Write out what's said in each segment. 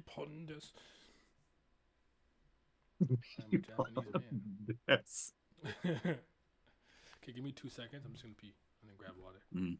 Pondus. I'm a People- Japanese yes. man. Okay, give me 2 seconds. I'm just gonna pee and then grab water. Mm.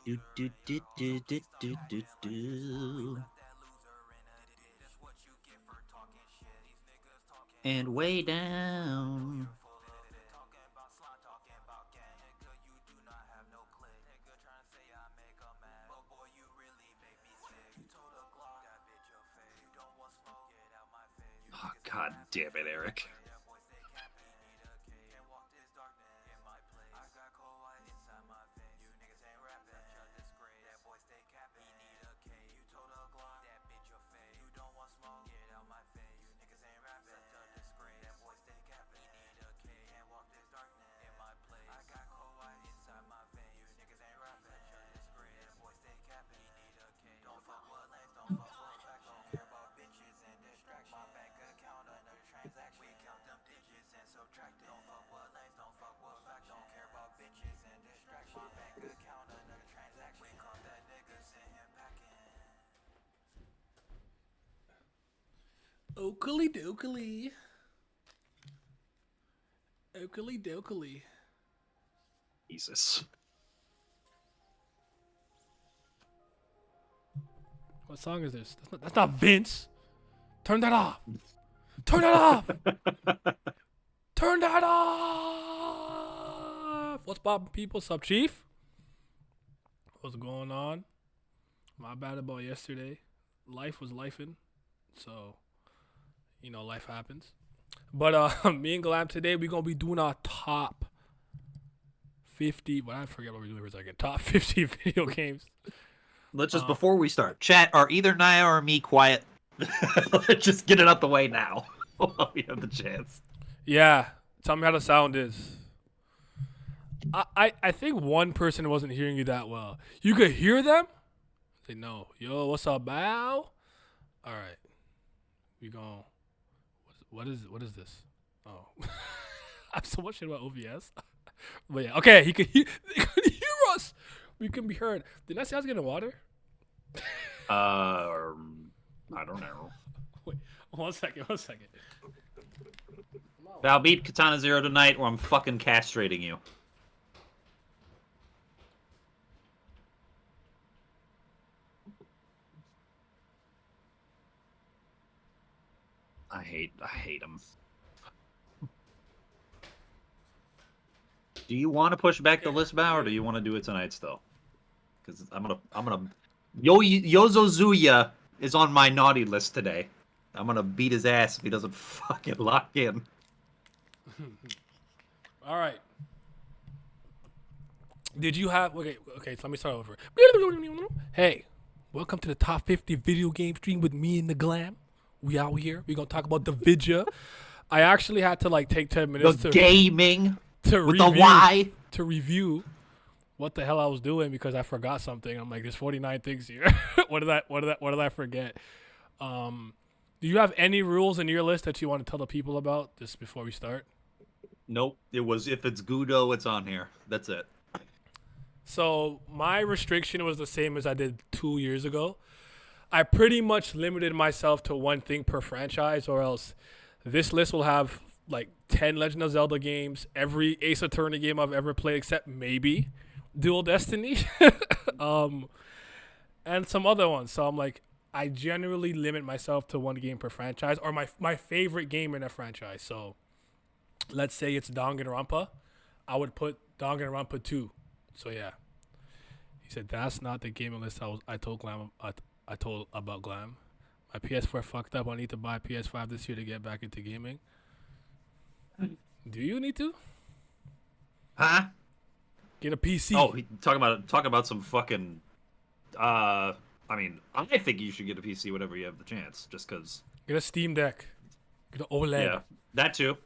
Do, do, do, do, do, do, do, do. And way down. Oh, God damn it, Eric. Oakley dokley. Oakley dokley. Jesus. What song is this? That's not Vince. Turn that off. Turn that off. Turn that off. What's poppin', people? Sup, Chief? What's going on? My bad about yesterday. Life was lifing, so life happens. But me and Glam today, we're gonna be doing our top 50. Well, I forget what we're doing for a second. Top 50 video games. Let's just, before we start, chat, are either Naya or me quiet? Let's just get it out the way now while we have the chance. Yeah, tell me how the sound is. I think one person wasn't hearing you that well. You could hear them? Say no. Yo, what's up, bow? All right. We gon' what is this? Oh. I have so much shit about OBS. But yeah, okay, they could hear us. We can be heard. Did I say I was getting water? I don't know. Wait, one second. I'll beat Katana Zero tonight, or I'm fucking castrating you. I hate him. Do you want to push back the list, Bow, or do you want to do it tonight still? Because I'm gonna Yozozuya is on my naughty list today. I'm gonna beat his ass if he doesn't fucking lock in. All right. Did you have okay? So let me start over. Hey, welcome to the top 50 video game stream with me and the Glam. We out here. We gonna talk about the Vidya. I actually had to take 10 minutes The gaming to with review, the Y. to review what the hell I was doing because I forgot something. I'm like, there's 49 things here. What did I forget? Do you have any rules in your list that you want to tell the people about just before we start? Nope. It was if it's Gudo, it's on here. That's it. So my restriction was the same as I did 2 years ago. I pretty much limited myself to one thing per franchise, or else This list will have like 10 Legend of Zelda games, every Ace Attorney game I've ever played, except maybe Dual Destiny, um, and some other ones. So I'm like, I generally limit myself to one game per franchise, or my favorite game in a franchise. So let's say it's Danganronpa, I would put Danganronpa 2. So yeah, he said that's not the gaming list I told Glam I told about Glam. My PS4 fucked up. I need to buy a PS5 this year to get back into gaming. Do you need to Huh? get a PC? Oh, talking about some fucking. I mean, I think you should get a PC whenever you have the chance, just because. Get a Steam Deck. Get an OLED. Yeah, that too.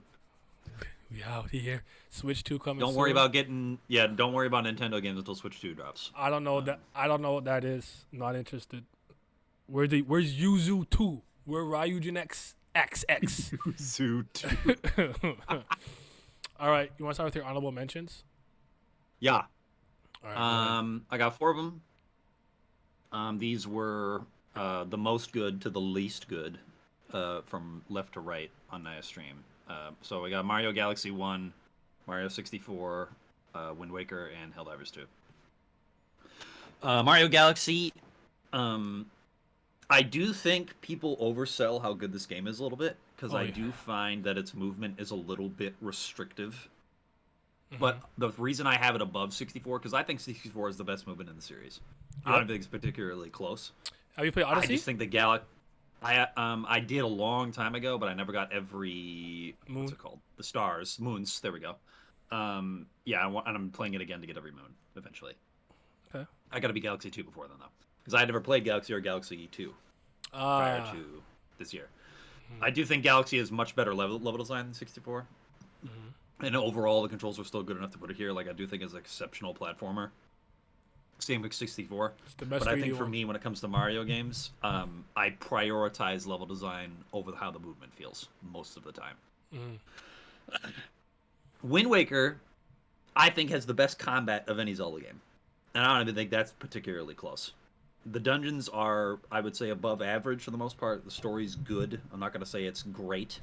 We out here. Switch 2 coming. Don't worry about getting. Yeah, don't worry about Nintendo games until Switch 2 drops. I don't know that. I don't know what that is. Not interested. Where's Yuzu 2? Where Ryujin X XX? Zoot. All right, you want to start with your honorable mentions? Yeah. All right. I got 4 of them. These were the most good to the least good, from left to right on Naya Stream. So we got Mario Galaxy 1, Mario 64, Wind Waker, and Helldivers 2. Mario Galaxy, I do think people oversell how good this game is a little bit, because I do find that its movement is a little bit restrictive. Mm-hmm. But the reason I have it above 64, because I think 64 is the best movement in the series. Yep. I don't think it's particularly close. Have you played Odyssey? I just think the I did a long time ago, but I never got every moon. What's it called? The stars, moons. There we go. Yeah, and I'm playing it again to get every moon eventually. Okay. I got to be Galaxy 2 before then though, because I had never played Galaxy or Galaxy 2 prior to this year. Mm-hmm. I do think Galaxy is much better level design than 64. Mm-hmm. And overall, the controls are still good enough to put it here. Like I do think it's an exceptional platformer. Same with 64. But I think for me, when it comes to Mario games, I prioritize level design over how the movement feels most of the time. Mm. Wind Waker, I think, has the best combat of any Zelda game. And I don't even think that's particularly close. The dungeons are, I would say, above average for the most part. The story's good. I'm not going to say it's great.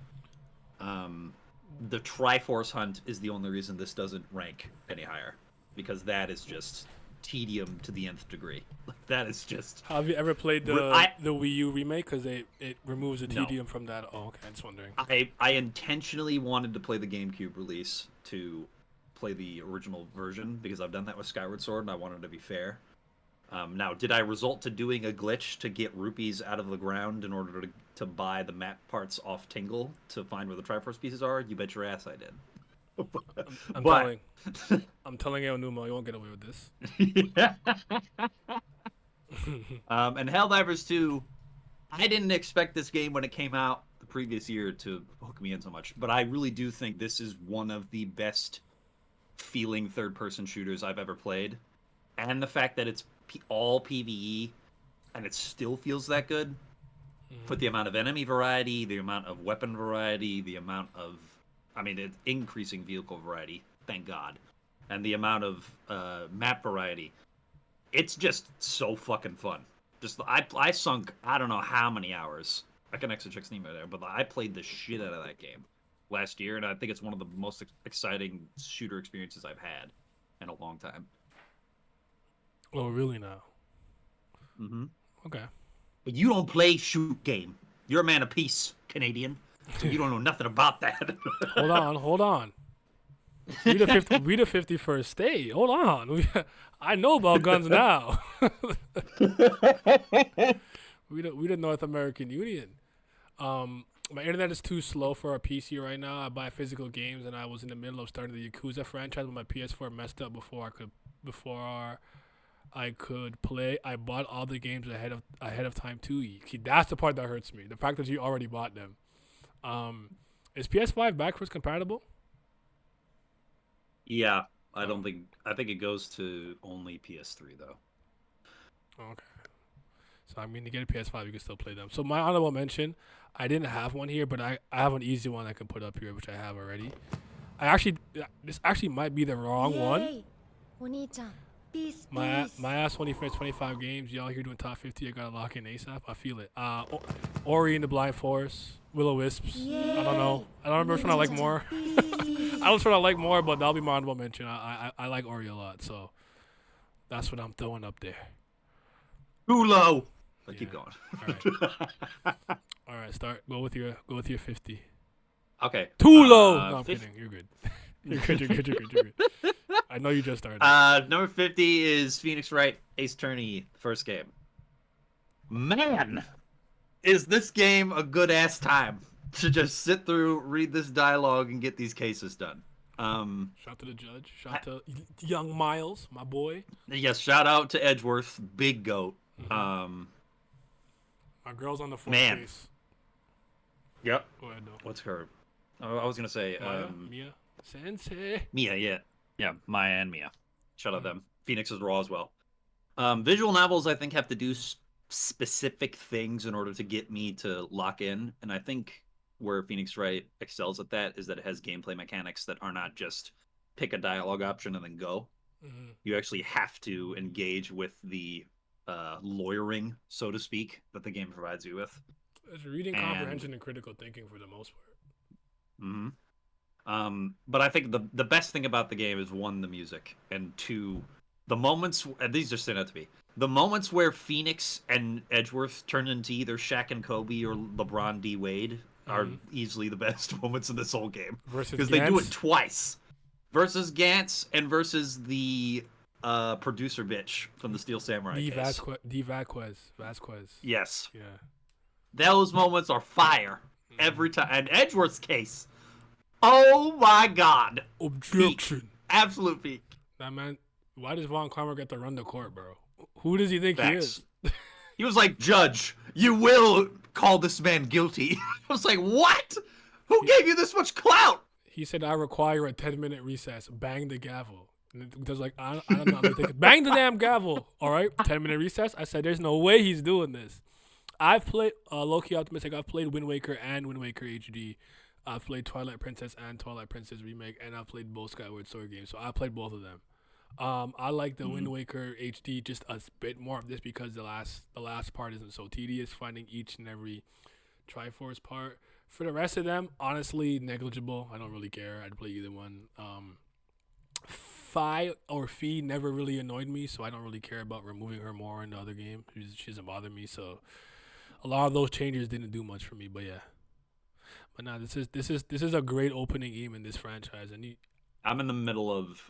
The Triforce Hunt is the only reason this doesn't rank any higher. Because that is just tedium to the nth degree. Like that is just. Have you ever played the Wii U remake? Because it removes the tedium from that. Oh, okay. I'm just wondering. I intentionally wanted to play the GameCube release to play the original version because I've done that with Skyward Sword and I wanted to be fair. Now, did I resort to doing a glitch to get rupees out of the ground in order to buy the map parts off Tingle to find where the Triforce pieces are? You bet your ass I did. I'm telling you, Numa, you won't get away with this. And Helldivers 2, I didn't expect this game when it came out the previous year to hook me in so much, but I really do think this is one of the best feeling third-person shooters I've ever played. And the fact that it's all PvE and it still feels that good, with the amount of enemy variety, the amount of weapon variety, the amount of it's increasing vehicle variety, thank God. And the amount of map variety. It's just so fucking fun. Just I sunk, I don't know how many hours. I can actually check Steam right there, but I played the shit out of that game last year, and I think it's one of the most exciting shooter experiences I've had in a long time. Oh, really now? Mm-hmm. Okay. But you don't play shoot game. You're a man of peace, Canadian. So you don't know nothing about that. Hold on. We the 51st state. Hold on. I know about guns now. we the North American Union. My internet is too slow for a PC right now. I buy physical games, and I was in the middle of starting the Yakuza franchise, but my PS4 messed up before I could play. I bought all the games ahead of time too. See, that's the part that hurts me. The fact that you already bought them. Is PS5 backwards compatible? Yeah, I think it goes to only PS3 though. Okay. So I mean, to get a PS5, you can still play them. So my honorable mention, I didn't have one here, but I have an easy one I can put up here, which I have already. This actually might be the wrong one. My ass only finished 25 games. Y'all here doing top 50. I gotta lock in ASAP. I feel it. Ori and the Blind Forest, Will-O Wisps. I don't know. I don't remember which one I like more. I was trying to like more, but that'll be my honorable mention. I like Ori a lot, so that's what I'm throwing up there. Too low. But keep going. All right. Start. Go with your 50. Okay. Too low. No, I'm kidding. You're good. You're good. I know you just started. Number 50 is Phoenix Wright Ace Attorney, first game. Man, is this game a good ass time to just sit through, read this dialogue, and get these cases done. Shout to the judge. Shout to young Miles, my boy. Yes, shout out to Edgeworth, big goat. My girl's on the fourth case. Yep. Go ahead, though. What's her? Oh, I was gonna say Mia Sensei. Mia, yeah, Maya and Mia. Shout out them. Phoenix is raw as well. Visual novels, I think, have to do specific things in order to get me to lock in, and I think where Phoenix Wright excels at that is that it has gameplay mechanics that are not just pick a dialogue option and then go. You actually have to engage with the lawyering, so to speak, that the game provides you with. It's reading comprehension and critical thinking for the most part. But I think the best thing about the game is, one, the music, and two, the moments, and these just stand out to me, the moments where Phoenix and Edgeworth turn into either Shaq and Kobe or LeBron D. Wade are easily the best moments in this whole game. Because they do it twice. Versus Gantz and versus the producer bitch from the Steel Samurai case. Vasquez. Yes. Yeah. Those moments are fire every time. And Edgeworth's case, oh my god. Objection. Peak. Absolute peak. That man, why does Von Karma get to run the court, bro? Who does he think he is? He was like, Judge, you will call this man guilty. I was like, what? Who gave you this much clout? He said, I require a 10-minute recess. Bang the gavel. There's like, I don't know. Bang the damn gavel. All right, 10-minute recess. I said, there's no way he's doing this. I've played, low-key optimistic, I've played Wind Waker and Wind Waker HD. I've played Twilight Princess and Twilight Princess Remake, and I've played both Skyward Sword games. So I played both of them. I like the Wind Waker HD just a bit more of this because the last part isn't so tedious, finding each and every Triforce part. For the rest of them, honestly, negligible. I don't really care. I'd play either one. Fi or Fee never really annoyed me, so I don't really care about removing her more in the other game. She doesn't bother me, so a lot of those changes didn't do much for me. But yeah, but nah, this is a great opening game in this franchise, and I'm in the middle of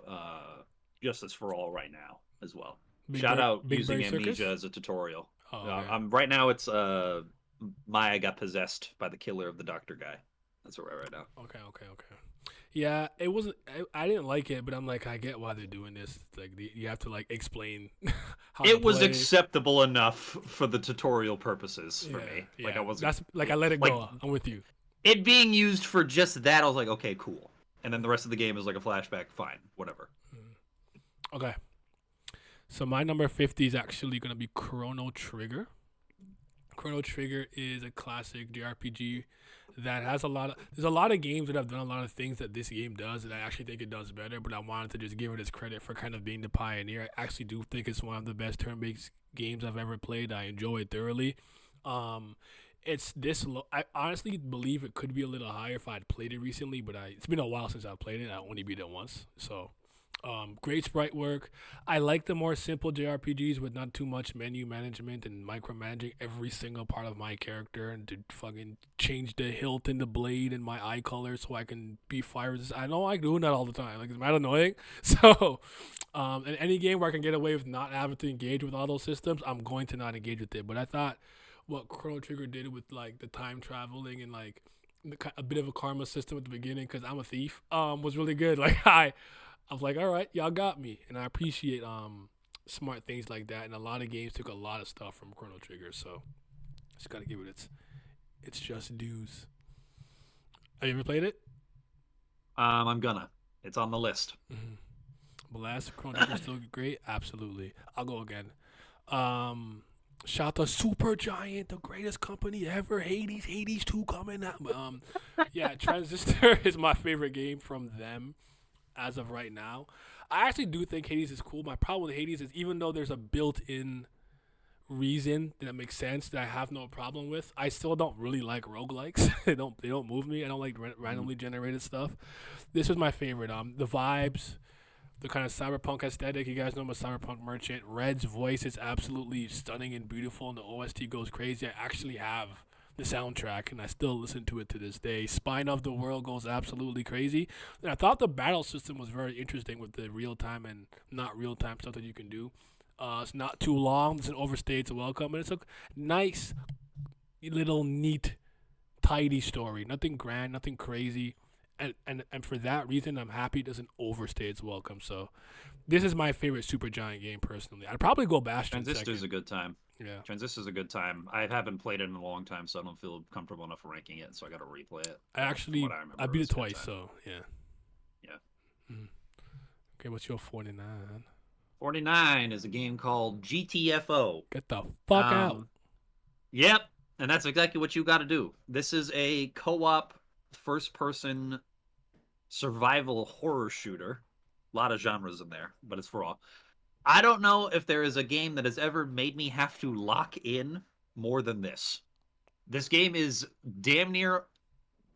Justice for All right now as well. Shout out using Amnesia as a tutorial. I'm right now. It's Maya got possessed by the killer of the doctor guy. That's where we're at right now. Okay. Yeah, it wasn't. I didn't like it, but I'm like, I get why they're doing this. It's like you have to like explain how it was acceptable enough for the tutorial purposes for me. Like I wasn't. That's like I let it go. I'm with you. It being used for just that, I was like, okay, cool. And then the rest of the game is like a flashback. Fine, whatever. Okay. So my number 50 is actually gonna be Chrono Trigger. Chrono Trigger is a classic JRPG that has there's a lot of games that have done a lot of things that this game does, and I actually think it does better, but I wanted to just give it its credit for kind of being the pioneer. I actually do think it's one of the best turn-based games I've ever played. I enjoy it thoroughly. It's this low. I honestly believe it could be a little higher if I'd played it recently, but it's been a while since I've played it. I only beat it once, so great sprite work. I like the more simple JRPGs with not too much menu management and micromanaging every single part of my character and to fucking change the hilt and the blade and my eye color so I can be fire resistant. I don't like doing that all the time. Like, it's mad annoying. So, in any game where I can get away with not having to engage with all those systems, I'm going to not engage with it. But I thought what Chrono Trigger did with like the time traveling and like a bit of a karma system at the beginning, because I'm a thief, was really good. Like I was like, all right, y'all got me. And I appreciate smart things like that. And a lot of games took a lot of stuff from Chrono Trigger. So just got to give it its just dues. Have you ever played it? I'm gonna. It's on the list. Blast Chrono Trigger still great? Absolutely. I'll go again. Shout to Supergiant, the greatest company ever. Hades 2 coming out. Yeah, Transistor is my favorite game from them. as of right now. I actually do think Hades is cool. My problem with Hades is even though there's a built-in reason that makes sense that I have no problem with, I still don't really like roguelikes. They don't move me. I don't like randomly generated stuff. This was my favorite. The vibes, the kind of cyberpunk aesthetic. You guys know I'm a cyberpunk merchant. Red's voice is absolutely stunning and beautiful, and the OST goes crazy. I actually have the soundtrack, and I still listen to it to this day. Spine of the World goes absolutely crazy. And I thought the battle system was very interesting with the real time and not real time stuff that you can do. It's not too long. It's an overstay. It's a welcome, and it's a nice, little, neat, tidy story. Nothing grand, nothing crazy. And for that reason, I'm happy it doesn't overstay its welcome. So, this is my favorite Supergiant game personally. I'd probably go Bastion. Transistor's a good time. Yeah, Transistor's a good time. I haven't played it in a long time, so I don't feel comfortable enough ranking it. So I got to replay it. I beat it twice. So yeah. Yeah. Mm-hmm. Okay, what's your 49? 49 is a game called GTFO. Get the fuck out. Yep, and that's exactly what you got to do. This is a co-op, first-person survival horror shooter. A lot of genres in there, but it's for all. I don't know if there is a game that has ever made me have to lock in more than this. This game is damn near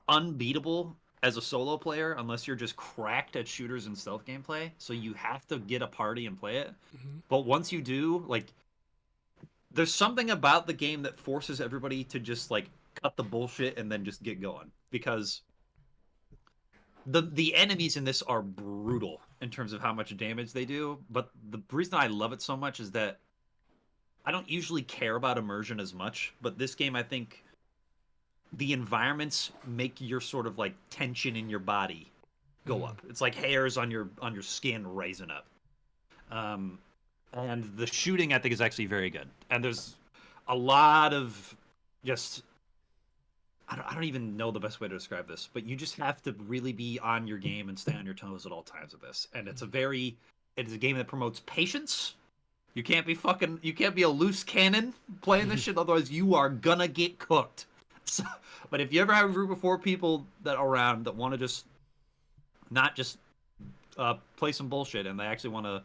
unbeatable as a solo player unless you're just cracked at shooters and stealth gameplay. So you have to get a party and play it. Mm-hmm. But once you do, like, there's something about the game that forces everybody to just, like, cut the bullshit and then just get going. Because the enemies in this are brutal in terms of how much damage they do, but the reason I love it so much is that I don't usually care about immersion as much, but this game, I think the environments make your sort of like tension in your body go up. It's like hairs on your skin raising up. And the shooting, I think, is actually very good. And there's a lot of just I don't even know the best way to describe this, but you just have to really be on your game and stay on your toes at all times with this. And it's a game that promotes patience. You can't be a loose cannon playing this shit, otherwise you are gonna get cooked. So, but if you ever have a group of 4 people that are around that want to just not just play some bullshit and they actually want to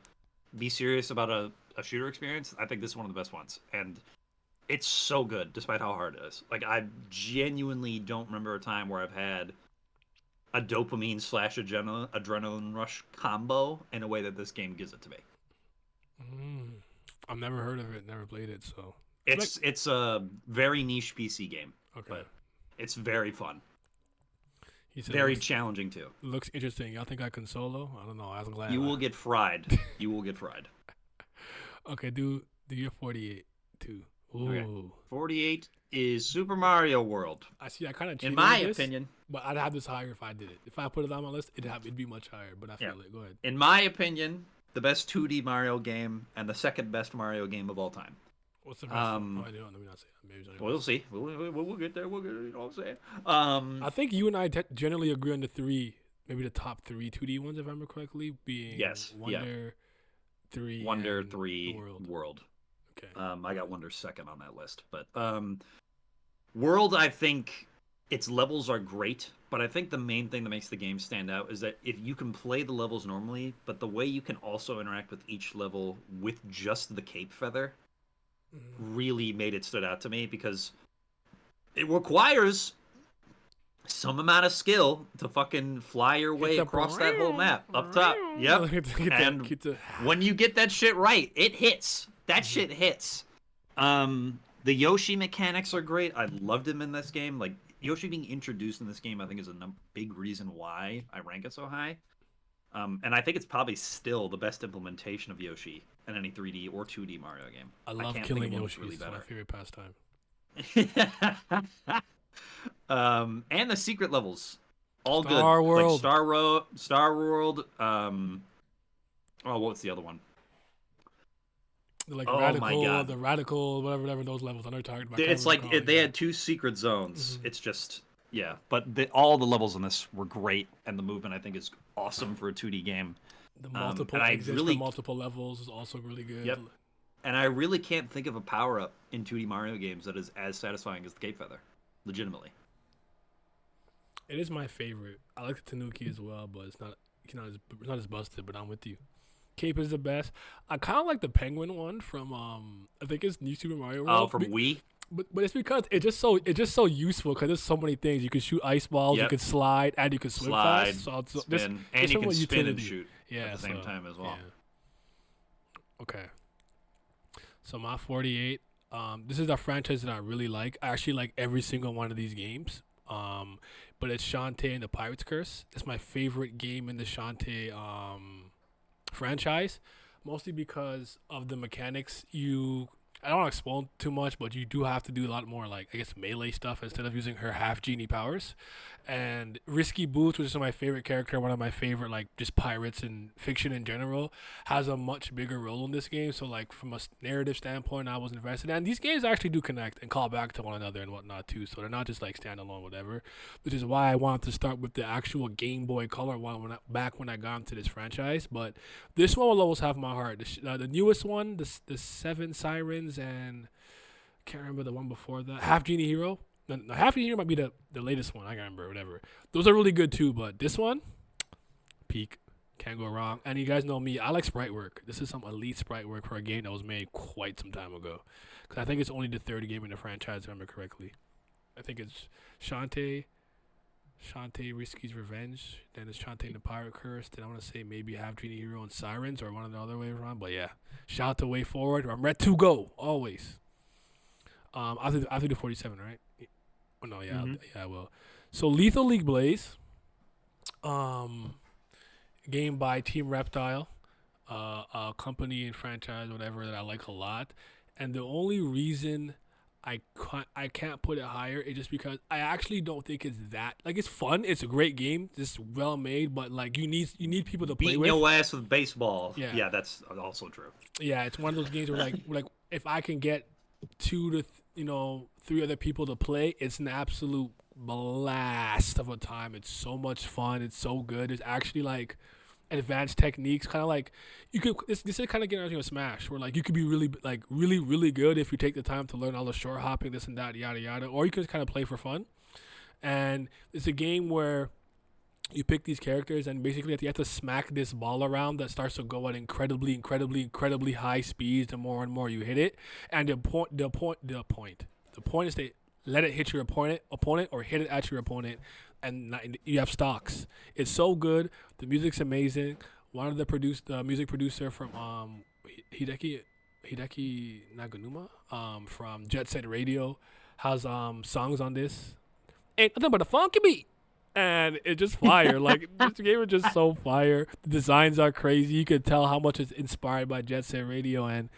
be serious about a shooter experience, I think this is one of the best ones. And it's so good, despite how hard it is. Like, I genuinely don't remember a time where I've had a dopamine / adrenaline rush combo in a way that this game gives it to me. I've never heard of it, never played it, so it's a very niche PC game. Okay, but it's very fun. He said very challenging too. Looks interesting. Y'all think I can solo? I don't know. I'm glad you will get fried. You will get fried. Okay, do your 48 too. Ooh. Okay. 48 is Super Mario World. I see. I kind of cheated in my opinion, but I'd have this higher if I did it. If I put it on my list, it'd be much higher. But I feel it. Go ahead. In my opinion, the best 2D Mario game and the second best Mario game of all time. What's the best? Let me not say that. Maybe we'll see. We'll get there. We'll get there. You know what I'm saying? I think you and I generally agree on the 3, maybe the top 3 2D ones, if I remember correctly, being Wonder, 3, Wonder, 3, World. Okay. I got Wonder second on that list, but World, I think its levels are great, but I think the main thing that makes the game stand out is that if you can play the levels normally, but the way you can also interact with each level with just the cape feather really made it stood out to me, because it requires some amount of skill to fucking fly your way across that whole map up top. Yep. And when you get that shit right, it hits. That shit hits. The Yoshi mechanics are great. I loved him in this game. Like, Yoshi being introduced in this game, I think, is a big reason why I rank it so high. And I think it's probably still the best implementation of Yoshi in any 3D or 2D Mario game. I love killing Yoshi. It's my favorite pastime. And the secret levels, all Star good. World. Like Star World. What's the other one? Like Radical, the Radical, whatever those levels. I know you're talking about. It's like they had 2 secret zones. Mm-hmm. It's just but all the levels in this were great, and the movement I think is awesome for a 2D game. The multiple exits for multiple levels is also really good. Yep. And I really can't think of a power up in 2D Mario games that is as satisfying as the Cape Feather. Legitimately. It is my favorite. I like the Tanuki as well, but it's not it's not as busted, but I'm with you. Cape is the best. I kind of like the penguin one from I think it's New Super Mario Oh, World. from Wii. But it's because it's just so useful because there's so many things. You can shoot ice balls, you Yep. can slide, and you can swim Slide, fast. So it's spin, and just you from can a spin and utility. shoot Yeah, at the same so, time as well. yeah. Okay. So my 48. This is a franchise that I really like. I actually like every single one of these games. But it's Shantae and the Pirate's Curse. It's my favorite game in the Shantae franchise, mostly because of the mechanics. I don't want to explain too much, but you do have to do a lot more, like, I guess, melee stuff instead of using her half genie powers. And Risky Boots, which is my favorite character, one of my favorite, like, just pirates and fiction in general, has a much bigger role in this game. So, like, from a narrative standpoint, I was invested. And these games actually do connect and call back to one another and whatnot, too. So they're not just, like, standalone, whatever. Which is why I wanted to start with the actual Game Boy Color one back when I got into this franchise. But this one will always have my heart. The newest one, the Seven Sirens, and I can't remember the one before that. Half Genie Hero. No, Half Genie Hero might be the latest one. I can't remember, whatever. Those are really good too, but this one, peak. Can't go wrong. And you guys know me, I like sprite work. This is some elite sprite work for a game that was made quite some time ago. Because I think it's only the third game in the franchise, if I remember correctly. I think it's Shantae, Risky's Revenge, then it's Shantae and the Pirate Curse, then I want to say maybe Half Genie Hero and Sirens, or one of the other way around. But yeah, shout out to Way Forward. I'm ready to go, always. I'll do the 47, right? Oh, no, yeah, I will. So Lethal League Blaze, game by Team Reptile, a company and franchise, whatever, that I like a lot. And the only reason I can't put it higher is just because I actually don't think it's that, like, it's fun. It's a great game. It's well made, but like you need people to play Beating with. your ass with baseball. Yeah. Yeah, that's also true. Yeah, it's one of those games where like if I can get two to three other people to play, it's an absolute blast of a time. It's so much fun. It's so good. It's actually like advanced techniques, kind of like you could. This is kind of getting into a Smash, where like you could be really good if you take the time to learn all the short hopping, this and that, yada yada, or you could kind of play for fun. And it's a game where you pick these characters, and basically you have to smack this ball around that starts to go at incredibly high speeds the more and more you hit it. And the point is to let it hit your opponent or hit it at your opponent, and you have stocks. It's so good. The music's amazing. One of the music producer from Hideki Naganuma from Jet Set Radio has songs on this. Ain't nothing but a funky beat. And it's just fire. Like, this game is just so fire. The designs are crazy. You can tell how much it's inspired by Jet Set Radio, and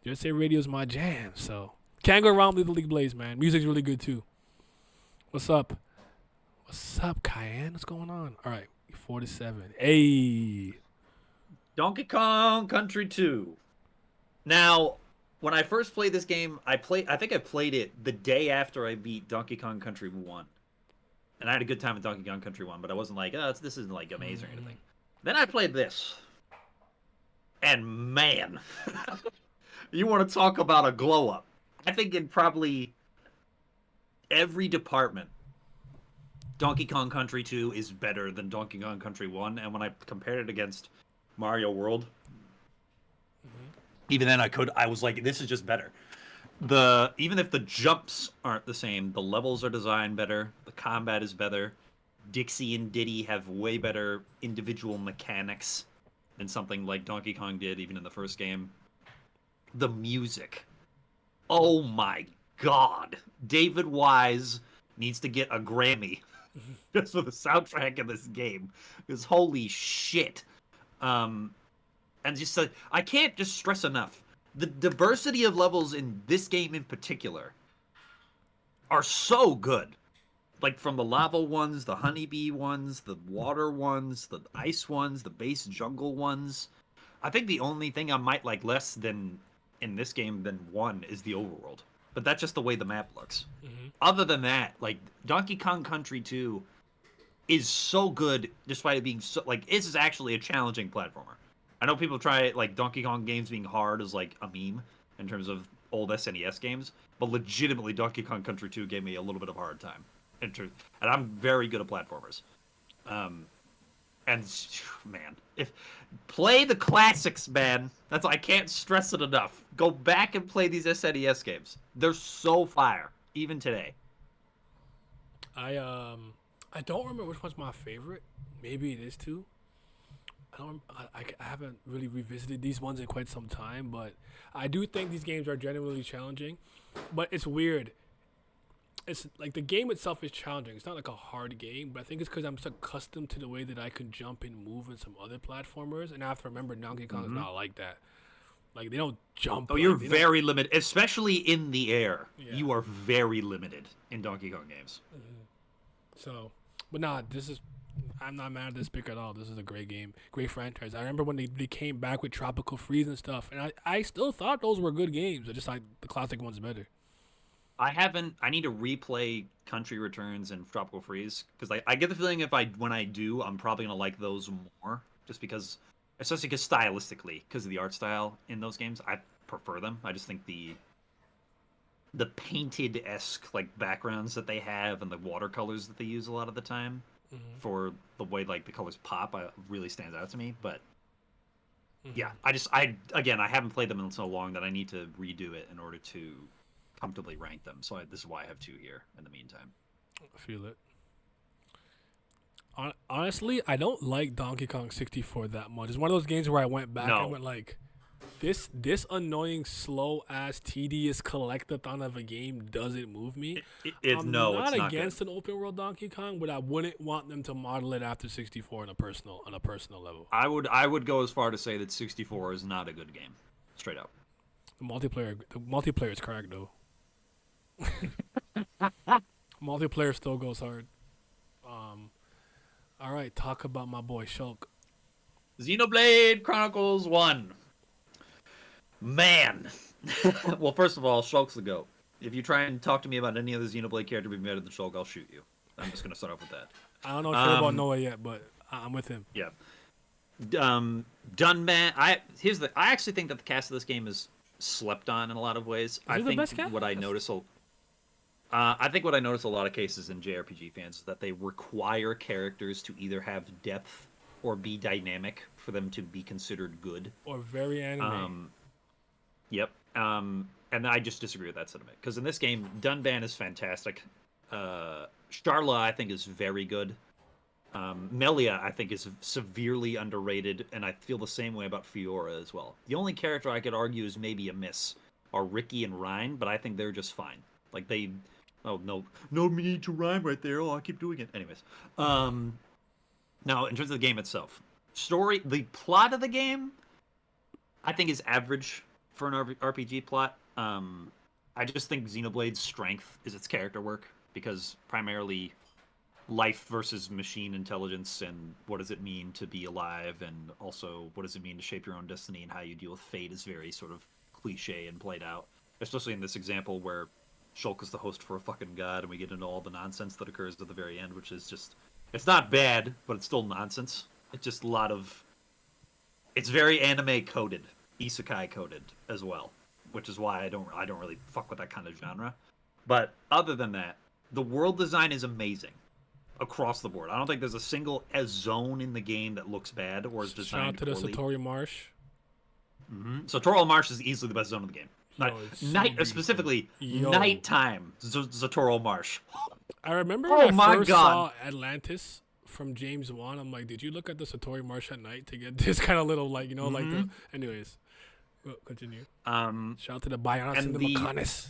Jet Set Radio is my jam. So can't go wrong with the League Blaze, man. Music's really good too. What's up? What's up, Cayenne? What's going on? All right, 47. Hey. Donkey Kong Country 2. Now, when I first played this game, I think I played it the day after I beat Donkey Kong Country 1. And I had a good time with Donkey Kong Country 1, but I wasn't like, this isn't like amazing or anything. Then I played this. And man, you want to talk about a glow up. I think in probably every department, Donkey Kong Country 2 is better than Donkey Kong Country 1. And when I compared it against Mario World, even then I was like, this is just better. Even if the jumps aren't the same, the levels are designed better, the combat is better. Dixie and Diddy have way better individual mechanics than something like Donkey Kong did, even in the first game. The music. Oh my god. David Wise needs to get a Grammy just for the soundtrack of this game. Because holy shit. And just I can't just stress enough. The diversity of levels in this game in particular are so good. Like from the lava ones, the honeybee ones, the water ones, the ice ones, the base jungle ones. I think the only thing I might like less than in this game than 1 is the overworld. But that's just the way the map looks. Other than that, like Donkey Kong Country 2 is so good despite it being so this is actually a challenging platformer. I know people try like Donkey Kong games being hard as like a meme in terms of old SNES games, but legitimately Donkey Kong Country 2 gave me a little bit of a hard time. And I'm very good at platformers. And man, if play the classics, man. I can't stress it enough. Go back and play these SNES games. They're so fire, even today. I don't remember which one's my favorite. Maybe it is too. I haven't really revisited these ones in quite some time, but I do think these games are genuinely challenging. But it's weird. It's like the game itself is challenging. It's not like a hard game, but I think it's because I'm so accustomed to the way that I can jump and move in some other platformers, and I have to remember Donkey Kong is not like that. Like they don't jump. Oh, like, you're very limited, especially in the air. Yeah. You are very limited in Donkey Kong games. So, but nah, I'm not mad at this pick at all. This is a great game, great franchise. I remember when they came back with Tropical Freeze and stuff, and I still thought those were good games. I just like the classic ones better. I need to replay Country Returns and Tropical Freeze because I get the feeling when I do, I'm probably gonna like those more, just because, especially because stylistically, because of the art style in those games, I prefer them. I just think the painted-esque like backgrounds that they have and the watercolors that they use a lot of the time for the way like the colors pop really stands out to me. But yeah, I haven't played them in so long that I need to redo it in order to comfortably rank them. So this is why I have 2 here in the meantime. I feel it. Honestly, I don't like Donkey Kong 64 that much. It's one of those games where I went back and went like, this annoying, slow ass, tedious collectathon of a game doesn't move me. I'm not against good. an open world Donkey Kong, but I wouldn't want them to model it after 64 on a personal level. I would go as far to say that 64 is not a good game, straight up. The multiplayer is correct though. Multiplayer still goes hard. All right, talk about my boy Shulk. Xenoblade Chronicles 1. Man. Well, first of all, Shulk's the GOAT. If you try and talk to me about any other Xenoblade character being better than Shulk, I'll shoot you. I'm just going to start off with that. I don't know shit about Noah yet, but I'm with him. Yeah. Dunban. I actually think that the cast of this game is slept on in a lot of ways. I think what I notice I think what I notice a lot of cases in JRPG fans is that they require characters to either have depth or be dynamic for them to be considered good. Or very anime. Yep. And I just disagree with that sentiment. Because in this game, Dunban is fantastic. Sharla, I think, is very good. Melia, I think, is severely underrated, and I feel the same way about Fiora as well. The only character I could argue is maybe a miss are Ricky and Ryan, but I think they're just fine. Like, oh, no need to rhyme right there. Oh, I keep doing it. Anyways. Now, in terms of the game itself, the plot of the game, I think is average for an RPG plot. I just think Xenoblade's strength is its character work, because primarily life versus machine intelligence and what does it mean to be alive, and also what does it mean to shape your own destiny and how you deal with fate is very sort of cliche and played out, especially in this example where Shulk is the host for a fucking god, and we get into all the nonsense that occurs at the very end, which is just, it's not bad, but it's still nonsense. It's just a lot of, it's very anime coded, isekai coded as well, which is why I don't really fuck with that kind of genre. But other than that, the world design is amazing across the board. I don't think there's a single zone in the game that looks bad or is designed poorly. Shout out to the Satori Marsh. Satori Marsh is easily the best zone of the game. Specifically, nighttime Satori Marsh. I remember when I first saw Atlantis from James Wan. I'm like, did you look at the Satori Marsh at night to get this kind of little, like, you know, like the... Anyways, continue. Shout out to the Bionis and the Macanis.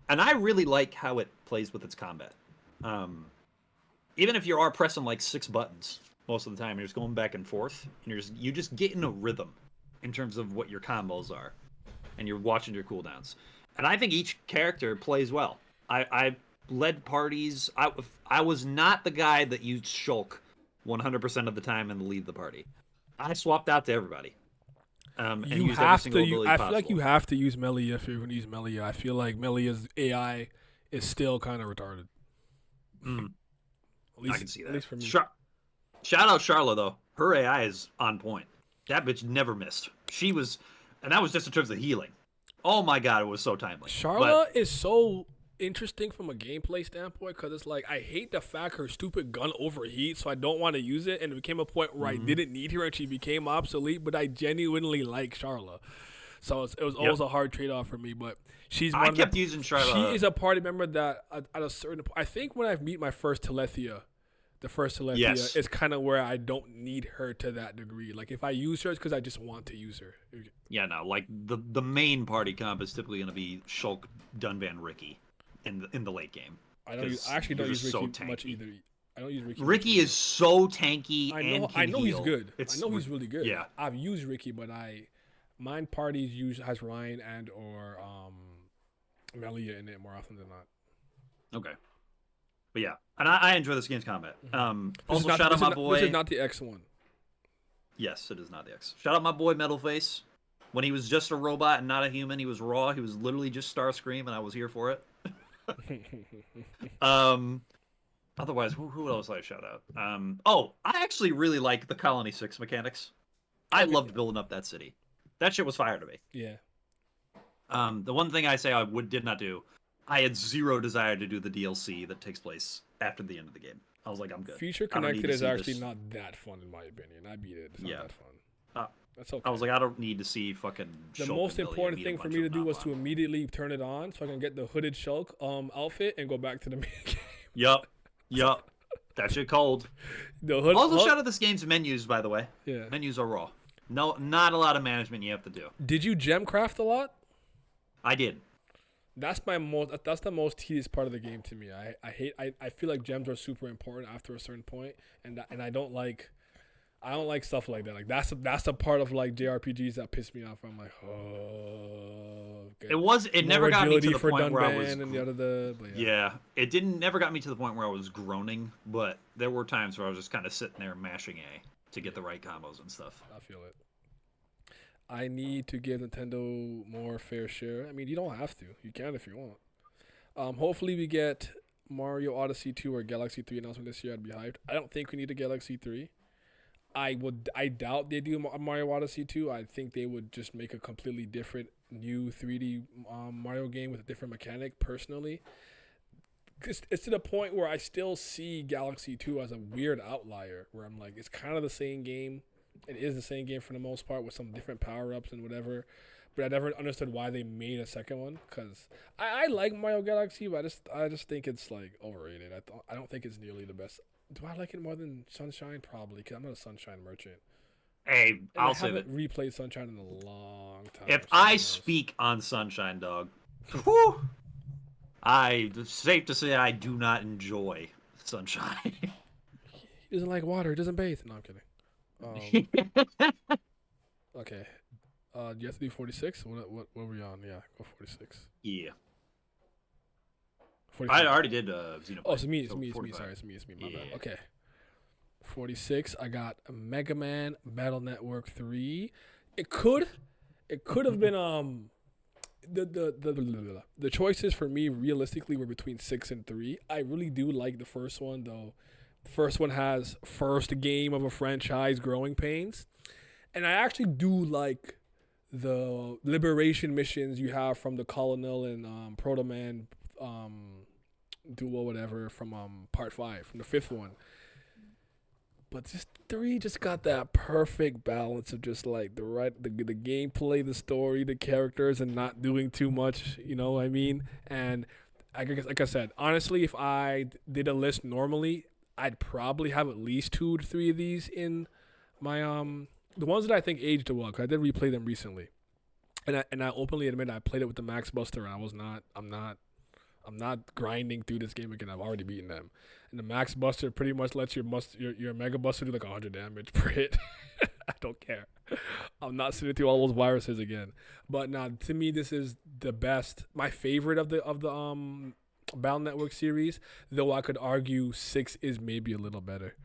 And I really like how it plays with its combat. Even if you are pressing like 6 buttons most of the time, you're just going back and forth, and you just get in a rhythm in terms of what your combos are, and you're watching your cooldowns. And I think each character plays well. I led parties. I was not the guy that used Shulk 100% of the time and lead the party. I swapped out to everybody. And used every single ability possible. I feel like you have to use Melia if you're going to use Melia. I feel like Melia's AI is still kind of retarded. I can see that. At least for me. Shout out Sharla, though. Her AI is on point. That bitch never missed. She was, and that was just in terms of healing. Oh my god, it was so timely. Sharla is so interesting from a gameplay standpoint because it's like I hate the fact her stupid gun overheats, so I don't want to use it. And it became a point where I didn't need her and she became obsolete. But I genuinely like Charla, so it was always a hard trade off for me. But she's I kept using Charla. She is a party member that at a certain point, I think when I meet my first Telethia. The first Telethia is kind of where I don't need her to that degree. Like, if I use her, it's because I just want to use her. Yeah, no, like, the main party comp is typically going to be Shulk, Dunban, Ricky in the late game. I actually don't use Ricky much either. I don't use Ricky. Ricky is so tanky I know heal. He's good. I know he's really good. Yeah. I've used Ricky, but mine parties has Ryan and or Melia in it more often than not. Okay. But yeah, and I enjoy this game's combat. Also, shout out my boy. This is not the X one. Yes, it is not the X. Shout out my boy Metalface. When he was just a robot and not a human, he was raw. He was literally just Starscream, and I was here for it. Otherwise, who else did I shout out? I actually really like the Colony 6 mechanics. I loved building up that city. That shit was fire to me. Yeah. The one thing I say I did not do, I had zero desire to do the DLC that takes place after the end of the game. I was like, I'm good. Future Connected is actually not that fun in my opinion. I beat it. It's not that fun. That's okay. I was like, I don't need to see fucking. The most important thing for me to do was to immediately turn it on so I can get the hooded Shulk outfit and go back to the main game. Yup. That shit cold. Shout out this game's menus, by the way. Yeah. Menus are raw. No, not a lot of management you have to do. Did you gem craft a lot? I did. That's the most tedious part of the game to me. I feel like gems are super important after a certain point, and I don't like stuff like that. Like that's a part of like JRPGs that piss me off. I'm like, oh. Okay. It never got me to the point where I was. And it never got me to the point where I was groaning, but there were times where I was just kind of sitting there mashing A to get the right combos and stuff. I feel it. I need to give Nintendo more fair share. I mean, you don't have to. You can if you want. Hopefully we get Mario Odyssey 2 or Galaxy 3 announcement this year. I'd be hyped. I don't think we need a Galaxy 3. I doubt they do a Mario Odyssey 2. I think they would just make a completely different new 3D Mario game with a different mechanic, personally. Cause it's to the point where I still see Galaxy 2 as a weird outlier, where I'm like, it's kind of the same game. It is the same game for the most part with some different power-ups and whatever. But I never understood why they made a second one. Because I like Mario Galaxy, but I just think it's, like, overrated. I don't think it's nearly the best. Do I like it more than Sunshine? Probably, because I'm not a Sunshine merchant. Hey, I'll say that. I haven't replayed Sunshine in a long time. If I speak on Sunshine, dog, whew, it's safe to say I do not enjoy Sunshine. He doesn't like water. He doesn't bathe. No, I'm kidding. Okay. Do you have to do 46? What were we on? Yeah, go 46. Yeah. 45. I already did Xenoblade. Oh, it's me. Sorry, it's me. My bad. Okay. 46. I got Mega Man Battle Network 3. It could have been the choices for me realistically were between 6 and 3. I really do like the first one though. The first one has first game of a franchise growing pains. And I actually do like the liberation missions you have from the Colonel and Proto Man duo, whatever, from part 5, from the 5th one. But just 3 just got that perfect balance of just like the gameplay, the story, the characters, and not doing too much, you know what I mean? And I guess, like I said, honestly, if I did a list normally, I'd probably have at least 2 to 3 of these in my the ones that I think aged well, because I did replay them recently, and I openly admit I played it with the Max Buster, and I'm not grinding through this game again. I've already beaten them, and the Max Buster pretty much lets your Mega Buster do like 100 damage per hit. I don't care. I'm not sitting through all those viruses again. But now, to me, this is the best, my favorite of the Battle Network series, though I could argue 6 is maybe a little better.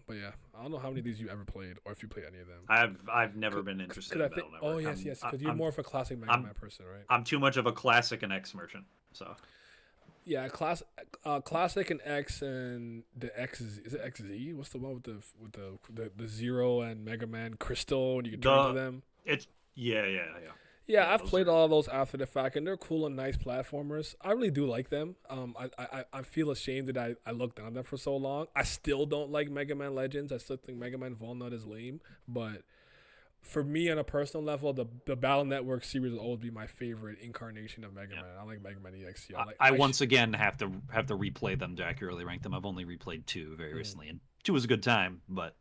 But yeah, I don't know how many of these you ever played, or if you played any of them. I've never been interested in Battle Network. Oh yes, because you're more of a classic Mega Man person, right? I'm too much of a classic and X merchant, so. Yeah, classic and X, and the X is it XZ? What's the one with the Zero and Mega Man Crystal, and you can turn to them? It's yeah. Yeah, I've played all of those after the fact, and they're cool and nice platformers. I really do like them. I feel ashamed that I looked down on them for so long. I still don't like Mega Man Legends. I still think Mega Man Volnut is lame. But for me, on a personal level, the Battle Network series will always be my favorite incarnation of Mega Man. I like Mega Man EXE. I once again have to replay them to accurately rank them. I've only replayed 2 very recently, and 2 was a good time, but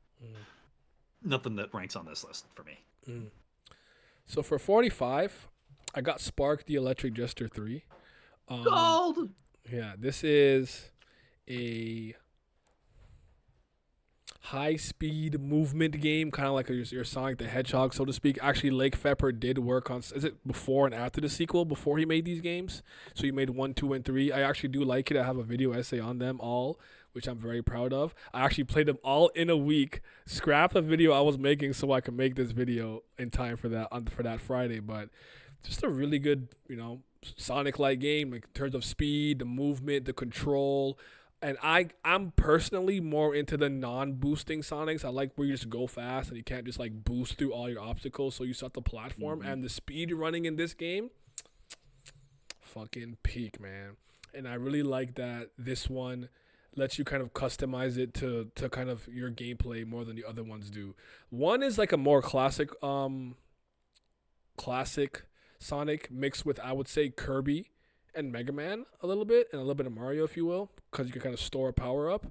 nothing that ranks on this list for me. So for 45, I got Spark the Electric Jester 3. Gold! Yeah, this is a high-speed movement game, kind of like your Sonic the Hedgehog, so to speak. Actually, Lake Pepper did work on, is it before and after the sequel, before he made these games? So he made 1, 2, and 3. I actually do like it. I have a video essay on them all, which I'm very proud of. I actually played them all in a week, scrapped the video I was making so I could make this video in time for that Friday. But just a really good, Sonic-like game in terms of speed, the movement, the control. And I'm personally more into the non-boosting Sonics. I like where you just go fast and you can't just like boost through all your obstacles. So you set the platform and the speed running in this game, fucking peak, man. And I really like that this one lets you kind of customize it to kind of your gameplay more than the other ones do. One is like a more classic Sonic mixed with, I would say, Kirby and Mega Man a little bit, and a little bit of Mario, if you will, because you can kind of store a power up.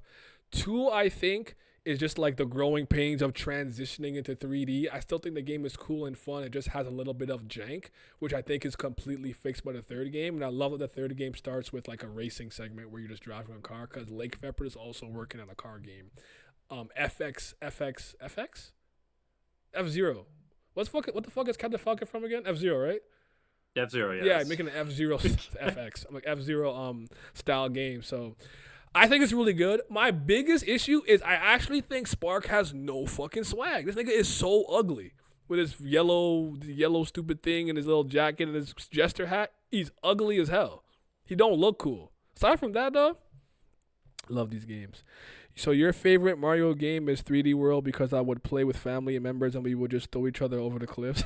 2, I think, is just like the growing pains of transitioning into 3D. I still think the game is cool and fun. It just has a little bit of jank, which I think is completely fixed by the third game. And I love that the third game starts with like a racing segment where you're just driving a car, because Lake Pepper is also working on a car game. F-Zero. What the fuck is Captain Falcon from again? F-Zero, right? F-Zero, yes. Yeah, making an F-Zero FX. I'm like F-Zero style game. So I think it's really good. My biggest issue is I actually think Spark has no fucking swag. This nigga is so ugly with his yellow stupid thing and his little jacket and his jester hat. He's ugly as hell. He don't look cool. Aside from that, though, love these games. So your favorite Mario game is 3D World because I would play with family and members and we would just throw each other over the cliffs.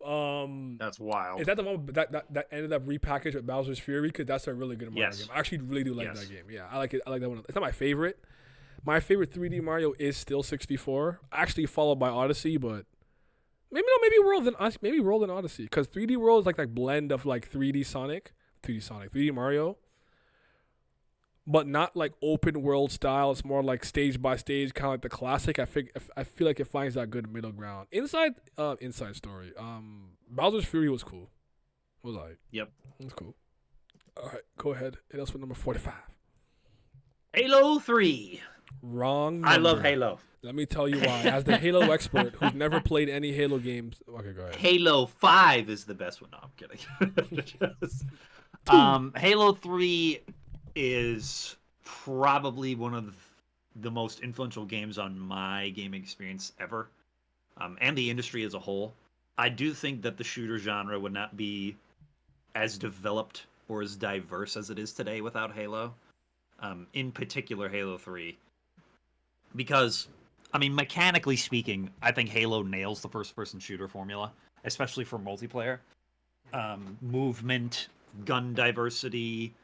That's wild. Is that the one that ended up repackaged with Bowser's Fury? Because that's a really good Mario game. I actually really do like that game. Yeah, I like it. I like that one. It's not my favorite. My favorite 3D Mario is still 64. Actually followed by Odyssey, but maybe World and Odyssey. Because 3D World is like that blend of like 3D Mario, but not like open world style. It's more like stage by stage, kind of like the classic. I feel like it finds that good middle ground. Inside Story. Bowser's Fury was cool. Was I? Yep. It was cool. All right, go ahead. Hit us with number 45. Halo 3. Wrong number. I love Halo. Let me tell you why. As the Halo expert who's never played any Halo games. Okay, go ahead. Halo 5 is the best one. No, I'm kidding. Halo 3 is probably one of the most influential games on my gaming experience ever, and the industry as a whole. I do think that the shooter genre would not be as developed or as diverse as it is today without Halo, in particular Halo 3. Because, I mean, mechanically speaking, I think Halo nails the first-person shooter formula, especially for multiplayer. Movement, gun diversity,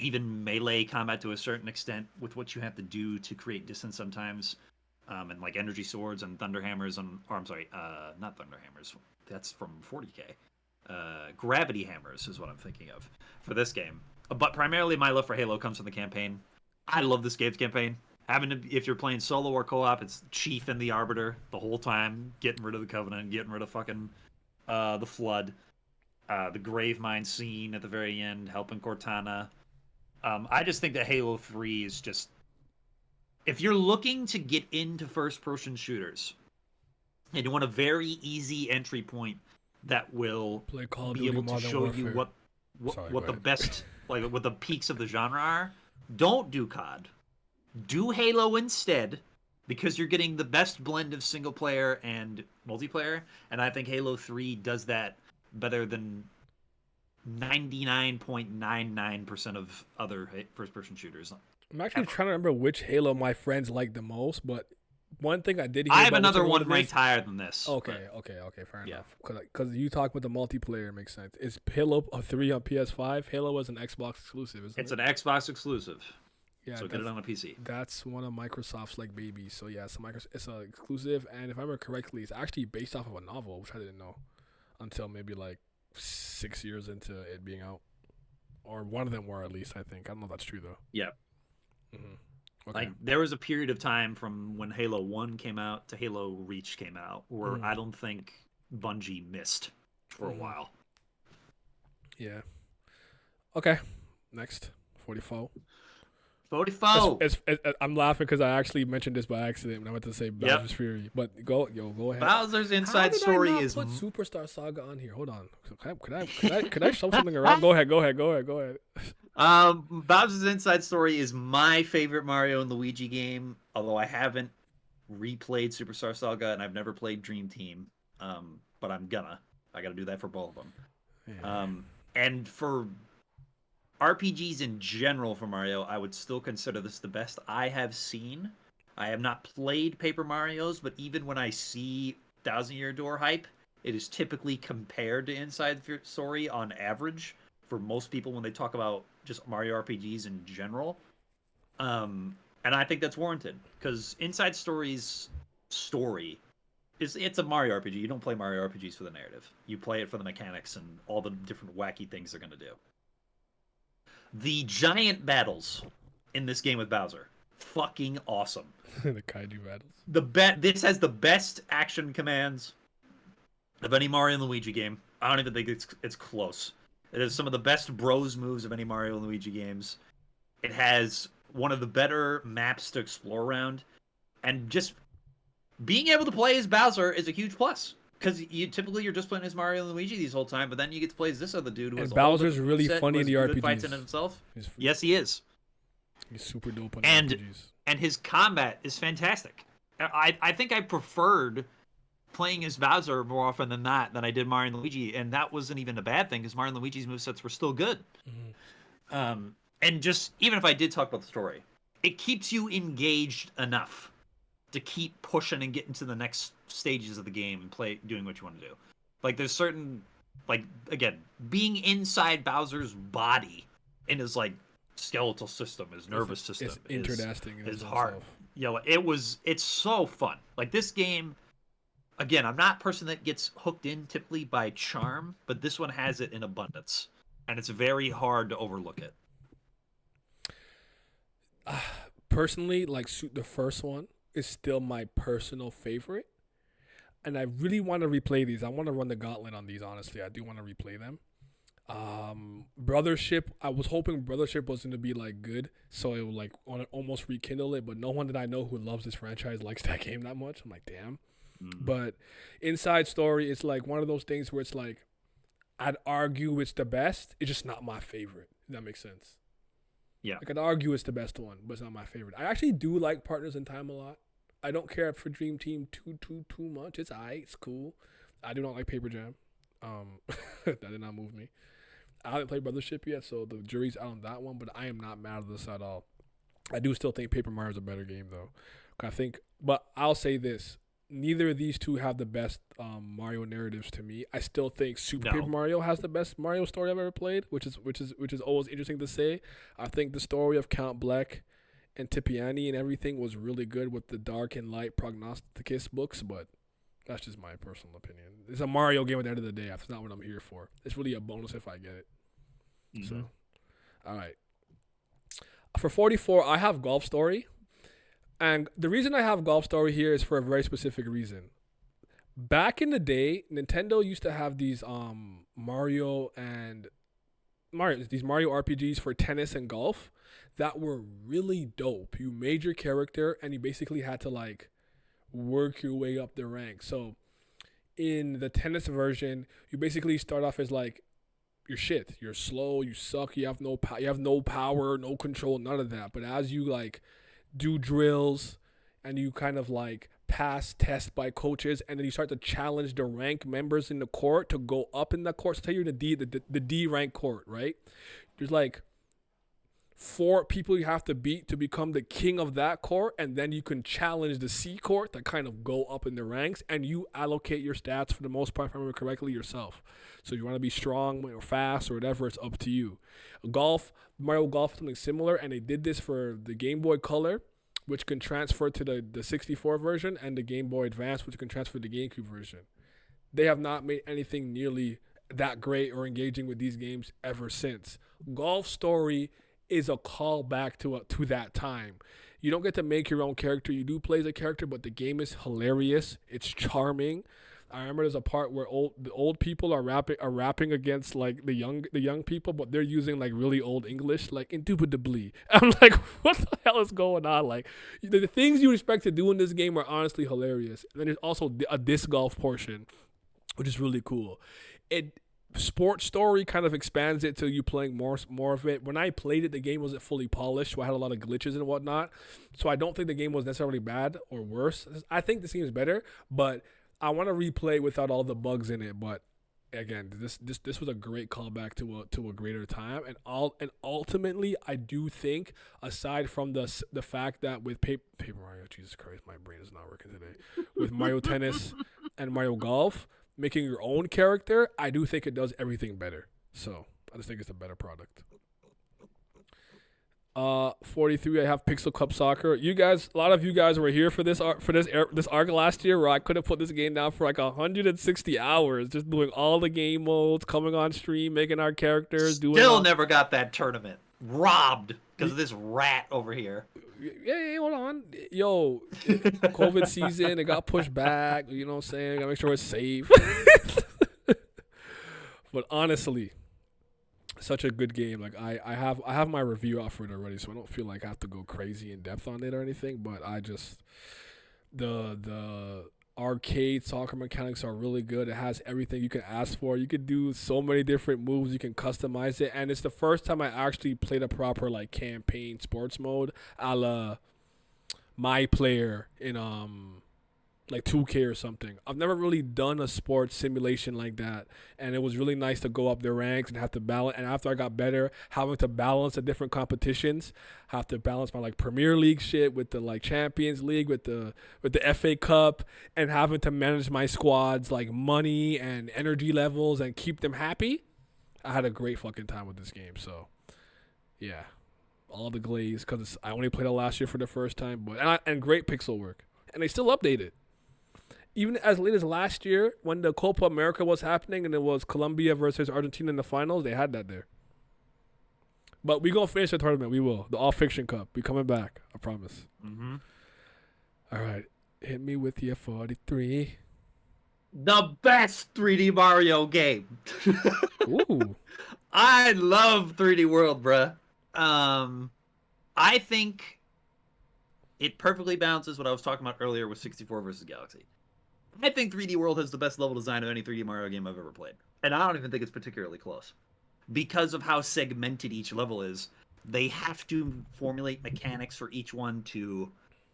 even melee combat to a certain extent with what you have to do to create distance sometimes, and like energy swords and thunderhammers not thunderhammers, that's from 40K. Gravity hammers is what I'm thinking of for this game. But primarily my love for Halo comes from the campaign. I love this game's campaign. If you're playing solo or co-op, it's Chief and the Arbiter the whole time, getting rid of the Covenant, getting rid of fucking the Flood, the Gravemind scene at the very end, helping Cortana. I just think that Halo 3 is just... If you're looking to get into first-person shooters, and you want a very easy entry point that will be able to show you what the best, like what the peaks of the genre are, don't do COD. Do Halo instead, because you're getting the best blend of single-player and multiplayer, and I think Halo 3 does that better than 99.99% of other first-person shooters. I'm actually trying to remember which Halo my friends like the most, but one thing I did hear I have about another whichever one it ranked is- higher than this. Okay, fair Yeah. enough. Because you talk with the multiplayer makes sense. Is Halo 3 on PS5? Halo was an Xbox exclusive, isn't It's it? an Xbox exclusive. Yeah, So get it on a PC. that's one of Microsoft's like babies. So yeah, it's a exclusive, and if I remember correctly, it's actually based off of a novel, which I didn't know until maybe like 6 years into it being out, or one of them were at least. I think I don't know if that's true though. Yeah. Mm-hmm. Okay. Like there was a period of time from when Halo 1 came out to Halo Reach came out where I don't think Bungie missed for a while. Yeah. Okay. Next. 44. 44. I'm laughing because I actually mentioned this by accident when I went to say Bowser's Fury. But go ahead. Bowser's Inside How did Story I not is put Superstar Saga on here. Hold on. Could I shove something around? Go ahead. Bowser's Inside Story is my favorite Mario and Luigi game, although I haven't replayed Superstar Saga and I've never played Dream Team. But I gotta do that for both of them. Yeah. And for RPGs in general for Mario, I would still consider this the best I have seen. I have not played Paper Mario's, but even when I see Thousand Year Door hype, it is typically compared to Inside Story on average for most people when they talk about just Mario RPGs in general. And I think that's warranted because Inside Story's story it's a Mario RPG. You don't play Mario RPGs for the narrative. You play it for the mechanics and all the different wacky things they're going to do. The giant battles in this game with Bowser, fucking awesome. The kaiju battles. This has the best action commands of any Mario and Luigi game. I don't even think it's close. It has some of the best bros moves of any Mario and Luigi games. It has one of the better maps to explore around, and just being able to play as Bowser is a huge plus. Because you're just playing as Mario and Luigi this whole time, but then you get to play as this other dude who has Bowser's really funny in the RPGs. Fights in himself. Yes, he is. He's super dope on RPGs. And his combat is fantastic. I think I preferred playing as Bowser more often than I did Mario and Luigi, and that wasn't even a bad thing because Mario and Luigi's movesets were still good. Mm-hmm. And just even if I did talk about the story, it keeps you engaged enough to keep pushing and getting to the next stages of the game and doing what you want to do. Like there's certain, like again, being inside Bowser's body in his like skeletal system, his nervous system, it's interesting. His heart. It's so fun. Like this game, again, I'm not a person that gets hooked in typically by charm, but this one has it in abundance, and it's very hard to overlook it. Personally, like the first one is still my personal favorite, and I really want to replay these. I want to run the gauntlet on these. Honestly, I do want to replay them. Brothership, I was hoping Brothership was going to be like good, so it would like almost rekindle it, but no one that I know who loves this franchise likes that game that much. I'm like, damn. But Inside Story is like one of those things where it's like I'd argue it's the best, it's just not my favorite, if that makes sense. Yeah, I could argue it's the best one, but it's not my favorite. I actually do like Partners in Time a lot. I don't care for Dream Team too much. It's alright, it's cool. I do not like Paper Jam. That did not move me. I haven't played Brothership yet, so the jury's out on that one, but I am not mad at this at all. I do still think Paper Mario is a better game, though. But I'll say this. Neither of these two have the best Mario narratives to me. I still think Paper Mario has the best Mario story I've ever played, which is always interesting to say. I think the story of Count Bleck and Tipiani and everything was really good with the Dark and Light Prognosticus books, but that's just my personal opinion. It's a Mario game at the end of the day. That's not what I'm here for. It's really a bonus if I get it. Mm-hmm. So, all right. For 44, I have Golf Story. And the reason I have Golf Story here is for a very specific reason. Back in the day, Nintendo used to have these Mario RPGs for tennis and golf that were really dope. You made your character and you basically had to like work your way up the rank. So in the tennis version, you basically start off as like you're shit. You're slow, you suck, you have no power, no control, none of that. But as you like do drills and you kind of like pass tests by coaches, and then you start to challenge the rank members in the court to go up in the court. So say you're in the D rank court, right? There's like 4 people you have to beat to become the king of that court, and then you can challenge the C court that kind of go up in the ranks, and you allocate your stats for the most part, if I remember correctly, yourself. So if you want to be strong or fast or whatever, it's up to you. Mario Golf is something similar, and they did this for the Game Boy Color, which can transfer to the 64 version, and the Game Boy Advance, which can transfer to the GameCube version. They have not made anything nearly that great or engaging with these games ever since. Golf Story is a callback to that time. You don't get to make your own character. You do play as a character, but the game is hilarious. It's charming. I remember there's a part where the old people are rapping against like the young people, but they're using like really old English, like indubitably. I'm like, what the hell is going on? Like the things you expect to do in this game are honestly hilarious. And then there's also a disc golf portion, which is really cool. Sports Story kind of expands it to you playing more of it. When I played it, the game wasn't fully polished, so I had a lot of glitches and whatnot. So I don't think the game was necessarily bad or worse. I think the game is better, but I want to replay without all the bugs in it. But again, this was a great callback to a greater time, and ultimately, I do think, aside from the fact that with Paper Mario, Jesus Christ, my brain is not working today, with Mario Tennis and Mario Golf, making your own character, I do think it does everything better. So I just think it's a better product. 43, I have Pixel Cup Soccer. You guys, a lot of you guys were here for this arc last year, where I could have put this game down for like 160 hours, just doing all the game modes, coming on stream, making our characters. Still never got that tournament. Robbed because of this rat over here. Yeah, hold on. Yo, COVID season, it got pushed back. You know what I'm saying? Gotta make sure it's safe. But honestly, such a good game. Like I have my review out for it already, so I don't feel like I have to go crazy in depth on it or anything. But I just the arcade soccer mechanics are really good. It has everything you can ask for. You can do so many different moves. You can customize it, and it's the first time I actually played a proper like campaign sports mode, a la My Player in like 2K or something. I've never really done a sports simulation like that, and it was really nice to go up the ranks and have to balance. And after I got better, having to balance the different competitions, have to balance my like Premier League shit with the like Champions League, with the FA Cup, and having to manage my squad's like money and energy levels and keep them happy. I had a great fucking time with this game. So yeah, all the glaze, because I only played it last year for the first time, but and great pixel work, and they still update it. Even as late as last year, when the Copa America was happening and it was Colombia versus Argentina in the finals, they had that there. But we gonna finish the tournament. We will. The All Fiction Cup. We coming back. I promise. Mm-hmm. All right. Hit me with your 43. The best 3D Mario game. Ooh. I love 3D World, bruh. I think it perfectly balances what I was talking about earlier with 64 versus Galaxy. I think 3D World has the best level design of any 3D Mario game I've ever played. And I don't even think it's particularly close. Because of how segmented each level is, they have to formulate mechanics for each one to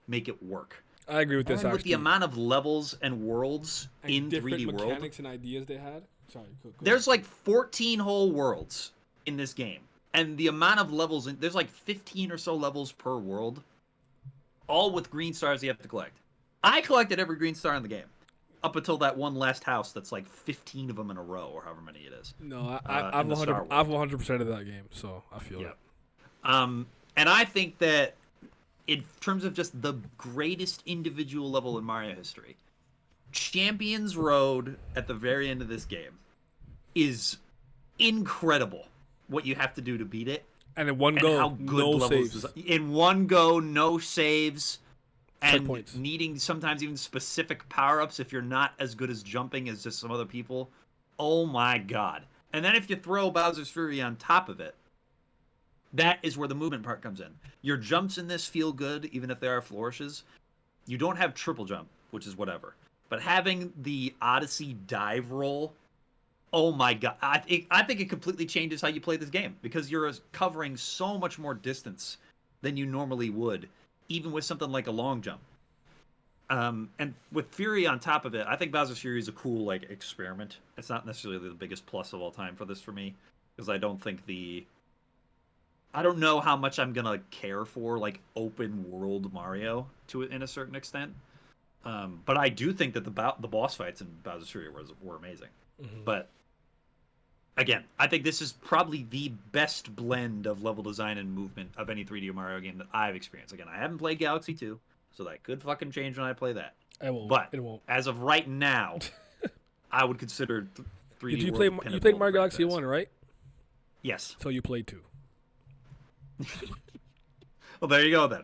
make it work. I agree with this, and with the amount of levels and worlds and in 3D World... mechanics and ideas they had. Sorry, go there's like 14 whole worlds in this game. And the amount of levels... There's like 15 or so levels per world. All with green stars you have to collect. I collected every green star in the game. Up until that one last house that's like 15 of them in a row, or however many it is. No, I've 100% of that game, so I feel it. And I think that in terms of just the greatest individual level in Mario history, Champions Road at the very end of this game is incredible. What you have to do to beat it. And in one go, no saves. In one go, no saves. And checkpoints. Needing sometimes even specific power-ups if you're not as good as jumping as just some other people. Oh my god. And then if you throw Bowser's Fury on top of it, that is where the movement part comes in. Your jumps in this feel good, even if there are flourishes. You don't have triple jump, which is whatever. But having the Odyssey dive roll, oh my god. I think it completely changes how you play this game, because you're covering so much more distance than you normally would, even with something like a long jump. And with Fury on top of it, I think Bowser's Fury is a cool like experiment. It's not necessarily the biggest plus of all time for this for me, because I don't think I don't know how much I'm gonna care for like open world Mario in a certain extent. But I do think that the boss fights in Bowser's Fury were amazing. Mm-hmm. But again, I think this is probably the best blend of level design and movement of any 3D Mario game that I've experienced. Again, I haven't played Galaxy 2, so that could fucking change when I play that. It won't. But it won't. as of right now, I would consider 3D Did you World play? You played Mario Galaxy 1, right? Yes. So you played 2. Well, there you go then.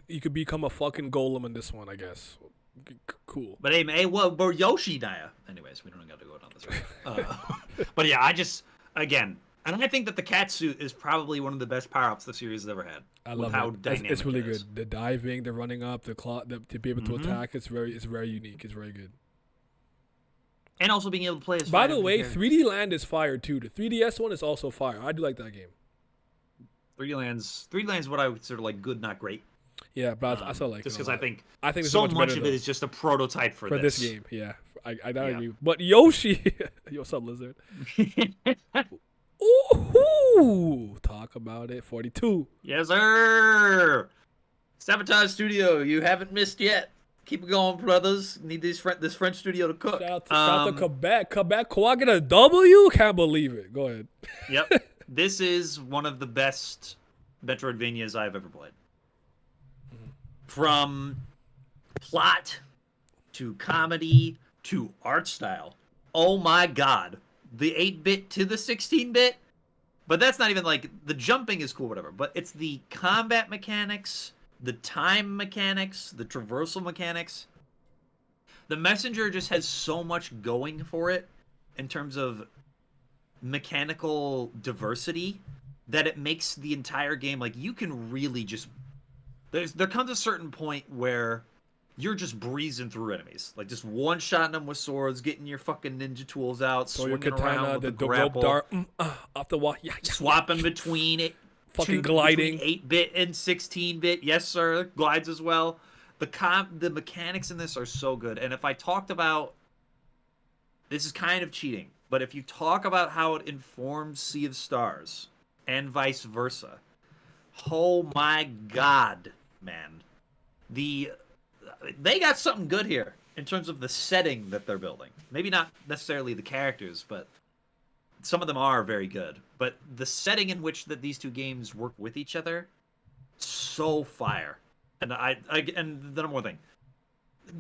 You could become a fucking golem in this one, I guess. Cool. But hey, well, we're Yoshi Naya. Anyways, we don't got to go down this road. But yeah, again, and I think that the cat suit is probably one of the best power-ups the series has ever had. I love it. It's really good. The diving, the running up, the claw, to be able to attack. It's very unique. It's very good. And also being able to play as. By the way, 3D Land is fire too. The 3DS one is also fire. I do like that game. 3D Land's what I would consider like good, not great. Yeah, but I still like just it. Just because I think so much of it is just a prototype for this game. Yeah, I agree. But Yoshi, what's up, Lizard? Ooh, talk about it. 42. Yes, sir. Sabotage Studio, you haven't missed yet. Keep it going, brothers. Need this French studio to cook. Shout out to Quebec. Quebec get a W? Can't believe it. Go ahead. Yep. This is one of the best Metroidvanias I've ever played. From plot to comedy to art style. Oh my god. The 8-bit to the 16-bit. But that's not even like, the jumping is cool, whatever. But it's the combat mechanics, the time mechanics, the traversal mechanics. The Messenger just has so much going for it in terms of mechanical diversity that it makes the entire game, like, you can really just... There comes a certain point where you're just breezing through enemies. Like, just one-shotting them with swords, getting your fucking ninja tools out, swinging katana, around with the grapple. Rope dart, off the wall. Yeah, swapping between it. Fucking gliding. 8-bit and 16-bit. Yes, sir. Glides as well. The mechanics in this are so good. And if I talked about... This is kind of cheating. But if you talk about how it informs Sea of Stars and vice versa, oh my god, man. They got something good here in terms of the setting that they're building. Maybe not necessarily the characters, but some of them are very good. But the setting in which that these two games work with each other, so fire. And and the number one thing,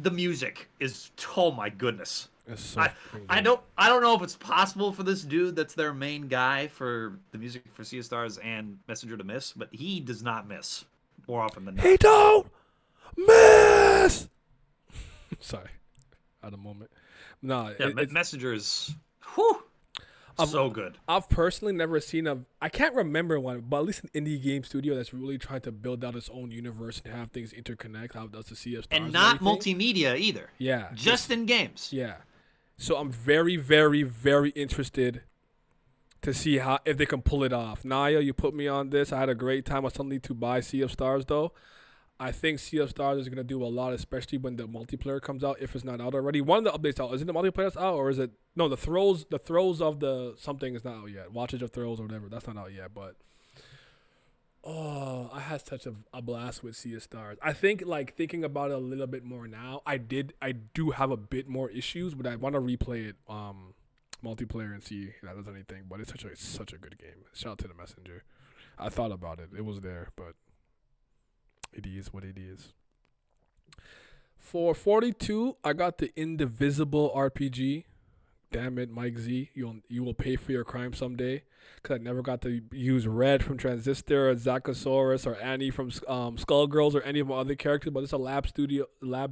the music is, oh my goodness. So I don't know if it's possible for this dude that's their main guy for the music for Sea of Stars and Messenger to miss, but he does not miss more often than not. He don't miss. Sorry, at a moment. No, yeah, Messenger is so good. I've personally never seen I can't remember one, but at least an indie game studio that's really trying to build out its own universe and have things interconnect. How it does the Sea of Stars and not multimedia either. Yeah, just in games. Yeah. So I'm very, very, very interested to see if they can pull it off. Naya, you put me on this. I had a great time. I still need to buy Sea of Stars, though. I think Sea of Stars is going to do a lot, especially when the multiplayer comes out, if it's not out already. One of the updates out. Isn't the multiplayer out, or is it... No, the throws of the something is not out yet. Watchage of Throws or whatever. That's not out yet, but... Oh, I had such a blast with Sea of Stars. I think, like, thinking about it a little bit more now, I do have a bit more issues, but I want to replay it multiplayer and see if that does anything. But it's such a good game. Shout out to the Messenger. I thought about it. It was there, but it is what it is. For 42, I got the Indivisible RPG. Damn it, Mike Z. You will pay for your crime someday. Because I never got to use Red from Transistor or Zachosaurus or Annie from Skullgirls or any of my other characters. But it's a Lab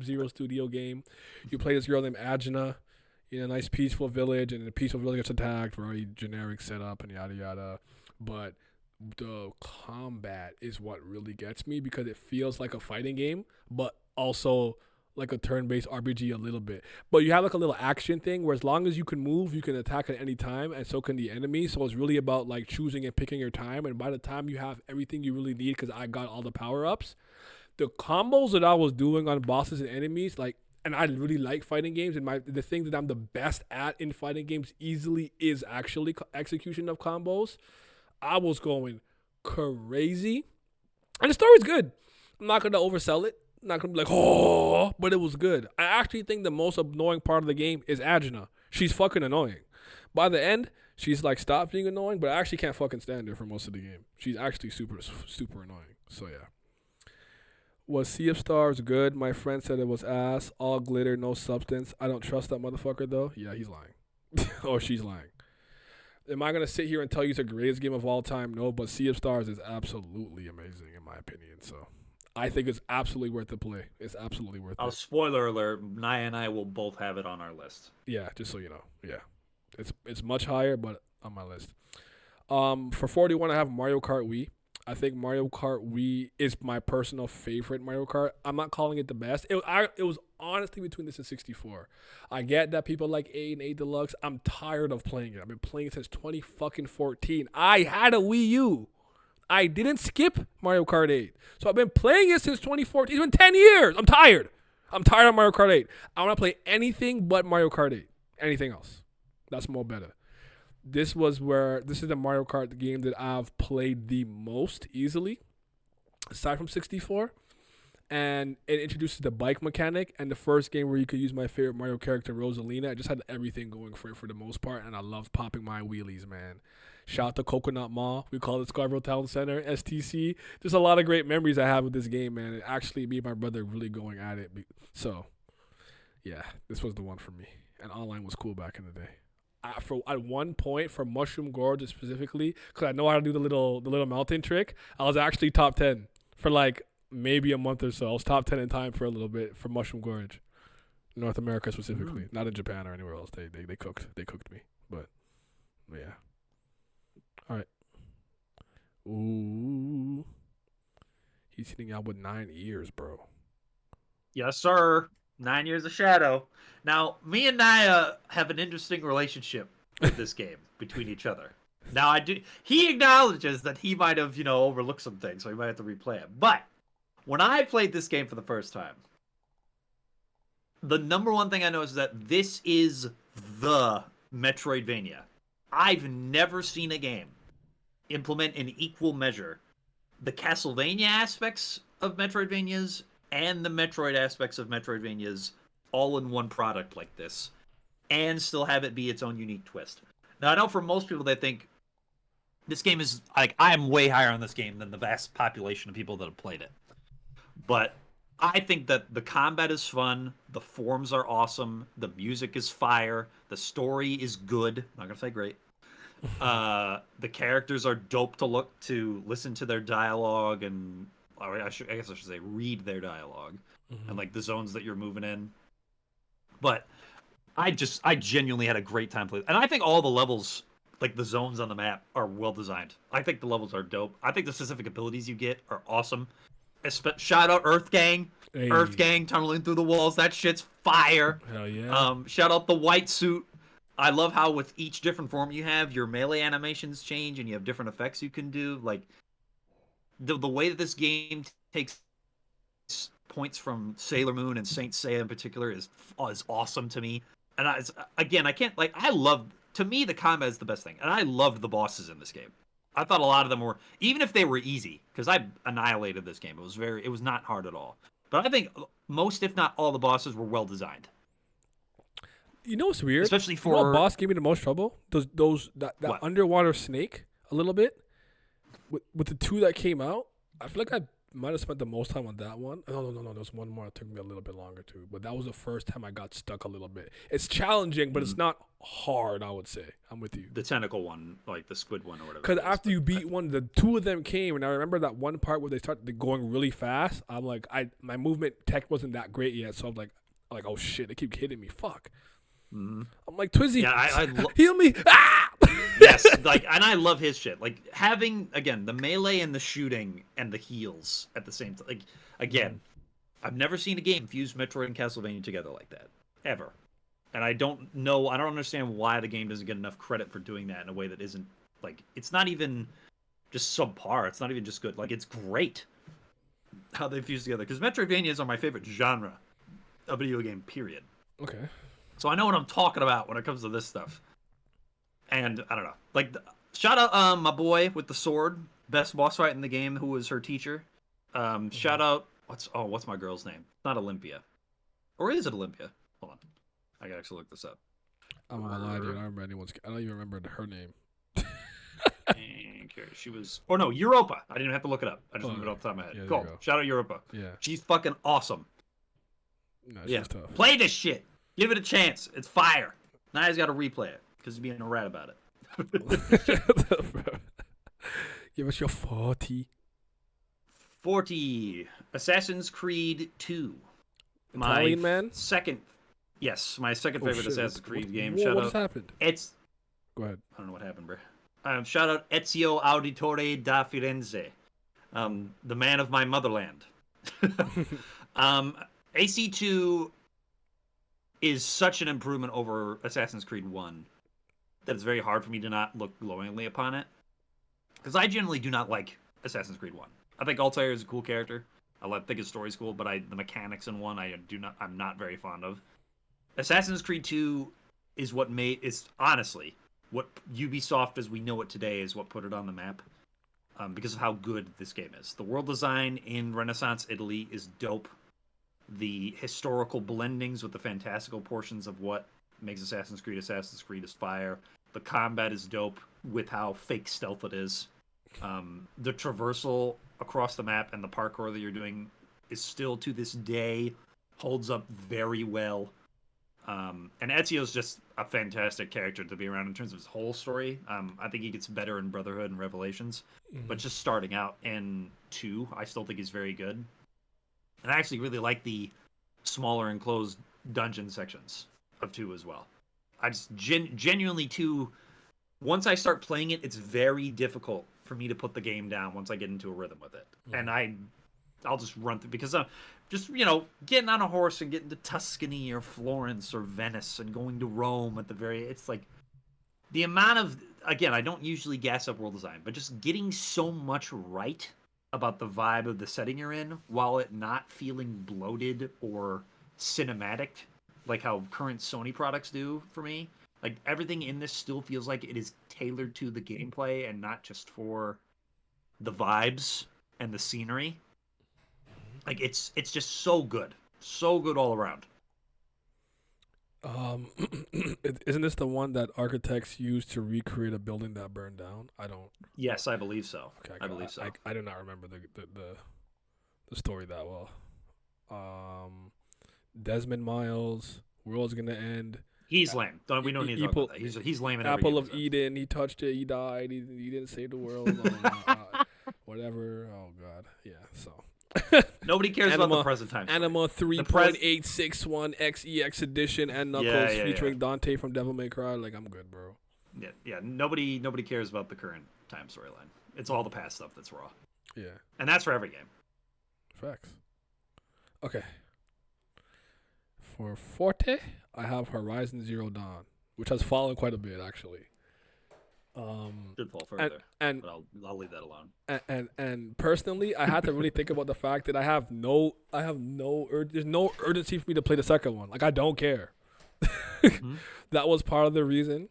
Zero Studio game. You play this girl named Agena in a nice peaceful village. And the peaceful village gets attacked. Very generic setup and yada yada. But the combat is what really gets me. Because it feels like a fighting game. But also... like a turn-based RPG a little bit. But you have like a little action thing where as long as you can move, you can attack at any time, and so can the enemy. So it's really about like choosing and picking your time, and by the time you have everything you really need, because I got all the power-ups, the combos that I was doing on bosses and enemies, like, and I really like fighting games, and the thing that I'm the best at in fighting games easily is actually execution of combos. I was going crazy. And the story's good. I'm not going to oversell it. I'm not going to be like, oh, but it was good. I actually think the most annoying part of the game is Agena. She's fucking annoying. By the end, she's like stopped being annoying, but I actually can't fucking stand her for most of the game. She's actually super, super annoying. So yeah. Was Sea of Stars good? My friend said it was ass. All glitter, no substance. I don't trust that motherfucker though. Yeah, he's lying. Or she's lying. Am I going to sit here and tell you it's the greatest game of all time? No, but Sea of Stars is absolutely amazing in my opinion. So I think it's absolutely worth the play. It's absolutely worth it. Spoiler alert, Naya and I will both have it on our list. Yeah, just so you know. Yeah. It's much higher, but on my list. For 41, I have Mario Kart Wii. I think Mario Kart Wii is my personal favorite Mario Kart. I'm not calling it the best. It was honestly between this and 64. I get that people like 8 and 8 Deluxe. I'm tired of playing it. I've been playing it since 2014. I had a Wii U. I didn't skip Mario Kart 8. So I've been playing it since 2014. It's been 10 years. I'm tired. I'm tired of Mario Kart 8. I want to play anything but Mario Kart 8. Anything else. That's more better. This is the Mario Kart game that I've played the most easily, aside from 64. And it introduces the bike mechanic and the first game where you could use my favorite Mario character, Rosalina. It just had everything going for it for the most part, and I love popping my wheelies, man. Shout out to Coconut Mall. We call it Scarborough Town Center, STC. There's a lot of great memories I have with this game, man. And actually, me and my brother really going at it. So, yeah, this was the one for me. And online was cool back in the day. At one point for Mushroom Gorge specifically, because I know how to do the little mountain trick, I was actually top 10 for like maybe a month or so. I was top 10 in time for a little bit for Mushroom Gorge, North America specifically, not in Japan or anywhere else. They cooked me, but yeah. All right. Ooh, he's hitting out with 9 years, bro. Yes, sir. 9 years of Shadow. Now, me and Naya have an interesting relationship with this game between each other. Now, he acknowledges that he might have, overlooked some things, so he might have to replay it. But when I played this game for the first time, the number one thing I noticed is that this is the Metroidvania. I've never seen a game implement in equal measure the Castlevania aspects of Metroidvanias and the Metroid aspects of Metroidvanias all in one product like this, and still have it be its own unique twist. Now, I know for most people, they think this game is, like, I am way higher on this game than the vast population of people that have played it. But I think that the combat is fun, the forms are awesome, the music is fire, the story is good, I'm not going to say great. The characters are dope to listen to their dialogue, and I guess I should say read their dialogue, and like the zones that you're moving in. But I genuinely had a great time playing, and I think all the levels, like the zones on the map, are well designed. I think the levels are dope. I think the specific abilities you get are awesome. Shout out Earth Gang. Hey. Earth Gang tunneling through the walls. That shit's fire. Hell yeah. Shout out the white suit. I love how with each different form you have, your melee animations change and you have different effects you can do. Like the way that this game takes points from Sailor Moon and Saint Seiya in particular is awesome to me. And to me, the combat is the best thing. And I loved the bosses in this game. I thought a lot of them were, even if they were easy, because I annihilated this game. It was not hard at all. But I think most, if not all, the bosses were well designed. You know what's weird? Especially for what boss gave me the most trouble? That underwater snake a little bit. With the 2 that came out, I feel like I might have spent the most time on that one. No. There was one more that took me a little bit longer too. But that was the first time I got stuck a little bit. It's challenging, but it's not hard, I would say. I'm with you. The tentacle one, like the squid one or whatever. Because after you beat one, the 2 of them came, and I remember that one part where they started going really fast. I'm like, my movement tech wasn't that great yet, so I'm like, oh shit, they keep hitting me. Fuck. I'm like, Twizzy, heal me. Ah! Yes, and I love his shit. Like, having, again, the melee and the shooting and the heals at the same time. Like, again, I've never seen a game fuse Metroid and Castlevania together like that. Ever. And I don't understand why the game doesn't get enough credit for doing that in a way that isn't, like, it's not even just subpar. It's not even just good. Like, it's great how they fuse together. Because Metroidvanias are my favorite genre of video game, period. Okay. So I know what I'm talking about when it comes to this stuff. And I don't know. Like, Shout out my boy with the sword, best boss fight in the game, who was her teacher. Shout out what's my girl's name? Not Olympia, or is it Olympia? Hold on, I gotta actually look this up. I'm not gonna lie to you. I don't remember I don't even remember her name. She was, or no, Europa. I didn't have to look it up. I just remembered it off the top of my head. Cool. Shout out Europa. Yeah. She's fucking awesome. No, she's tough. Play this shit. Give it a chance. It's fire. Now he's got to replay it because he's being a rat about it. Give us your 40. 40. Assassin's Creed 2. Italian man? Yes, my second favorite Assassin's Creed game. What just happened? Go ahead. I don't know what happened, bro. Shout out Ezio Auditore da Firenze, the man of my motherland. AC2 is such an improvement over Assassin's Creed 1 that it's very hard for me to not look glowingly upon it. Because I generally do not like Assassin's Creed 1. I think Altair is a cool character. think his story's cool, but the mechanics in 1 I'm not very fond of. Assassin's Creed 2 is honestly what Ubisoft as we know it today is what put it on the map, because of how good this game is. The world design in Renaissance Italy is dope. The historical blendings with the fantastical portions of what makes Assassin's Creed is fire. The combat is dope with how fake stealth it is. The traversal across the map and the parkour that you're doing is still to this day holds up very well. And Ezio's just a fantastic character to be around in terms of his whole story. I think he gets better in Brotherhood and Revelations, but just starting out in 2, I still think he's very good. And I actually really like the smaller enclosed dungeon sections of 2 as well. I just genuinely 2, once I start playing it, it's very difficult for me to put the game down once I get into a rhythm with it. And I'll just run through, because just, getting on a horse and getting to Tuscany or Florence or Venice and going to Rome it's like the amount of, again, I don't usually gas up world design, but just getting so much right about the vibe of the setting you're in while it not feeling bloated or cinematic like how current Sony products do for me. Like, everything in this still feels like it is tailored to the gameplay and not just for the vibes and the scenery. Like, it's just so good all around. Isn't this the one that architects used to recreate a building that burned down? Yes, I believe so. Okay, I believe so. I do not remember the story that well. Desmond Miles, world's gonna end. He's lame. We don't need to talk about that. He's lame in every Apple of Eden. He touched it. He died. He didn't save the world. Whatever. Oh God. Yeah. So. Nobody cares about the present time. Anima 3.861 XEX edition and Knuckles featuring Dante from Devil May Cry. Like, I'm good, bro. Yeah. Nobody cares about the current time storyline. It's all the past stuff that's raw. Yeah. And that's for every game. Facts. Okay. For Forte, I have Horizon Zero Dawn, which has fallen quite a bit, actually. Should fall further, but I'll leave that alone. And personally, I had to really think about the fact that there's no urgency for me to play the second one. Like, I don't care. That was part of the reason.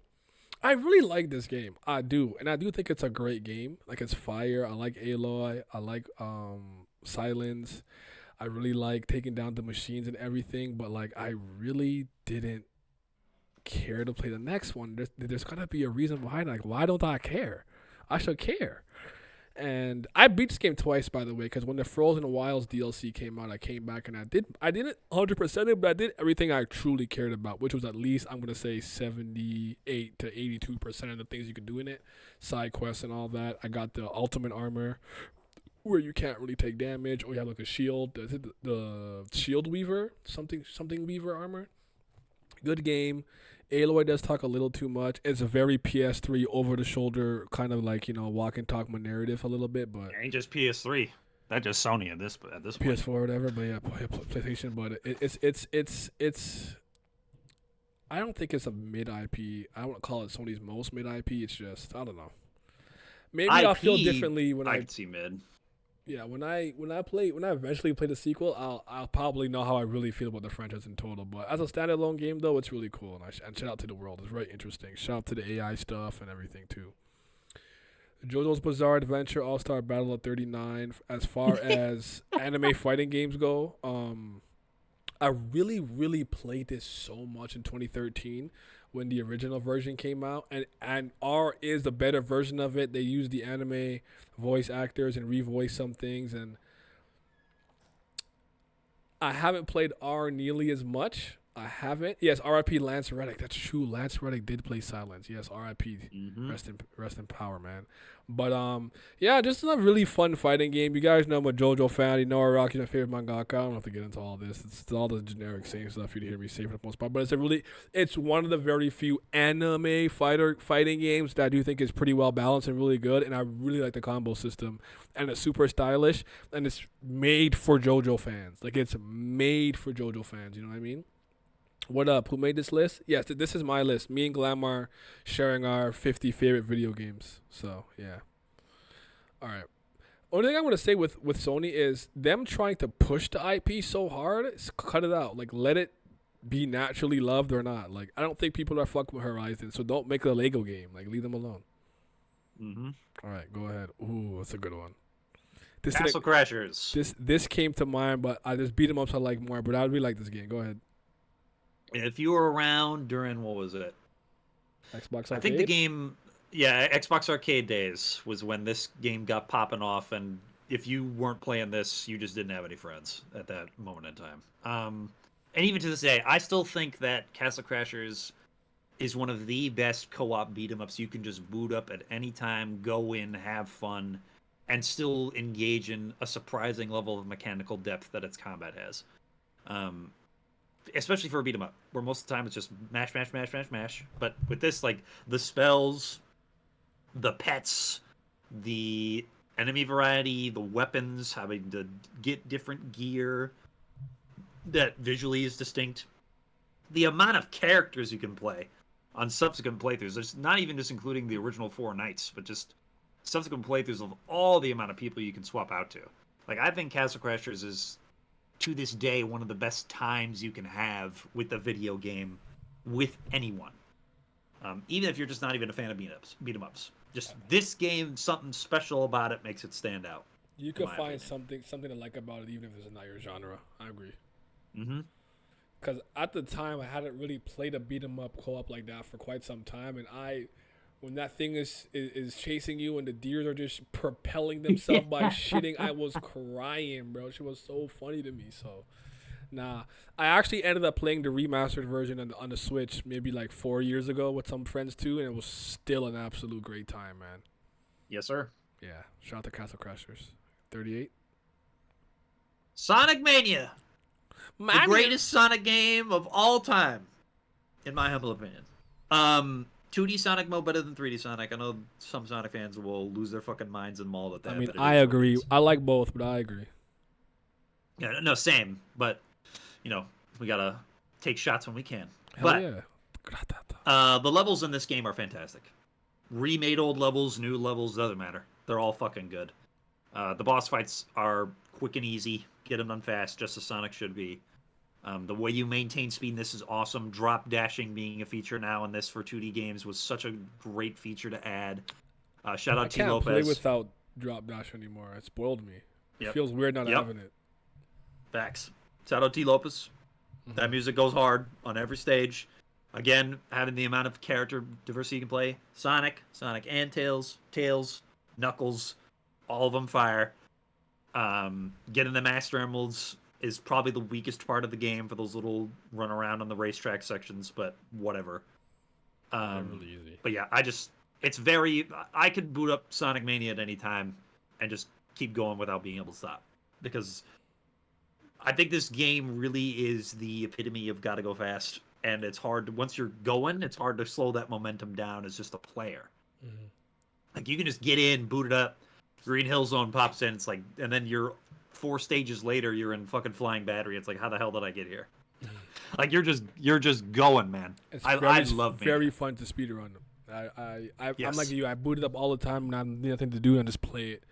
I really like this game. I do, and I do think it's a great game. Like, it's fire. I like Aloy. I like Silence. I really like taking down the machines and everything. But like, I really didn't care to play the next one. There's gotta be a reason why. Like, why don't I care? I should care. And I beat this game twice, by the way, because when the Frozen Wilds DLC came out, I came back and I didn't 100% it, but I did everything I truly cared about, which was at least, I'm gonna say, 78 to 82% of the things you could do in it, side quests and all that. I got the ultimate armor, where you can't really take damage, or you have like a shield. The shield weaver, something weaver armor. Good game. Aloy does talk a little too much. It's a very PS3 over the shoulder kind of like, walk and talk narrative a little bit, but it ain't just PS3. That's just Sony at this point. PS4 or whatever, but yeah, PlayStation. But it's. I don't think it's a mid IP. I don't call it Sony's most mid IP. It's just, I don't know. Maybe I'll feel differently when I could see mid. Yeah, when I eventually play the sequel, I'll probably know how I really feel about the franchise in total. But as a standalone game, though, it's really cool, and shout out to the world. It's very interesting. Shout out to the AI stuff and everything too. JoJo's Bizarre Adventure All Star Battle of 39. As far as anime fighting games go, I really, really played this so much in 2013 when the original version came out, and R is the better version of it. They use the anime voice actors and revoice some things, and I haven't played R nearly as much. I haven't. Yes, R.I.P. Lance Reddick. That's true. Lance Reddick did play Silence. Yes, R.I.P. Mm-hmm. Rest in power, man. But yeah, just a really fun fighting game. You guys know I'm a JoJo fan. You know Araki's my favorite mangaka. I don't have to get into all this. It's all the generic same stuff you'd hear me say for the most part. But it's one of the very few anime fighting games that I do think is pretty well balanced and really good. And I really like the combo system. And it's super stylish. And it's made for JoJo fans. Like, it's made for JoJo fans. You know what I mean? What up? Who made this list? Yes, this is my list. Me and Glam are sharing our 50 favorite video games. So, yeah. All right. Only thing I'm going to say with Sony is them trying to push the IP so hard, cut it out. Like, let it be naturally loved or not. Like, I don't think people are fucking with Horizon, so don't make a Lego game. Like, leave them alone. Mm-hmm. All right, go ahead. Ooh, that's a good one. Castle Crashers. This came to mind, but I just beat them up so I like more. But I really like this game. Go ahead. If you were around during, what was it? Xbox Arcade? I think the game, Xbox Arcade days was when this game got popping off, and if you weren't playing this, you just didn't have any friends at that moment in time. And even to this day, I still think that Castle Crashers is one of the best co-op beat-em-ups you can just boot up at any time, go in, have fun, and still engage in a surprising level of mechanical depth that its combat has. Especially for a beat 'em up, where most of the time it's just mash, mash, mash, mash, mash. But with this, like, the spells, the pets, the enemy variety, the weapons, having to get different gear that visually is distinct, the amount of characters you can play on subsequent playthroughs, there's not even just including the original 4 knights, but just subsequent playthroughs of all the amount of people you can swap out to. Like, I think Castle Crashers is, to this day, one of the best times you can have with a video game with anyone. Even if you're just not even a fan of beat 'em ups. Just this game, something special about it makes it stand out. You could find something to like about it, even if it's not your genre. I agree. Mm-hmm. Because at the time, I hadn't really played a beat 'em up co-op like that for quite some time, and when that thing is chasing you and the deers are just propelling themselves by shitting, I was crying, bro. She was so funny to me. So, nah. I actually ended up playing the remastered version on the Switch maybe like 4 years ago with some friends too, and it was still an absolute great time, man. Yes, sir. Yeah. Shout out to Castle Crashers. 38. Sonic Mania. The greatest Sonic game of all time, in my humble opinion. 2D Sonic mode better than 3D Sonic. I know some Sonic fans will lose their fucking minds and maul at that. I mean, I agree. I like both, but I agree. Yeah, no, same. But, we gotta take shots when we can. Hell yeah. The levels in this game are fantastic. Remade old levels, new levels, doesn't matter. They're all fucking good. The boss fights are quick and easy. Get them done fast, just as Sonic should be. The way you maintain speed in this is awesome. Drop dashing being a feature now in this for 2D games was such a great feature to add. Shout out T. Lopez. I can't play without drop dash anymore. It spoiled me. It feels weird not having it. Facts. Shout out T. Lopez. Mm-hmm. That music goes hard on every stage. Again, having the amount of character diversity you can play. Sonic and Tails, Knuckles, all of them fire. Getting the Master Emeralds is probably the weakest part of the game for those little run around on the racetrack sections, but whatever. Really easy. But yeah, I could boot up Sonic Mania at any time and just keep going without being able to stop. Because I think this game really is the epitome of gotta go fast. And it's hard once you're going, it's hard to slow that momentum down as just a player. Mm-hmm. Like, you can just get in, boot it up, Green Hill Zone pops in, it's like, and then you're 4 stages later, you're in fucking Flying Battery. It's like, how the hell did I get here? Like, you're just going, man. I love very fun to speedrun. I'm like you. I boot it up all the time, and I have nothing to do, and just play it,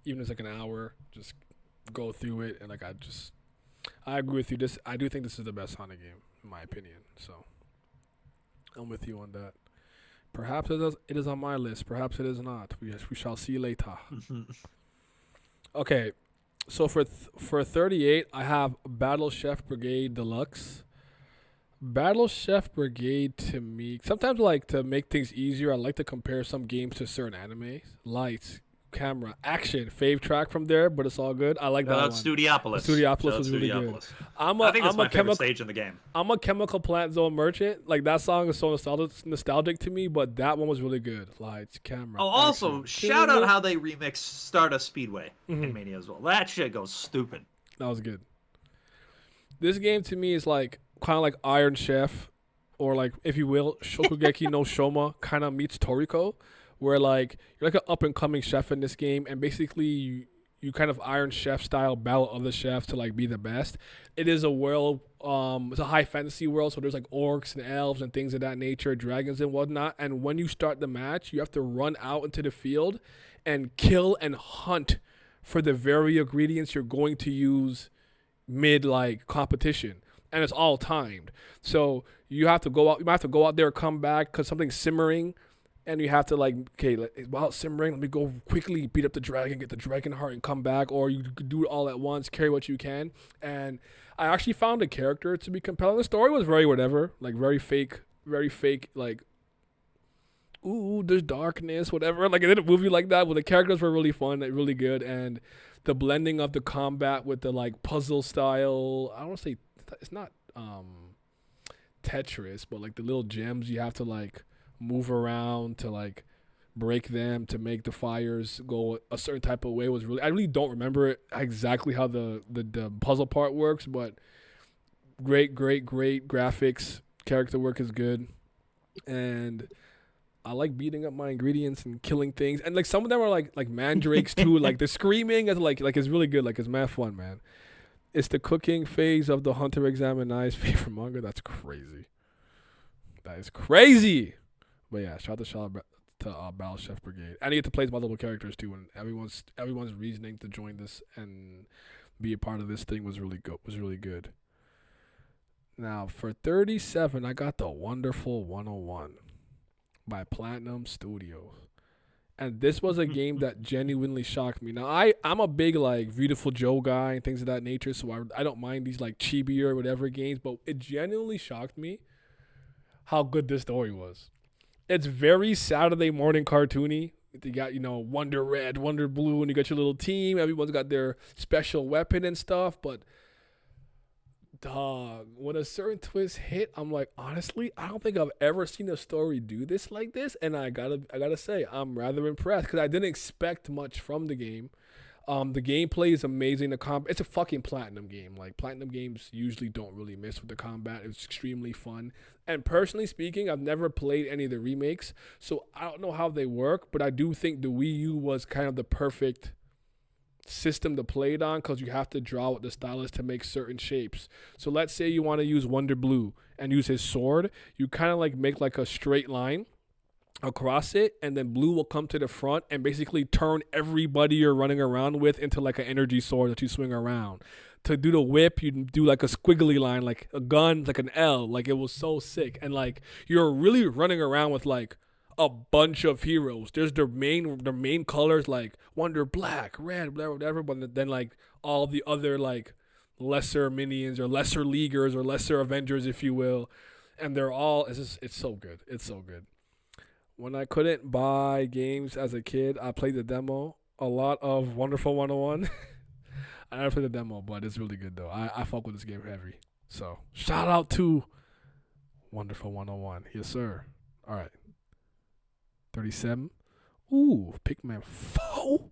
even if it's like an hour. Just go through it, and I agree with you. I do think this is the best Sonic game, in my opinion. So I'm with you on that. Perhaps it is on my list. Perhaps it is not. We shall see later. Okay, so for 38, I have Battle Chef Brigade Deluxe. Battle Chef Brigade to me, sometimes like to make things easier, I like to compare some games to certain anime. Lights, camera, action, fave track from there, but it's all good. I like that one. Studiopolis. Studiopolis was really good. I think it's my favorite stage in the game. I'm a Chemical Plant Zone merchant. Like that song is so nostalgic to me, but that one was really good. Lights, camera. Oh, also shout out how they remixed Stardust Speedway in Mania as well. That shit goes stupid. That was good. This game to me is like kind of like Iron Chef, or like, if you will, Shokugeki no Shoma kind of meets Toriko, where like you're like an up and coming chef in this game, and basically you kind of Iron Chef style battle other chefs to like be the best. It is a world, it's a high fantasy world, so there's like orcs and elves and things of that nature, dragons and whatnot. And when you start the match, you have to run out into the field and kill and hunt for the very ingredients you're going to use mid like competition, and it's all timed. So you have to go out. You might have to go out there, come back because something's simmering, and you have to like, okay, while it's simmering, let me go quickly beat up the dragon, get the dragon heart, and come back. Or you could do it all at once, carry what you can. And I actually found the character to be compelling. The story was very whatever, like very fake, like, ooh, there's darkness, whatever. Like, it did a movie like that, but the characters were really fun, like, really good, and the blending of the combat with the like puzzle style. I don't want to say it's not Tetris, but like the little gems you have to like move around to like break them to make the fires go a certain type of way was really. I really don't remember it exactly how the puzzle part works, but great graphics. Character work is good, and I like beating up my ingredients and killing things, and like some of them are like mandrakes too. Like the screaming is like it's really good. Like it's mad fun, man. It's the cooking phase of the Hunter x Hammer's favorite manga. That's crazy. That is crazy. But yeah, shout out to Battle Chef Brigade. And you get to play multiple characters too, and everyone's reasoning to join this and be a part of this thing was really good. Now for 37, I got the Wonderful 101 by Platinum Studios. And this was a game that genuinely shocked me. Now, I'm a big, like, Beautiful Joe guy and things of that nature, so I don't mind these, like, chibi or whatever games, but it genuinely shocked me how good this story was. It's very Saturday morning cartoony. You got, Wonder Red, Wonder Blue, and you got your little team. Everyone's got their special weapon and stuff, but dog, when a certain twist hit, I'm like, honestly, I don't think I've ever seen a story do this like this, and I gotta say, I'm rather impressed because I didn't expect much from the game. The gameplay is amazing. It's a fucking Platinum game. Like, Platinum games usually don't really miss with the combat. It's extremely fun. And personally speaking, I've never played any of the remakes, so I don't know how they work, but I do think the Wii U was kind of the perfect system to play it on because you have to draw with the stylus to make certain shapes. So let's say you want to use Wonder Blue and use his sword, you kind of like make like a straight line across it, and then Blue will come to the front and basically turn everybody you're running around with into like an energy sword that you swing around. To do the whip, you do like a squiggly line, like a gun, like an L. Like, it was so sick, and like you're really running around with like a bunch of heroes. There's their main colors, like Wonder Black, Red, whatever, but then like all the other like lesser minions or lesser leaguers or lesser Avengers, if you will, and they're all it's so good. It's so good. When I couldn't buy games as a kid, I played the demo. A lot of Wonderful 101. I never played the demo, but it's really good though. I fuck with this game heavy. So shout out to Wonderful 101. Yes, sir. All right. 37. Ooh, Pikmin 4.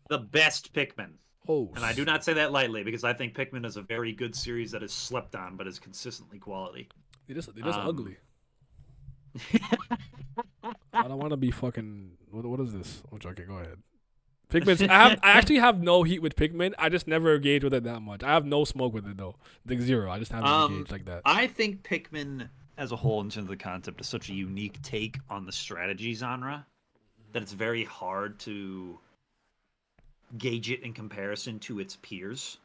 The best Pikmin. Oh. And I do not say that lightly because I think Pikmin is a very good series that is slept on but is consistently quality. It is ugly. I don't want to be fucking. What is this? I'm joking. Go ahead. Pikmin. I actually have no heat with Pikmin. I just never engage with it that much. I have no smoke with it though. Like zero. I just haven't engaged like that. I think Pikmin as a whole, in terms of the concept, is such a unique take on the strategy genre that it's very hard to gauge it in comparison to its peers.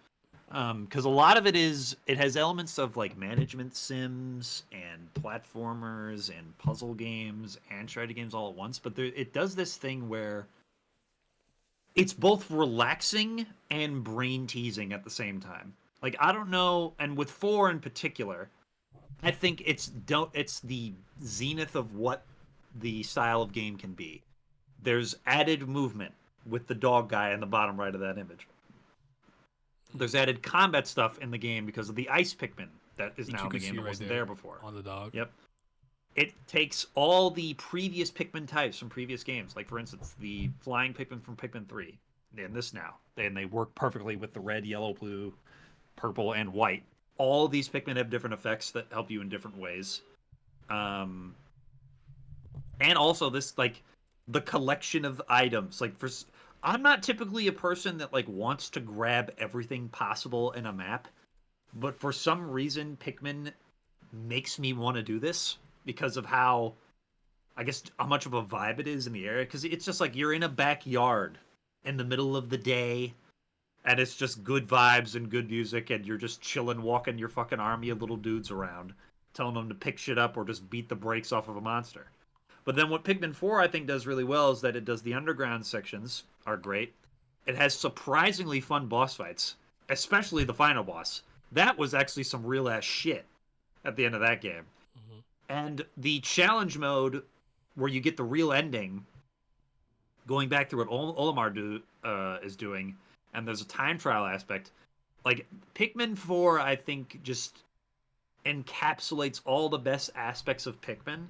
Because a lot of it has elements of like management sims and platformers and puzzle games and strategy games all at once. But it does this thing where it's both relaxing and brain teasing at the same time. Like I don't know, and with 4 in particular, I think it's the zenith of what the style of game can be. There's added movement with the dog guy in the bottom right of that image. There's added combat stuff in the game because of the ice Pikmin that is now in the game that wasn't there before. On the dog. Yep. It takes all the previous Pikmin types from previous games, like for instance the flying Pikmin from Pikmin 3, and this now, and they work perfectly with the red, yellow, blue, purple, and white. All these Pikmin have different effects that help you in different ways, and also this like the collection of items. Like I'm not typically a person that like wants to grab everything possible in a map, but for some reason Pikmin makes me want to do this because of how much of a vibe it is in the area. Because it's just like you're in a backyard in the middle of the day, and it's just good vibes and good music, and you're just chilling, walking your fucking army of little dudes around, telling them to pick shit up or just beat the brakes off of a monster. But then what Pikmin 4 I think does really well is that it does the underground sections are great. It has surprisingly fun boss fights, especially the final boss. That was actually some real ass shit at the end of that game. Mm-hmm. And the challenge mode where you get the real ending, going back to what Olimar is doing, and there's a time trial aspect. Like Pikmin 4 I think just encapsulates all the best aspects of Pikmin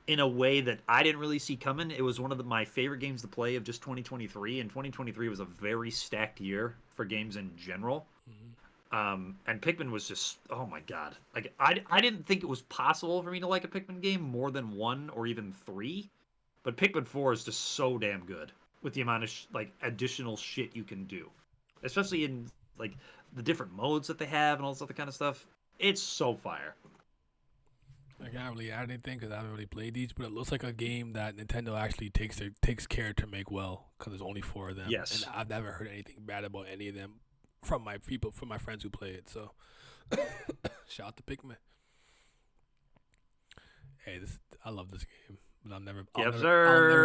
in a way that I didn't really see coming. It was one of my favorite games to play of just 2023, and 2023 was a very stacked year for games in general. Mm-hmm. And Pikmin was just, oh my god. Like I didn't think it was possible for me to like a Pikmin game more than 1 or even 3, but Pikmin 4 is just so damn good with the amount of like additional shit you can do, especially in like the different modes that they have and all this other kind of stuff. It's so fire. I can't really add anything because I haven't really played these, but it looks like a game that Nintendo actually takes care to make well because there's only 4 of them. Yes. And I've never heard anything bad about any of them from my friends who play it. So, shout out to Pikmin. Hey, I love this game, but I'll never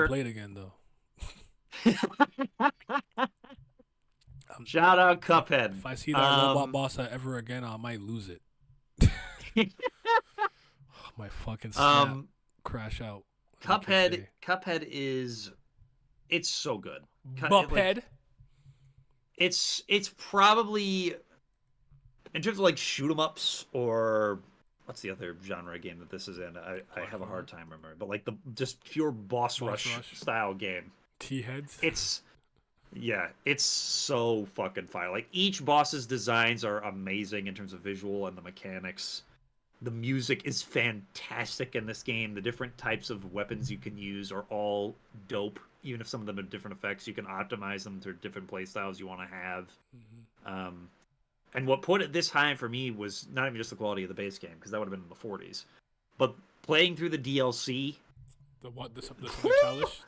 play it again though. Shout out Cuphead. If I see that robot boss ever again, I might lose it. My fucking snap, crash out. Cuphead it's so good. Buphead. It's probably, in terms of like shoot 'em ups, or what's the other genre game that this is in? I have a hard time remembering, but like the just pure boss rush style game. T-heads. It's so fucking fire. Like each boss's designs are amazing in terms of visual and the mechanics. The music is fantastic in this game. The different types of weapons you can use are all dope. Even if some of them have different effects, you can optimize them to different play styles you want to have. Mm-hmm. And what put it this high for me was not even just the quality of the base game, because that would have been in the 40s, but playing through the DLC. The chalice?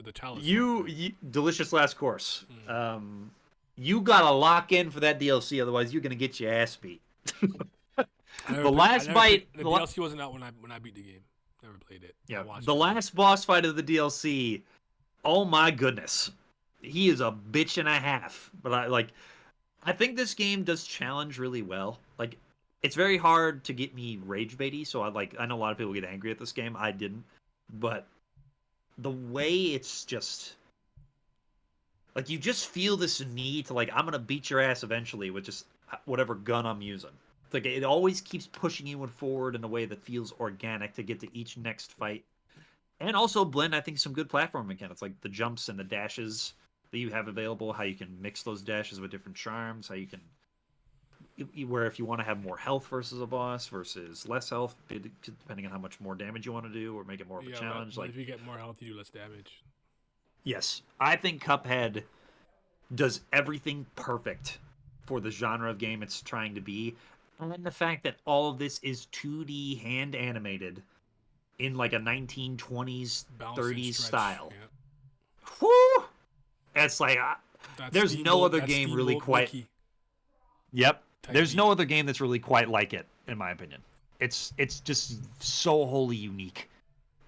The chalice. You Delicious Last Course. Mm. You gotta lock in for that DLC, otherwise you're gonna get your ass beat. The DLC wasn't out when I beat the game. Never played it. Yeah, the last boss fight of the DLC. Oh my goodness, he is a bitch and a half. But I think this game does challenge really well. Like, it's very hard to get me rage baity. So I know a lot of people get angry at this game. I didn't, but the way it's just like you just feel this need to like I'm gonna beat your ass eventually with just whatever gun I'm using. It's like it always keeps pushing you forward in a way that feels organic to get to each next fight. And also blend, I think, some good platform mechanics, like the jumps and the dashes that you have available, how you can mix those dashes with different charms, how you can... where if you want to have more health versus a boss versus less health, depending on how much more damage you want to do or make it more of a challenge. But if you get more health, you do less damage. Yes. I think Cuphead does everything perfect for the genre of game it's trying to be. And the fact that all of this is 2D hand animated in like a 1920s, 30s style. Yeah. Whoo! It's like, there's no other game really quite... Mickey. Yep. There's no other game that's really quite like it, in my opinion. It's just so wholly unique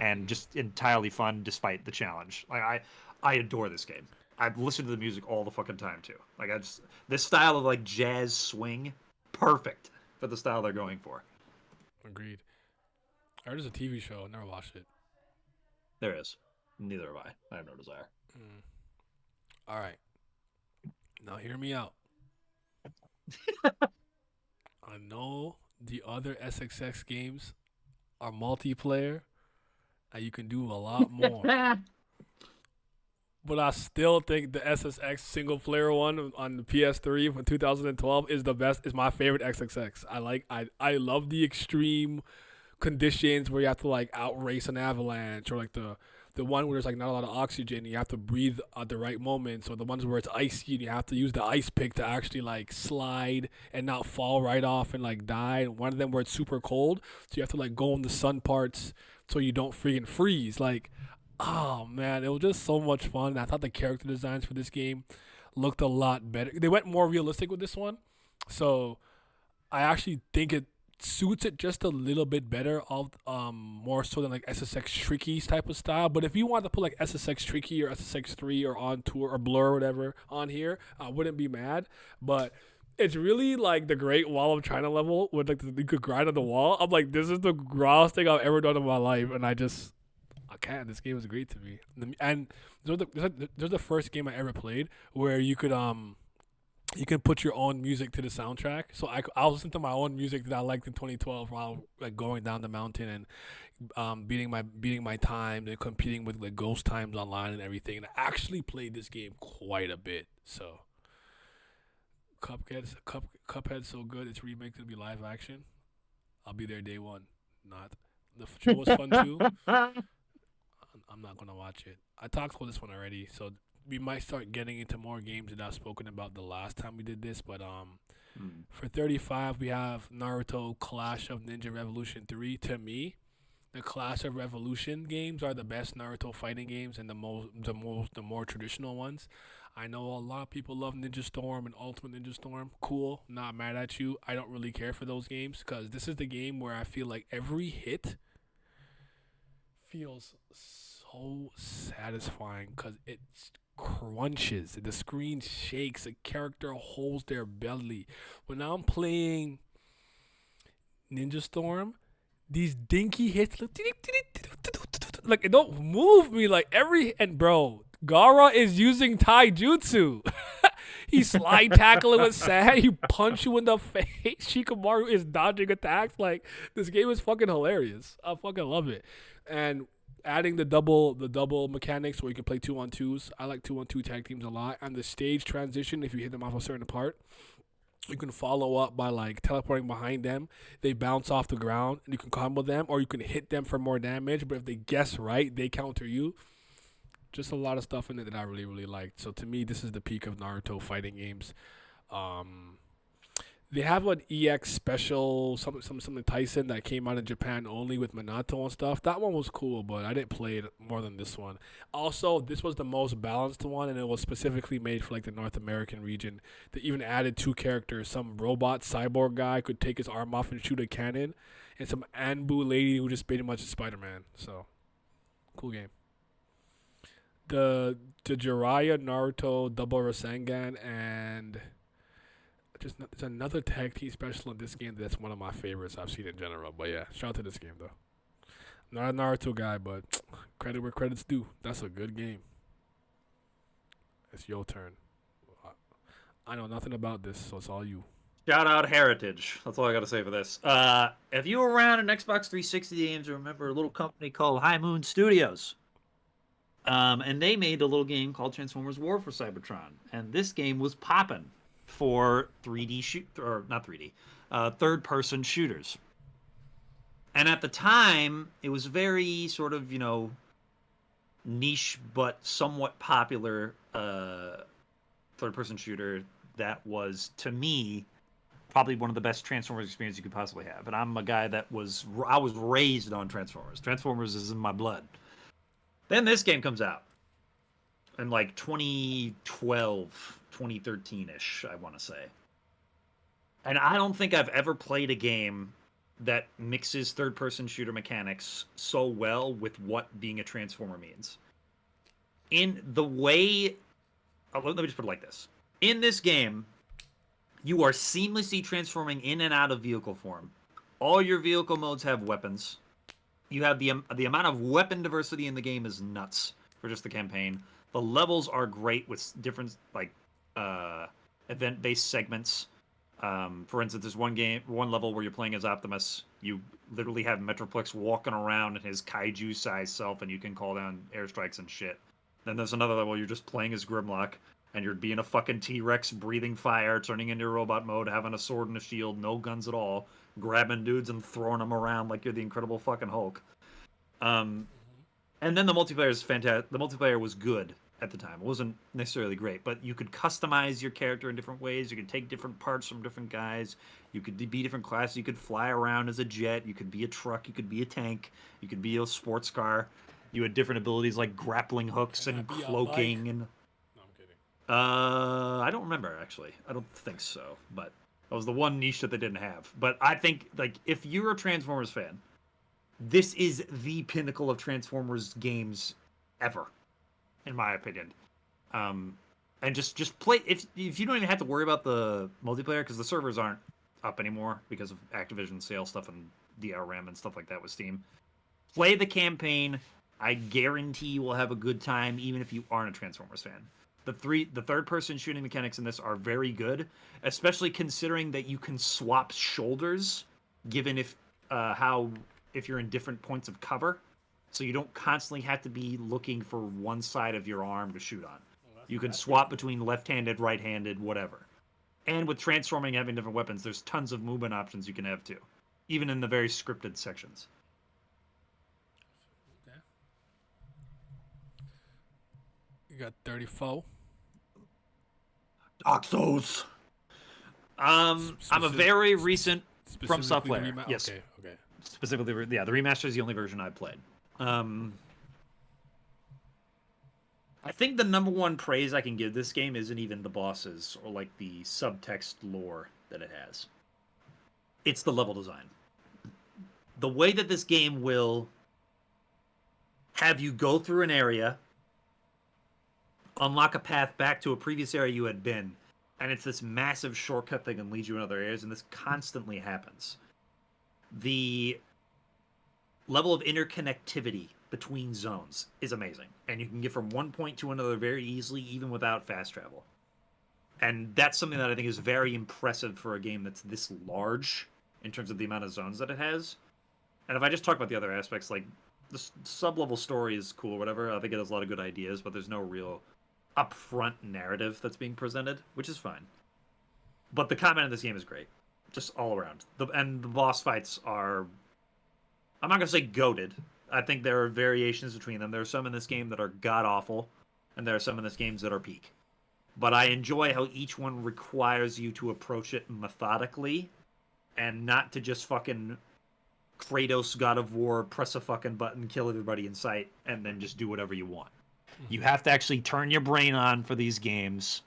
and just entirely fun despite the challenge. Like I adore this game. I've listened to the music all the fucking time too. Like this style of like jazz swing, perfect for the style they're going for. Agreed. I heard there's a TV show. I never watched it. There is. Neither have I. I have no desire. All right. Now hear me out. I know the other SSX games are multiplayer and you can do a lot more. But I still think the SSX single player one on the PS3 from 2012 is the best. Is my favorite XXX. I love the extreme conditions where you have to like outrace an avalanche, or like the one where there's like not a lot of oxygen, you have to breathe at the right moments, or the ones where it's icy and you have to use the ice pick to actually like slide and not fall right off and like die. And one of them where it's super cold, so you have to like go in the sun parts so you don't freaking freeze. Like, oh man, it was just so much fun. I thought the character designs for this game looked a lot better. They went more realistic with this one, so I actually think it suits it just a little bit better, of more so than like SSX Tricky's type of style. But if you want to put like SSX Tricky or SSX 3 or On Tour or Blur or whatever on here, I wouldn't be mad. But it's really like the Great Wall of China level with like you could grind on the wall. I'm like, this is the grossest thing I've ever done in my life, and I can't. This game was great to me. And there's the first game I ever played where you can put your own music to the soundtrack. So I was listening to my own music that I liked in 2012 while like going down the mountain and beating my time and competing with like ghost times online and everything. And I actually played this game quite a bit. So Cuphead's so good. Its remake to be live action. I'll be there day one. Not the show was fun too. I'm not gonna watch it. I talked about this one already, so we might start getting into more games that I've spoken about the last time we did this. But for 35, we have Naruto Clash of Ninja Revolution 3. To me, the Clash of Revolution games are the best Naruto fighting games and the more traditional ones. I know a lot of people love Ninja Storm and Ultimate Ninja Storm. Cool, not mad at you. I don't really care for those games because this is the game where I feel like every hit feels so satisfying because it crunches, the screen shakes, the character holds their belly. When I'm playing Ninja Storm, these dinky hits like it don't move me like and bro, Gaara is using taijutsu. He slide tackling with sand. He punch you in the face. Shikamaru is dodging attacks. Like, this game is fucking hilarious. I fucking love it. And adding the double mechanics where you can play 2-on-2s. I like 2-on-2 tag teams a lot. And the stage transition, if you hit them off a certain part, you can follow up by like teleporting behind them. They bounce off the ground and you can combo them, or you can hit them for more damage. But if they guess right, they counter you. Just a lot of stuff in it that I really, really liked. So to me, this is the peak of Naruto fighting games. They have an EX special, something Tyson that came out in Japan only with Minato and stuff. That one was cool, but I didn't play it more than this one. Also, this was the most balanced one, and it was specifically made for like the North American region. They even added 2 characters. Some robot cyborg guy could take his arm off and shoot a cannon, and some Anbu lady who just pretty much is Spider-Man. So, cool game. The Jiraiya Naruto Double Rasengan, and there's another tag team special in this game that's one of my favorites I've seen in general. But yeah, shout out to this game though. Not a Naruto guy, but credit where credit's due. That's a good game. It's your turn. I know nothing about this, so it's all you. Shout out Heritage. That's all I got to say for this. If you were around in Xbox 360 games, remember a little company called High Moon Studios. And they made a little game called Transformers War for Cybertron. And this game was popping for 3D third-person shooters. And at the time, it was very sort of, niche but somewhat popular third-person shooter that was, to me, probably one of the best Transformers experiences you could possibly have. And I'm a guy I was raised on Transformers. Transformers is in my blood. Then this game comes out in like 2012, 2013-ish, I want to say. And I don't think I've ever played a game that mixes third-person shooter mechanics so well with what being a transformer means. In the way, let me just put it like this: in this game, you are seamlessly transforming in and out of vehicle form. All your vehicle modes have weapons. You have the amount of weapon diversity in the game is nuts for just the campaign. The levels are great with different event-based segments. For instance, there's one level where you're playing as Optimus. You literally have Metroplex walking around in his kaiju-sized self, and you can call down airstrikes and shit. Then there's another level you're just playing as Grimlock, and you're being a fucking T-Rex, breathing fire, turning into robot mode, having a sword and a shield, no guns at all, grabbing dudes and throwing them around like you're the Incredible fucking Hulk. And then the multiplayer is fantastic. The multiplayer was good at the time. It wasn't necessarily great, but you could customize your character in different ways. You could take different parts from different guys. You could be different classes. You could fly around as a jet. You could be a truck. You could be a tank. You could be a sports car. You had different abilities like grappling hooks and cloaking and. No, I'm kidding. I don't remember actually. I don't think so, but that was the one niche that they didn't have. But I think like if you're a Transformers fan, this is the pinnacle of Transformers games ever, in my opinion. And just play if you don't even have to worry about the multiplayer because the servers aren't up anymore because of Activision sales stuff and DRM and stuff like that with Steam. Play the campaign. I guarantee you will have a good time even if you aren't a Transformers fan. The third person shooting mechanics in this are very good, especially considering that you can swap shoulders given if you're in different points of cover. So you don't constantly have to be looking for one side of your arm to shoot on. You can swap between left-handed, right-handed, whatever. And with transforming having different weapons, there's tons of movement options you can have too, even in the very scripted sections. Okay. You got 34. Dark Souls. I'm a very recent From Software. Yes. Okay. Specifically, the remaster is the only version I've played. I think the number one praise I can give this game isn't even the bosses or like the subtext lore that it has. It's the level design. The way that this game will have you go through an area, unlock a path back to a previous area you had been, and it's this massive shortcut that can lead you in other areas, and this constantly happens. The level of interconnectivity between zones is amazing, and you can get from one point to another very easily, even without fast travel. And that's something that I think is very impressive for a game that's this large in terms of the amount of zones that it has. And if I just talk about the other aspects, like the sub-level story is cool or whatever, I think it has a lot of good ideas, but there's no real upfront narrative that's being presented, which is fine. But the combat in this game is great, just all around. And the boss fights are, I'm not gonna say goated. I think there are variations between them. There are some in this game that are god awful, and there are some in this game that are peak. But I enjoy how each one requires you to approach it methodically, and not to just fucking Kratos, God of War, press a fucking button, kill everybody in sight, and then just do whatever you want. You have to actually turn your brain on for these games.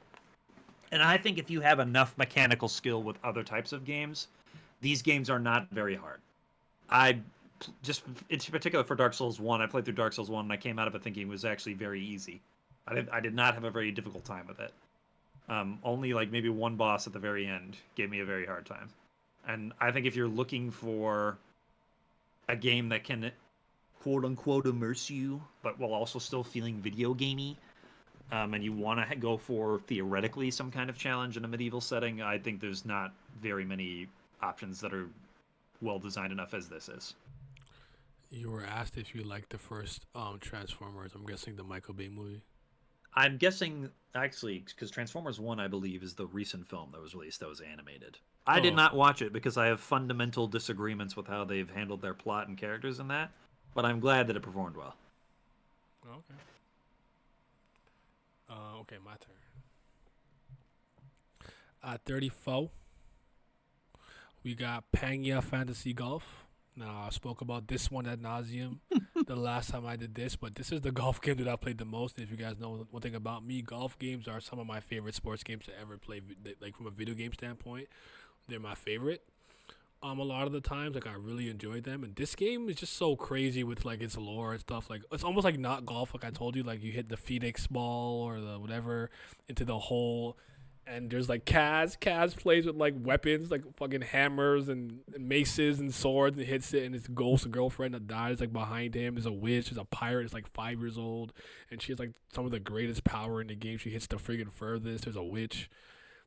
And I think if you have enough mechanical skill with other types of games, these games are not very hard. In particular for Dark Souls 1, I played through Dark Souls 1 and I came out of it thinking it was actually very easy. I did not have a very difficult time with it. Only like maybe one boss at the very end gave me a very hard time. And I think if you're looking for a game that can quote-unquote immerse you, but while also still feeling video gamey, and you want to go for theoretically some kind of challenge in a medieval setting, I think there's not very many options that are well designed enough as this is. You were asked if you liked the first Transformers. I'm guessing the Michael Bay movie. I'm guessing, actually, because Transformers 1, I believe, is the recent film that was released that was animated. I did not watch it because I have fundamental disagreements with how they've handled their plot and characters in that, but I'm glad that it performed well. Okay. Okay, my turn. At 34, we got Pangea Fantasy Golf. Now, I spoke about this one ad nauseum the last time I did this, but this is the golf game that I played the most. And if you guys know one thing about me, golf games are some of my favorite sports games to ever play, like from a video game standpoint. they're my favorite. A lot of the times, like I really enjoyed them, and this game is just so crazy with like its lore and stuff. Like it's almost like not golf, like I told you. Like you hit the Phoenix ball or the whatever into the hole, and there's like Kaz. Kaz plays with like weapons, like fucking hammers and maces and swords, and hits it, and his ghost girlfriend that dies like behind him. There's a witch, there's a pirate, is like 5 years old, and she has like some of the greatest power in the game. She hits the friggin' furthest. There's a witch,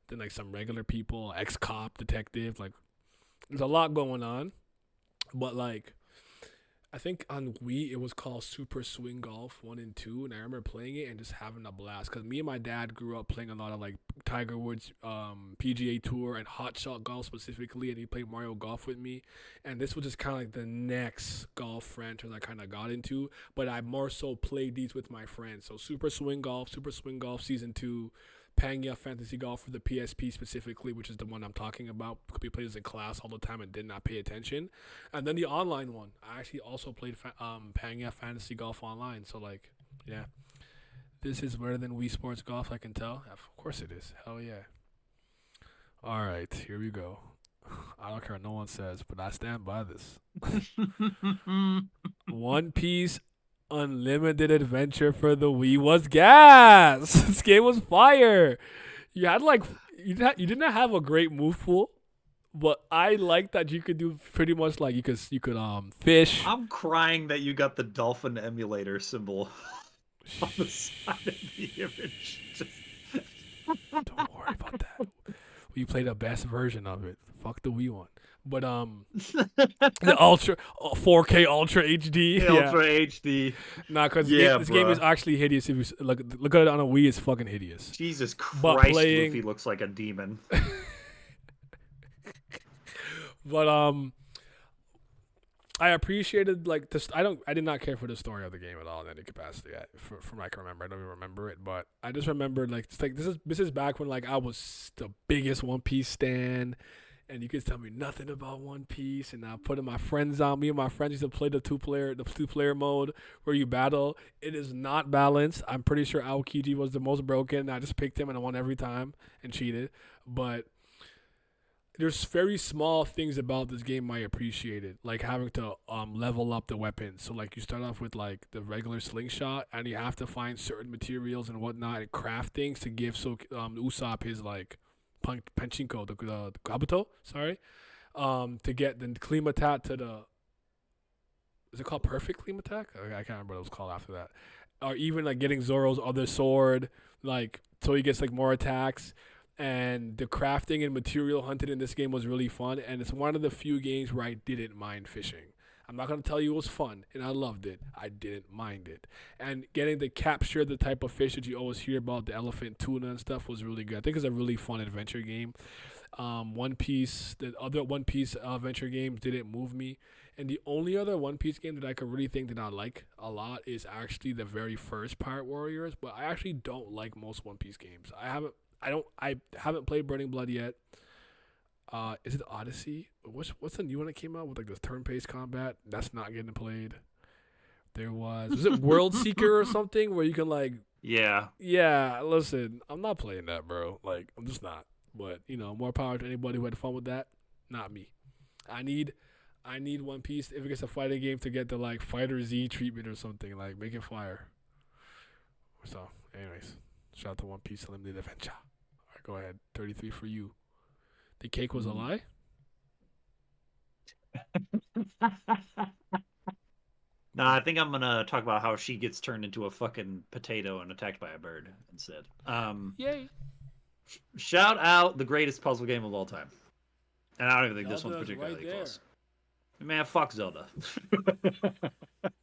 then like some regular people, ex cop, detective, like. There's a lot going on, but like, I think on Wii it was called Super Swing Golf 1 and 2, and I remember playing it and just having a blast. Cause me and my dad grew up playing a lot of like Tiger Woods, PGA Tour and Hot Shot Golf specifically, and he played Mario Golf with me, and this was just kind of like the next golf franchise I kind of got into, but I more so played these with my friends. So Super Swing Golf Season 2. Pangea Fantasy Golf for the PSP specifically, which is the one I'm talking about. We played this in class all the time and did not pay attention. And then the online one, I actually also played Pangea Fantasy Golf online. So like, yeah, this is better than Wii Sports Golf. I can tell. Of course it is. Hell yeah. All right, here we go. I don't care what no one says, but I stand by this. One Piece Unlimited Adventure for the Wii was gas. This game was fire. You had like you did not have a great move pool, but I like that you could do pretty much like you could fish. I'm crying that you got the dolphin emulator symbol on the side of the image. Don't worry about that. We played the best version of it. Fuck the Wii one. But the Ultra 4K Ultra HD, Ultra HD. Nah, because this game is actually hideous. If you look at it on a Wii, it's fucking hideous. Jesus Christ, Luffy looks like a demon. But I appreciated like this. I did not care for the story of the game at all in any capacity. From I can remember, I don't even remember it, but I just remembered like it's like this is back when like I was the biggest One Piece stan. And you could tell me nothing about One Piece, and I put my friends on. Me and my friends used to play the two player mode where you battle. It is not balanced. I'm pretty sure Aokiji was the most broken. I just picked him and I won every time and cheated. But there's very small things about this game I appreciated, like having to level up the weapons. So like you start off with like the regular slingshot, and you have to find certain materials and whatnot and craft things to give Usopp his like. Pachinko, the Kabuto, sorry, to get the Clean Attack to the, is it called Perfect Clean Attack? I can't remember what it was called after that. Or even like getting Zoro's other sword, like so he gets like more attacks. And the crafting and material hunting in this game was really fun, and it's one of the few games where I didn't mind fishing. I'm not going to tell you it was fun, and I loved it. I didn't mind it. And getting to capture the type of fish that you always hear about, the elephant tuna and stuff, was really good. I think it's a really fun adventure game. The other One Piece adventure games didn't move me. And the only other One Piece game that I could really think that I like a lot is actually the very first Pirate Warriors, but I actually don't like most One Piece games. I haven't played Burning Blood yet. Is it Odyssey? What's the new one that came out with like the turn-based combat? That's not getting played. Was it World Seeker or something where you can like yeah, listen, I'm not playing that, bro. Like I'm just not. But more power to anybody who had fun with that. Not me. I need One Piece if it gets a fighting game to get the like Fighter Z treatment or something, like make it fire. So anyways, shout out to One Piece Unlimited Adventure. Alright, go ahead. 33 for you. The cake was a lie? Nah, I think I'm gonna talk about how she gets turned into a fucking potato and attacked by a bird instead. Yay! Shout out the greatest puzzle game of all time, and I don't even think this one's particularly close. Man, fuck Zelda.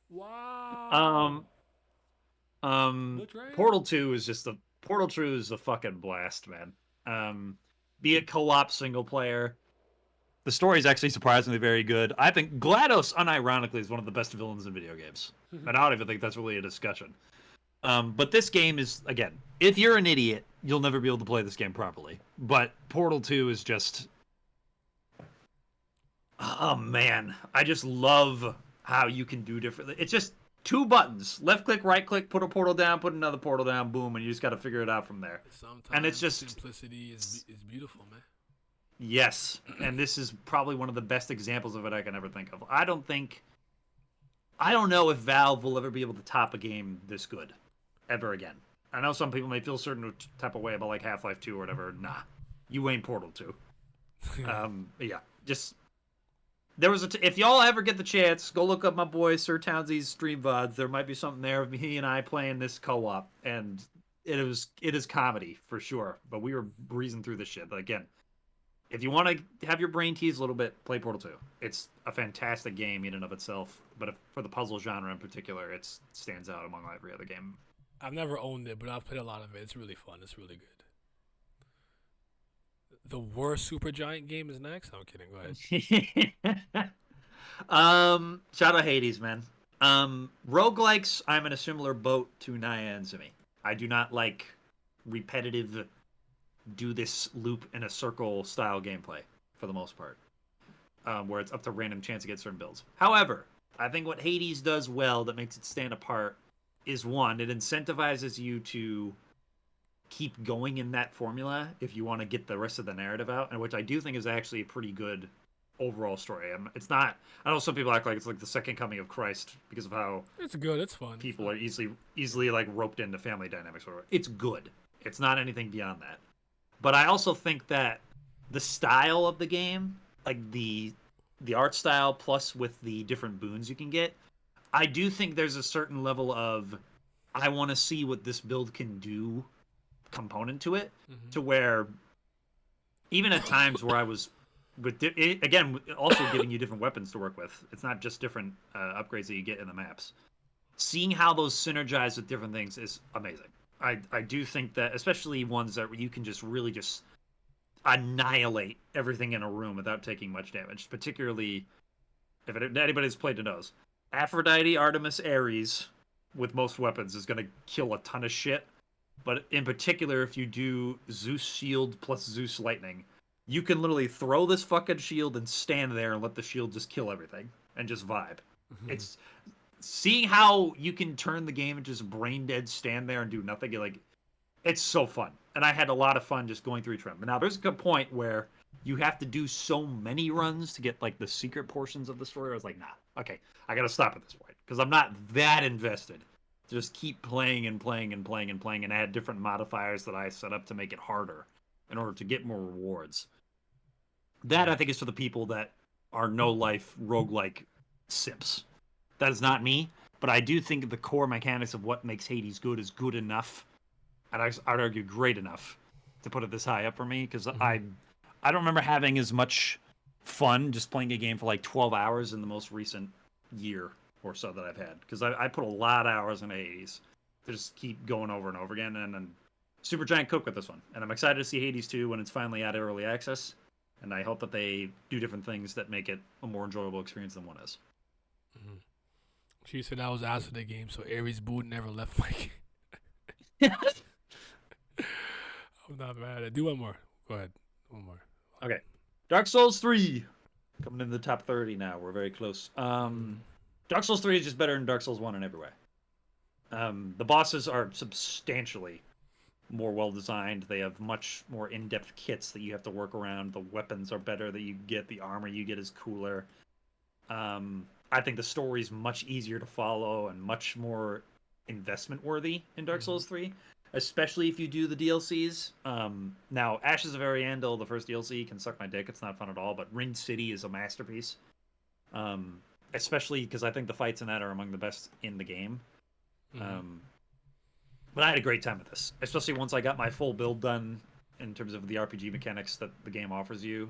Wow. Portal 2 is a fucking blast, man. Be it co-op, single player. The story is actually surprisingly very good. I think GLaDOS, unironically, is one of the best villains in video games. And I don't even think that's really a discussion. But this game is, again, if you're an idiot, you'll never be able to play this game properly. But Portal 2 is just... Oh, man. I just love how you can do different... It's just 2 buttons. Left click, right click, put a portal down, put another portal down, boom, and you just got to figure it out from there. Sometimes and it's just... simplicity is beautiful, man. Yes, and this is probably one of the best examples of it I can ever think of. I don't know if Valve will ever be able to top a game this good ever again. I know some people may feel certain type of way about like Half-Life 2 or whatever. Nah, you ain't Portal 2. Yeah, just there was if y'all ever get the chance, go look up my boy Sir Townsy's stream VODs. There might be something there of he and I playing this co-op, and it is comedy for sure. But we were breezing through this shit. But again, if you want to have your brain teased a little bit, play Portal 2. It's a fantastic game in and of itself, but for the puzzle genre in particular, it stands out among every other game. I've never owned it, but I've played a lot of it. It's really fun. It's really good. The worst Supergiant game is next? I'm kidding. Go ahead. Shout out Hades, man. Roguelikes, I'm in a similar boat to Naya and Zimi. I do not like repetitive do this loop in a circle style gameplay for the most part, where it's up to random chance to get certain builds. However, I think what Hades does well that makes it stand apart is one, it incentivizes you to keep going in that formula if you want to get the rest of the narrative out, and which I do think is actually a pretty good overall story. It's not. I know some people act like it's like the second coming of Christ because of how it's good. It's fun. People are easily like roped into family dynamics. Or it's good. It's not anything beyond that. But I also think that the style of the game, like the art style plus with the different boons you can get, I do think there's a certain level of I want to see what this build can do component to it, to where even at times where I was with again also giving you different weapons to work with, it's not just different upgrades that you get in the maps, seeing how those synergize with different things is amazing. I do think that especially ones that you can just really just annihilate everything in a room without taking much damage, particularly if anybody's played it knows Aphrodite, Artemis, Ares with most weapons is going to kill a ton of shit. But in particular, if you do Zeus Shield plus Zeus Lightning, you can literally throw this fucking shield and stand there and let the shield just kill everything and just vibe. It's seeing how you can turn the game and just brain dead stand there and do nothing. Like, it's so fun. And I had a lot of fun just going through each run. But now there's a good point where you have to do so many runs to get like the secret portions of the story. I was like, nah, okay, I got to stop at this point because I'm not that invested. Just keep playing and playing and playing and playing and add different modifiers that I set up to make it harder in order to get more rewards. That, I think, is for the people that are no-life roguelike simps. That is not me, but I do think the core mechanics of what makes Hades good is good enough, and I'd argue great enough, to put it this high up for me, because I don't remember having as much fun just playing a game for like 12 hours in the most recent year or so that I've had, because I put a lot of hours in Hades to just keep going over and over again, and then Supergiant cooked with this one, and I'm excited to see Hades 2 when it's finally out of early access, and I hope that they do different things that make it a more enjoyable experience than one is. She said I was out of the game, so Ares Boo never left my game. I'm not mad. Do one more. Go ahead. One more. Okay. Dark Souls 3 coming in the top 30 now. We're very close. Dark Souls 3 is just better than Dark Souls 1 in every way. The bosses are substantially more well-designed. They have much more in-depth kits that you have to work around. The weapons are better that you get. The armor you get is cooler. I think the story's much easier to follow and much more investment-worthy in Dark Souls 3, especially if you do the DLCs. Now, Ashes of Ariandel, the first DLC, can suck my dick. It's not fun at all, but Ring City is a masterpiece. Especially because I think the fights in that are among the best in the game. But I had a great time with this, especially once I got my full build done in terms of the RPG mechanics that the game offers you.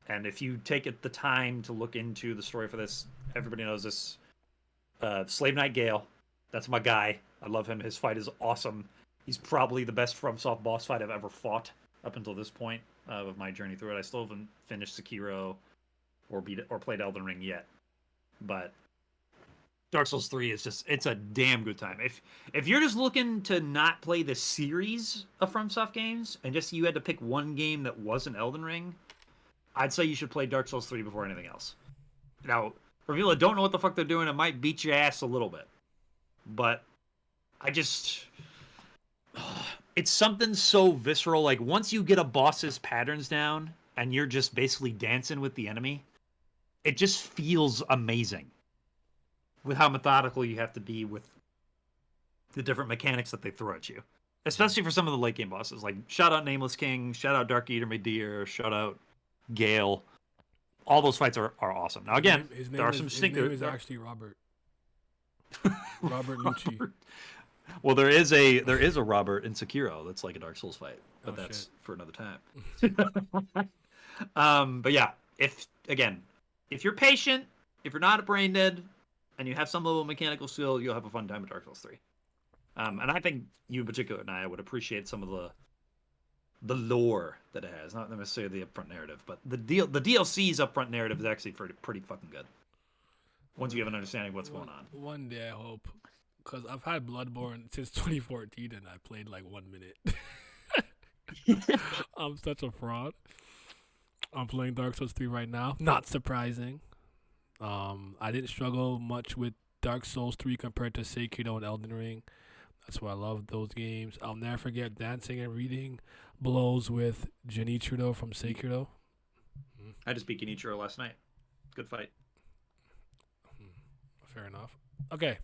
And if you take the time to look into the story for this, everybody knows this. Slave Knight Gale, that's my guy. I love him. His fight is awesome. He's probably the best FromSoft boss fight I've ever fought up until this point of my journey through it. I still haven't finished Sekiro or played Elden Ring yet, but Dark Souls 3 is it's a damn good time. If you're just looking to not play the series of FromSoft games and just you had to pick one game that wasn't Elden Ring, I'd say you should play Dark Souls 3 before anything else. Now, for people that don't know what the fuck they're doing, it might beat your ass a little bit, but it's something so visceral. Like once you get a boss's patterns down and you're just basically dancing with the enemy, it just feels amazing with how methodical you have to be with the different mechanics that they throw at you. Especially for some of the late game bosses. Like shout out Nameless King, shout out Dark Eater Madeir, shout out Gale. All those fights are awesome. Now again, there are some his name is actually Robert. Robert Nucci. Well, there is a Robert in Sekiro that's like a Dark Souls fight, but that's for another time. But yeah, if you're patient, if you're not brain dead, and you have some level of mechanical skill, you'll have a fun time with Dark Souls 3. And I think you in particular, Naya, would appreciate some of the lore that it has, not necessarily the upfront narrative, but the DLC's upfront narrative is actually pretty fucking good. Once you have an understanding of what's going on. One day, I hope. Because I've had Bloodborne since 2014, and I played like 1 minute. I'm such a fraud. I'm playing Dark Souls 3 right now. Not surprising. I didn't struggle much with Dark Souls 3 compared to Sekiro and Elden Ring. That's why I love those games. I'll never forget dancing and reading blows with Genichiro from Sekiro. I just beat Genichiro last night. Good fight. Fair enough. Okay.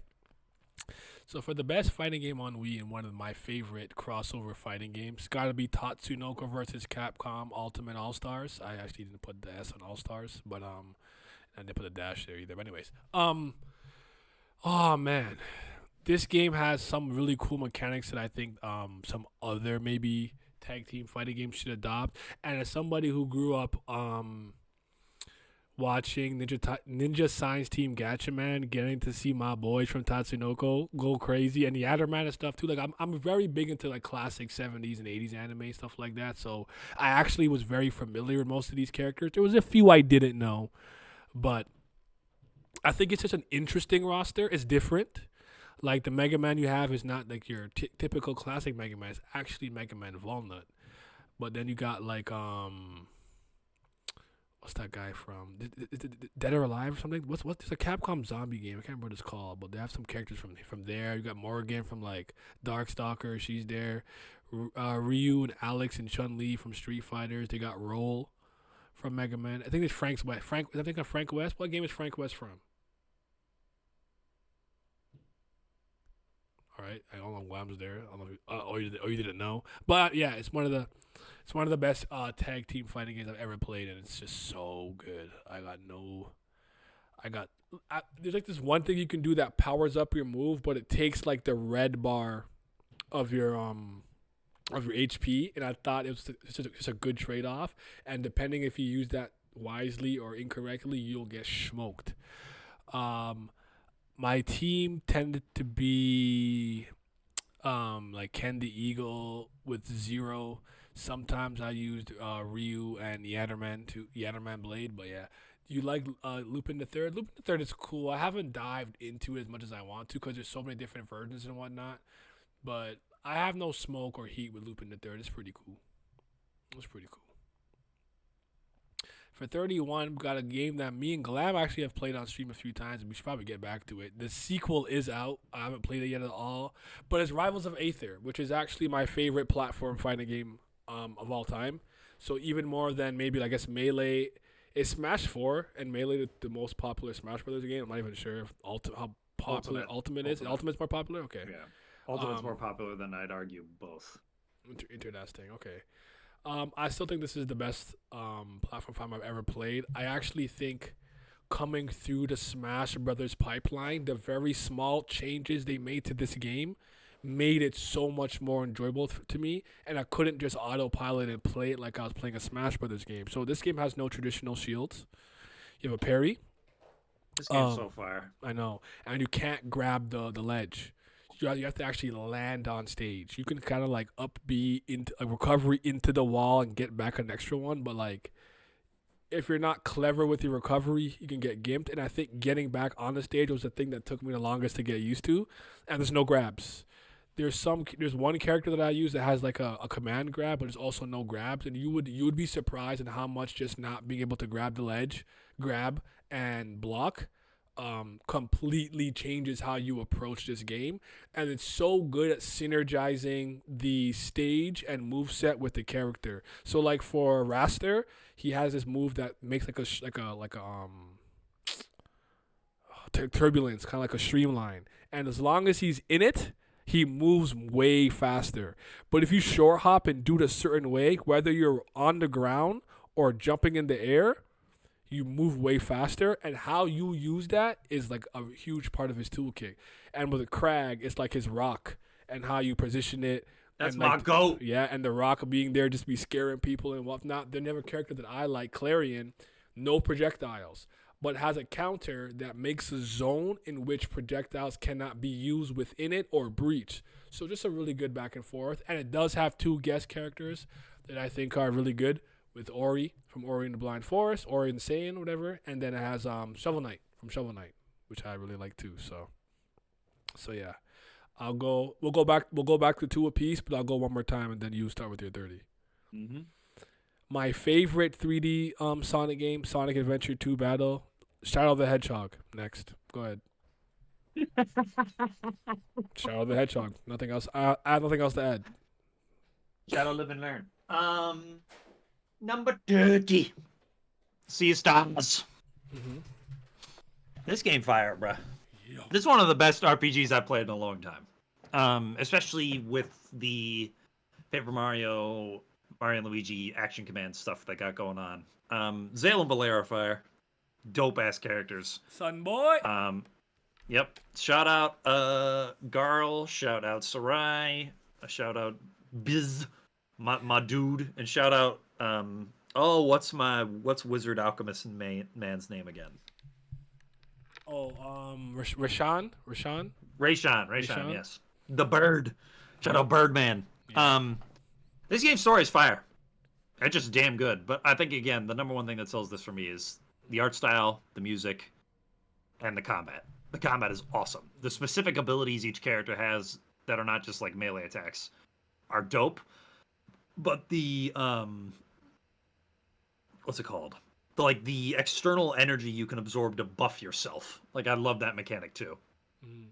So for the best fighting game on Wii and one of my favorite crossover fighting games, gotta be Tatsunoko versus Capcom Ultimate All Stars. I actually didn't put the S on All Stars, but I didn't put a dash there either. But anyways, oh man, this game has some really cool mechanics that I think some other maybe tag team fighting games should adopt. And as somebody who grew up watching Ninja Science Team Gatchaman, getting to see my boys from Tatsunoko go crazy, and the Yatterman and stuff too. Like I'm very big into like classic 70s and 80s anime stuff like that. So I actually was very familiar with most of these characters. There was a few I didn't know, but I think it's just an interesting roster. It's different. Like the Mega Man you have is not like your typical classic Mega Man. It's actually Mega Man Walnut. But then you got like what's that guy from? Dead or Alive or something? What's there's a Capcom zombie game. I can't remember what it's called, but they have some characters from there. You got Morgan from like Darkstalker. She's there. Ryu and Alex and Chun-Li from Street Fighters. They got Roll from Mega Man. I think it's Frank's West. I think Frank West. What game is Frank West from? All right, I don't know why I'm there. I don't know. You didn't know, but yeah, it's one of the best tag team fighting games I've ever played, and it's just so good. There's like this one thing you can do that powers up your move, but it takes like the red bar of your HP, and I thought it was just a good trade off. And depending if you use that wisely or incorrectly, you'll get smoked. My team tended to be like Ken the Eagle with Zero. Sometimes I used Ryu and Yatterman Blade, but yeah. You like Lupin the Third? Lupin the Third is cool. I haven't dived into it as much as I want to because there's so many different versions and whatnot. But I have no smoke or heat with Lupin the Third. It's pretty cool. For 31, we got a game that me and Glab actually have played on stream a few times, and we should probably get back to it. The sequel is out. I haven't played it yet at all, but it's Rivals of Aether, which is actually my favorite platform fighting game of all time. So even more than maybe, I guess, Melee. Is Smash 4 and Melee the most popular Smash Brothers game? I'm not even sure if how popular Ultimate is. Ultimate's more popular? Okay. Yeah. Ultimate's more popular than I'd argue both. Interesting. Okay. I still think this is the best platform fight I've ever played. I actually think coming through the Smash Brothers pipeline, the very small changes they made to this game made it so much more enjoyable to me, and I couldn't just autopilot and play it like I was playing a Smash Brothers game. So this game has no traditional shields. You have a parry. This game's so fire. I know. And you can't grab the ledge. You have to actually land on stage. You can kind of like up B into a recovery into the wall and get back an extra one, but like if you're not clever with your recovery, you can get gimped. And I think getting back on the stage was the thing that took me the longest to get used to. And there's no grabs. There's one character that I use that has like a command grab, but there's also no grabs. And you would be surprised at how much just not being able to grab the ledge, grab and block completely changes how you approach this game, and it's so good at synergizing the stage and moveset with the character. So like for Raster, he has this move that makes turbulence, kind of like a streamline, and as long as he's in it, he moves way faster. But if you short hop and do it a certain way, whether you're on the ground or jumping in the air, you move way faster, and how you use that is like a huge part of his toolkit. And with a Crag, it's like his rock and how you position it. That's and my like, goat. Yeah, and the rock being there just be scaring people and whatnot. They're never character that I like. Clarion, no projectiles, but has a counter that makes a zone in which projectiles cannot be used within it or breach. So just a really good back and forth. And it does have 2 guest characters that I think are really good, with Ori from Ori and the Blind Forest, Ori and Saiyan, whatever, and then it has Shovel Knight from Shovel Knight, which I really like too. So yeah, We'll go back to 2 apiece, but I'll go one more time, and then you start with your 30. Mm-hmm. My favorite 3D Sonic game, Sonic Adventure 2 Battle, Shadow of the Hedgehog. Next, go ahead. Shadow of the Hedgehog. Nothing else. I have nothing else to add. Shadow, live and learn. Number 30. Sea Stars. Mm-hmm. This game fire, bruh. Yeah. This is one of the best RPGs I've played in a long time. Especially with the Paper Mario, Mario and Luigi action command stuff that got going on. Zale and Valera fire. Dope ass characters. Son boy. Yep. Shout out Garl. Shout out Sarai. Shout out Biz, my dude, and shout out what's Wizard Alchemist and man's name again? Oh, Rashawn, Rayshawn, yes. The bird. Shout out Birdman. Yeah. This game's story is fire. It's just damn good. But I think again, the number one thing that sells this for me is the art style, the music, and the combat. The combat is awesome. The specific abilities each character has that are not just like melee attacks are dope. But the what's it called? The external energy you can absorb to buff yourself. Like, I love that mechanic too. Mm.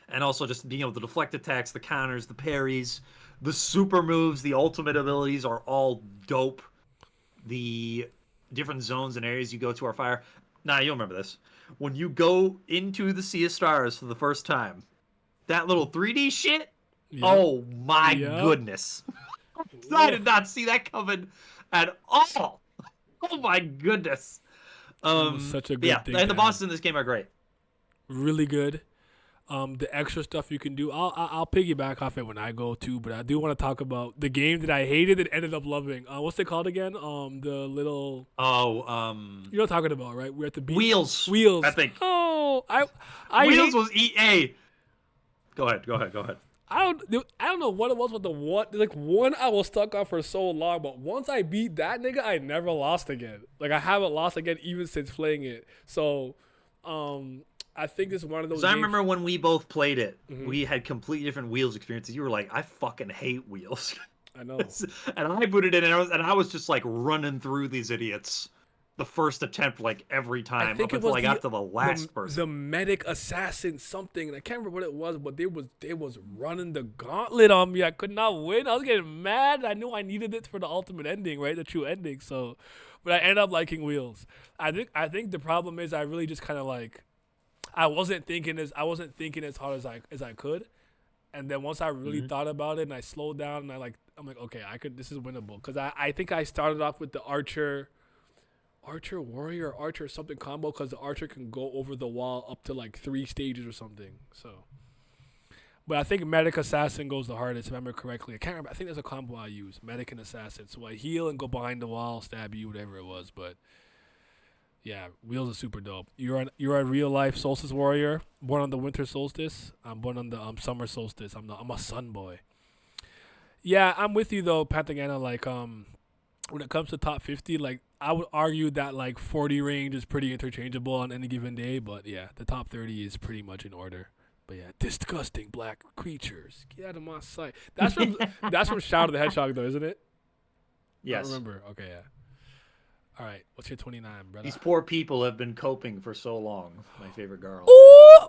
And also just being able to deflect attacks, the counters, the parries, the super moves, the ultimate abilities are all dope. The different zones and areas you go to are fire. Nah, you'll remember this. When you go into the Sea of Stars for the first time, that little 3D shit, yep. Oh my goodness. I did not see that coming at all. Oh my goodness. Such a good thing. And the bosses in this game are great. Really good. The extra stuff you can do, I'll piggyback off it when I go too, but I do want to talk about the game that I hated and ended up loving. What's it called again? The little. You know what I'm talking about, right? We're at the beach. Wheels. I think. Oh, Wheels was EA. Go ahead. I don't know what it was with the one I was stuck on for so long, but once I beat that nigga, I never lost again. Like, I haven't lost again even since playing it. So, I think it's one of those. I remember when we both played it, we had completely different Wheels experiences. You were like, I fucking hate Wheels. I know. And I booted it in, and I was just like running through these idiots. The first attempt, like every time, up until I got to the last person. The medic assassin something, and I can't remember what it was, but they was running the gauntlet on me. I could not win. I was getting mad. I knew I needed it for the ultimate ending, right? The true ending. So, but I ended up liking Wheels. I think the problem is I really just kind of like, I wasn't thinking as hard as I could, and then once I really thought about it and I slowed down and I'm like, okay, this is winnable, because I think I started off with the Archer warrior, Archer something combo, because the Archer can go over the wall up to like 3 stages or something. So, but I think Medic Assassin goes the hardest, if I remember correctly. I can't remember. I think there's a combo I use, Medic and Assassin. So I heal and go behind the wall, stab you, whatever it was. But yeah, Wheels are super dope. You're a real life Solstice warrior, born on the winter solstice. I'm born on the summer solstice. I'm a sun boy. Yeah, I'm with you though, Pantagana. Like when it comes to top 50, like, I would argue that like 40 range is pretty interchangeable on any given day, but yeah, the top 30 is pretty much in order. But yeah, disgusting black creatures, get out of my sight. That's from Shadow of the Hedgehog though, isn't it? Yes. I remember. Okay, yeah. All right, what's your 29, brother? These poor people have been coping for so long. My favorite girl. Ooh!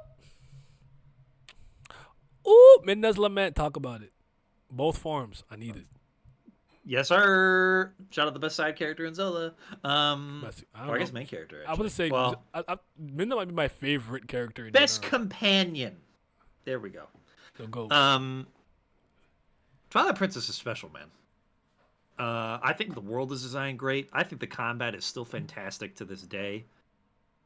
Ooh! Midna's Lament. Talk about it. Both forms. I need it. Yes, sir. Shout out the best side character in Zelda. I guess main character. Actually. I would say Midna might be my favorite character. In best general. companion. There we go. So go. Twilight Princess is special, man. I think the world is designed great. I think the combat is still fantastic to this day.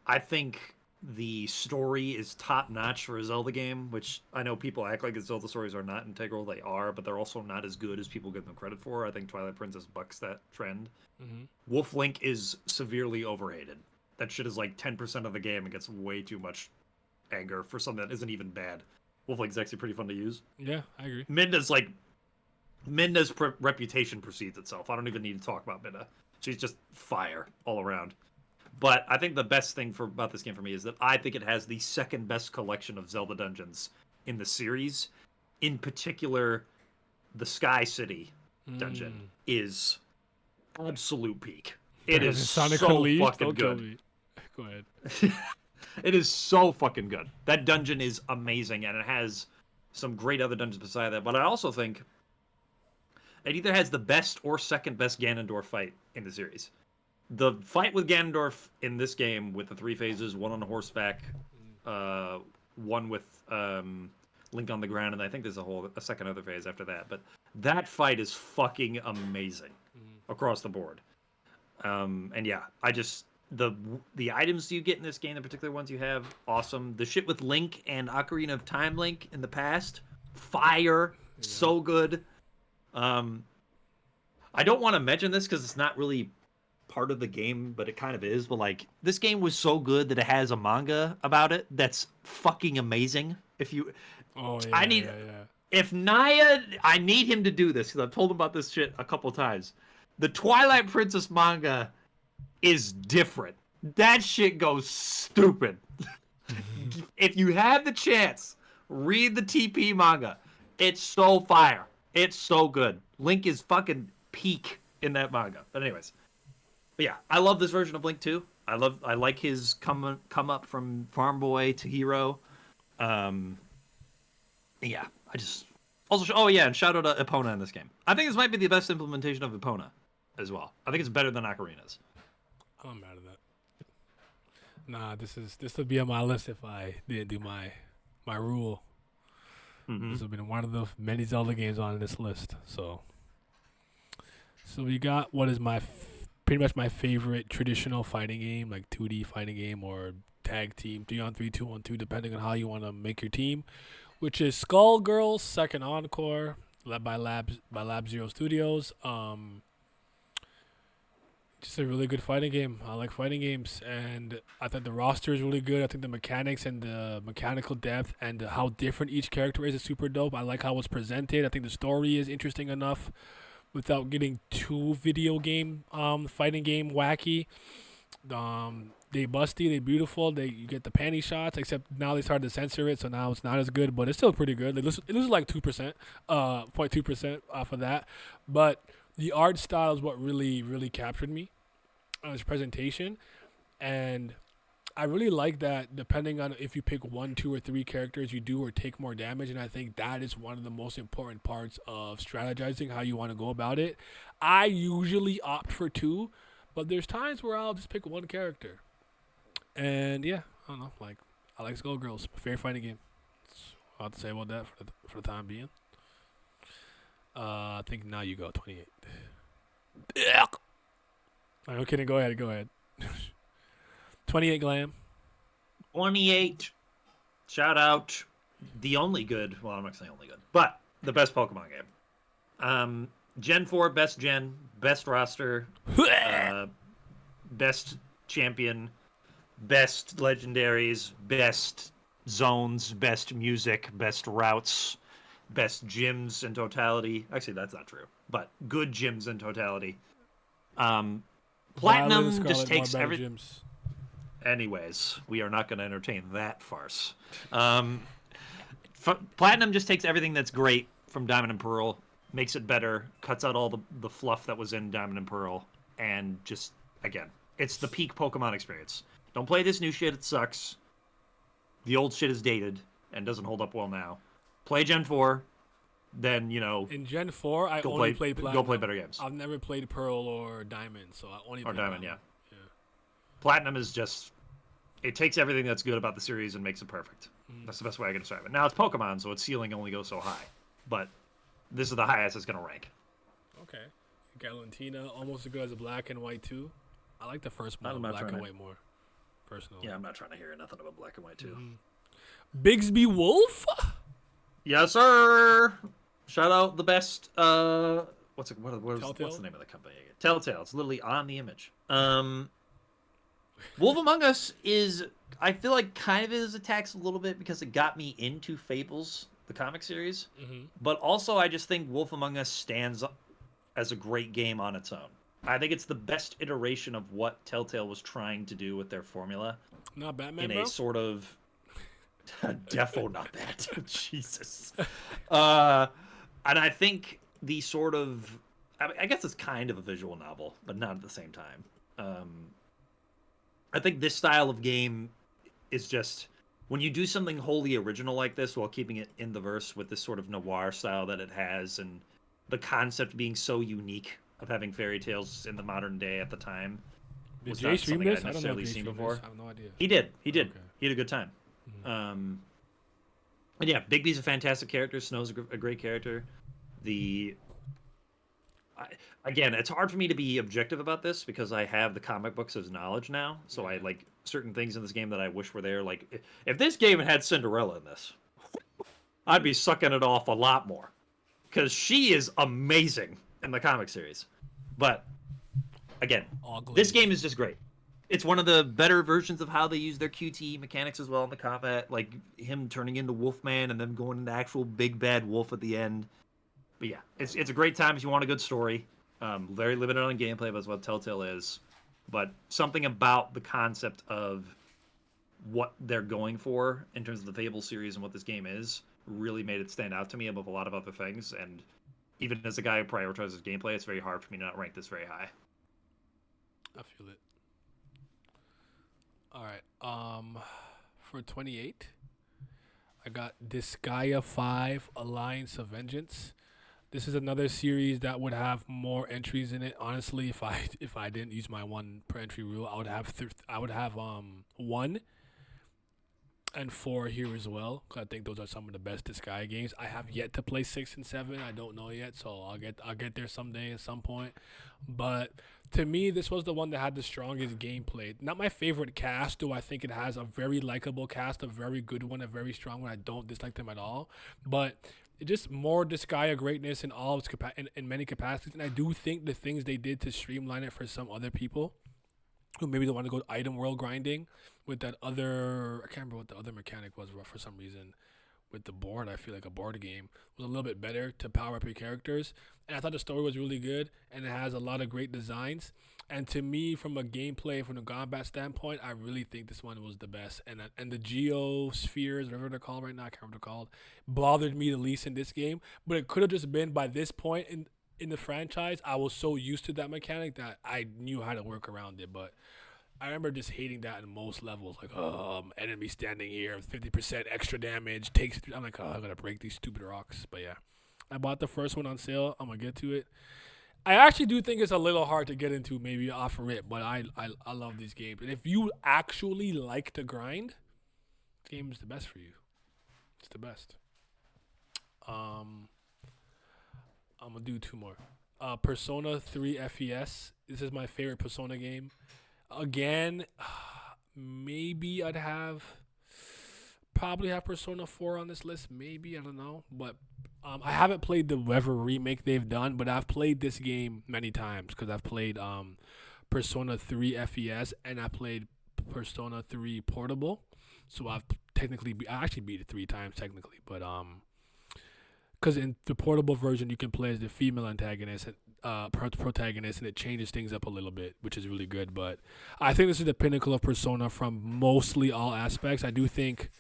I think the story is top notch for a Zelda game, which I know people act like Zelda stories are not integral. They are, but they're also not as good as people give them credit for. I think Twilight Princess bucks that trend. Mm-hmm. Wolf Link is severely overhated. That shit is like 10% of the game and gets way too much anger for something that isn't even bad. Wolf Link's actually pretty fun to use. Yeah, I agree. Midna's reputation precedes itself. I don't even need to talk about Midna. She's just fire all around. But I think the best thing about this game for me is that I think it has the second best collection of Zelda dungeons in the series. In particular, the Sky City dungeon is absolute peak. It is so fucking good. Go ahead. It is so fucking good. That dungeon is amazing, and it has some great other dungeons beside that. But I also think it either has the best or second best Ganondorf fight in the series. The fight with Ganondorf in this game with the 3 phases, one on horseback, one with Link on the ground, and I think there's a second other phase after that. But that fight is fucking amazing across the board. And yeah, the items you get in this game, the particular ones you have, awesome. The shit with Link and Ocarina of Time Link in the past, fire, so good. I don't want to mention this because it's not really part of the game, but it kind of is. But like, this game was so good that it has a manga about it that's fucking amazing. If Naya, I need him to do this because I've told him about this shit a couple times. The Twilight Princess manga is different. That shit goes stupid. If you have the chance, read the TP manga. It's so fire. It's so good. Link is fucking peak in that manga. But anyways, yeah, I love this version of Link too. I like his come up from farm boy to hero. Yeah, I just also and shout out to Epona in this game. I think this might be the best implementation of Epona as well. I think it's better than Ocarina's. I'm mad at that. Nah, this would be on my list if I didn't do my rule. Mm-hmm. This would have been one of the many Zelda games on this list. So we got what is pretty much my favorite traditional fighting game, like 2D fighting game or tag team, 3-on-3, 2-on-2, depending on how you want to make your team, which is Skullgirls Second Encore, led by Lab Zero Studios. Just a really good fighting game. I like fighting games, and I think the roster is really good. I think the mechanics and the mechanical depth and how different each character is super dope. I like how it's presented. I think the story is interesting enough without getting too video game fighting game wacky. They busty, they beautiful, you get the panty shots, except now they started to censor it, so now it's not as good, but it's still pretty good. It loses like 2%, 0.2% off of that. But the art style is what really, really captured me on its presentation. And I really like that depending on if you pick 1, 2, or 3 characters, you do or take more damage. And I think that is one of the most important parts of strategizing how you want to go about it. I usually opt for 2, but there's times where I'll just pick 1 character. And yeah, I don't know. Like, I like Skullgirls, my favorite fighting game. That's all I have to say about that for the time being. I think now you go 28. I'm kidding. Go ahead. 28 Glam. 28. Shout out the only good. Well, I'm not saying only good, but the best Pokemon game. Gen 4, best gen, best roster, best champion, best legendaries, best zones, best music, best routes, best gyms in totality. Actually, that's not true, but good gyms in totality. Platinum just takes everything. Anyways, we are not going to entertain that farce. Platinum just takes everything that's great from Diamond and Pearl, makes it better, cuts out all the fluff that was in Diamond and Pearl, and just again, it's the peak Pokemon experience. Don't play this new shit; it sucks. The old shit is dated and doesn't hold up well now. Play Gen 4, then In Gen 4, I go only play played Platinum. go play better games. I've never played Pearl or Diamond, so I only played Diamond, Platinum. yeah. Platinum is just, it takes everything that's good about the series and makes it perfect. That's the best way I can describe it. Now it's Pokemon, so its ceiling only goes so high, but this is the highest it's gonna rank. Okay. Galantina, almost as good as a Black and White too. I like the first one, Black and White more, personally. Yeah, I'm not trying to hear nothing about Black and White too. Bigsby Wolf? Yes, sir. Shout out the best. What's the name of the company again? Telltale. It's literally on the image. Wolf Among Us is, I feel like, kind of is a tax a little bit because it got me into Fables, the comic series. But also, I just think Wolf Among Us stands as a great game on its own. I think it's the best iteration of what Telltale was trying to do with their formula. Not Batman, in bro? a sort of defo not that. Jesus. And I think the sort of, I guess it's kind of a visual novel, but not at the same time. I think this style of game is just, when you do something wholly original like this while keeping it in the verse with this sort of noir style that it has, and the concept being so unique of having fairy tales in the modern day at the time. Did Jay stream this? I don't know if Jay streamed this. I have no idea. He did. Okay. He had a good time. And yeah, Bigby's a fantastic character. Snow's a great character. Again, it's hard for me to be objective about this because I have the comic books as knowledge now. So I like certain things in this game that I wish were there. Like, if this game had Cinderella in this, I'd be sucking it off a lot more. Because she is amazing in the comic series. But, again, this game is just great. It's one of the better versions of how they use their QTE mechanics as well in the combat. Like, him turning into Wolfman and then going into actual big bad wolf at the end. But yeah, it's a great time if you want a good story. Very limited on gameplay, but that's what Telltale is. But something about the concept of what they're going for in terms of the Fable series and what this game is really made it stand out to me above a lot of other things. And even as a guy who prioritizes gameplay, it's very hard for me to not rank this very high. I feel it. All right. For 28, I got Disgaea 5 Alliance of Vengeance. This is another series that would have more entries in it. Honestly, if I didn't use my one per entry rule, I would have 1 and 4 here as well. Cause I think those are some of the best Disgaea games. I have yet to play 6 and 7. I don't know yet, so I'll get there someday at some point. But to me, this was the one that had the strongest gameplay. Not my favorite cast, though I think it has a very likable cast, a very good one, a very strong one. I don't dislike them at all. But it just more Disgaea greatness in all its in many capacities. And I do think the things they did to streamline it for some other people who maybe don't want to go item world grinding with that other, I can't remember what the other mechanic was for some reason. With the board, I feel like a board game was a little bit better to power up your characters. And I thought the story was really good, and it has a lot of great designs. And to me, from a gameplay, from a combat standpoint, I really think this one was the best. And the geospheres, whatever they're called right now, I can't remember what they're called, bothered me the least in this game. But it could have just been by this point in the franchise, I was so used to that mechanic that I knew how to work around it. But I remember just hating that in most levels. Like, enemy standing here, 50% extra damage, takes. I'm like, I gotta break these stupid rocks. But yeah, I bought the first one on sale. I'm gonna get to it. I actually do think it's a little hard to get into maybe off of it, but I love these games. And if you actually like to grind, the game is the best for you. It's the best. I'm gonna do 2 more. Persona 3 FES. This is my favorite Persona game. Again, maybe I'd probably have Persona 4 on this list. Maybe, I don't know. But I haven't played the whatever remake they've done, but I've played this game many times because I've played Persona 3 FES and I played Persona 3 Portable. So I actually beat it 3 times technically, but because in the portable version you can play as the female antagonist, protagonist, and it changes things up a little bit, which is really good. But I think this is the pinnacle of Persona from mostly all aspects. I do think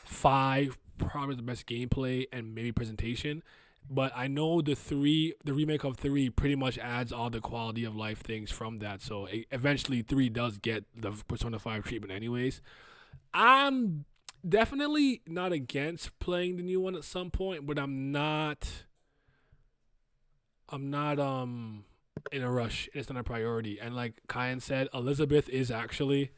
5 probably the best gameplay and maybe presentation, But I know the remake of 3 pretty much adds all the quality of life things from that. So eventually 3 does get the Persona 5 treatment anyways. I'm definitely not against playing the new one at some point, but I'm not in a rush. It's not a priority. And like Kyan said, Elizabeth is actually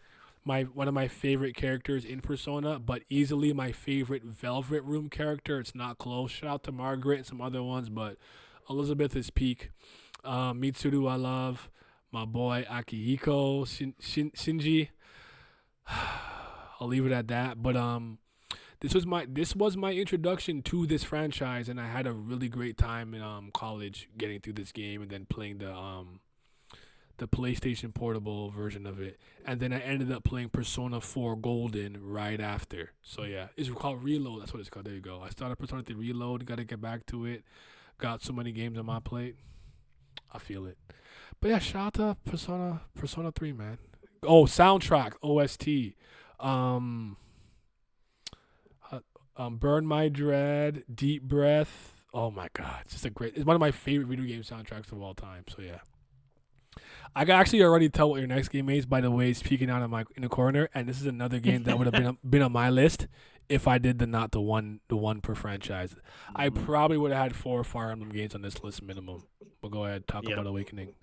one of my favorite characters in Persona, but easily my favorite Velvet Room character. It's not close. Shout out to Margaret and some other ones, but Elizabeth is peak. Mitsuru I love. My boy Akihiko Shinji. I'll leave it at that. But this was my introduction to this franchise, and I had a really great time in college getting through this game and then playing the PlayStation Portable version of it, and then I ended up playing Persona 4 Golden right after. So yeah, it's called Reload. That's what it's called. There you go. I started Persona 3 Reload. Got to get back to it. Got so many games on my plate. I feel it. But yeah, shout out to Persona 3, man. Oh, soundtrack OST. Um, Burn My Dread, Deep Breath. Oh my God, it's one of my favorite video game soundtracks of all time. So yeah, I can actually already tell what your next game is by the way it's peeking out in the corner, and this is another game that would have been on my list if I did the one per franchise. I probably would have had 4 Fire Emblem games on this list minimum. But go ahead, talk about Awakening.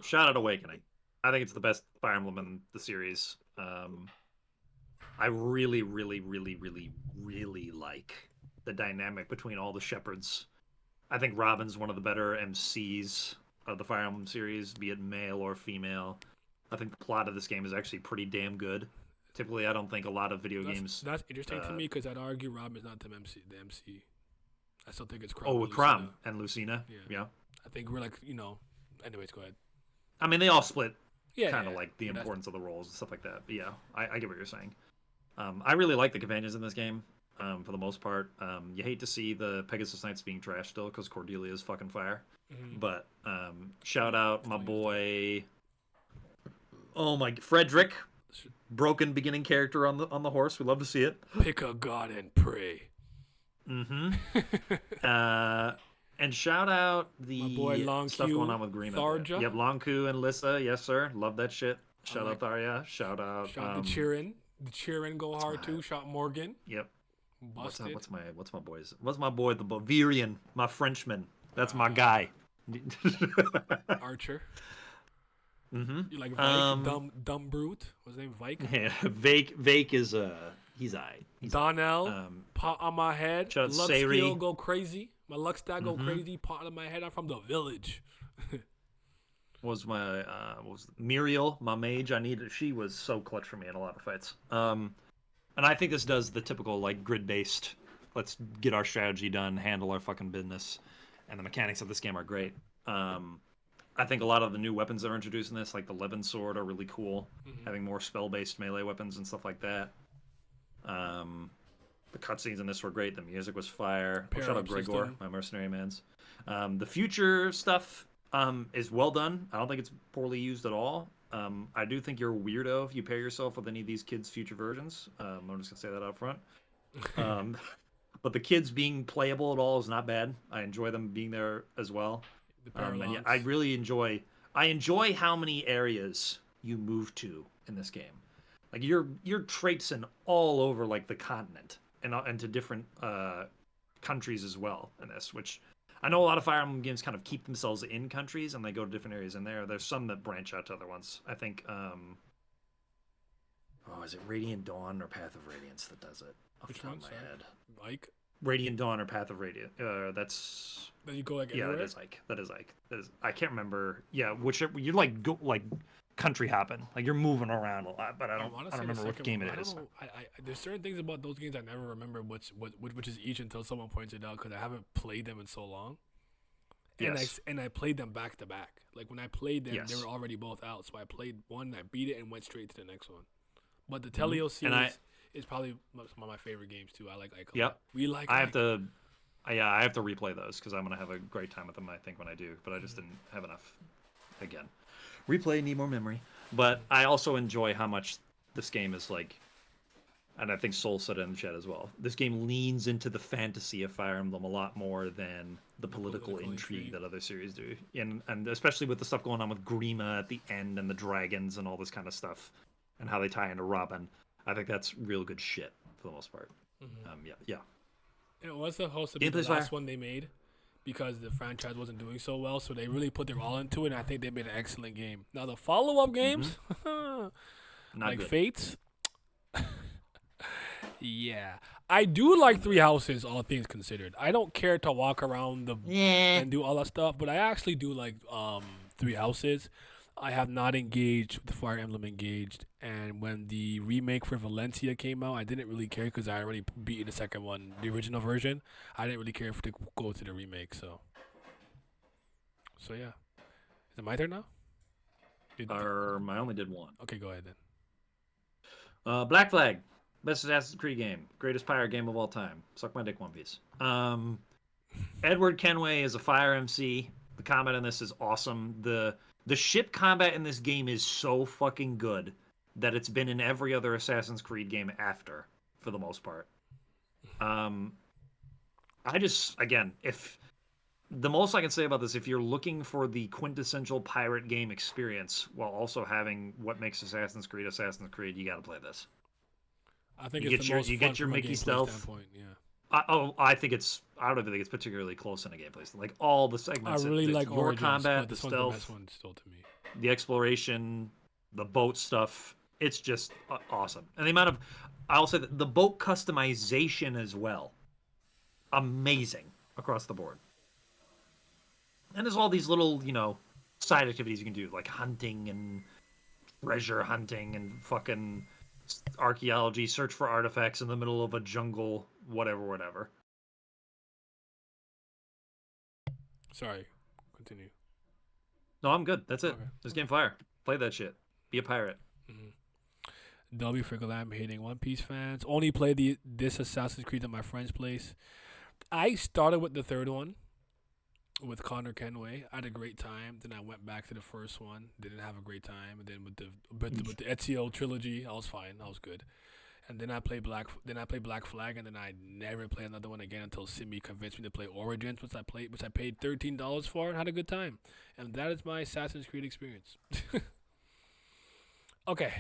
Shout out Awakening. I think it's the best Fire Emblem in the series. I really, really, really, really, really like the dynamic between all the shepherds. I think Robin's one of the better MCs of the Fire Emblem series, be it male or female. I think the plot of this game is actually pretty damn good. Typically, I don't think a lot of video games. That's interesting to me because I'd argue Robin is not the MC. I still think it's Chrom. Oh, with Chrom and Lucina. Yeah. I think we're like, anyways, go ahead. I mean, they all split kind of like the importance of the roles and stuff like that. But yeah, I get what you're saying. I really like the companions in this game for the most part. You hate to see the Pegasus Knights being trashed still because Cordelia is fucking fire. Mm-hmm. But shout out my boy. Oh my, Frederick, broken beginning character on the horse. We love to see it. Pick a god and pray. Mm-hmm. And shout out the my boy Long stuff Q, going on with Green. Tharja. Yep, Longku and Lissa. Yes, sir. Love that shit. Shout out Tharja. Shout out the Chirin. The Chirin go hard too. Shout Morgan. Yep. Busted. What's my boy? The Bavarian, my Frenchman. That's my guy. Archer. Mm-hmm. You like Vike, dumb brute? What's his name? Vike. Yeah, Vake is he's aight. Donnell, pot on my head. Lux skill go crazy. My Lux stat go crazy. Pot on my head. I'm from the village. was Muriel, my mage. She was so clutch for me in a lot of fights. And I think this does the typical like grid based. Let's get our strategy done, handle our fucking business, and the mechanics of this game are great. I think a lot of the new weapons that are introduced in this, like the Levin sword, are really cool. Mm-hmm. Having more spell-based melee weapons and stuff like that. The cutscenes in this were great. The music was fire. Shout out Gregor, my mercenary mans. The future stuff is well done. I don't think it's poorly used at all. I do think you're a weirdo if you pair yourself with any of these kids' future versions. I'm just going to say that up front. But the kids being playable at all is not bad. I enjoy them being there as well. And yeah, I really enjoy how many areas you move to in this game. Like you're traipsing all over like the continent and to different countries as well in this, which I know a lot of Fire Emblem games kind of keep themselves in countries and they go to different areas in there. There's some that branch out to other ones. I think is it Radiant Dawn or Path of Radiance that does it? Which one? Sorry. Head. Ike? Radiant Dawn or Path of Radiance. That's Then you go like everywhere? That is Ike. I can't remember. Yeah, whichever you like go like country hopping. Like you're moving around a lot, but I don't remember what game it is. There's certain things about those games I never remember which is each until someone points it out because I haven't played them in so long. And I played them back to back. Like when I played them, they were already both out. So I played one, I beat it, and went straight to the next one. But the Telio series is probably one of my favorite games too. I like Ike. Yep. We like. I have to replay those because I'm gonna have a great time with them. I think when I do, but I just didn't have enough. Again, replay, need more memory. But I also enjoy how much this game is like and I think Soul said it in the chat as well. This game leans into the fantasy of Fire Emblem a lot more than the political intrigue that other series do, and especially with the stuff going on with Grima at the end and the dragons and all this kind of stuff, and how they tie into Robin. I think that's real good shit for the most part. Mm-hmm. Yeah. It was supposed to be the last one they made because the franchise wasn't doing so well, so they really put their all into it, and I think they made an excellent game. Now, the follow-up games, like good. Fates, yeah. I do like Three Houses, all things considered. I don't care to walk around and do all that stuff, but I actually do like Three Houses. I have not engaged with Fire Emblem Engaged, and when the remake for Valencia came out, I didn't really care because I already beat the second one, the original version. I didn't really care to go to the remake, so yeah. Is it my turn now? I only did one. Okay, go ahead then. Black Flag, best Assassin's Creed game, greatest pirate game of all time. Suck my dick, One Piece. Edward Kenway is a fire MC. The combat in this is awesome. The ship combat in this game is so fucking good that it's been in every other Assassin's Creed game after, for the most part. If the most I can say about this, if you're looking for the quintessential pirate game experience while also having what makes Assassin's Creed, you got to play this. I think you get your Mickey stealth. Yeah. I think it's. I don't even think it's particularly close in a gameplay. Like all the segments. I really like your Origins, combat, the stealth, the best one still to me. The exploration, the boat stuff. It's just awesome. And the amount of, I'll say that the boat customization as well, amazing across the board. And there's all these little, side activities you can do, like hunting and treasure hunting and fucking archaeology, search for artifacts in the middle of a jungle, whatever. Sorry, continue. No, I'm good. That's it. Okay. This game fire. Play that shit. Be a pirate. Mm-hmm. W for Glam hating One Piece fans. Only play this Assassin's Creed at my friend's place. I started with the third one with Connor Kenway. I had a great time. Then I went back to the first one. Didn't have a great time. And then with the Ezio trilogy, I was fine. I was good. And then I played Black Flag, and then I never played another one again until Simi convinced me to play Origins, which I paid $13 for and had a good time. And that is my Assassin's Creed experience. Okay.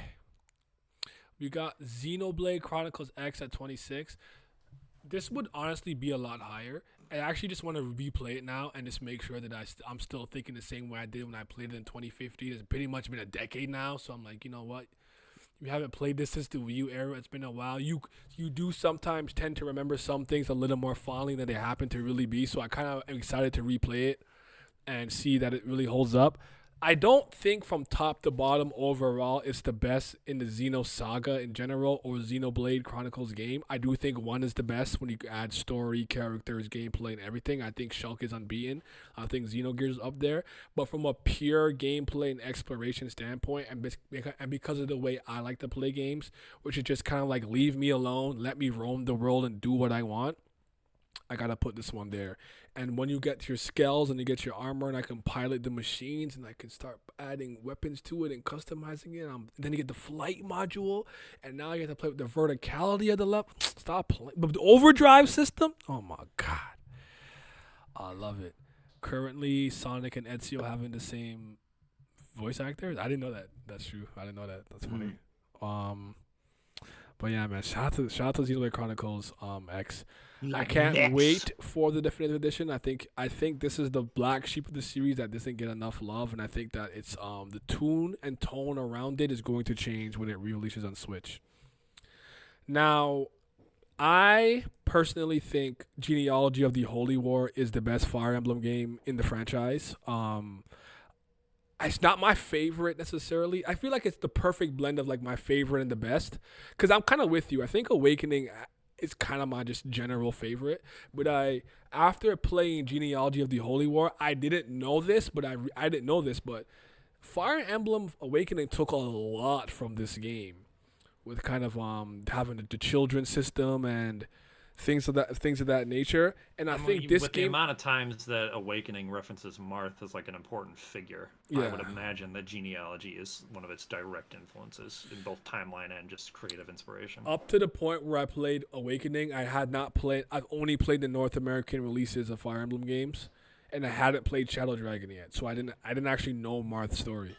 We got Xenoblade Chronicles X at 26. This would honestly be a lot higher. I actually just want to replay it now and just make sure that I'm still thinking the same way I did when I played it in 2015. It's pretty much been a decade now, so I'm like, you know what? You haven't played this since the Wii U era. It's been a while. You do sometimes tend to remember some things a little more fondly than they happen to really be. So I kind of am excited to replay it and see that it really holds up. I don't think from top to bottom overall it's the best in the Xeno saga in general or Xenoblade Chronicles game. I do think one is the best when you add story, characters, gameplay, and everything. I think Shulk is unbeaten. I think Xenogears is up there. But from a pure gameplay and exploration standpoint, and because of the way I like to play games, which is just kind of like leave me alone, let me roam the world and do what I want, I gotta put this one there. And when you get your scales and you get your armor and I can pilot the machines and I can start adding weapons to it and customizing it, then you get the flight module, and now you have to play with the verticality of the level. Stop playing. But the overdrive system, oh my God. I love it. Currently, Sonic and Ezio having the same voice actors. I didn't know that. That's true. I didn't know that. That's funny. But yeah, man, shout out to Xenoblade Chronicles X. I can't wait for the definitive edition. I think this is the black sheep of the series that doesn't get enough love, and I think that it's the tune and tone around it is going to change when it re-releases on Switch. Now, I personally think Genealogy of the Holy War is the best Fire Emblem game in the franchise. It's not my favorite necessarily. I feel like it's the perfect blend of like my favorite and the best. Because I'm kind of with you. I think Awakening is kind of my just general favorite. But after playing Genealogy of the Holy War, I didn't know this, but I didn't know this, but Fire Emblem Awakening took a lot from this game with kind of having the children's system and things of that nature. And I think this with game, the amount of times that Awakening references Marth as like an important figure, I would imagine that genealogy is one of its direct influences in both timeline and just creative inspiration. Up to the point where I played Awakening, I've only played the North American releases of Fire Emblem games, and I hadn't played Shadow Dragon yet, so I didn't actually know Marth's story.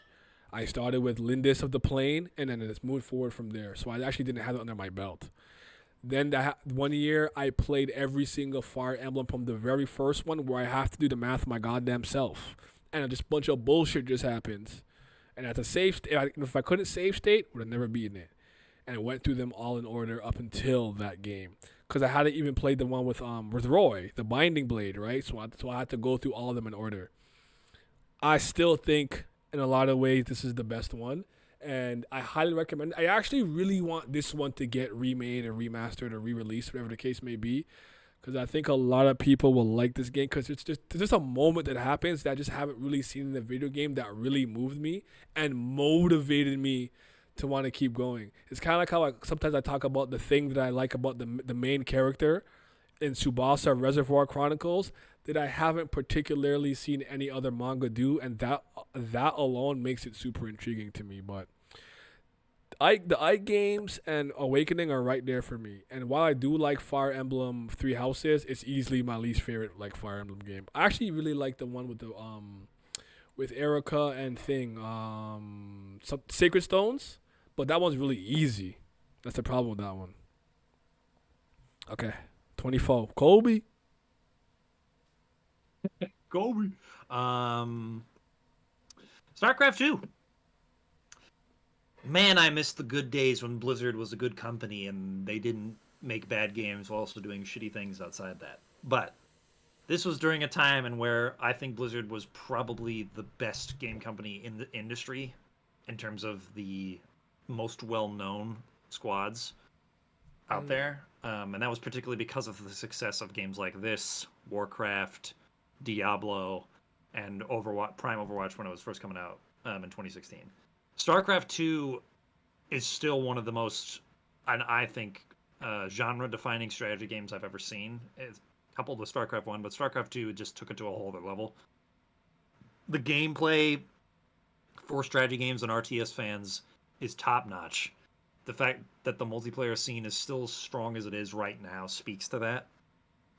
I started with Lindis of the Plain, and then it's moved forward from there. So I actually didn't have it under my belt. Then that 1 year, I played every single Fire Emblem from the very first one, where I have to do the math my goddamn self, and just a bunch of bullshit just happens. And at the save, if I couldn't save state, would have never beaten it. And I went through them all in order up until that game, because I hadn't even played the one with Roy, the Binding Blade, right? So I had to go through all of them in order. I still think, in a lot of ways, this is the best one, and I highly recommend it. I actually really want this one to get remade or remastered or re-released, whatever the case may be, because I think a lot of people will like this game, because there's just a moment that happens that I just haven't really seen in the video game that really moved me and motivated me to want to keep going. It's kind of like how sometimes I talk about the thing that I like about the main character in Tsubasa Reservoir Chronicles that I haven't particularly seen any other manga do, and that alone makes it super intriguing to me. But the Ike games and Awakening are right there for me. And while I do like Fire Emblem Three Houses, it's easily my least favorite like Fire Emblem game. I actually really like the one with the with Erica and Sacred Stones, but that one's really easy. That's the problem with that one. Okay, 24. Kobe. Kobe. StarCraft 2. Man, I miss the good days when Blizzard was a good company and they didn't make bad games while also doing shitty things outside that. But this was during a time in where I think Blizzard was probably the best game company in the industry in terms of the most well-known squads out there. And that was particularly because of the success of games like this, Warcraft, Diablo, and Overwatch, Prime Overwatch when it was first coming out in 2016. StarCraft 2 is still one of the most, and I think, genre-defining strategy games I've ever seen. It's coupled with StarCraft 1, but StarCraft 2 just took it to a whole other level. The gameplay for strategy games and RTS fans is top-notch. The fact that the multiplayer scene is still as strong as it is right now speaks to that.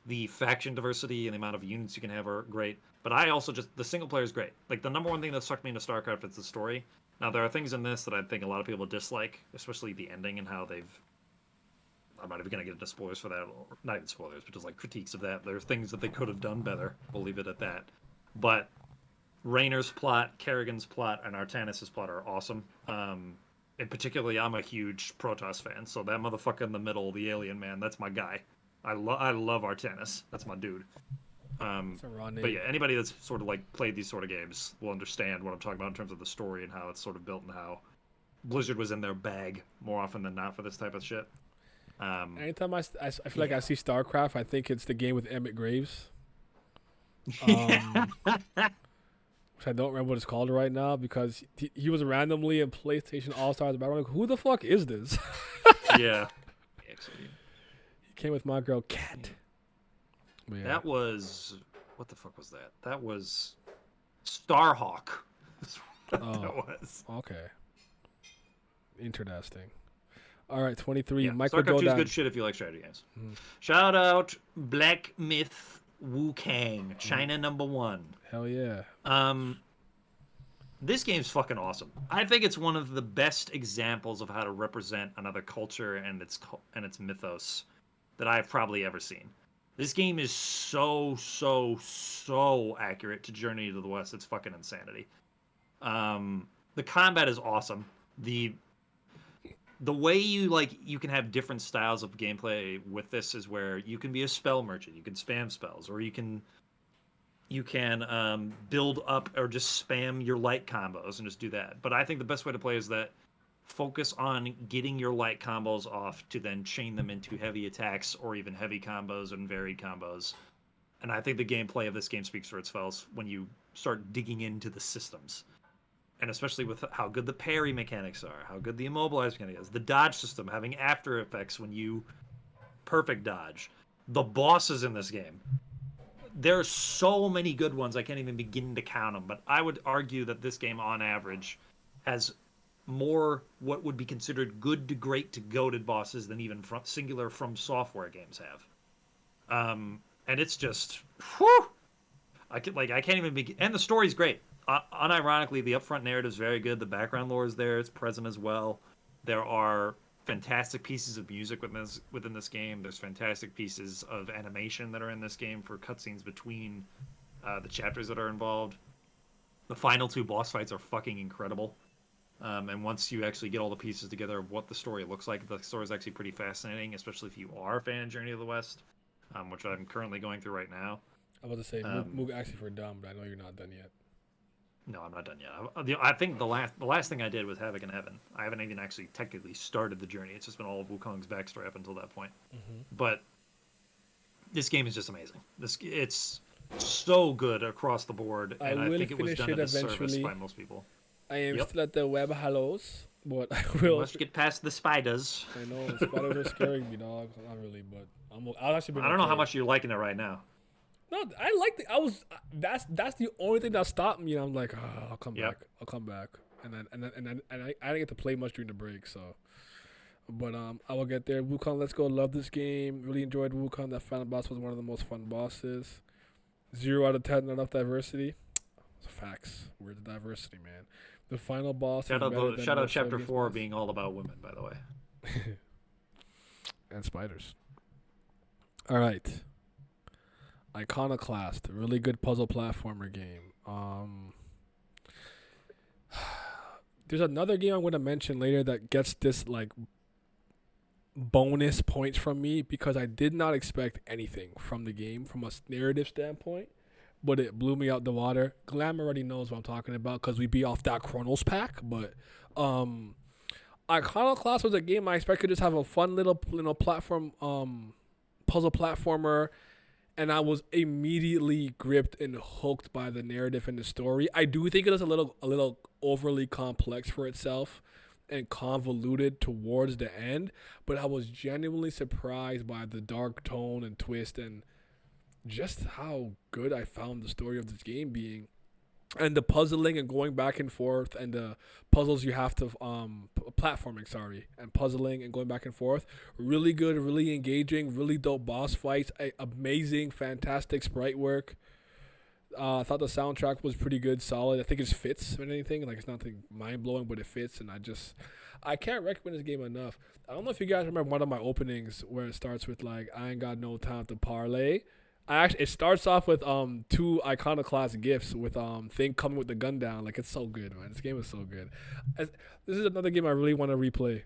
The faction diversity and the amount of units you can have are great. But I also the single player is great. Like, the number one thing that sucked me into StarCraft is the story. Now, there are things in this that I think a lot of people dislike, especially the ending and how I'm not even going to get into spoilers for that. Or not even spoilers, but just like critiques of that. There are things that they could have done better. We'll leave it at that. But Raynor's plot, Kerrigan's plot, and Artanis' plot are awesome. And particularly, I'm a huge Protoss fan, so that motherfucker in the middle, the alien man, that's my guy. I love Artanis. That's my dude. But yeah, anybody that's sort of like played these sort of games will understand what I'm talking about in terms of the story and how it's sort of built and how Blizzard was in their bag more often than not for this type of shit. Anytime I feel like I see StarCraft, I think it's the game with Emmett Graves. Which I don't remember what it's called right now because he was randomly in PlayStation All-Stars. But I'm like, who the fuck is this? Yeah. He came with my girl, Kat. Yeah. That was... What the fuck was that? That was Starhawk. That's what that was. Okay. Interesting. All right, 23. Yeah, Michael StarCraft 2 is Jordan. good shit if you like strategy games. Shout out Black Myth Wu Kang, China #1. Hell yeah. This game's fucking awesome. I think it's one of the best examples of how to represent another culture and its mythos that I've probably ever seen. This game is so accurate to Journey to the West. It's fucking insanity. The combat is awesome. The way you can have different styles of gameplay with this is where you can be a spell merchant, you can spam spells, or you can build up or just spam your light combos and just do that. But I think the best way to play is that focus on getting your light combos off to then chain them into heavy attacks or even heavy combos and varied combos. And I think the gameplay of this game speaks for itself when you start digging into the systems. And especially with how good the parry mechanics are, how good the immobilize mechanic is, the dodge system, having after effects when you perfect dodge. the bosses in this game. There's so many good ones I can't even begin to count them. But I would argue that this game, on average, has more what would be considered good to great to goated bosses than even singular From Software games have. And it's just, whew, I can't even begin. And the story's great. Unironically, the upfront narrative is very good. The background lore is there. It's present as well. There are fantastic pieces of music within this game. There's fantastic pieces of animation that are in this game for cutscenes between the chapters that are involved. The final 2 boss fights are fucking incredible. And once you actually get all the pieces together of what the story looks like, the story is actually pretty fascinating, especially if you are a fan of Journey of the West, which I'm currently going through right now. I was about to say, Moog actually for dumb, but I know you're not done yet. No, I'm not done yet. I think the last thing I did was Havoc in Heaven. I haven't even actually technically started the journey. It's just been all of Wukong's backstory up until that point. Mm-hmm. But this game is just amazing. It's so good across the board, and I think it was done a disservice by most people. I am still at the web hellos, but I will. You must get past the spiders. I know, the spiders are scaring me, dog. Not really, but I'll actually. I don't know how much you're liking it right now. No, I liked it. That's the only thing that stopped me. And I'm like, I'll come back. I'll come back. And I didn't get to play much during the break, so. But I will get there. Wukong, let's go. Love this game. Really enjoyed Wukong. That final boss was one of the most fun bosses. 0 out of 10. Not enough diversity. Facts. Where's the diversity, man? The final boss. Shout out Chapter 4 being all about women, by the way. And spiders. All right. Iconoclast, a really good puzzle platformer game. There's another game I'm going to mention later that gets this like bonus points from me because I did not expect anything from the game from a narrative standpoint, but it blew me out the water. Glam already knows what I'm talking about because we be off that Chronos pack, but Iconoclast was a game I expected to just have a fun little platform puzzle platformer. And I was immediately gripped and hooked by the narrative and the story. I do think it is a little overly complex for itself and convoluted towards the end, but I was genuinely surprised by the dark tone and twist and just how good I found the story of this game being. And the puzzling and going back and forth and the puzzles you have to platforming, and puzzling and going back and forth, really good, really engaging, really dope boss fights, amazing, fantastic sprite work. I thought the soundtrack was pretty good, solid. I think it just fits in anything. Like, it's nothing mind blowing, but it fits. And I can't recommend this game enough. I don't know if you guys remember one of my openings where it starts with like, I ain't got no time to parlay. It starts off with 2 Iconoclast gifts with Thing coming with the gun down. Like, it's so good, man. This game is so good. This is another game I really want to replay,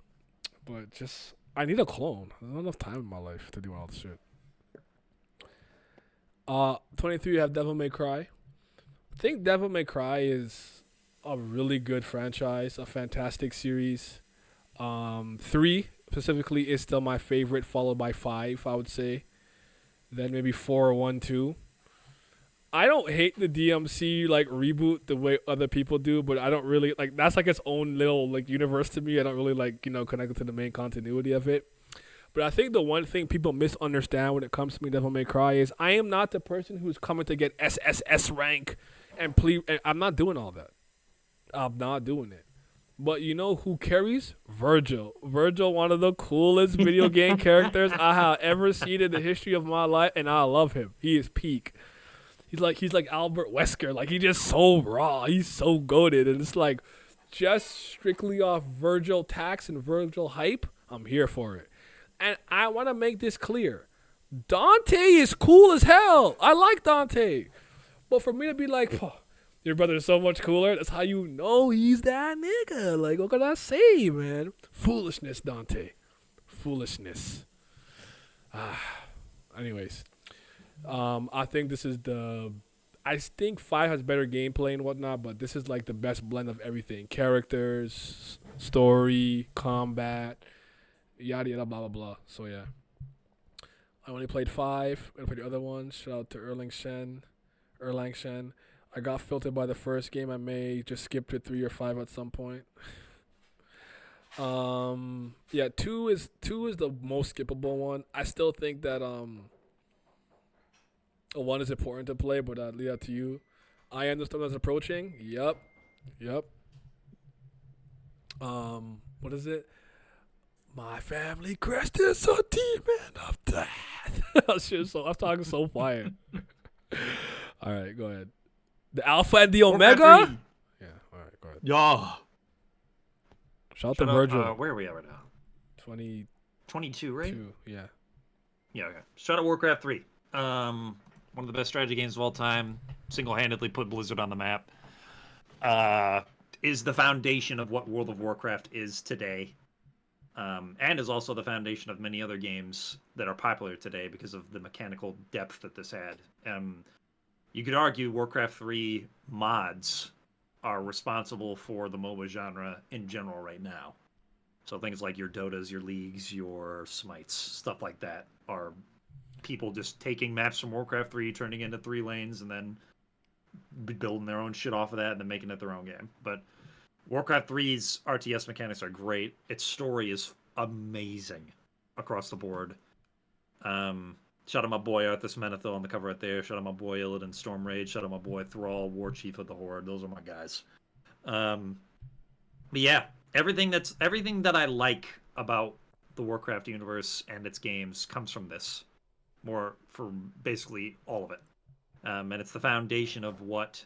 but just I need a clone. There's not enough time in my life to do all this shit. 23, you have Devil May Cry. I think Devil May Cry is a really good franchise, a fantastic series. 3 specifically is still my favorite, followed by 5, I would say. Then maybe 4 or 1, 2. I don't hate the DMC like reboot the way other people do, but I don't really like. That's like its own little like universe to me. I don't really like connect it to the main continuity of it. But I think the one thing people misunderstand when it comes to me Devil May Cry is I am not the person who's coming to get SSS rank and please. I'm not doing all that. I'm not doing it. But you know who carries? Virgil. Virgil, one of the coolest video game characters I have ever seen in the history of my life, and I love him. He is peak. He's like Albert Wesker. Like, he's just so raw. He's so goated. And it's like, just strictly off Virgil tax and Virgil hype, I'm here for it. And I want to make this clear. Dante is cool as hell. I like Dante. But for me to be like, your brother is so much cooler, that's how you know he's that nigga. Like, what can I say, man? Foolishness, Dante. Foolishness. Anyways. I think this is I think 5 has better gameplay and whatnot, but this is like the best blend of everything. Characters, story, combat, yada yada blah blah blah. So yeah. I only played 5. I'm gonna play the other ones. Shout out to Erlang Shen. I got filtered by the first game. I may just skip to 3 or 5 at some point. Yeah, 2 is the most skippable one. I still think that One is important to play, but I'll leave that to you. I understand that's approaching. Yep. What is it? My family crest is a demon of death. I'm talking so fire. All right, go ahead. The Alpha and the Omega? Yeah, all right, go ahead. Yeah. Shout out to Virgil. Where are we at right now? 22, right? Yeah. Yeah, okay. Shout out Warcraft 3. One of the best strategy games of all time. Single-handedly put Blizzard on the map. Is the foundation of what World of Warcraft is today. And is also the foundation of many other games that are popular today because of the mechanical depth that this had. You could argue Warcraft 3 mods are responsible for the MOBA genre in general right now. So things like your Dotas, your Leagues, your Smites, stuff like that are people just taking maps from Warcraft 3, turning into 3 lanes, and then building their own shit off of that and then making it their own game. But Warcraft 3's RTS mechanics are great. Its story is amazing across the board. Shout out my boy Arthas Menethil on the cover right there. Shout out my boy Illidan Stormrage. Shout out my boy Thrall, War Chief of the Horde. Those are my guys. But yeah, everything that I like about the Warcraft universe and its games comes from this. More from basically all of it. And it's the foundation of what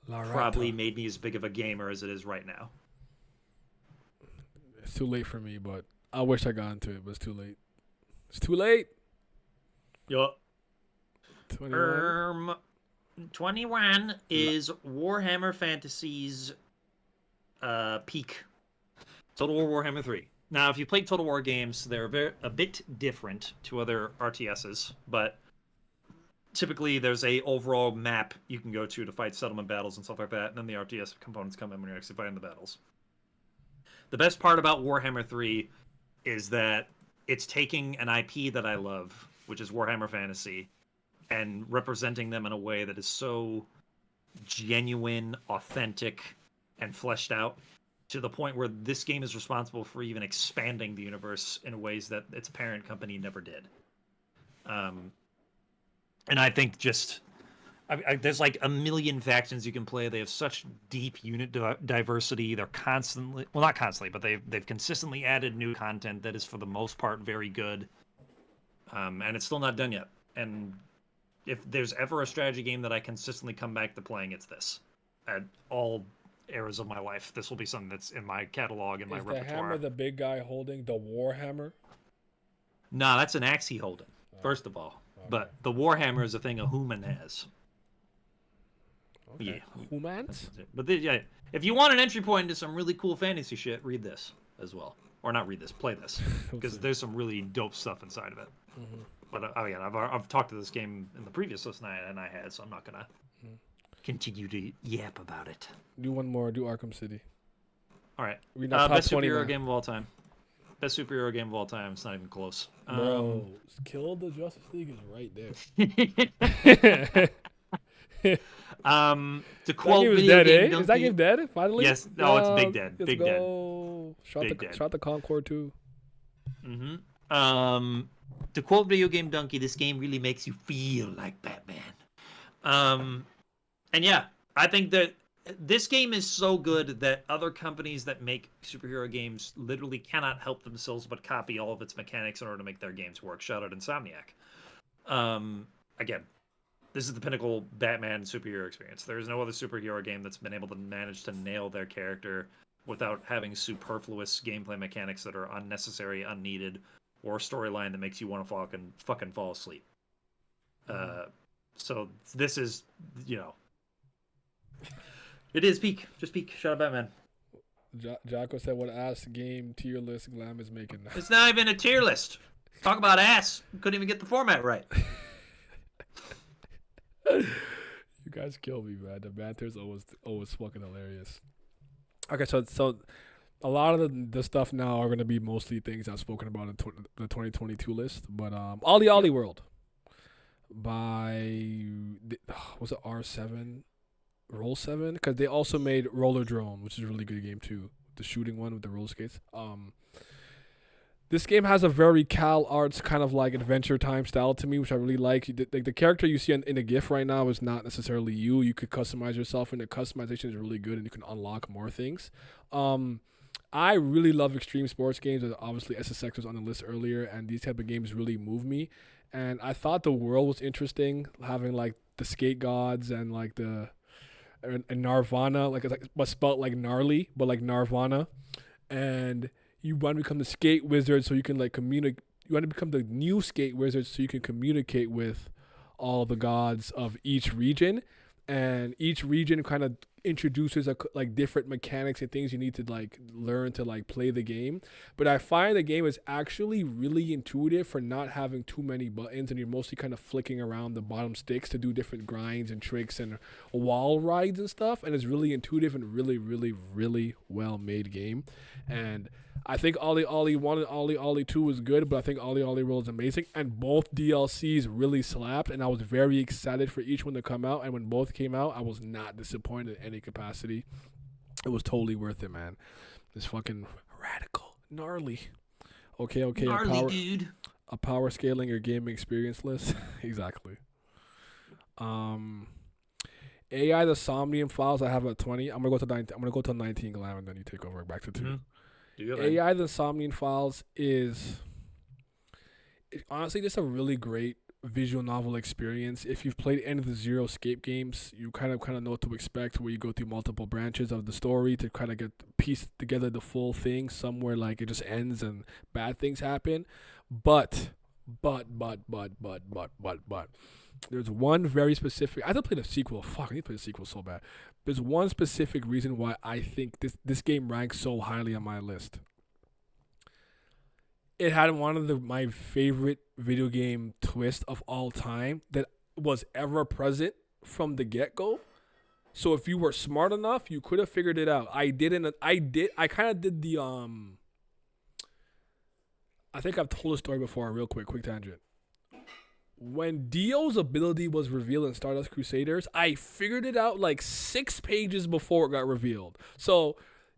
probably made me as big of a gamer as it is right now. It's too late for me, but I wish I got into it, but it's too late. It's too late. Yup. 21 is Warhammer Fantasy's peak. Total War Warhammer 3. Now, if you played Total War games, they're a bit different to other RTSs, but typically there's a overall map you can go to fight settlement battles and stuff like that, and then the RTS components come in when you're actually fighting the battles. The best part about Warhammer 3 is that it's taking an IP that I love, which is Warhammer Fantasy, and representing them in a way that is so genuine, authentic, and fleshed out to the point where this game is responsible for even expanding the universe in ways that its parent company never did. And I think just there's like a million factions you can play. They have such deep unit diversity. They're constantly, well, not constantly, but they've consistently added new content that is for the most part very good. And it's still not done yet. And if there's ever a strategy game that I consistently come back to playing, it's this. At all eras of my life, this will be something that's in my catalog and my repertoire. Is the hammer the big guy holding the war hammer? Nah, that's an axe he holding, first of all. Okay. But the Warhammer is a thing a human has. Okay. Yeah. Humans? But yeah, if you want an entry point into some really cool fantasy shit, read this as well. Or not read this, play this. Because there's some really dope stuff inside of it. Mm-hmm. But again, I've talked to this game in the previous list and I had, so I'm not going to continue to yap about it. Do one more, do Arkham City. All right. Best superhero game of all time. Best superhero game of all time. It's not even close. Bro, Kill the Justice League is right there. To quote video game Donkey, is that game dead? Finally? Yes. No, it's big dead. Big dead. Shot the Concord too. Mm-hmm. To quote Video Game Donkey, this game really makes you feel like Batman. And yeah, I think that this game is so good that other companies that make superhero games literally cannot help themselves but copy all of its mechanics in order to make their games work. Shout out Insomniac. Again, this is the pinnacle Batman superhero experience. There is no other superhero game that's been able to manage to nail their character without having superfluous gameplay mechanics that are unnecessary, unneeded, or a storyline that makes you want to fucking fall asleep. So this is, it is peak. Just peak. Shout out Batman. Jocko said, what ass game tier list Glam is making now? It's not even a tier list. Talk about ass. Couldn't even get the format right. You guys kill me, man. The banter's always fucking hilarious. Okay, so a lot of the stuff now are going to be mostly things I've spoken about in the 2022 list. But Ollie World was it R7? Roll 7? Because they also made Roller Drone, which is a really good game too. The shooting one with the roller skates. This game has a very Cal Arts kind of like Adventure Time style to me, which I really like. The character you see in the GIF right now is not necessarily you. You could customize yourself, and the customization is really good, and you can unlock more things. I really love extreme sports games. Obviously, SSX was on the list earlier, and these type of games really move me. And I thought the world was interesting, having like the skate gods and like the and Nirvana, like it's like but spelled like gnarly, but like Nirvana, and you want to become the skate wizard so you can like communicate. You want to become the new skate wizard so you can communicate with all the gods of each region, and each region kind of introduces like different mechanics and things you need to like learn to like play the game. But I find the game is actually really intuitive for not having too many buttons, and you're mostly kind of flicking around the bottom sticks to do different grinds and tricks and wall rides and stuff. And it's really intuitive and really, really, really well made game. And I think Ollie Ollie 1 and Ollie Ollie 2 was good, but I think Ollie Ollie World is amazing. And both DLCs really slapped, and I was very excited for each one to come out. And when both came out, I was not disappointed in any capacity. It was totally worth it, man. It's fucking radical. Gnarly. Okay. Gnarly, dude. A power scaling your gaming experience list. Exactly. AI the Somnium Files I have at 20. I'm gonna go to 19, Glam, and then you take over back to 2. Mm-hmm. AI the Somnium Files is honestly just a really great visual novel experience. If you've played any of the Zero Escape games, you kind of know what to expect, where you go through multiple branches of the story to kind of get piece together the full thing. Somewhere like it just ends and bad things happen. But there's one very specific. I have to play the sequel. Fuck, I need to play the sequel so bad. There's one specific reason why I think this game ranks so highly on my list. It had one of my favorite video game twists of all time that was ever present from the get-go. So if you were smart enough, you could have figured it out. I kind of did the I think I've told the story before. Real quick tangent. When Dio's ability was revealed in Stardust Crusaders, I figured it out like 6 pages before it got revealed. So,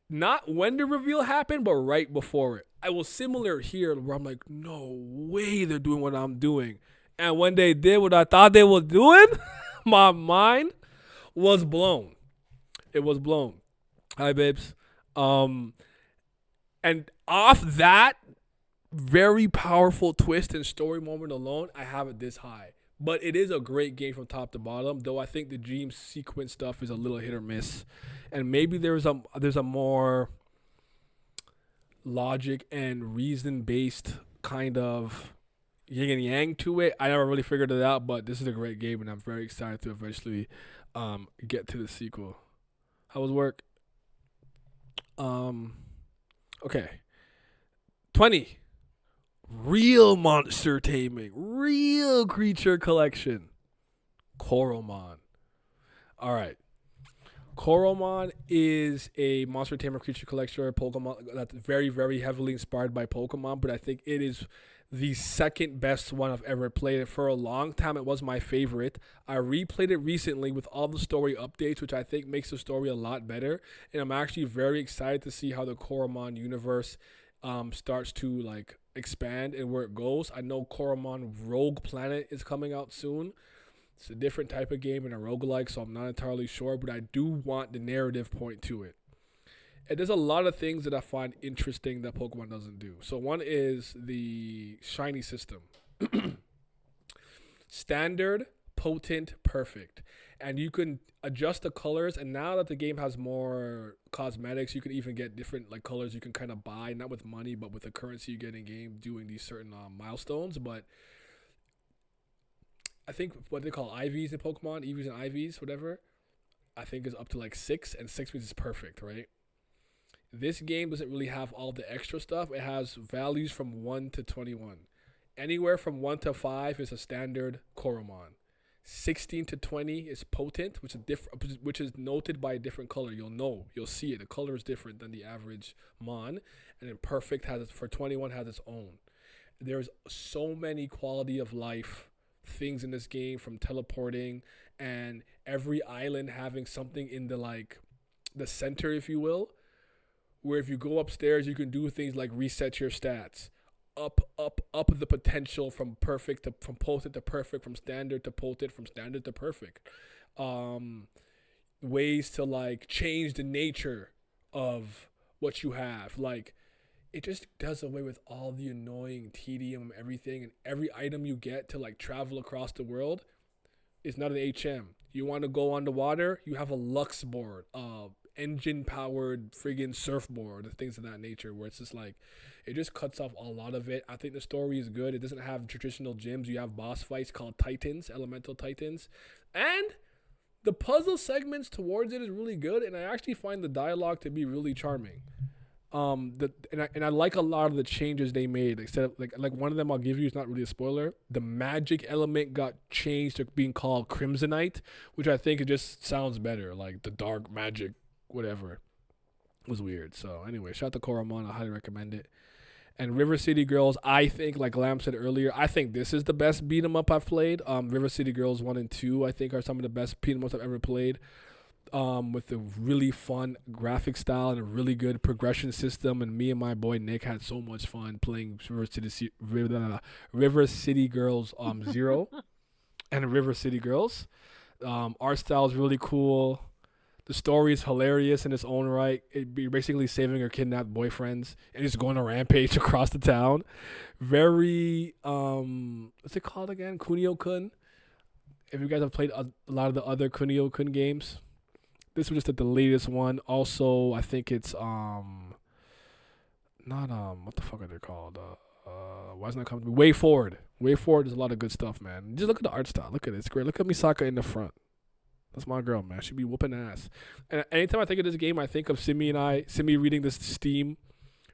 not when the reveal happened, but right before it. I was similar here where I'm like, no way they're doing what I'm doing. And when they did what I thought they were doing, my mind was blown. It was blown. Hi, babes. And off that very powerful twist and story moment alone, I have it this high. But it is a great game from top to bottom, though I think the dream sequence stuff is a little hit or miss. And maybe there's a more logic and reason based kind of yin and yang to it. I never really figured it out, but this is a great game, and I'm very excited to eventually get to the sequel. How was work? Okay. 20. Real monster taming. Real creature collection. Coromon. Alright. Coromon is a monster tamer creature collector Pokemon that's very, very heavily inspired by Pokemon, but I think it is the second best one I've ever played. For a long time, it was my favorite. I replayed it recently with all the story updates, which I think makes the story a lot better, and I'm actually very excited to see how the Coromon universe starts to like expand and where it goes. I know Coromon Rogue Planet is coming out soon. It's a different type of game and a roguelike, so I'm not entirely sure, but I do want the narrative point to it. And there's a lot of things that I find interesting that Pokemon doesn't do. So one is the shiny system. Standard, potent, perfect. And you can adjust the colors, and now that the game has more cosmetics, you can even get different like colors you can kind of buy, not with money, but with the currency you get in game doing these certain milestones. But I think what they call IVs in Pokemon, EVs and IVs, whatever, I think is up to like 6, and 6 means it's perfect, right? This game doesn't really have all the extra stuff. It has values from 1 to 21. Anywhere from 1 to 5 is a standard Coromon. 16 to 20 is potent, which is noted by a different color. You'll see it. The color is different than the average Mon. And then perfect for 21 has its own. There's so many quality of life things in this game, from teleporting and every island having something in the center, if you will, where if you go upstairs, you can do things like reset your stats. up the potential from perfect to from potent to perfect, from standard to potent, from standard to perfect. Ways to like change the nature of what you have. Like it just does away with all the annoying tedium, everything, and every item you get to like travel across the world is not an HM. You want to go underwater, you have a Lux board, engine powered friggin' surfboard, and things of that nature, where it's just like it just cuts off a lot of it. I think the story is good. It doesn't have traditional gyms. You have boss fights called Titans, Elemental Titans, and the puzzle segments towards it is really good, and I actually find the dialogue to be really charming. I like a lot of the changes they made. Instead of like one of them I'll give you, it's not really a spoiler. The magic element got changed to being called Crimsonite, which I think it just sounds better, like the dark magic, whatever. It was weird. So anyway, shout out to Koromon. I highly recommend it. And River City Girls, I think, like Lamb said earlier, I think this is the best beat 'em up I've played. River City Girls 1 and 2, I think, are some of the best beat 'em ups I've ever played. With a really fun graphic style and a really good progression system. And me and my boy Nick had so much fun playing River City Girls 0 and River City Girls. Art style is really cool. The story is hilarious in its own right. You're basically saving her kidnapped boyfriends and just going on a rampage across the town. Very, what's it called again? Kunio-kun. If you guys have played a lot of the other Kunio-kun games, this was just the latest one. Also, I think it's, not, what the fuck are they called? Why isn't that coming to me? Way Forward. Way Forward is a lot of good stuff, man. Just look at the art style. Look at it. It's great. Look at Misaka in the front. That's my girl, man. She be whooping ass. And anytime I think of this game, I think of Simi reading this Steam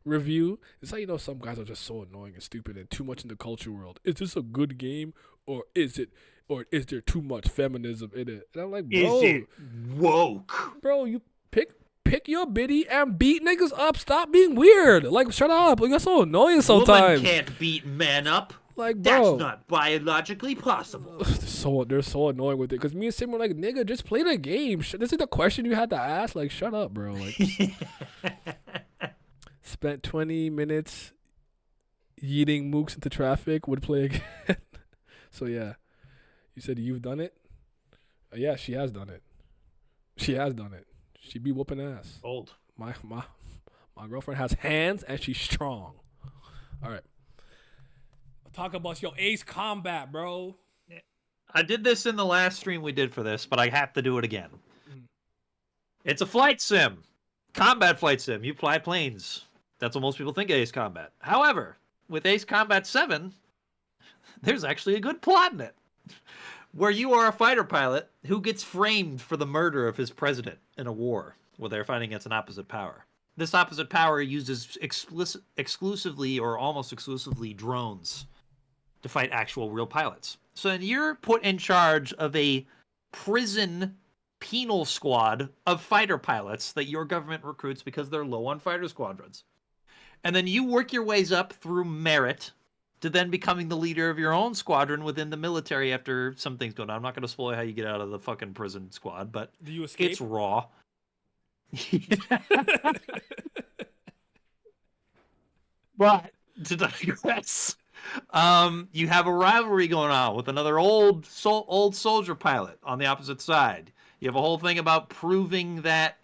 review. It's how you know some guys are just so annoying and stupid and too much in the culture world. Is this a good game or is there too much feminism in it? And I'm like, bro, is it woke? Bro, you pick your biddy and beat niggas up. Stop being weird. Like, shut up. Like, that's so annoying sometimes. Woman can't beat men up. Like, bro, that's not biologically possible. They're so annoying with it. Because me and Sim were like, nigga, just play the game. This is the question you had to ask. Like, shut up, bro. Like, spent 20 minutes yeeting mooks into traffic. Would play again. So, yeah. You said you've done it? Yeah, she has done it. She has done it. She be whooping ass. Old. My girlfriend has hands and she's strong. All right. Talk about your Ace Combat, bro. I did this in the last stream we did for this, but I have to do it again. It's a flight sim. Combat flight sim. You fly planes. That's what most people think of Ace Combat. However, with Ace Combat 7, there's actually a good plot in it. Where you are a fighter pilot who gets framed for the murder of his president in a war where they're fighting against an opposite power. This opposite power uses exclusively or almost exclusively drones to fight actual real pilots. So then you're put in charge of a prison penal squad of fighter pilots that your government recruits because they're low on fighter squadrons. And then you work your ways up through merit to then becoming the leader of your own squadron within the military after some things go down. I'm not going to spoil how you get out of the fucking prison squad, but do you escape? It's raw. But to digress, you have a rivalry going on with another old soldier pilot on the opposite side. You have a whole thing about proving that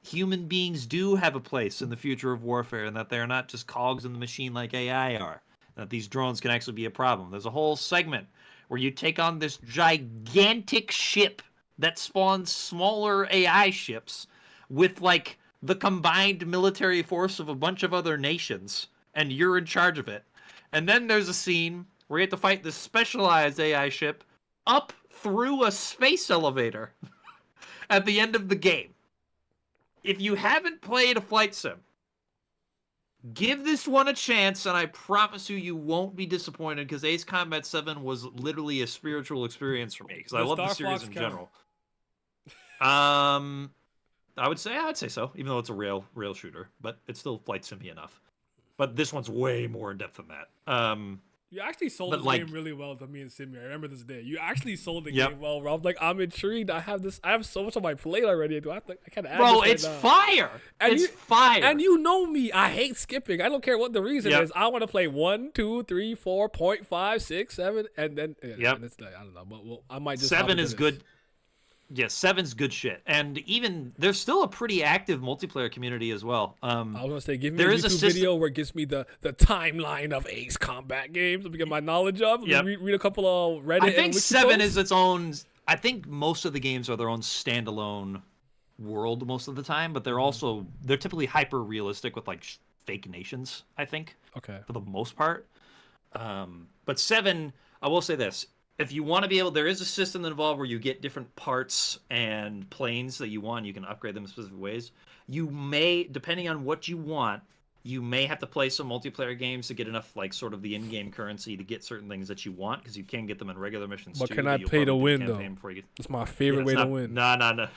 human beings do have a place in the future of warfare and that they're not just cogs in the machine like AI are. That these drones can actually be a problem. There's a whole segment where you take on this gigantic ship that spawns smaller AI ships with like the combined military force of a bunch of other nations, and you're in charge of it. And then there's a scene where you have to fight this specialized AI ship up through a space elevator at the end of the game. If you haven't played a flight sim, give this one a chance, and I promise you won't be disappointed because Ace Combat 7 was literally a spiritual experience for me because I love the series in general. I'd say so, even though it's a rail shooter, but it's still flight simmy enough. But this one's way more in depth than that. You actually sold But this like, game really well to me and Simi. I remember this day. You actually sold the Yep. game well, Rob. Like, I'm intrigued. I have so much on my plate already. Do I have to? I can't add bro, this it's right now. fire. And It's you- fire. And you know me. I hate skipping. I don't care what the reason Yep. is. I want to play 1, 2, 3, 4, 0.5, 6, 7, and then Yep. And it's like, I don't know, but I might just 7 hop is into this. good. Yeah, 7's good shit. And even there's still a pretty active multiplayer community as well. I was gonna say, give me there a is a YouTube system- video where it gives me the timeline of Ace Combat games to get my knowledge of. Yep. Read a couple of Reddit. I and think Wiki 7 posts. is its own. I think most of the games are their own standalone world most of the time, but they're typically hyper realistic with like fake nations, I think, Okay. for the most part. But 7, I will say this. If you want to be able, there is a system involved where you get different parts and planes that you want. You can upgrade them in specific ways. You may, depending on what you want, you may have to play some multiplayer games to get enough, like, sort of the in-game currency to get certain things that you want, because you can get them in regular missions But too. can I you'll pay to probably do win, the campaign though? before you get... It's my favorite way to win. No. I'm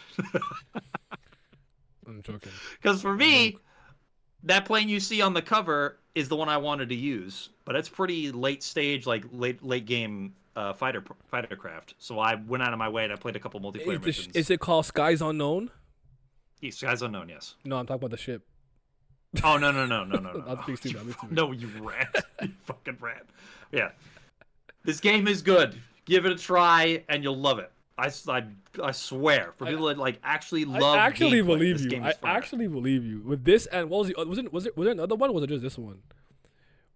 joking. Because for me, that plane you see on the cover is the one I wanted to use, but it's pretty late stage, like late game fighter craft. So I went out of my way and I played a couple multiplayer missions. Is it called Skies Unknown? Yeah, Skies Unknown, yes. No, I'm talking about the ship. Oh no! I'll be stupid. No, you rat! You fucking rat! Yeah, this game is good. Give it a try, and you'll love it. I swear. For people that like actually love, I actually gameplay, believe this you. game I is fire. actually believe you. With this and what was the was there another one? Or was it just this one?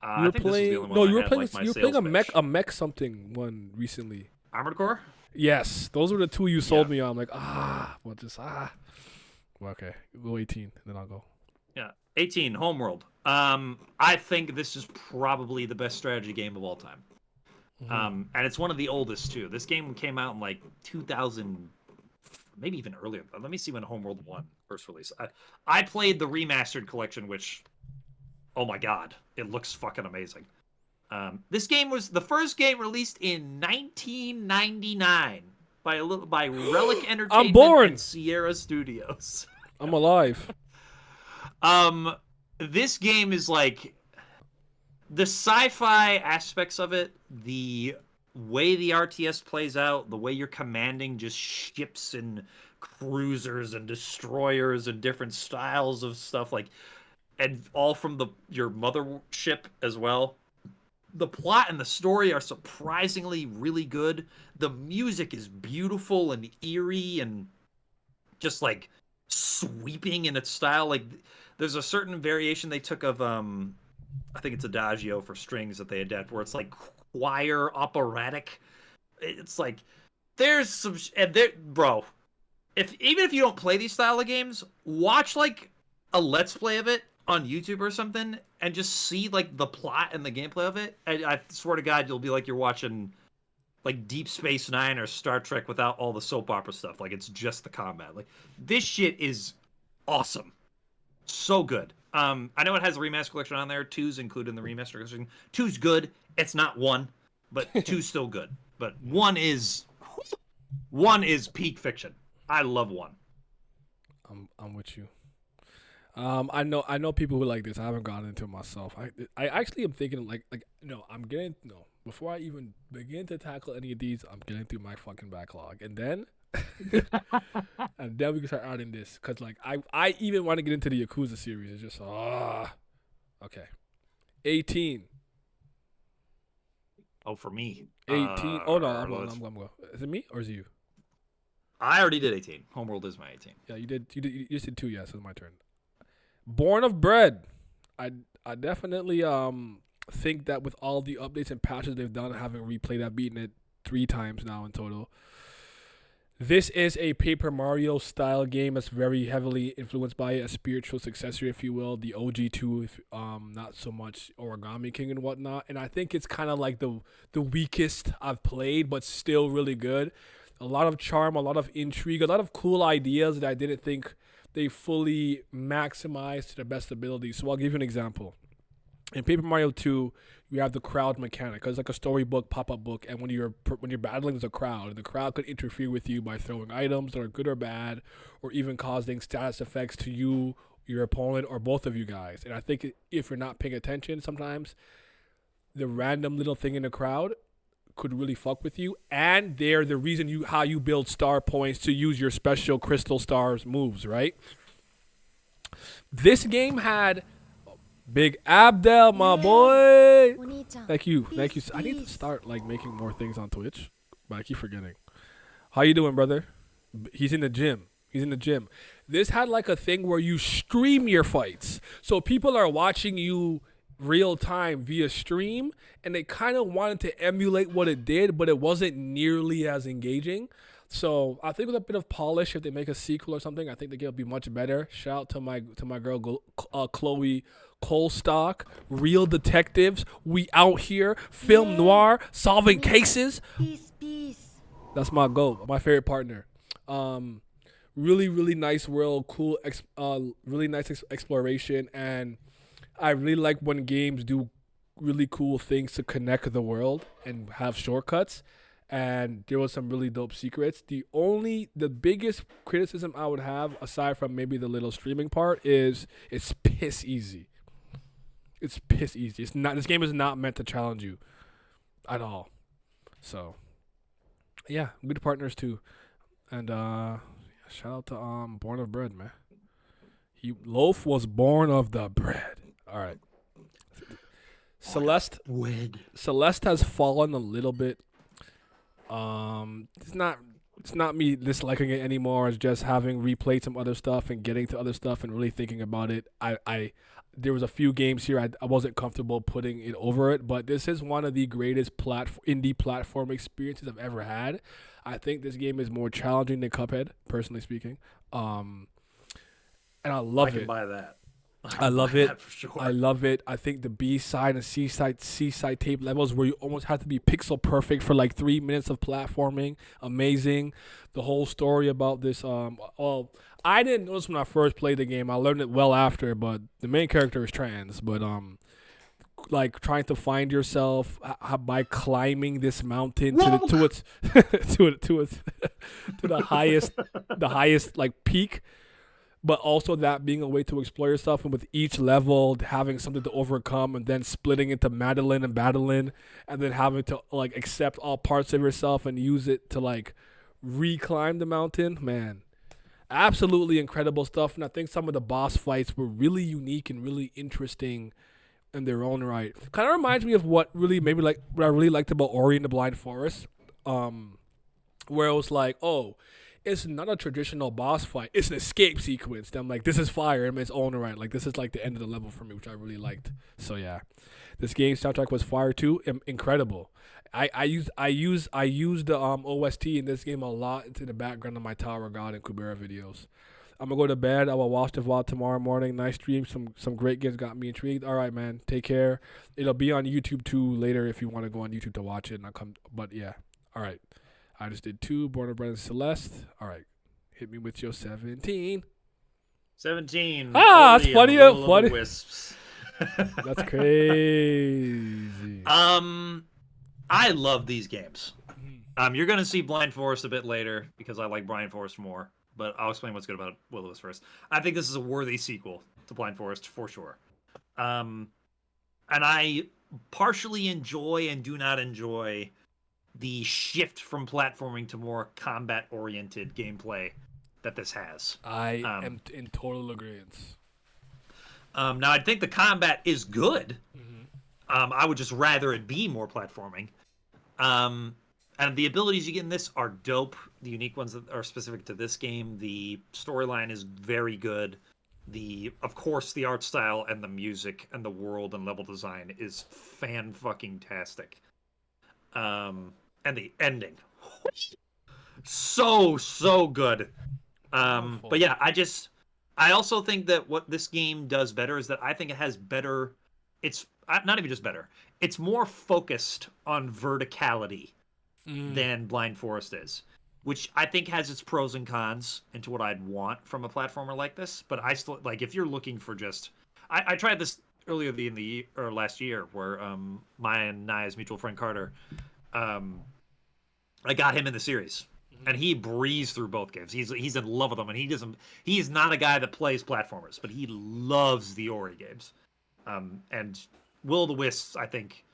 I think this was the only one No, I you were had, playing. like, my You were playing sales pitch. a mech something one recently. Armored Core. Yes, those were the two you sold Yeah. me on. I'm like, Well, okay, go 18, then I'll go. Yeah, 18 Homeworld. I think this is probably the best strategy game of all time. And it's one of the oldest too. This game came out in like 2000, maybe even earlier. But let me see when Homeworld 1 first released. I played the remastered collection, which, oh my god, it looks fucking amazing. This game was the first game released in 1999 by Relic Entertainment born. and Sierra Studios. I'm alive. This game is like the sci-fi aspects of it, the way the RTS plays out, the way you're commanding just ships and cruisers and destroyers and different styles of stuff, like, and all from your mothership as well. The plot and the story are surprisingly really good. The music is beautiful and eerie and just like sweeping in its style. Like, there's a certain variation they took of I think it's Adagio for strings that they adapt, where it's like choir operatic. It's like there's some bro. Even if you don't play these style of games, watch like a let's play of it on YouTube or something, and just see like the plot and the gameplay of it. I swear to God, you'll be like you're watching like Deep Space Nine or Star Trek without all the soap opera stuff. Like, it's just the combat. Like, this shit is awesome. So good. I know it has a remaster collection on there. 2's included in the remaster collection. 2's good. It's not 1, but 2's still good. But 1 is peak fiction. I love 1. I'm with you. I know people who like this. I haven't gotten into it myself. I actually am thinking before I even begin to tackle any of these, I'm getting through my fucking backlog, and then and then we can start adding this, because like I even want to get into the Yakuza series. It's just okay. 18. Oh, for me. 18. Oh no, I'm going. Is it me or is it you? I already did 18. Homeworld is my 18. Yeah, you did. You just did 2. Yeah, so it's my turn. Born of Bread. I definitely think that with all the updates and patches they've done, having replayed, I've beaten it 3 times now in total. This is a Paper Mario style game that's very heavily influenced by a spiritual successor, if you will, the OG2, not so much Origami King and whatnot. And I think it's kind of like the weakest I've played, but still really good. A lot of charm, a lot of intrigue, a lot of cool ideas that I didn't think they fully maximized to their best ability. So I'll give you an example. In Paper Mario 2, you have the crowd mechanic. It's like a storybook, pop-up book, and when you're battling, there's a crowd, and the crowd could interfere with you by throwing items that are good or bad, or even causing status effects to you, your opponent, or both of you guys. And I think if you're not paying attention, sometimes the random little thing in the crowd could really fuck with you, and they're the reason how you build star points to use your special crystal stars moves, right? This game had Big Abdel, my boy. Thank you. I need to start like making more things on Twitch, but I keep forgetting. How you doing, brother? He's in the gym. This had like a thing where you stream your fights, so people are watching you real time via stream, and they kind of wanted to emulate what it did, but it wasn't nearly as engaging. So I think with a bit of polish, if they make a sequel or something, I think the game will be much better. Shout out to my girl Chloe Colstock. Real detectives, we out here, film noir, solving cases. Peace. That's my goal. My favorite partner. Really nice world, cool, really nice exploration, and I really like when games do really cool things to connect the world and have shortcuts. And there was some really dope secrets. The biggest criticism I would have, aside from maybe the little streaming part, is it's piss easy. It's not. This game is not meant to challenge you at all. So, yeah, good partners too. And shout out to Born of Bread, man. Loaf was born of the bread. All right. Celeste has fallen a little bit. It's not me disliking it anymore. It's just having replayed some other stuff and getting to other stuff and really thinking about it. There was a few games here I wasn't comfortable putting it over it, but this is one of the greatest indie platform experiences I've ever had. I think this game is more challenging than Cuphead, personally speaking. And I love it. I can buy that. I love it. For sure. I love it. I think the B side and C side tape levels where you almost have to be pixel perfect for like 3 minutes of platforming. Amazing. The whole story about this. I didn't notice when I first played the game. I learned it well after, but the main character is trans. But like trying to find yourself by climbing this mountain to the highest like peak. But also that being a way to explore yourself, and with each level having something to overcome, and then splitting into Madeline and Badeline, and then having to like accept all parts of yourself and use it to like reclimb the mountain. Man, absolutely incredible stuff. And I think some of the boss fights were really unique and really interesting in their own right. Kind of reminds me of what I really liked about Ori and the Blind Forest, where it was like, oh, it's not a traditional boss fight. It's an escape sequence. And I'm like, this is fire in its own right. Like, this is like the end of the level for me, which I really liked. So yeah, this game's soundtrack was fire too. Incredible. I used the OST in this game a lot into the background of my Tower of God and Kubera videos. I'm gonna go to bed. I will watch the VOD tomorrow morning. Nice stream. Some great games got me intrigued. All right, man. Take care. It'll be on YouTube too later if you want to go on YouTube to watch it. But yeah. All right. I just did 2, Born of Bread and Celeste. All right. Hit me with your 17. 17. That's funny. Funny. Wisps. That's crazy. I love these games. You're going to see Blind Forest a bit later because I like Blind Forest more. But I'll explain what's good about Will-O-Wisp first. I think this is a worthy sequel to Blind Forest for sure. And I partially enjoy and do not enjoy the shift from platforming to more combat-oriented gameplay that this has. I am in total agreement. Now, I think the combat is good. Mm-hmm. I would just rather it be more platforming. And the abilities you get in this are dope. The unique ones that are specific to this game. The storyline is very good. Of course, the art style and the music and the world and level design is fan-fucking-tastic. And the ending. So good. But yeah, I also think that what this game does better is that I think it has better, it's not even just better, it's more focused on verticality than Blind Forest is, which I think has its pros and cons into what I'd want from a platformer like this. But I still, like, if you're looking for just, I tried this earlier or last year where my and Naya's mutual friend Carter, I got him in the series, and he breezed through both games. He's in love with them, and he is not a guy that plays platformers, but he loves the Ori games. And Will-O-Wisps, I think,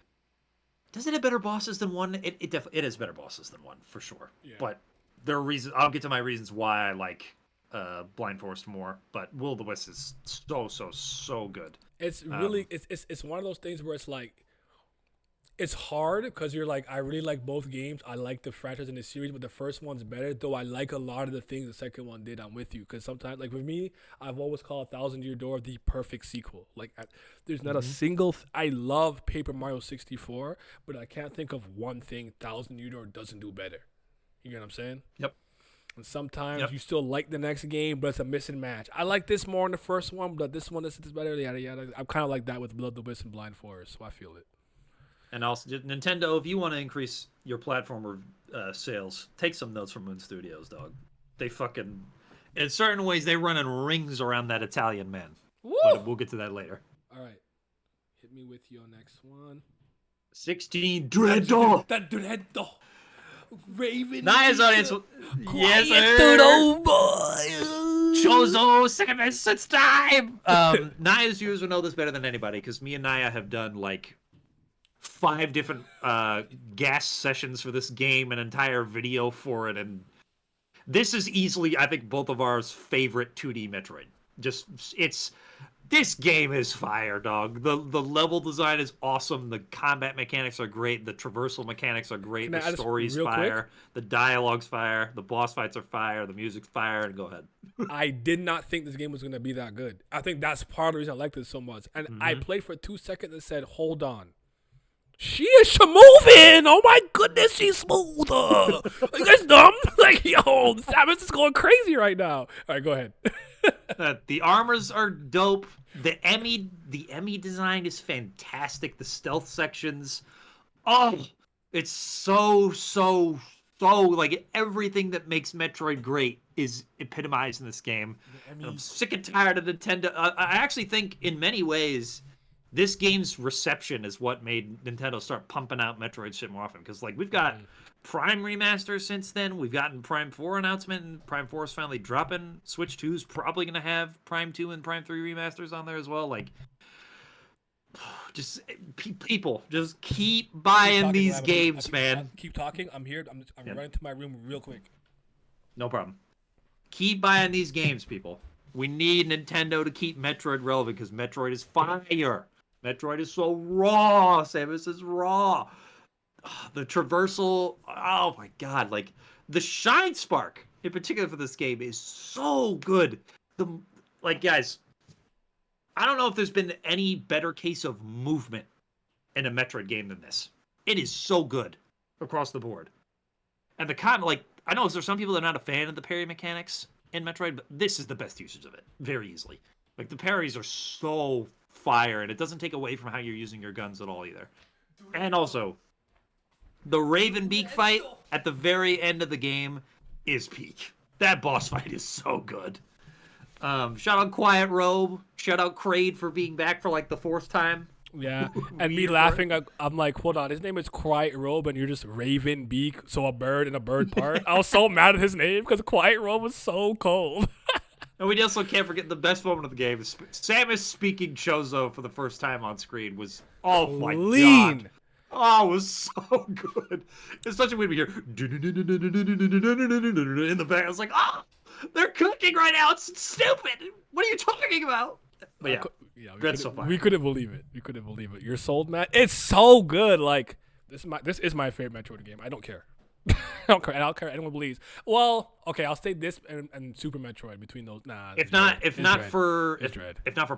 Does it have better bosses than 1? It has better bosses than 1 for sure. Yeah. But there are reasons. I'll get to my reasons why I like Blind Forest more. But Will of the Wisp is so good. It's really it's one of those things where it's like it's hard because you're like I really like both games. I like the franchise in the series, but the first one's better. Though I like a lot of the things the second one did. I'm with you because sometimes, like with me, I've always called Thousand Year Door the perfect sequel. Like there's not a single. I love Paper Mario 64, but I can't think of one thing Thousand Year Door doesn't do better. You get what I'm saying? Yep. And sometimes you still like the next game, but it's a missing match. I like this more in the first one, but this one is better. Yada yada. I'm kind of like that with Blood of the Wisp and Blind Forest, so I feel it. And also, Nintendo, if you want to increase your platformer sales, take some notes from Moon Studios, dog. They fucking, in certain ways, they run in rings around that Italian man. Woo! But we'll get to that later. All right, hit me with your next one. 16 Dreadnought. That Dreadnought. Raven. Nice audience. Yes, boy. Chozo, second since time. Naya's viewers will know this better than anybody because me and Naya have done like 5 different gas sessions for this game, an entire video for it, and this is easily, I think, both of ours favorite 2D Metroid. This game is fire, dog. The level design is awesome. The combat mechanics are great. The traversal mechanics are great. The story's fire. The dialogue's fire. The boss fights are fire. The music's fire. And go ahead. I did not think this game was going to be that good. I think that's part of the reason I liked it so much. And I played for 2 seconds and said, hold on. She is moving. Oh my goodness, she's smooth. Are you guys dumb? Like, yo, Samus is going crazy right now. All right, go ahead. The armors are dope. The Emmy design is fantastic. The stealth sections, it's so like everything that makes Metroid great is epitomized in this game. And I'm sick and tired of Nintendo. I actually think in many ways this game's reception is what made Nintendo start pumping out Metroid shit more often. Because like we've got Prime remasters since then. We've gotten Prime 4 announcement, and Prime 4 is finally dropping. Switch 2 is probably going to have Prime 2 and Prime 3 remasters on there as well. Like, just people, just keep buying these games, man. Keep talking. I'm here. I'm running to my room real quick. No problem. Keep buying these games, people. We need Nintendo to keep Metroid relevant because Metroid is fire. Metroid is so raw. Samus is raw. The traversal, oh my god, like the Shine Spark in particular for this game is so good. Guys, I don't know if there's been any better case of movement in a Metroid game than this. It is so good across the board. And I know there's some people that are not a fan of the parry mechanics in Metroid, but this is the best usage of it, very easily. Like the parries are so fire, and it doesn't take away from how you're using your guns at all either. And also, the Ravenbeak fight at the very end of the game is peak. That boss fight is so good. Shout out Quiet Robe. Shout out Kraid for being back for like the 4th time. Yeah, and me laughing, I'm like, hold on, his name is Quiet Robe, and you're just Ravenbeak, so a bird and a bird part. I was so mad at his name because Quiet Robe was so cold. And we also can't forget the best moment of the game. Samus speaking Chozo for the first time on screen was, oh my god. Oh, it was so good. It's such a weird to hear in the back. I was like, they're cooking right now. It's stupid. What are you talking about? But we couldn't believe it. We couldn't believe it. You're sold, Matt. It's so good. Like this is my favorite Metroid game. I don't care. I don't care. I don't care. Anyone believes. Well, okay. I'll say this and Super Metroid between those. Nah. If not for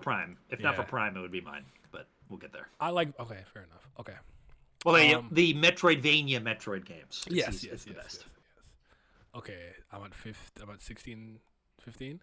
Prime, not for Prime, it would be mine. But we'll get there. Okay, fair enough. Okay. Well, the Metroidvania Metroid games. Yes, the best. Yes. Okay, I'm at 16, 15.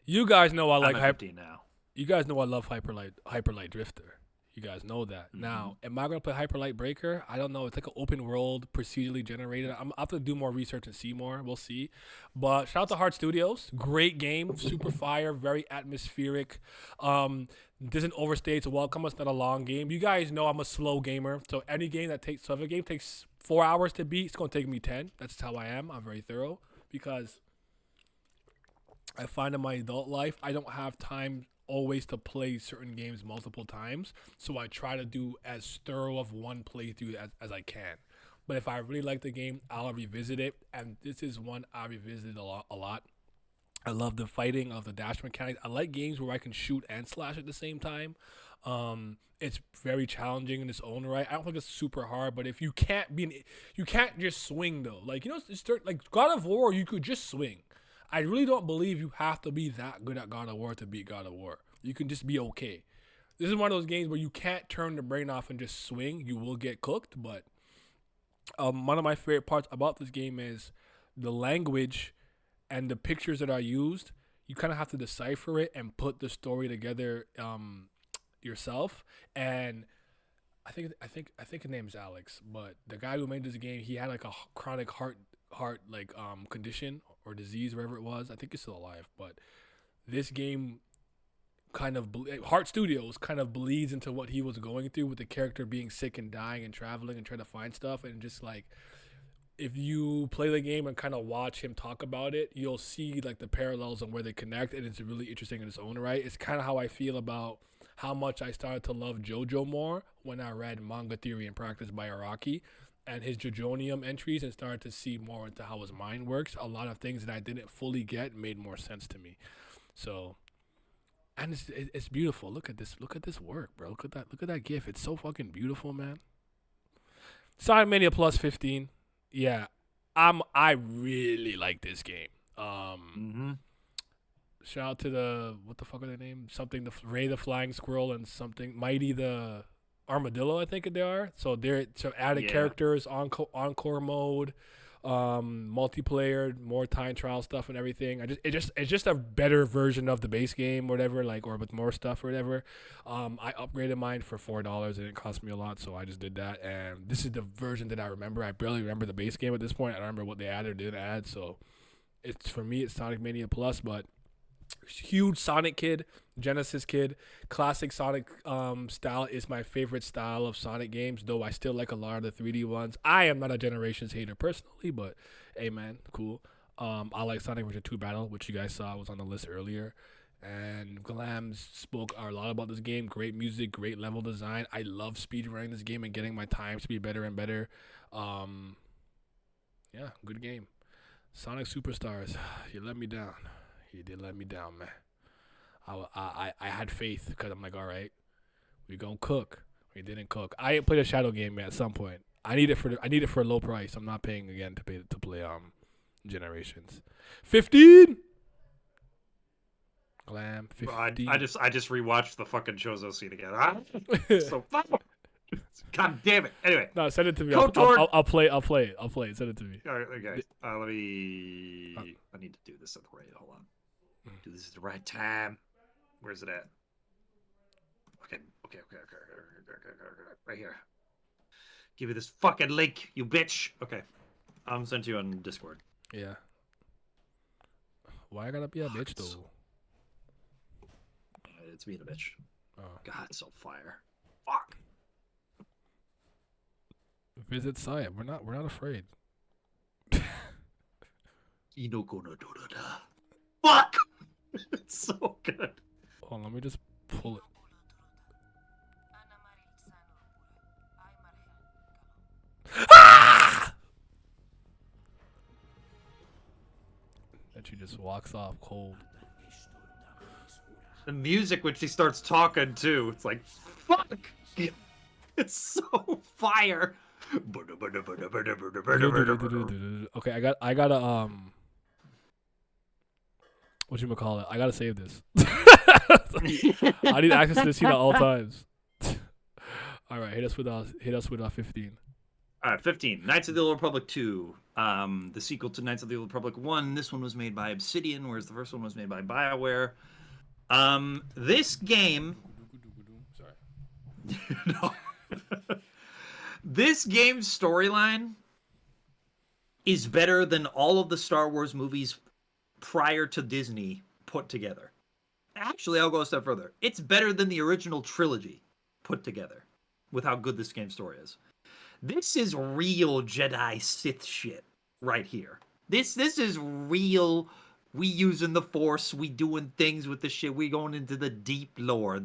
You guys know I like 15 now. You guys know I love Hyperlight Drifter. You guys know that. Mm-hmm. Now, am I gonna play Hyperlight Breaker? I don't know. It's like an open world, procedurally generated. I have to do more research and see more. We'll see. But shout out to Heart Studios. Great game, super fire, very atmospheric. Doesn't overstay its welcome. It's not a long game. You guys know I'm a slow gamer, so if a game takes 4 hours to beat, it's gonna take me 10. That's how I am. I'm very thorough because I find in my adult life I don't have time always to play certain games multiple times, so I try to do as thorough of one playthrough as I can. But if I really like the game, I'll revisit it, and this is one I revisited a lot. I love the fighting of the dash mechanics. I like games where I can shoot and slash at the same time. It's very challenging in its own right. I don't think it's super hard, but if you you can't just swing though. Like like God of War, you could just swing. I really don't believe you have to be that good at God of War to beat God of War. You can just be okay. This is one of those games where you can't turn the brain off and just swing. You will get cooked, but one of my favorite parts about this game is the language and the pictures that are used. You kind of have to decipher it and put the story together yourself. And I think his name's Alex, but the guy who made this game, he had like a chronic heart like condition or disease, wherever it was. I think he's still alive, but this game kind of Heart Studios kind of bleeds into what he was going through with the character being sick and dying and traveling and trying to find stuff. And just like, if you play the game and kind of watch him talk about it, you'll see like the parallels and where they connect, and it's really interesting in its own right. It's kind of how I feel about how much I started to love JoJo more when I read Manga Theory and Practice by Araki and his Jojonium entries, and started to see more into how his mind works. A lot of things that I didn't fully get made more sense to me. So, and it's beautiful. Look at this work, bro. Look at that GIF. It's so fucking beautiful, man. Sonic Mania Plus 15. Yeah, I really like this game. Shout out to what the fuck are their names? Something the Ray the Flying Squirrel and something Mighty the Armadillo, I think they are. So they're added characters, encore mode, multiplayer, more time trial stuff and everything. It's just a better version of the base game, or whatever, like, or with more stuff or whatever. I upgraded mine for $4. It didn't cost me a lot, so I just did that. And this is the version that I remember. I barely remember the base game at this point. I don't remember what they added or didn't add. So for me, it's Sonic Mania Plus, but huge Sonic kid, Genesis kid. Classic Sonic style is my favorite style of Sonic games, though I still like a lot of the 3D ones. I am not a Generations hater personally, but hey man, cool. I like Sonic Adventure 2 Battle, which you guys saw was on the list earlier. And Glams spoke a lot about this game. Great music, great level design. I love speedrunning this game and getting my times to be better and better. Yeah, good game. Sonic Superstars, you let me down. You did let me down, man. I had faith because I'm like, all right, we gonna cook. We didn't cook. I ain't played a Shadow game yet. At some point, I need it for a low price. I'm not paying again to play Generations. 15. Glam 15. I just rewatched the fucking Chozo scene again. So fun. God damn it. Anyway. No, send it to me. I'll play it. Send it to me. All right, okay. Let me. I need to do this at the right. Hold on. Do this at the right time. Where's it at? Okay. Right here. Give me this fucking link, you bitch. Okay. I'm sent to you on Discord. Yeah. Why I gotta be a bitch though? It's being a bitch. Oh. God, it's so fire. Fuck. Visit Saya. We're not afraid. Fuck! It's so good. Hold on, let me just pull it. Ah! And she just walks off cold. The music when she starts talking too, it's like, fuck! It's so fire. Okay, I gotta whatchamacallit? I gotta save this. I need access to this scene at all times. All right, hit us with 15. All right, 15. Knights of the Old Republic 2. The sequel to Knights of the Old Republic 1. This one was made by Obsidian, whereas the first one was made by BioWare. This game. Sorry. No. This game's storyline is better than all of the Star Wars movies prior to Disney put together. Actually, I'll go a step further. It's better than the original trilogy put together with how good this game's story is. This is real Jedi Sith shit right here. This is real We using the Force. We doing things with the shit. We going into the deep lore,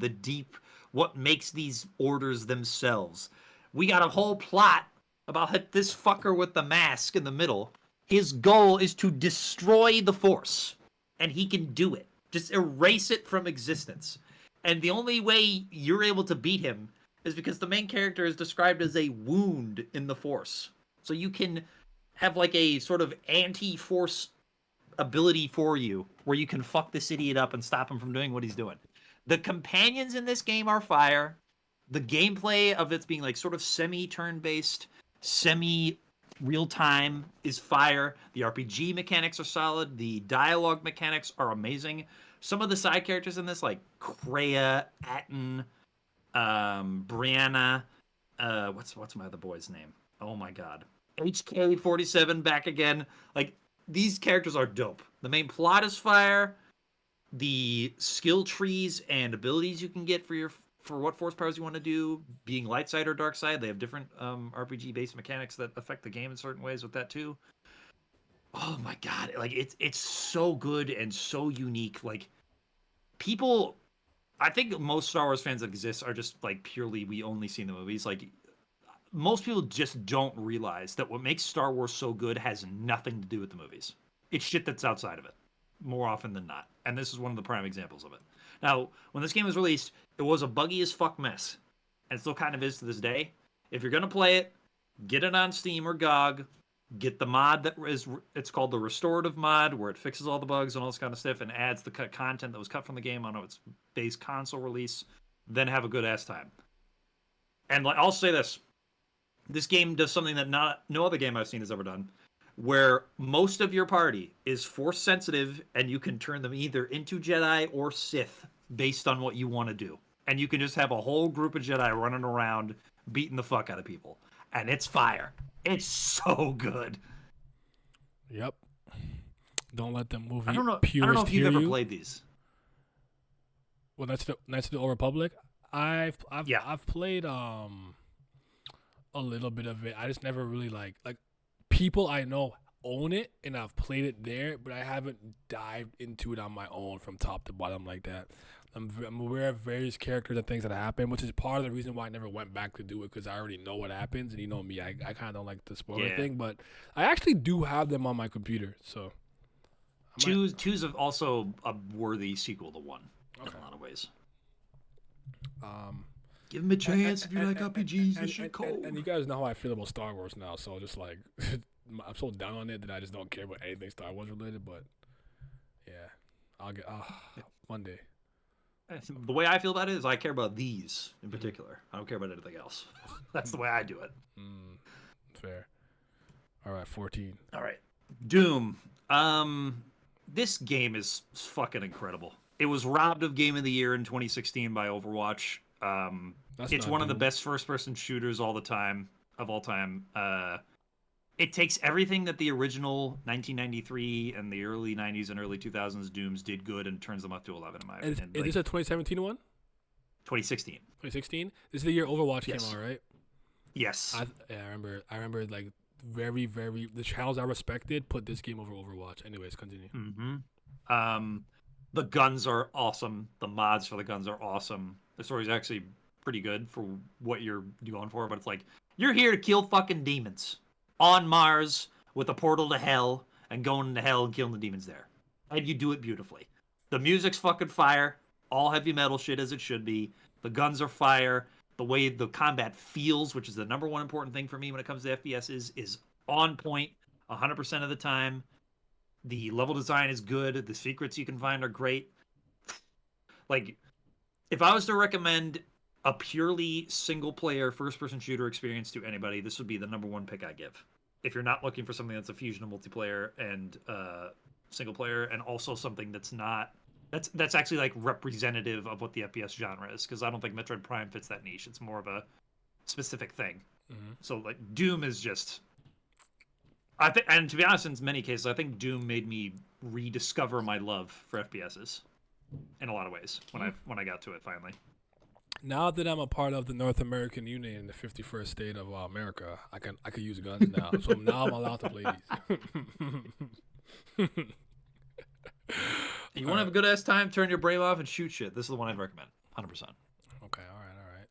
what makes these orders themselves. We got a whole plot about this fucker with the mask in the middle. His goal is to destroy the Force, and he can do it. Just erase it from existence. And the only way you're able to beat him is because the main character is described as a wound in the Force. So you can have like a sort of anti-Force ability for you where you can fuck this idiot up and stop him from doing what he's doing. The companions in this game are fire. The gameplay of it being like sort of semi-turn based, semi real time is fire. The RPG mechanics are solid. The dialogue mechanics are amazing. Some of the side characters in this, like Kreia, Atton, Brianna, what's my other boy's name? Oh my god. HK-47 back again. Like, these characters are dope. The main plot is fire. The skill trees and abilities you can get for what force powers you want to do, being light side or dark side, they have different RPG based mechanics that affect the game in certain ways with that too. Oh my god, like it's so good and so unique. Like, people, I think most Star Wars fans that exist are just like purely we only see in the movies. Like, most people just don't realize that what makes Star Wars so good has nothing to do with the movies. It's shit that's outside of it, more often than not. And this is one of the prime examples of it. Now, when this game was released, it was a buggy as fuck mess. And still kind of is to this day. If you're going to play it, get it on Steam or GOG. Get the mod it's called the Restorative mod, where it fixes all the bugs and all this kind of stuff and adds the content that was cut from the game on its base console release. Then have a good ass time. And I'll say this. This game does something that no other game I've seen has ever done, where most of your party is Force sensitive, and you can turn them either into Jedi or Sith based on what you want to do. And you can just have a whole group of Jedi running around beating the fuck out of people. And it's fire. It's so good. Yep. Don't let them movie I don't know if you've ever played these. Well, that's the Old Republic. I've played a little bit of it. I just never really like people I know own it, and I've played it there, but I haven't dived into it on my own from top to bottom like that. I'm aware of various characters and things that happen, which is part of the reason why I never went back to do it, because I already know what happens, and you know me, I kind of don't like the spoiler thing, but I actually do have them on my computer, so. Two's also a worthy sequel to one in a lot of ways. Give him a chance if you like RPGs. This shit cold. And you guys know how I feel about Star Wars now, so just like I'm so down on it that I just don't care about anything Star Wars related. But yeah, I'll get one day. The way I feel about it is I care about these in particular. I don't care about anything else. That's the way I do it. Fair. All right, 14. All right, Doom. This game is fucking incredible. It was robbed of Game of the Year in 2016 by Overwatch. It's one of the best first-person shooters of all time. It takes everything that the original 1993 and the early 90s and early 2000s Dooms did good and turns them up to 11 in my opinion. Is this a 2017 one? 2016. 2016? This is the year Overwatch came out, right? Yes. I remember like very, very, the channels I respected put this game over Overwatch. Anyways, continue. Mm-hmm. The guns are awesome. The mods for the guns are awesome. The story's actually pretty good for what you're going for, but it's like, you're here to kill fucking demons on Mars with a portal to hell and going into hell and killing the demons there. And you do it beautifully. The music's fucking fire. All heavy metal shit as it should be. The guns are fire. The way the combat feels, which is the number one important thing for me when it comes to FPS, is on point 100% of the time. The level design is good. The secrets you can find are great. Like, if I was to recommend a purely single-player first-person shooter experience to anybody, this would be the number one pick I give. If you're not looking for something that's a fusion of multiplayer and single-player, and also something that's not... That's actually, like, representative of what the FPS genre is, because I don't think Metroid Prime fits that niche. It's more of a specific thing. Mm-hmm. So, like, Doom is just... and to be honest, in many cases, I think Doom made me rediscover my love for FPSs in a lot of ways when I got to it finally. Now that I'm a part of the North American Union in the 51st state of America, I can use guns now. So now I'm allowed to play these. You want to have a good ass time? Turn your brain off and shoot shit. This is the one I'd recommend. 100%. Okay, all right.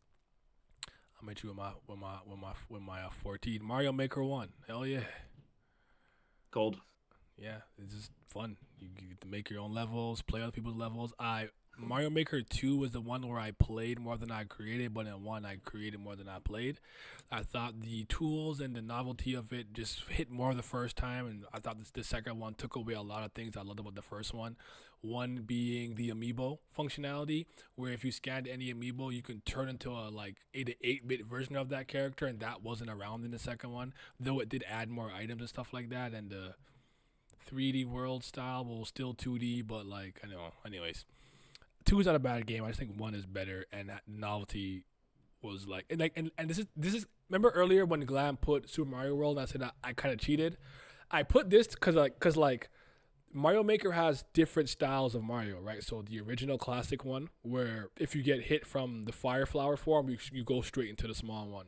I'll meet you with my 14 Mario Maker 1. Hell yeah. Gold. Yeah, it's just fun. You get to make your own levels, play other people's levels. Mario Maker 2 was the one where I played more than I created, but in 1 I created more than I played. I thought the tools and the novelty of it just hit more the first time, and I thought the second one took away a lot of things I loved about the first one. One being the amiibo functionality, where if you scanned any amiibo, you can turn into a like 8-bit version of that character, and that wasn't around in the second one, though it did add more items and stuff like that, and the 3D world style will still 2D, but like, I know, anyways. 2 is not a bad game. I just think 1 is better, and that novelty was like, and this is. Remember earlier when Glam put Super Mario World, and I said I kind of cheated. I put this because Mario Maker has different styles of Mario, right? So the original classic one, where if you get hit from the fire flower form, you go straight into the small one,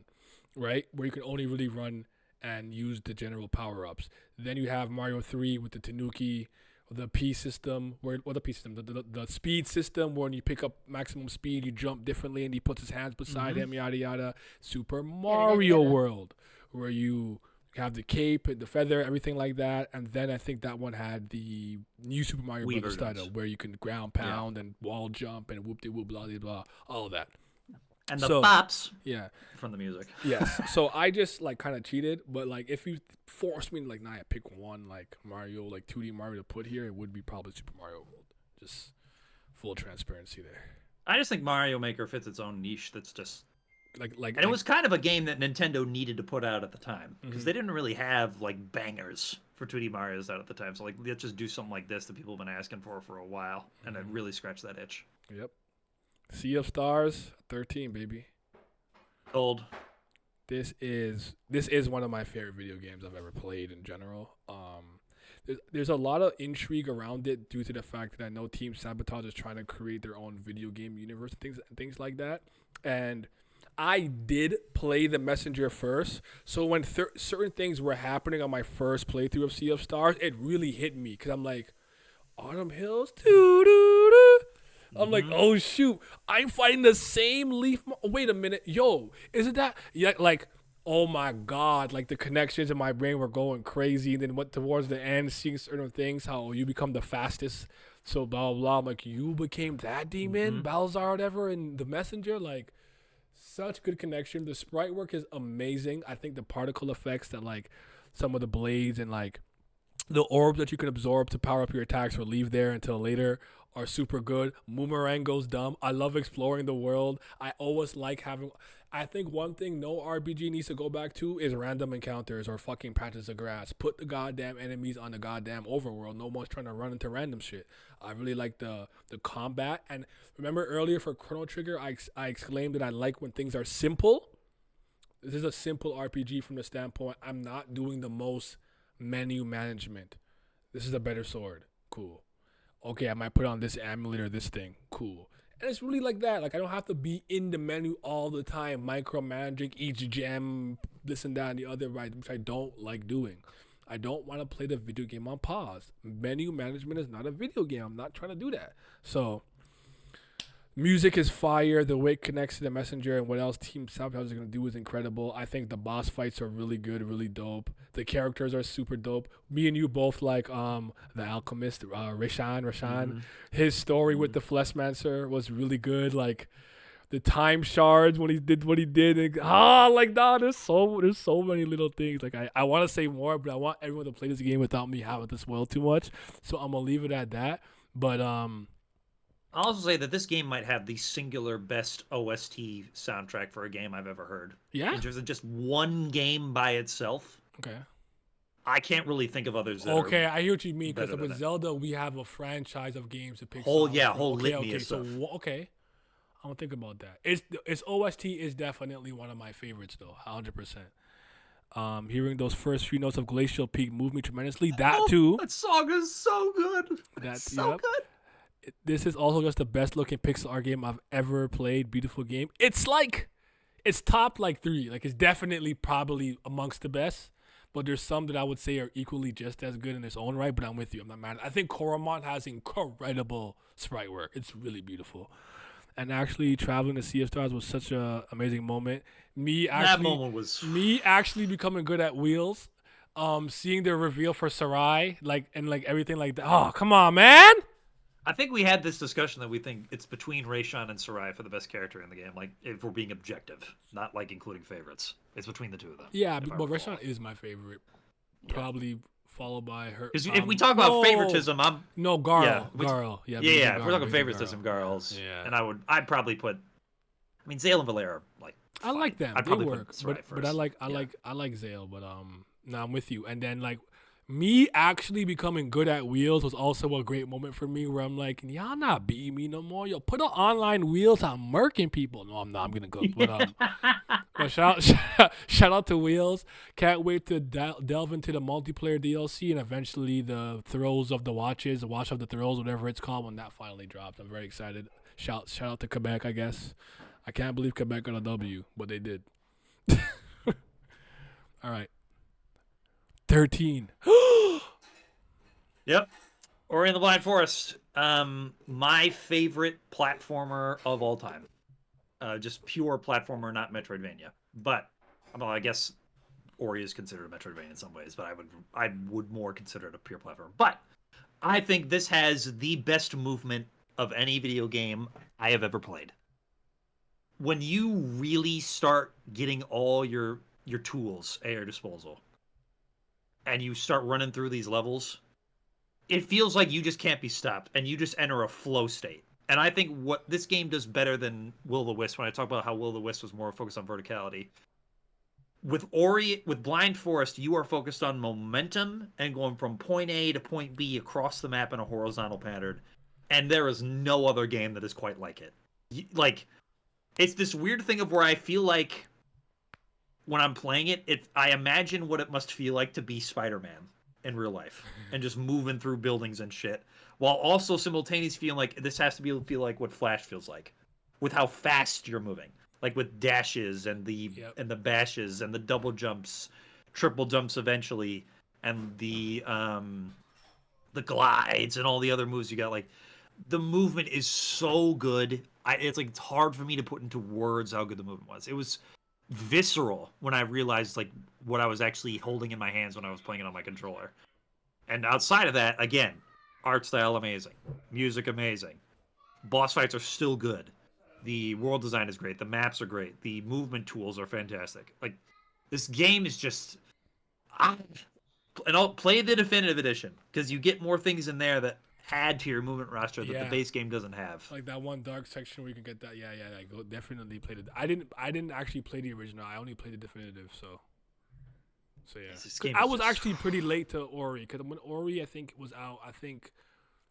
right? Where you can only really run and use the general power ups. Then you have Mario 3 with the Tanuki. The P system, the speed system, where when you pick up maximum speed, you jump differently, and he puts his hands beside him, yada yada. Super Mario World, where you have the cape and the feather, everything like that. And then I think that one had the new Super Mario Bros. Style, where you can ground pound and wall jump and whoop de whoop blah blah blah, all of that. And the bops from the music. Yes. So I just like kind of cheated, but like if you forced me to like, I pick one like Mario, like 2D Mario to put here, it would be probably Super Mario World. Just full transparency there. I just think Mario Maker fits its own niche. That's just and it was kind of a game that Nintendo needed to put out at the time because they didn't really have like bangers for 2D Mario's out at the time. So like, let's just do something like this that people have been asking for a while, and it really scratched that itch. Yep. Sea of Stars, 13, baby. Gold. This is one of my favorite video games I've ever played in general. There's a lot of intrigue around it due to the fact that I know Team Sabotage is trying to create their own video game universe and things like that. And I did play the Messenger first, so when certain things were happening on my first playthrough of Sea of Stars, it really hit me because I'm like, Autumn Hills, doo-doo-doo. I'm like, oh shoot, I'm fighting the same leaf. Wait a minute, yo, isn't that like, oh my god, like the connections in my brain were going crazy. And then went towards the end, seeing certain things, how you become the fastest, so blah blah blah. I'm like, you became that demon, Balzar, whatever, in the Messenger. Like, such good connection. The sprite work is amazing. I think the particle effects that like some of the blades and like the orbs that you can absorb to power up your attacks or leave there until later are super good. Boomerang goes dumb. I love exploring the world. I always like having. I think one thing no RPG needs to go back to is random encounters or fucking patches of grass. Put the goddamn enemies on the goddamn overworld. No one's trying to run into random shit. I really like the combat. And remember earlier for Chrono Trigger, I exclaimed that I like when things are simple. This is a simple RPG from the standpoint I'm not doing the most menu management. This is a better sword. Cool. Okay, I might put on this amulet or this thing. Cool. And it's really like that. Like, I don't have to be in the menu all the time, micromanaging each gem, this and that and the other, right? Which I don't like doing. I don't want to play the video game on pause. Menu management is not a video game. I'm not trying to do that. So, music is fire. The way it connects to the Messenger and what else Team Sabotage is going to do is incredible. I think the boss fights are really good, really dope. The characters are super dope. Me and you both like the Alchemist, Roshan. His story with the Fleshmancer was really good. Like the time shards when he did what he did. There's so many little things. Like I want to say more, but I want everyone to play this game without me having to spoil too much. So I'm gonna leave it at that. But I'll also say that this game might have the singular best OST soundtrack for a game I've ever heard. Yeah? In terms of just one game by itself. Okay. I can't really think of others that Okay, I hear what you mean, because with Zelda, we have a franchise of games to pick litany of stuff. Okay. I don't think about that. Its OST is definitely one of my favorites, though, 100%. Hearing those first few notes of Glacial Peak moved me tremendously. That That song is so good. That's so good. This is also just the best looking pixel art game I've ever played. Beautiful game. It's top like 3. Like, it's definitely probably amongst the best. but there's some that I would say are equally just as good in its own right. But I'm with you. I'm not mad. I think Koromon has incredible sprite work. It's really beautiful. And actually, traveling to Sea of Stars was such an amazing moment. That moment was me actually becoming good at wheels. Seeing the reveal for Sarai, and everything like that. Oh, come on, man! I think we had this discussion that we think it's between Rayshawn and Sarai for the best character in the game. Like, if we're being objective, not like including favorites. It's between the two of them. Yeah, but Rayshawn is my favorite. Probably followed by her. Because if we talk about favoritism, I'm Garl. Yeah, Garl. Yeah, Garl, if we're talking favoritism, Garl's. Yeah. And I'd probably put. I mean, Zale and Valera like. I like them. I'd they probably work, put Sarai but I first. like Zale, but no, I'm with you. And then me actually becoming good at wheels was also a great moment for me where I'm like, y'all not beating me no more. Yo, put on online wheels. I'm murking people. No, I'm not. I'm gonna go. But shout out to Wheels. Can't wait to delve into the multiplayer DLC and eventually the Throws of the Watches, the Watch of the Throws, whatever it's called, when that finally drops. I'm very excited. Shout out to Quebec, I guess. I can't believe Quebec got a W, but they did. All right. 13. Yep. Ori and the Blind Forest. My favorite platformer of all time. Just pure platformer, not Metroidvania. But I guess Ori is considered a Metroidvania in some ways, but I would more consider it a pure platformer. But I think this has the best movement of any video game I have ever played. When you really start getting all your tools at your disposal, and you start running through these levels, it feels like you just can't be stopped, and you just enter a flow state. And I think what this game does better than Will-O-the-Wisp, when I talk about how Will-O-the-Wisp was more focused on verticality, with Blind Forest, you are focused on momentum and going from point A to point B across the map in a horizontal pattern, and there is no other game that is quite like it. It's this weird thing of where I feel like when I'm playing it, I imagine what it must feel like to be Spider-Man in real life and just moving through buildings and shit, while also simultaneously feeling like this has to feel like what Flash feels like, with how fast you're moving, like with dashes and the bashes and the double jumps, triple jumps eventually, and the glides and all the other moves you got. Like, the movement is so good. It's hard for me to put into words how good the movement was. It was visceral when I realized what I was actually holding in my hands when I was playing it on my controller. And outside of that, again, art style amazing, music amazing, boss fights are still good, the world design is great, the maps are great, the movement tools are fantastic. This game is just and I'll play the definitive edition because you get more things in there that add to your movement roster that the base game doesn't have. Like that one dark section where you can get that. Yeah. Go definitely play it. I didn't actually play the original. I only played the definitive. So yeah. I was actually pretty late to Ori because when Ori I think was out, I think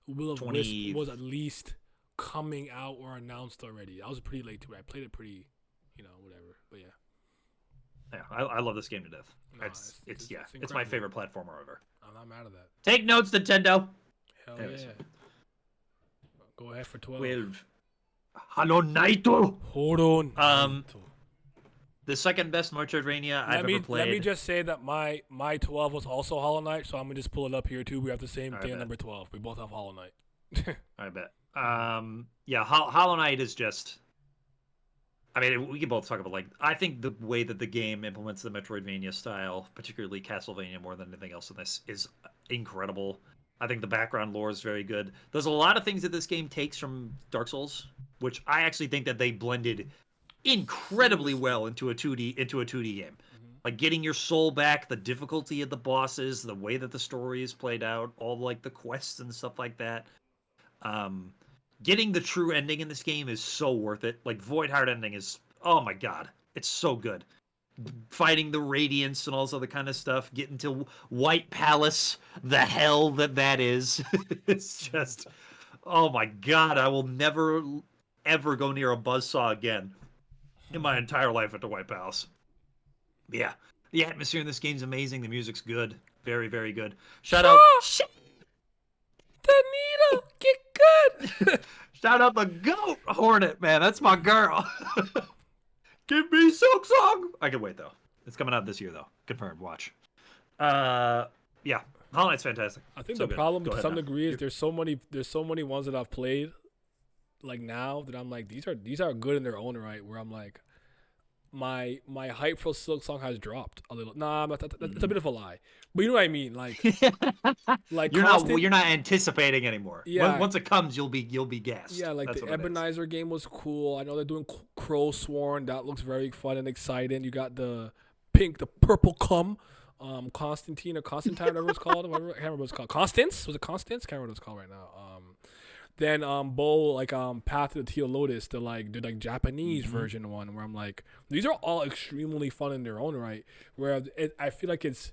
Will-O-the-Wisp was at least coming out or announced already. I was pretty late to it. I played it pretty, whatever. But yeah. Yeah, I love this game to death. No, it's my favorite platformer ever. I'm not mad at that. Take notes, Nintendo. Hell anyways. Yeah. Go ahead for 12. 12. Hollow Knight. Hold on. The second best Metroidvania I've ever played. Let me just say that my 12 was also Hollow Knight, so I'm gonna just pull it up here too. We have the same thing at number 12. We both have Hollow Knight. I bet. Hollow Knight is just. I mean, we can both talk about I think the way that the game implements the Metroidvania style, particularly Castlevania more than anything else in this, is incredible. I think the background lore is very good. There's a lot of things that this game takes from Dark Souls, which I actually think that they blended incredibly well into a 2D game. Mm-hmm. Like getting your soul back, the difficulty of the bosses, the way that the story is played out, all the quests and stuff like that. Getting the true ending in this game is so worth it. Void Heart ending is, oh my god, it's so good. Fighting the Radiance and all this other kind of stuff, getting to White Palace, the hell that is. It's just, oh my god, I will never, ever go near a buzzsaw again in my entire life at the White Palace. Yeah, the atmosphere in this game's amazing. The music's good. Very, very good. Shout out... The needle, get good. Shout out the goat Hornet, man. That's my girl. Give me Silk Song. I can wait though. It's coming out this year though. Confirmed. Watch. Yeah, Hollow Knight's fantastic. I think So the good. problem Go to ahead some now. degree is there's so many ones that I've played like now that I'm like these are good in their own right. Where I'm like my hype for Silk Song has dropped a little. Nah, that's a bit of a lie. But you know what I mean. Like constant. You're not anticipating anymore. Yeah, Once it comes, you'll be gassed. yeah. Like the That's what it is. Ebonizer game was cool. I know they're doing Crow Sworn. That looks very fun and exciting. You got the purple cum. Constantine or Constantine, whatever it's called. Whatever, I can't remember what it's called. Constance? Was it Constance? Can't remember what it's called right now. Then Bowl like Path to the Teal Lotus, the Japanese version one where I'm like, these are all extremely fun in their own right. Where I feel like it's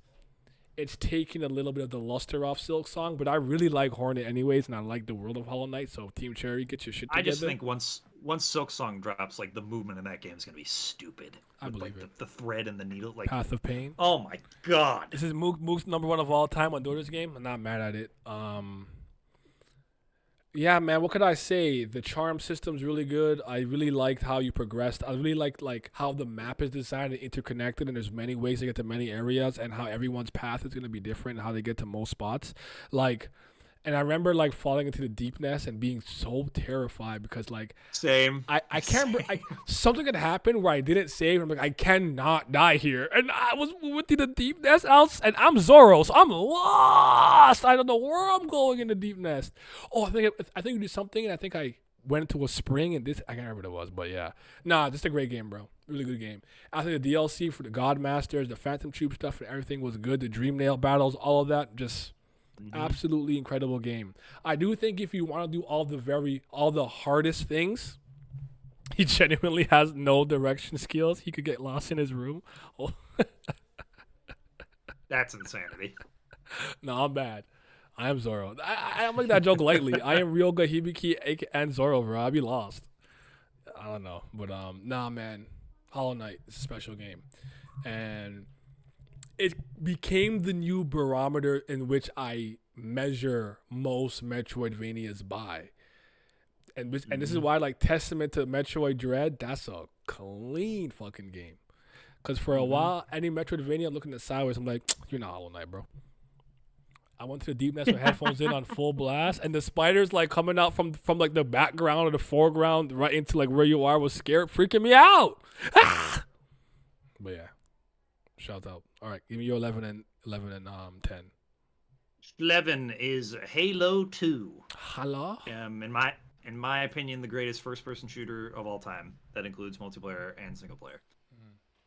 taking a little bit of the luster off Silk Song, but I really like Hornet anyways, and I like the world of Hollow Knight. So Team Cherry, get your shit together. I just think once Silk Song drops, like the movement in that game is gonna be stupid. I With, believe like, it. The thread and the needle, like Path of Pain. oh my god. This is Mook's #1 of all time on Dota's game. I'm not mad at it. Yeah, man. What could I say? The charm system's really good. I really liked how you progressed. I really liked like how the map is designed and interconnected, and there's many ways to get to many areas, and how everyone's path is gonna be different, and how they get to most spots. Like, and I remember like falling into the deepness and being so terrified because like Same. I can't remember. Something had happened where I didn't save. I'm like, I cannot die here. And I was moving through the deep nest else, and I'm Zoro, so I'm lost. I don't know where I'm going in the deep nest. Oh, I think we did something, and I think I went into a spring, and this, I can't remember what it was, but yeah. Nah, just a great game, bro. Really good game. I think the DLC for the God Masters, the Phantom Troop stuff, and everything was good. The Dream Nail battles, all of that, just absolutely incredible game. I do think if you want to do all the hardest things, he genuinely has no direction skills. He could get lost in his room. Oh, That's insanity. no, I'm bad. I am Zoro. I don't make that joke lightly. I am Ryoga, Hibiki, and Zoro, bro. I'd be lost. I don't know, but nah, man. Hollow Knight is a special game, and it became the new barometer in which I measure most Metroidvanias by. And this is why, like, testament to Metroid Dread, that's a clean fucking game. Because for a while, any Metroidvania, I'm looking at sideways, I'm like, you're not Hollow Knight, bro. I went to the deep nest with headphones in on full blast, and the spiders, like, coming out from like, the background or the foreground right into, like, where you are was scared, freaking me out. Ah! But, yeah. Shout out. All right, give me your 11 and 10. 11 is Halo 2. Hello? In my opinion, the greatest first-person shooter of all time. That includes multiplayer and single player.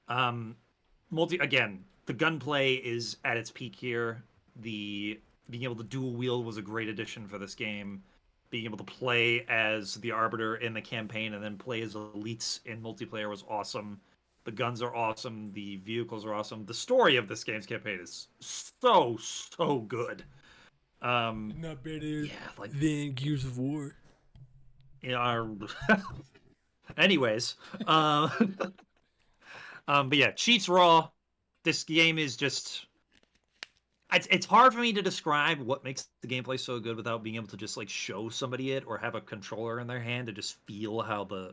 Again, the gunplay is at its peak here. The being able to dual wield was a great addition for this game. Being able to play as the Arbiter in the campaign and then play as elites in multiplayer was awesome. The guns are awesome. The vehicles are awesome. The story of this game's campaign is so good. Not better than Gears of War. Anyways, but yeah, cheats raw. This game is just. It's hard for me to describe what makes the gameplay so good without being able to just like show somebody it or have a controller in their hand to just feel how the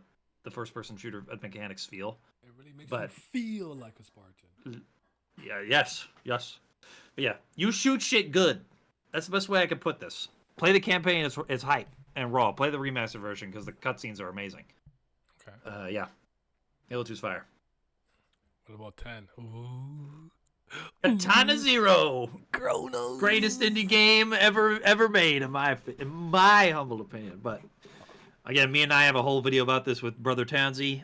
first-person shooter mechanics feel. It really makes you feel like a Spartan. Yeah. Yes. But yeah, you shoot shit good. That's the best way I could put this. Play the campaign is hype and raw. Play the remastered version because the cutscenes are amazing. Okay. Yeah. Halo 2's fire. What about 10? Ooh. Katana Zero. Chronos. Greatest indie game ever made in my humble opinion. But again, me and I have a whole video about this with Brother Townsy.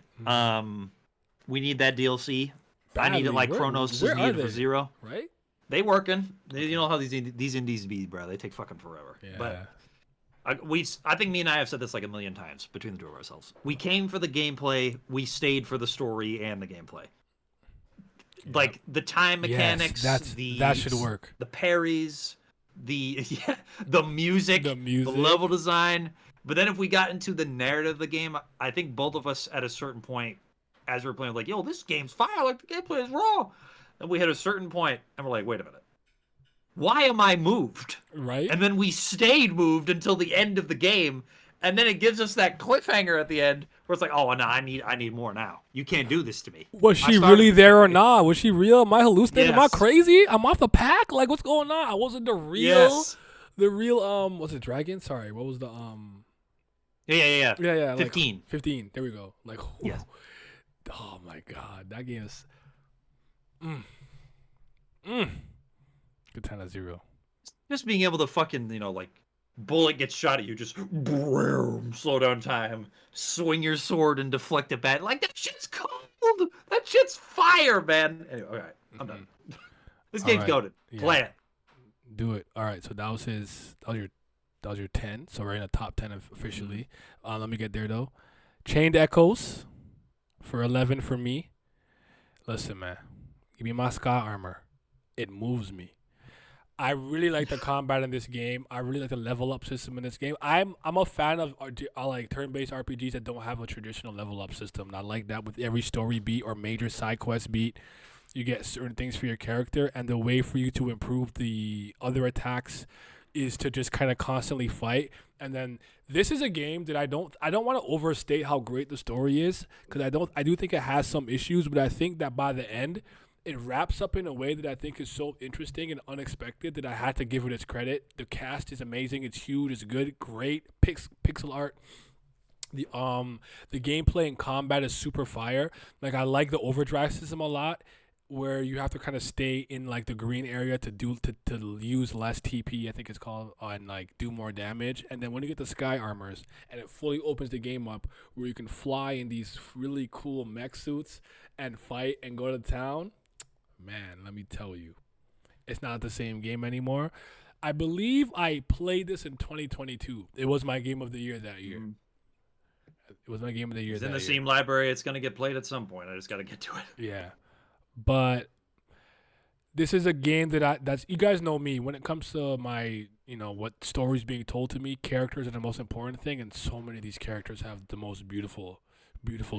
We need that DLC. I need it like Chronos is needed for Zero. Right? They working. You know how these indies be, bro. They take fucking forever. Yeah. But I think me and I have said this like a million times between the two of ourselves. We came for the gameplay. We stayed for the story and the gameplay. Yep. Like the time mechanics. Yes, that should work. The parries, the music, the level design. But then if we got into the narrative of the game, I think both of us at a certain point, as we were playing, were like, yo, this game's fire. Like the gameplay is raw. And we hit a certain point, and we're like, wait a minute. Why am I moved? Right. And then we stayed moved until the end of the game, and then it gives us that cliffhanger at the end where it's like, oh no, I need more now. You can't do this to me. Was she really there or not? Was she real? Am I hallucinating? Am I crazy? I'm off the pack? Like, what's going on? I wasn't the real was it Dragon? Sorry, what was the Yeah. 15. Like 15. There we go. Like, yes. Oh my god, that game is good 10-0. Just being able to fucking, like, bullet gets shot at you, just boom, slow down time, swing your sword and deflect it back. Like, that shit's cold. That shit's fire, man. Anyway, all right, I'm done. This game's goated. Yeah. Play it. Do it. All right, so that was your 10. So we're in the top 10 officially. Let me get there though. Chained Echoes for 11 for me. Listen, man, give me my Sky Armor. It moves me. I really like the combat in this game. I really like the level up system in this game. I'm a fan of like turn-based RPGs that don't have a traditional level up system. And I like that with every story beat or major side quest beat, you get certain things for your character, and the way for you to improve the other attacks is to just kind of constantly fight. And then this is a game that I don't want to overstate how great the story is, because I do think it has some issues, but I think that by the end it wraps up in a way that I think is so interesting and unexpected that I had to give it its credit. The cast is amazing. It's huge. It's good. Great pixel art. The gameplay and combat is super fire. Like, I like the overdrive system a lot, where you have to kind of stay in like the green area to use less TP, I think it's called, and like do more damage. And then when you get the Sky Armors, and it fully opens the game up where you can fly in these really cool mech suits and fight and go to town. Man, let me tell you, it's not the same game anymore. I believe I played this in 2022. It was my game of the year that year. It was my game of the year. It's in the Steam library. It's going to get played at some point. I just got to get to it. Yeah. But this is a game that's you guys know me. When it comes to my, what stories being told to me, characters are the most important thing. And so many of these characters have the most beautiful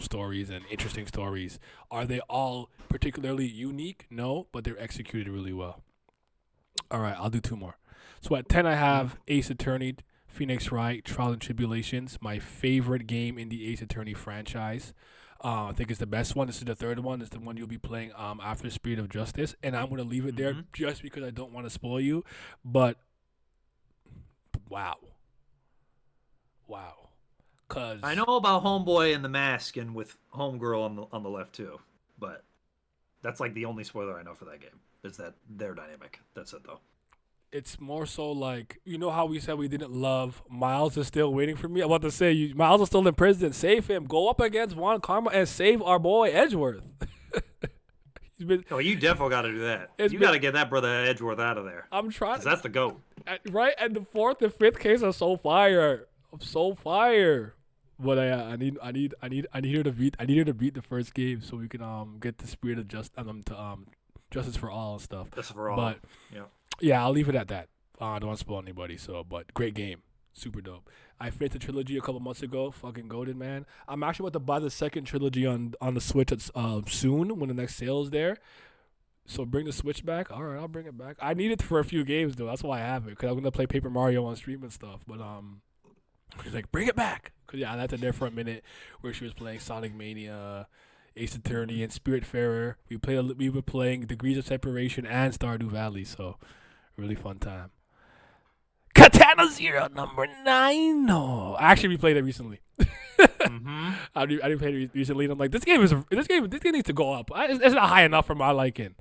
stories and interesting stories. Are they all particularly unique? No, but they're executed really well. All right, I'll do 2 more. So at 10, I have Ace Attorney, Phoenix Wright, Trials and Tribulations, my favorite game in the Ace Attorney franchise. I think it's the best one. This is the 3rd one. It's the one you'll be playing after Spirit of Justice. And I'm going to leave it there just because I don't want to spoil you. But, wow. Cause I know about Homeboy and the Mask and with Homegirl on the left too, but that's like the only spoiler I know for that game. Is that their dynamic. That's it though. It's more so like, how we said we didn't love Miles is still waiting for me. I'm about to say, Miles is still in prison. Save him. Go up against Juan Karma and save our boy Edgeworth. You definitely got to do that. You got to get that brother Edgeworth out of there. I'm trying. 'Cause that's the GOAT. Right? And the 4th and 5th case are so fire. I'm so fire. But I need her to beat the first game so we can get the Spirit of Justice for All and stuff. Justice for All. But yeah, I'll leave it at that. I don't want to spoil anybody. So, but great game, super dope. I finished the trilogy a couple months ago. Fucking goated, man. I'm actually about to buy the 2nd trilogy on the Switch soon when the next sale is there. So bring the Switch back. All right, I'll bring it back. I need it for a few games though. That's why I have it, because I'm gonna play Paper Mario on stream and stuff. But he's like, bring it back. Cause yeah, I left it there for a minute where she was playing Sonic Mania, Ace Attorney, and Spiritfarer. We were playing Degrees of Separation and Stardew Valley. So really fun time. Katana Zero number 9. No, I actually replayed it recently. I didn't play it recently. And I'm like, this game needs to go up. It's not high enough for my liking.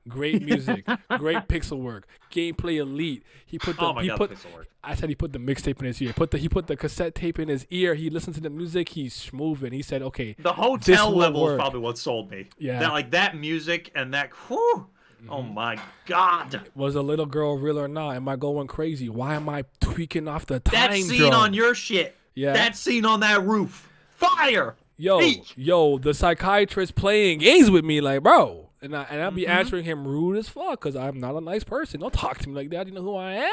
Great music, great pixel work, gameplay elite. He put the pixel work. I said he put the mixtape in his ear. He put the cassette tape in his ear. He listened to the music. He's moving. He said, "Okay." The hotel level is probably what sold me. Yeah, that music and that. Whew, oh my God! Was a little girl real or not? Am I going crazy? Why am I tweaking off the time? That scene on your shit. Yeah. That scene on that roof. Fire. Yo, the psychiatrist playing games with me, like, bro. And I'll be answering him rude as fuck because I'm not a nice person. Don't talk to me like that. You know who I am?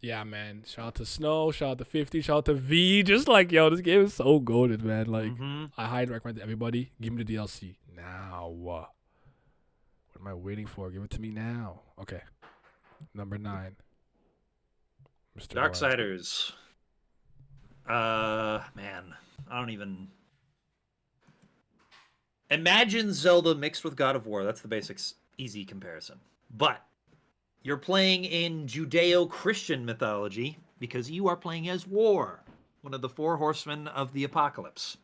Yeah, man. Shout out to Snow. Shout out to 50. Shout out to V. Just like, yo, this game is so goated, man. Like, I highly recommend to everybody. Give me the DLC now. What am I waiting for? Give it to me now. Okay. Number 9. Mr. Darksiders. Man, I don't even. Imagine Zelda mixed with God of War. That's the basics, easy comparison. But you're playing in Judeo-Christian mythology because you are playing as War, one of the four horsemen of the apocalypse.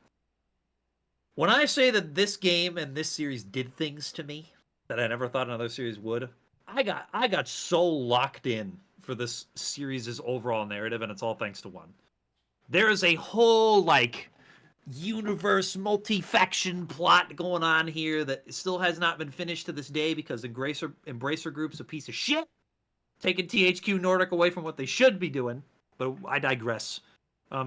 When I say that this game and this series did things to me that I never thought another series would, I got so locked in for this series' overall narrative, and it's all thanks to one. There is a whole like universe multi-faction plot going on here that still has not been finished to this day because Embracer Group's a piece of shit, taking THQ Nordic away from what they should be doing. But I digress.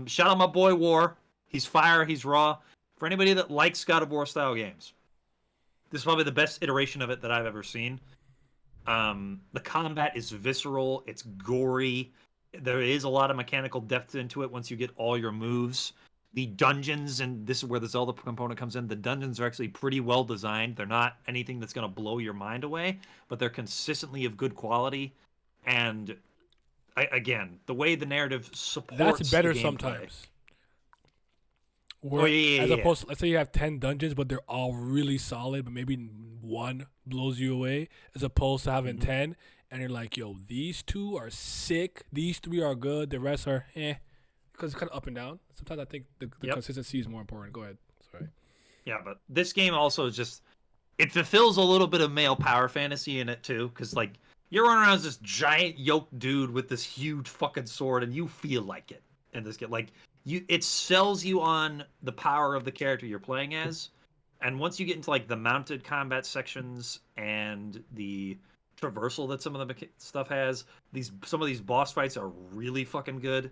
Shout out my boy War. He's fire. He's raw. For anybody that likes God of War style games, this is probably the best iteration of it that I've ever seen. The combat is visceral. It's gory. There is a lot of mechanical depth into it once you get all your moves. The dungeons, and this is where the Zelda component comes in, the dungeons are actually pretty well designed. They're not anything that's going to blow your mind away, but they're consistently of good quality. And again, the way the narrative supports that's better the gameplay. Sometimes. Where, as opposed to, let's say you have 10 dungeons, but they're all really solid, but maybe one blows you away, as opposed to having 10, and you're like, yo, these 2 are sick, these 3 are good, the rest are because it's kind of up and down. Sometimes I think the consistency is more important. Go ahead. Sorry. Yeah, but this game also just, it fulfills a little bit of male power fantasy in it too, because like you're running around as this giant yoked dude with this huge fucking sword, and you feel like it in this game. Like it sells you on the power of the character you're playing as, and once you get into like the mounted combat sections and the traversal that some of the stuff has, some of these boss fights are really fucking good.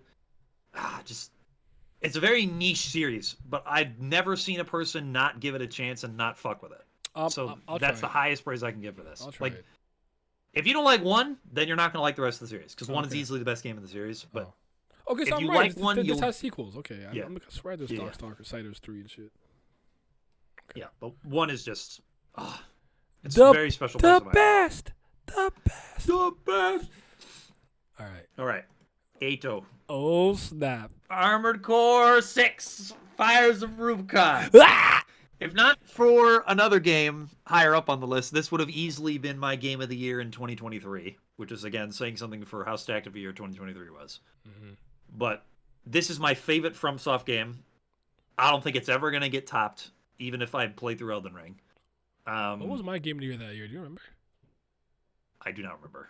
It's a very niche series, but I've never seen a person not give it a chance and not fuck with it. So that's the highest praise I can give for this. Like, if you don't like one, then you're not going to like the rest of the series, because one is easily the best game in the series. But okay, so if you right. like one, this has sequels. Okay, yeah. I'm swear there's Darkstalkers, Ciders 3 and shit. Okay. Yeah, but one is just it's a very special. The best. All right. Ato. Oh snap! Armored Core 6: Fires of Rubicon. If not for another game higher up on the list, this would have easily been my game of the year in 2023, which is again saying something for how stacked of a year 2023 was. Mm-hmm. But this is my favorite FromSoft game. I don't think it's ever going to get topped, even if I played through Elden Ring. What was my game of the year that year? Do you remember? I do not remember.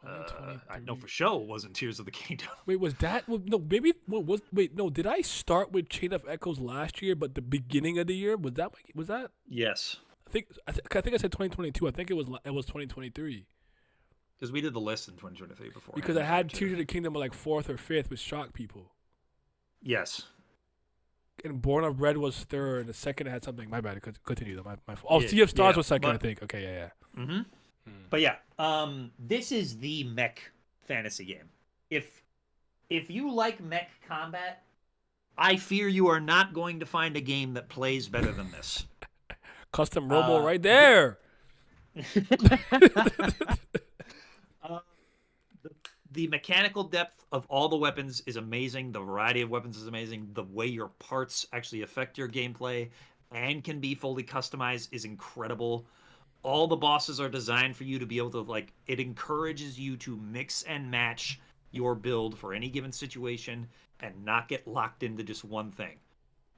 I know for sure it wasn't Tears of the Kingdom. Wait, was that? No, maybe. Wait, no. Did I start with Chain of Echoes last year, but the beginning of the year was that? Was that? Yes. I think I said 2022. I think it was 2023. Because we did the list in 2023 before. Because I had Tears of the Kingdom like 4th or 5th, which shocked people. Yes. And Born of Red was 3rd. The second had something. My bad. Continue though. My fault. Oh, Sea of Stars was 2nd, I think. Okay, yeah. Mm-hmm. But yeah, this is the mech fantasy game. If you like mech combat, I fear you are not going to find a game that plays better than this. Custom Robo right there. The mechanical depth of all the weapons is amazing. The variety of weapons is amazing. The way your parts actually affect your gameplay and can be fully customized is incredible. All the bosses are designed for you to be able to, like, it encourages you to mix and match your build for any given situation and not get locked into just one thing.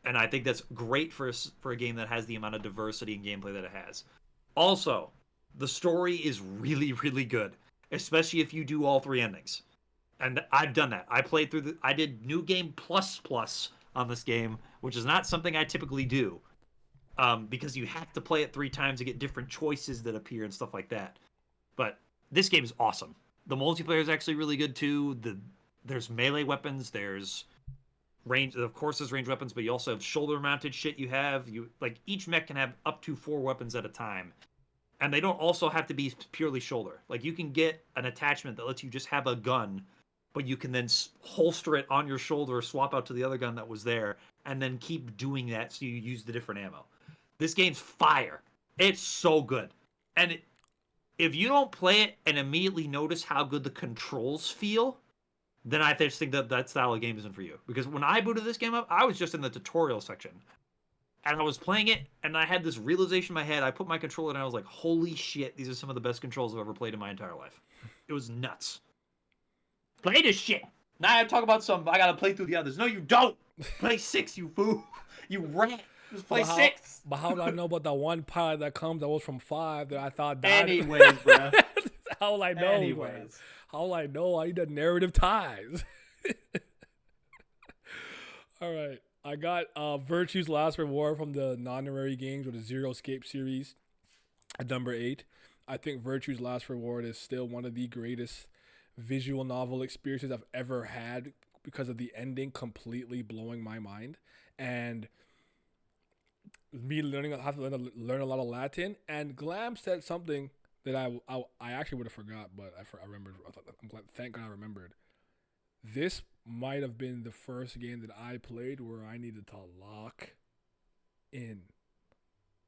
And I think that's great for a game that has the amount of diversity in gameplay that it has. Also, the story is really, really good, especially if you do all 3 endings. And I've done that. I did New Game Plus on this game, which is not something I typically do. Because you have to play it 3 times to get different choices that appear and stuff like that. But this game is awesome. The multiplayer is actually really good too. There's melee weapons. There's range. Of course, there's range weapons, but you also have shoulder-mounted shit. Each mech can have up to 4 weapons at a time, and they don't also have to be purely shoulder. Like, you can get an attachment that lets you just have a gun, but you can then holster it on your shoulder, swap out to the other gun that was there, and then keep doing that so you use the different ammo. This game's fire. It's so good. And if you don't play it and immediately notice how good the controls feel, then I just think that style of game isn't for you. Because when I booted this game up, I was just in the tutorial section. And I was playing it, and I had this realization in my head. I put my controller in, and I was like, holy shit, these are some of the best controls I've ever played in my entire life. It was nuts. Play this shit. Now I talk about I gotta play through the others. No, you don't. Play 6, you fool. You rat. Just play 6. But how do I know about the one pilot that was from 5 that I thought died? Anyways, bro. How will I know? Anyways. How will I know? I need the narrative ties. All right. I got Virtue's Last Reward from the non-honorary games with the Zero Escape series at number 8. I think Virtue's Last Reward is still one of the greatest visual novel experiences I've ever had because of the ending completely blowing my mind. And me have to learn a lot of Latin. And Glam said something that I actually would have forgot, but I remembered. I'm glad, thank God I remembered. This might have been the first game that I played where I needed to lock in.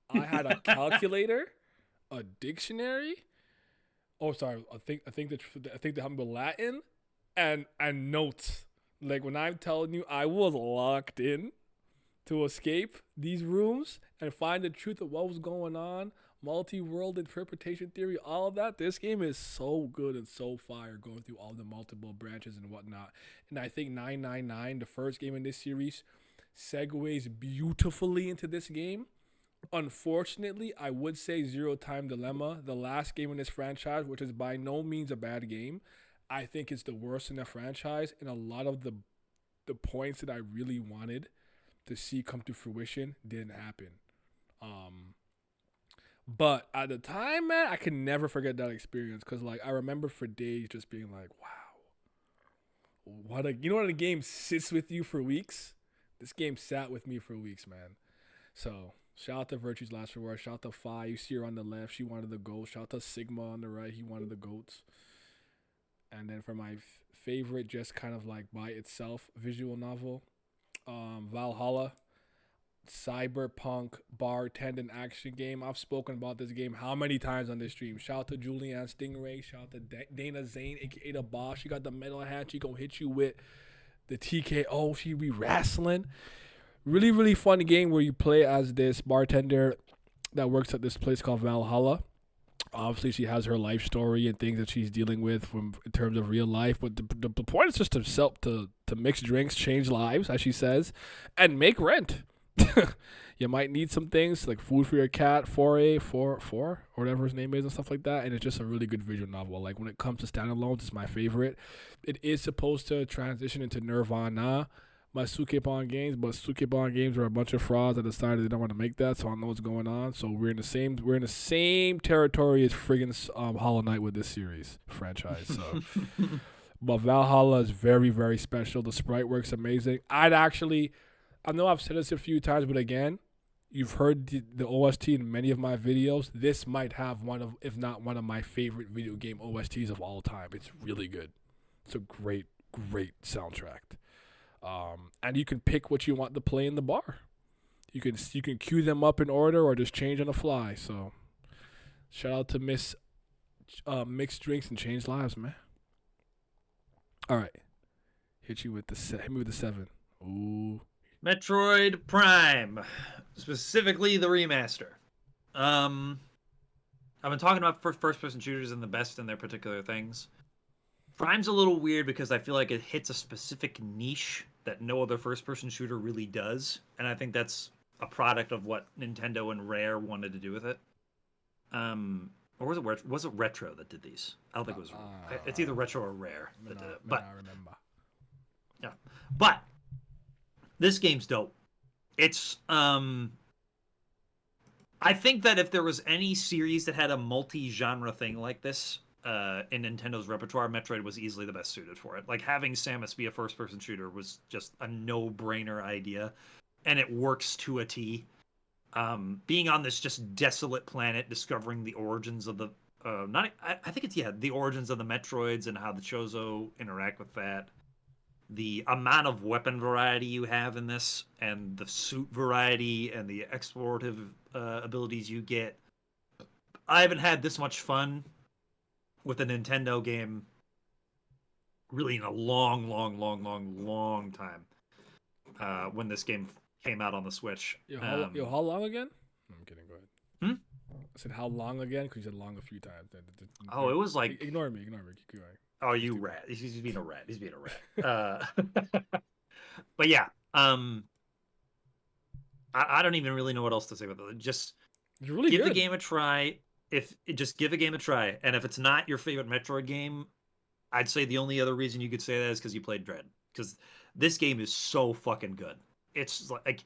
I had a calculator, a dictionary. Oh, sorry. I think they have me Latin and notes. Like when I'm telling you, I was locked in to escape these rooms and find the truth of what was going on. Multi-world interpretation theory, all of that. This game is so good and so fire going through all the multiple branches and whatnot. And I think 999, the first game in this series, segues beautifully into this game. Unfortunately, I would say Zero Time Dilemma, the last game in this franchise, which is by no means a bad game. I think it's the worst in the franchise, and a lot of the points that I really wanted to see come to fruition didn't happen. But at the time, man, I can never forget that experience because, like, I remember for days just being like, wow, you know when a game sits with you for weeks? This game sat with me for weeks, man. So, shout out to Virtue's Last Reward. Shout out to Fi. You see her on the left. She wanted the gold. Shout out to Sigma on the right. He wanted the goats. And then for my favorite, just kind of like by itself, visual novel, Valhalla. Cyberpunk bartending action game. I've spoken about this game how many times on this stream. Shout out to Julianne Stingray. Shout out to Dana Zane, aka the boss. She got the metal hat. She gonna hit you with the TKO. She be wrestling. Really, really fun game where you play as this bartender that works at this place called Valhalla. Obviously, she has her life story and things that she's dealing with in terms of real life. But the point is just to mix drinks, change lives, as she says, and make rent. You might need some things like food for your cat, 4A, 4, or whatever his name is and stuff like that. And it's just a really good visual novel. Like when it comes to standalones, it's my favorite. It is supposed to transition into Nirvana, my Sukeban games, but Sukeban games are a bunch of frauds that decided they don't want to make that, so I don't know what's going on. So we're in the same territory as friggin' Hollow Knight with this series franchise. So but Valhalla is very, very special. The sprite work's amazing. I know I've said this a few times, but again, you've heard the OST in many of my videos. This might have one of, if not one of my favorite video game OSTs of all time. It's really good. It's a great, great soundtrack. And you can pick what you want to play in the bar. You can queue them up in order or just change on the fly. So, shout out to Miss Mixed Drinks and Change Lives, man. All right, hit me with the 7. Ooh. Metroid Prime, specifically the remaster. I've been talking about first-person shooters and the best in their particular things. Prime's a little weird because I feel like it hits a specific niche that no other first-person shooter really does, and I think that's a product of what Nintendo and Rare wanted to do with it. Or was it Retro that did these? I don't think it was. It's either Retro or Rare that did it. But I remember. Yeah, but this game's dope. It's I think that if there was any series that had a multi-genre thing like this in Nintendo's repertoire, Metroid was easily the best suited for it. Like having Samus be a first-person shooter was just a no-brainer idea, and it works to a T. Being on this just desolate planet, discovering the origins of the the origins of the Metroids and how the Chozo interact with that. The amount of weapon variety you have in this, and the suit variety, and the explorative abilities you get. I haven't had this much fun with a Nintendo game really in a long, long, long, long, long time. When this game came out on the Switch. How long again? No, I'm kidding. Go ahead. Hmm? I said how long again? Because you said long a few times. Oh, it was like. Ignore me. Keep going. Oh, you rat! He's being a rat. He's being a rat. But yeah, I don't even really know what else to say about it. Just really give good. the game a try. Just give a game a try, and if it's not your favorite Metroid game, I'd say the only other reason you could say that is because you played Dread. Because this game is so fucking good. It's like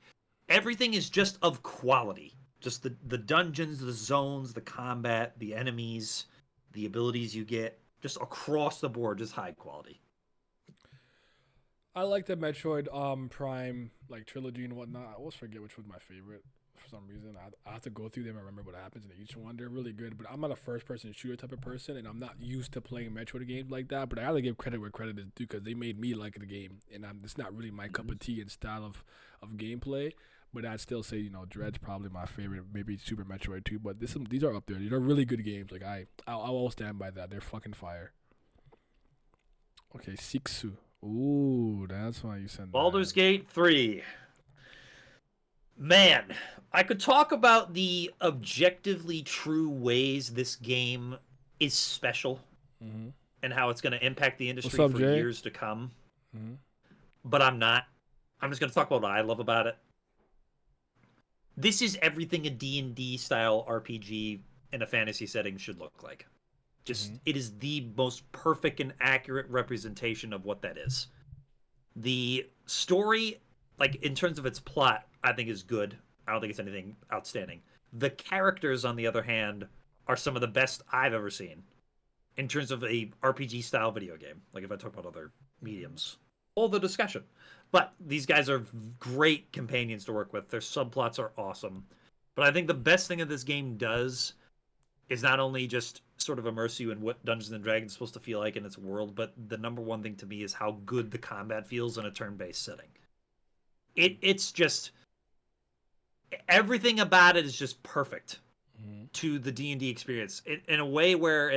everything is just of quality. Just the dungeons, the zones, the combat, the enemies, the abilities you get, just across the board, just high quality. I like the Metroid Prime like trilogy and whatnot. I always forget which was my favorite for some reason. I have to go through them and remember what happens in each one. They're really good, but I'm not a first person shooter type of person, and I'm not used to playing Metroid games like that. But I gotta give credit where credit is due because they made me like the game, and it's not really my cup of tea and style of gameplay. But I'd still say Dread's probably my favorite, maybe Super Metroid 2. But these are up there. These are really good games. Like I'll stand by that. They're fucking fire. Okay, Siksu. Ooh, that's why you said Baldur's Gate 3. Man, I could talk about the objectively true ways this game is special and how it's going to impact the industry for years to come. But I'm not. I'm just going to talk about what I love about it. This is everything a D&D style RPG in a fantasy setting should look like. It is the most perfect and accurate representation of what that is. The story, like in terms of its plot, I think is good. I don't think it's anything outstanding. The characters, on the other hand, are some of the best I've ever seen in terms of a RPG style video game. Like if I talk about other mediums, all the discussion. But these guys are great companions to work with. Their subplots are awesome. But I think the best thing that this game does is not only just sort of immerse you in what Dungeons and Dragons is supposed to feel like in its world, but the number one thing to me is how good the combat feels in a turn-based setting. It's just everything about it is just perfect to the D&D experience in a way where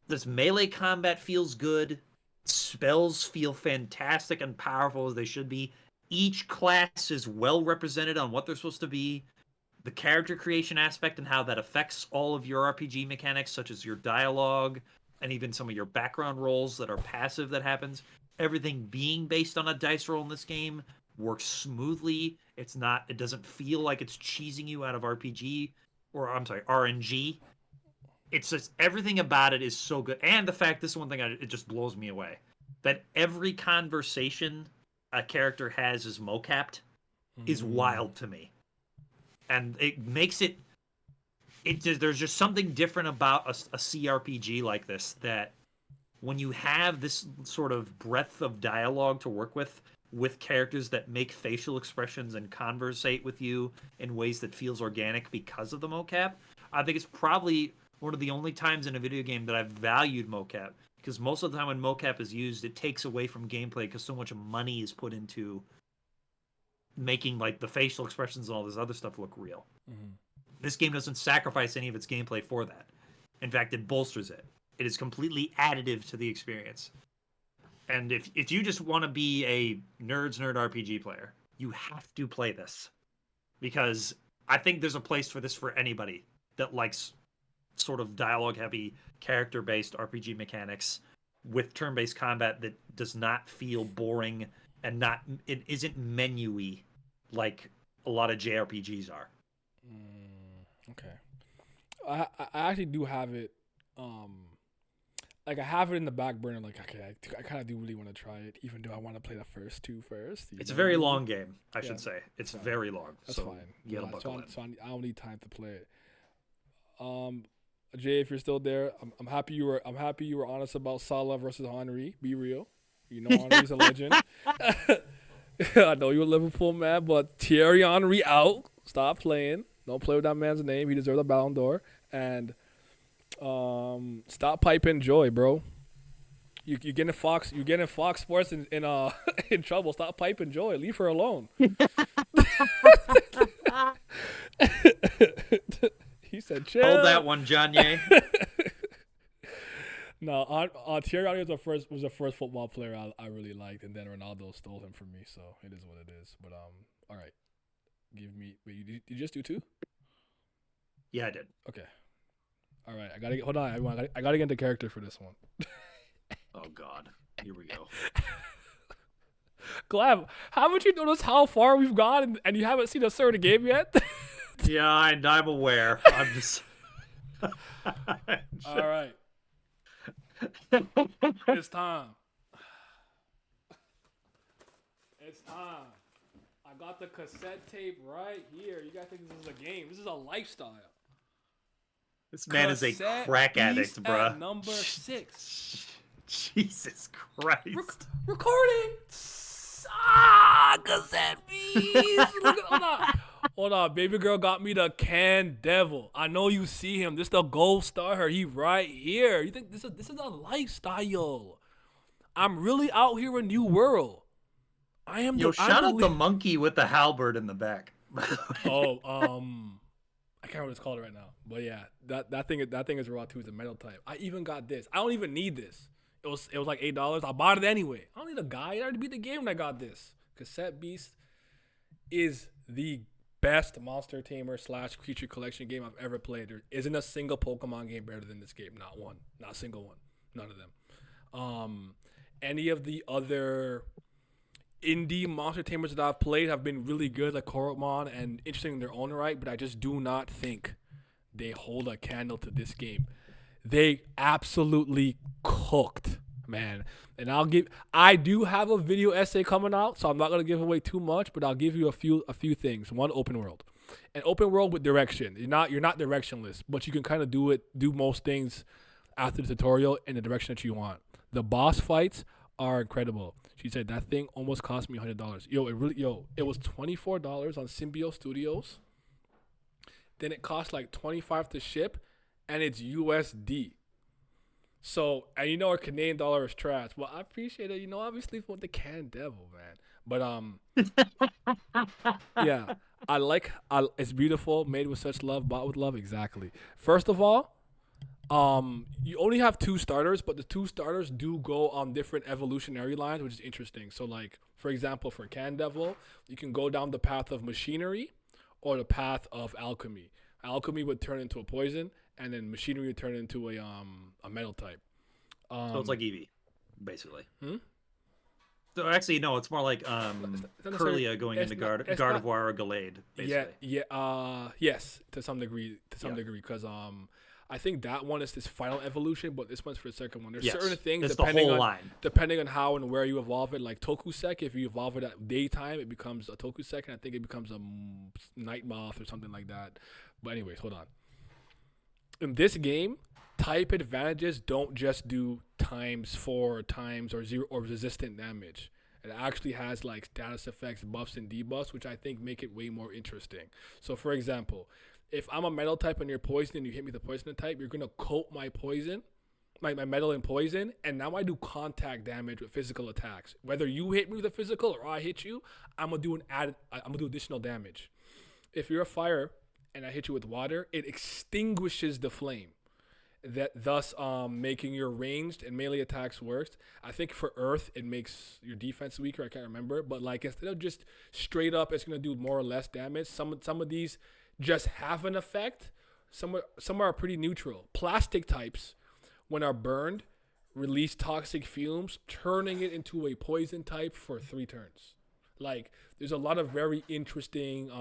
this melee combat feels good, spells feel fantastic and powerful as they should be. Each class is well represented on what they're supposed to be. The character creation aspect and how that affects all of your RPG mechanics, such as your dialogue and even some of your background rolls that are passive that happens. Everything being based on a dice roll in this game works smoothly. It doesn't feel like it's cheesing you out of RNG. It's just everything about it is so good. And the fact, this is one thing it just blows me away, that every conversation a character has is mocapped is wild to me. And it makes there's just something different about a CRPG like this, that when you have this sort of breadth of dialogue to work with characters that make facial expressions and conversate with you in ways that feels organic because of the mocap, I think it's probably one of the only times in a video game that I've valued mocap, because most of the time when mocap is used, it takes away from gameplay because so much money is put into making like the facial expressions and all this other stuff look real. This game doesn't sacrifice any of its gameplay for that. In fact, it bolsters it. It is completely additive to the experience. And if you just want to be a nerd RPG player, you have to play this, because I think there's a place for this for anybody that likes sort of dialogue heavy, character based RPG mechanics with turn based combat that does not feel boring and it isn't menu-y like a lot of JRPGs are. Okay. I actually do have it. Like I have it in the back burner. Like okay, I kind of do really want to try it, even though I want to play the first two first. It's a very long game, I should say. It's very long. That's so fine. You gotta buckle in. So I don't need time to play it. Jay, if you're still there, I'm happy you were honest about Salah versus Henry. Be real. You know Henry's a legend. I know you're a Liverpool man, but Thierry Henry out. Stop playing. Don't play with that man's name. He deserves a Ballon d'Or. And stop piping Joy, bro. You're getting Fox Sports in in trouble. Stop piping Joy. Leave her alone. He said, chill. Hold that one, Johnny. No, Thierry Henry was the first football player I really liked, and then Ronaldo stole him from me. So it is what it is. But all right, give me. Wait, you just do two? Yeah, I did. Okay. All right, hold on. I gotta get into character for this one. Oh God, here we go. Glab, haven't you noticed how far we've gone and you haven't seen a certain game yet? Yeah, I'm aware. I'm just. All right. It's time. It's time. I got the cassette tape right here. You guys think this is a game? This is a lifestyle. This man is a crack addict, bruh. At number 6. Jesus Christ. Recording. Cassette beast. Hold on. Baby girl got me the Can Devil. I know you see him. This the gold star. He right here. You think this is a lifestyle? I'm really out here in New World. I am. Shout out the monkey with the halberd in the back. Oh, I can't remember what it's called right now. But yeah, that thing is raw too. It's a metal type. I even got this. I don't even need this. It was like $8. I bought it anyway. I don't need a guide. I already beat the game when I got this. Cassette Beast is the best monster tamer / creature collection game I've ever played. There isn't a single Pokemon game better than this game. Not one. Not a single one. None of them. Any of the other indie monster tamers that I've played have been really good, like Koromon, and interesting in their own right, but I just do not think they hold a candle to this game. They absolutely cooked, man. And I do have a video essay coming out, so I'm not gonna give away too much, but I'll give you a few things. One, open world. An open world with direction. You're not directionless, but you can kind of do most things after the tutorial in the direction that you want. The boss fights are incredible. She said that thing almost cost me $100. It was $24 on Symbio Studios. Then it cost like $25 to ship, and it's USD. So, and our Canadian dollar is trash. Well, I appreciate it. Obviously with the Can Devil, man. But yeah, it's beautiful, made with such love, bought with love. Exactly. First of all, you only have 2 starters, but the 2 starters do go on different evolutionary lines, which is interesting. So, like, for example, for Can Devil, you can go down the path of machinery or the path of alchemy. Alchemy would turn into a poison, and then machinery would turn into a metal type. So it's like Eevee, basically. So actually, no, it's more like Kirlia going into Gardevoir or Gallade, basically. Yes, to some degree, because I think that one is this final evolution, but this one's for the second one. There's certain things depending on how and where you evolve it. Like Tokusek, if you evolve it at daytime, it becomes a Tokusek, and I think it becomes a Night Moth or something like that. But anyways, hold on. In this game, type advantages don't just do ×4 times or 0 or resistant damage. It actually has like status effects, buffs, and debuffs, which I think make it way more interesting. So, for example, if I'm a metal type and you're poison and you hit me with a poison type, you're gonna coat my poison, my metal in poison, and now I do contact damage with physical attacks. Whether you hit me with a physical or I hit you, I'm gonna do additional damage. If you're a fire and I hit you with water, it extinguishes the flame, thus making your ranged and melee attacks worse. I think for earth it makes your defense weaker. I can't remember, but like instead of just straight up, it's gonna do more or less damage. Some of these just have an effect. Some are pretty neutral. Plastic types, when are burned, release toxic fumes, turning it into a poison type for 3 turns. Like, there's a lot of very interesting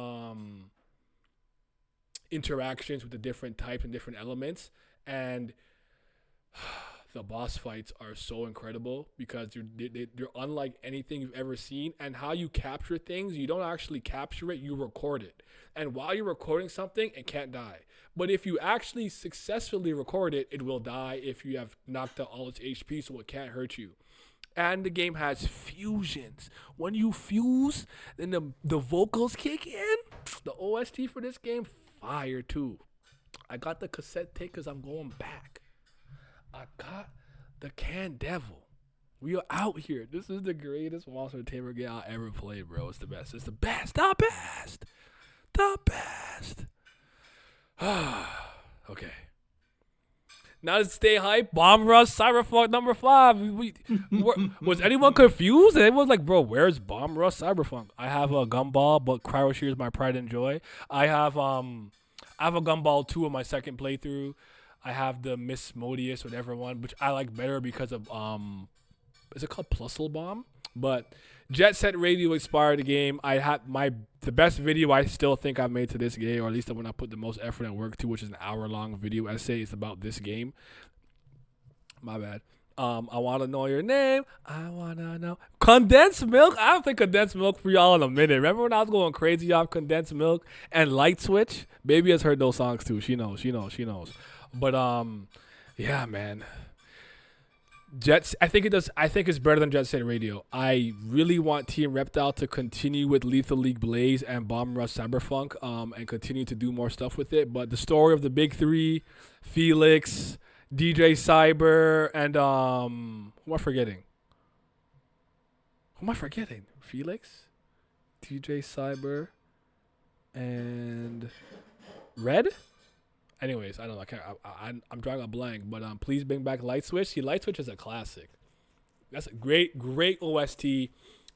interactions with the different types and different elements, and the boss fights are so incredible because they're unlike anything you've ever seen. And how you capture things, you don't actually capture it, you record it. And while you're recording something, it can't die. But if you actually successfully record it, it will die if you have knocked out all its HP, so it can't hurt you. And the game has fusions. When you fuse, then the vocals kick in. The OST for this game, fire too. I got the cassette tape because I'm going back. I got the Can Devil. We are out here. This is the greatest monster tamer game I'll ever play, bro. It's the best. It's the best. The best. The best. Okay. Now to stay hype, Bomb Rush, Cyberpunk number 5. Was anyone confused? It was like, bro, where's Bomb Rush, Cyberpunk? I have a Gumball, but Cryo is my pride and joy. I have a Gumball 2 on my second playthrough. I have the Miss Modius, whatever one, which I like better because of is it called Plusle Bomb? But Jet Set Radio expired the game. I had the best video I still think I've made to this game, or at least the one I put the most effort and work to, which is an hour-long video essay. It's about this game. My bad. I want to know your name. I want to know. Condensed Milk. I don't think Condensed Milk for y'all in a minute. Remember when I was going crazy off Condensed Milk and Light Switch? Baby has heard those songs too. She knows. But yeah, man. I think it's better than Jet Set Radio. I really want Team Reptile to continue with Lethal League Blaze and Bomb Rush Cyberpunk, and continue to do more stuff with it. But the story of the big three, Felix, DJ Cyber, and who am I forgetting? Felix, DJ Cyber, and Red. Anyways, I don't know. I'm drawing a blank, but please bring back Light Switch. See, Light Switch is a classic. That's a great OST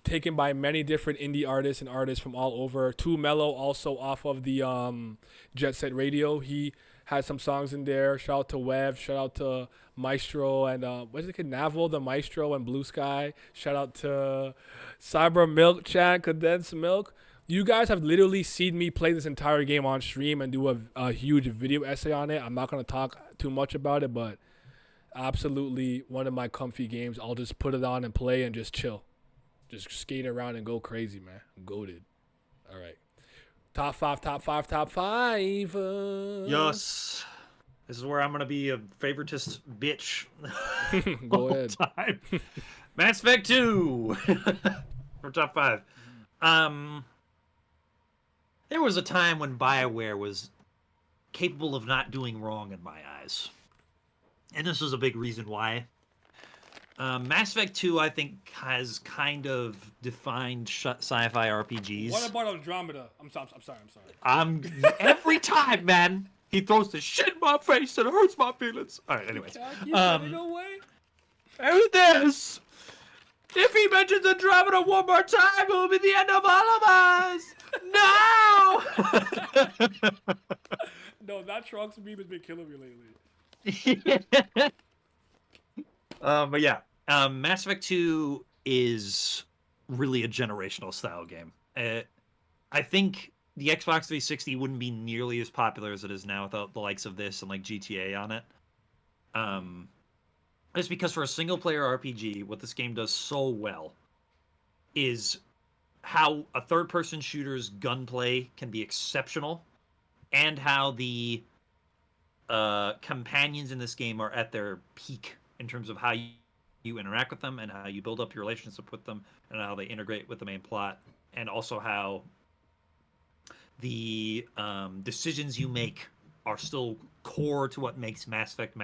taken by many different indie artists and artists from all over. Too Mellow also off of the Jet Set Radio. He had some songs in there. Shout out to Web. Shout out to Maestro and what's it called? Navel, the Maestro, and Blue Sky. Shout out to Cyber Milk Chan, Condensed Milk. You guys have literally seen me play this entire game on stream and do a huge video essay on it. I'm not going to talk too much about it, but absolutely one of my comfy games. I'll just put it on and play and just chill. Just skate around and go crazy, man. I'm goated. All right. Top five. Yes. This is where I'm going to be a favoritist bitch. Go ahead. Time. Mass Effect 2 for top 5. There was a time when BioWare was capable of not doing wrong in my eyes. And this is a big reason why. Mass Effect 2, I think, has kind of defined sci-fi RPGs. What about Andromeda? I'm sorry. Every time, man, he throws the shit in my face and it hurts my feelings. All right, anyways. And this, if he mentions Andromeda one more time, it will be the end of all of us. No! No, that Trunks meme has been killing me lately. But yeah, Mass Effect 2 is really a generational style game. I think the Xbox 360 wouldn't be nearly as popular as it is now without the likes of this and like GTA on it. Just because for a single player RPG, what this game does so well is how a third-person shooter's gunplay can be exceptional, and how the companions in this game are at their peak in terms of how you interact with them and how you build up your relationship with them and how they integrate with the main plot, and also how the decisions you make are still core to what makes Mass Effect,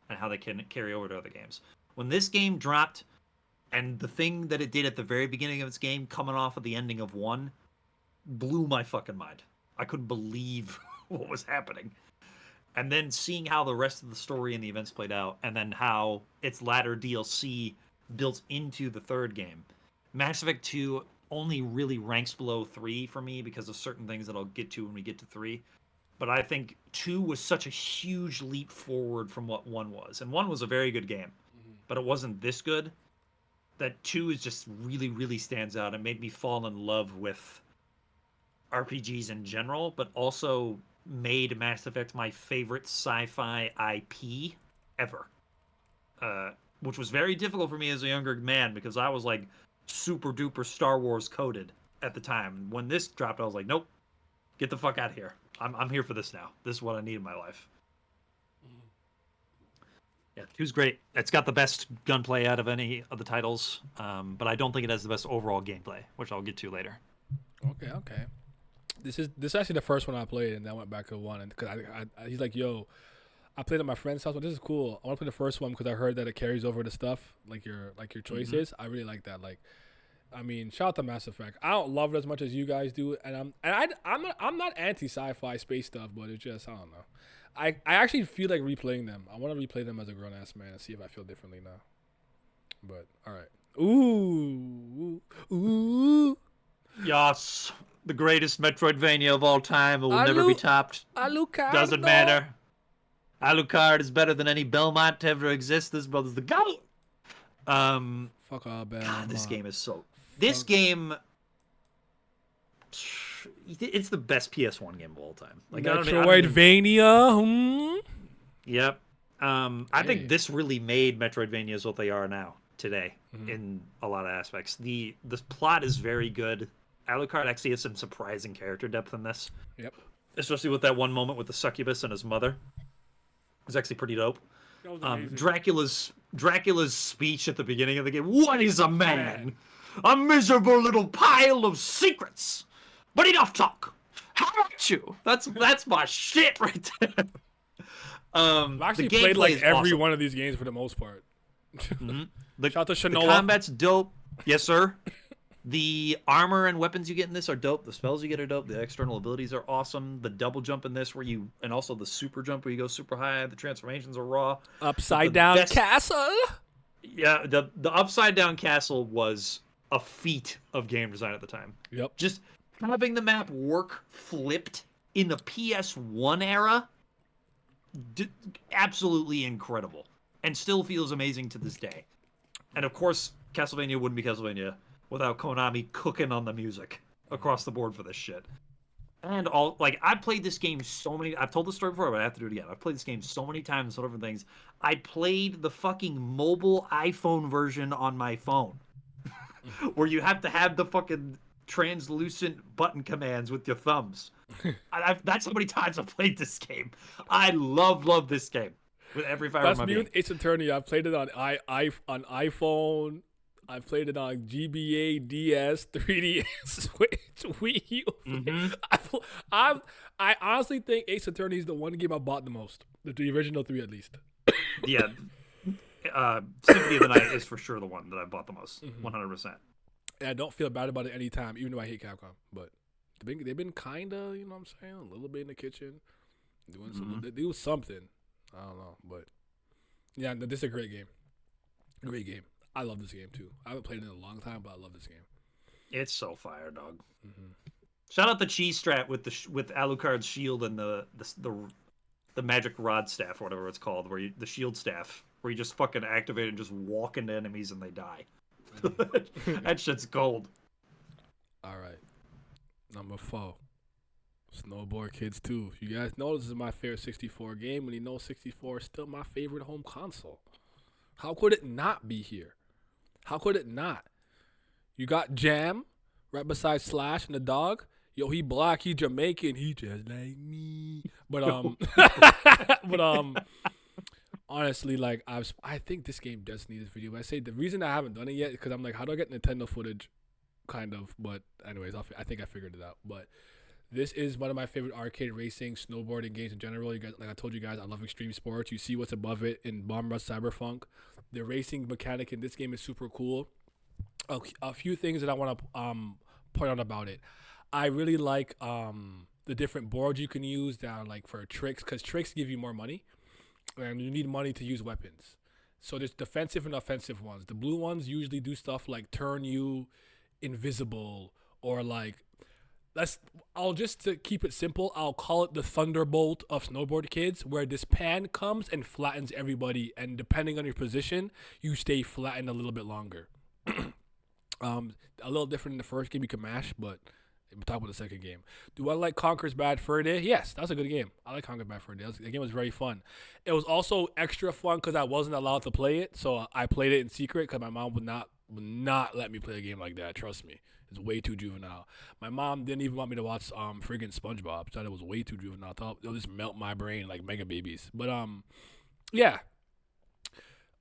and how they can carry over to other games. When this game dropped, and the thing that it did at the very beginning of its game, coming off of the ending of 1, blew my fucking mind. I couldn't believe what was happening. And then seeing how the rest of the story and the events played out, and then how its latter DLC built into the third game. Mass Effect 2 only really ranks below 3 for me because of certain things that I'll get to when we get to 3. But I think 2 was such a huge leap forward from what 1 was. And 1 was a very good game, but it wasn't this good. That 2 is just really, really stands out. It made me fall in love with RPGs in general, but also made Mass Effect my favorite sci-fi IP ever. Which was very difficult for me as a younger man because I was like super duper Star Wars coded at the time. When this dropped, I was like, nope, get the fuck out of here. I'm here for this now. This is what I need in my life. Yeah, 2's great. It's got the best gunplay out of any of the titles, but I don't think it has the best overall gameplay, which I'll get to later. Okay. This is actually the first one I played, and then I went back to 1, and because he's like, yo, I played at my friend's house, but this is cool. I want to play the first one because I heard that it carries over the stuff, like your choices. I really like that. Like, I mean, shout out to Mass Effect. I don't love it as much as you guys do, and I'm not anti sci-fi space stuff, but it's just, I don't know. I actually feel like replaying them. I want to replay them as a grown ass man and see if I feel differently now. But all right. Ooh. Yes, the greatest Metroidvania of all time. It will never be topped. Alucard. Doesn't matter. Alucard is better than any Belmont to ever exist. This brother's the GOAT. Fuck all Belmont. God, this game is so. This game. It's the best PS1 game of all time. Like Metroidvania. Yep. I think this really made Metroidvanias what they are now today in a lot of aspects. The plot is very good. Alucard actually has some surprising character depth in this. Yep. Especially with that one moment with the succubus and his mother. It's actually pretty dope. Dracula's speech at the beginning of the game. What is a man? A miserable little pile of secrets. But enough talk. How about you? That's my shit right there. I've actually played like every one of these games for the most part. Shout out to Shanoa. The combat's dope. Yes, sir. The armor and weapons you get in this are dope. The spells you get are dope. The external abilities are awesome. The double jump in this and also the super jump where you go super high. The transformations are raw. Upside down castle. Yeah, the upside down castle was a feat of game design at the time. Yep. Just having the map work flipped in the PS1 era, absolutely incredible, and still feels amazing to this day. And of course, Castlevania wouldn't be Castlevania without Konami cooking on the music across the board for this shit. And I've played this game so many. I've told the story before, but I have to do it again. I've played this game so many times, so different things. I played the fucking mobile iPhone version on my phone, where you have to have the fucking translucent button commands with your thumbs. That's how many times I've played this game. I love this game with every fiber of my being. That's me with Ace Attorney. I've played it on iPhone. I've played it on GBA, DS, 3DS, Switch, Wii U. I honestly think Ace Attorney is the one game I bought the most. The original 3 at least. Yeah. Symphony of the Night is for sure the one that I bought the most. 100%. And I don't feel bad about it any time, even though I hate Capcom. But they've been kind of, you know what I'm saying, a little bit in the kitchen. They do something. I don't know. But, yeah, this is a great game. Great game. I love this game too. I haven't played it in a long time, but I love this game. It's so fire, dog. Shout out the cheese strat with Alucard's shield and the magic rod staff or whatever it's called, the shield staff, where you just fucking activate and just walk into enemies and they die. That shit's gold. All right, number 4, Snowboard Kids 2. You guys know this is my favorite 64 game, and you know 64 is still my favorite home console. How could it not be here? How could it not? You got Jam right beside Slash and the dog. Yo, he black, he Jamaican, he just like me. But honestly, like I think this game does need this video. But I say the reason I haven't done it yet is because I'm like, how do I get Nintendo footage? Kind of. But anyways, I think I figured it out. But this is one of my favorite arcade racing, snowboarding games in general. You guys, like I told you guys, I love extreme sports. You see what's above it in Bomb Rush Cyberpunk. The racing mechanic in this game is super cool. A few things that I want to point out about it. I really like the different boards you can use down like for tricks, because tricks give you more money, and you need money to use weapons. So there's defensive and offensive ones. The blue ones usually do stuff like turn you invisible, or like I'll just to keep it simple, I'll call it the Thunderbolt of Snowboard Kids, where this pan comes and flattens everybody, and depending on your position, you stay flattened a little bit longer. A little different in the first game, you can mash, but we'll talk about the second game. Do I like Conker's Bad Fur Day? Yes, that's a good game. I like Conker's Bad Fur Day. The game was very fun. It was also extra fun because I wasn't allowed to play it, so I played it in secret because my mom would not let me play a game like that. Trust me. It's way too juvenile. My mom didn't even want me to watch friggin' SpongeBob. Thought it was way too juvenile. Thought it'll just melt my brain like Mega Babies. But yeah.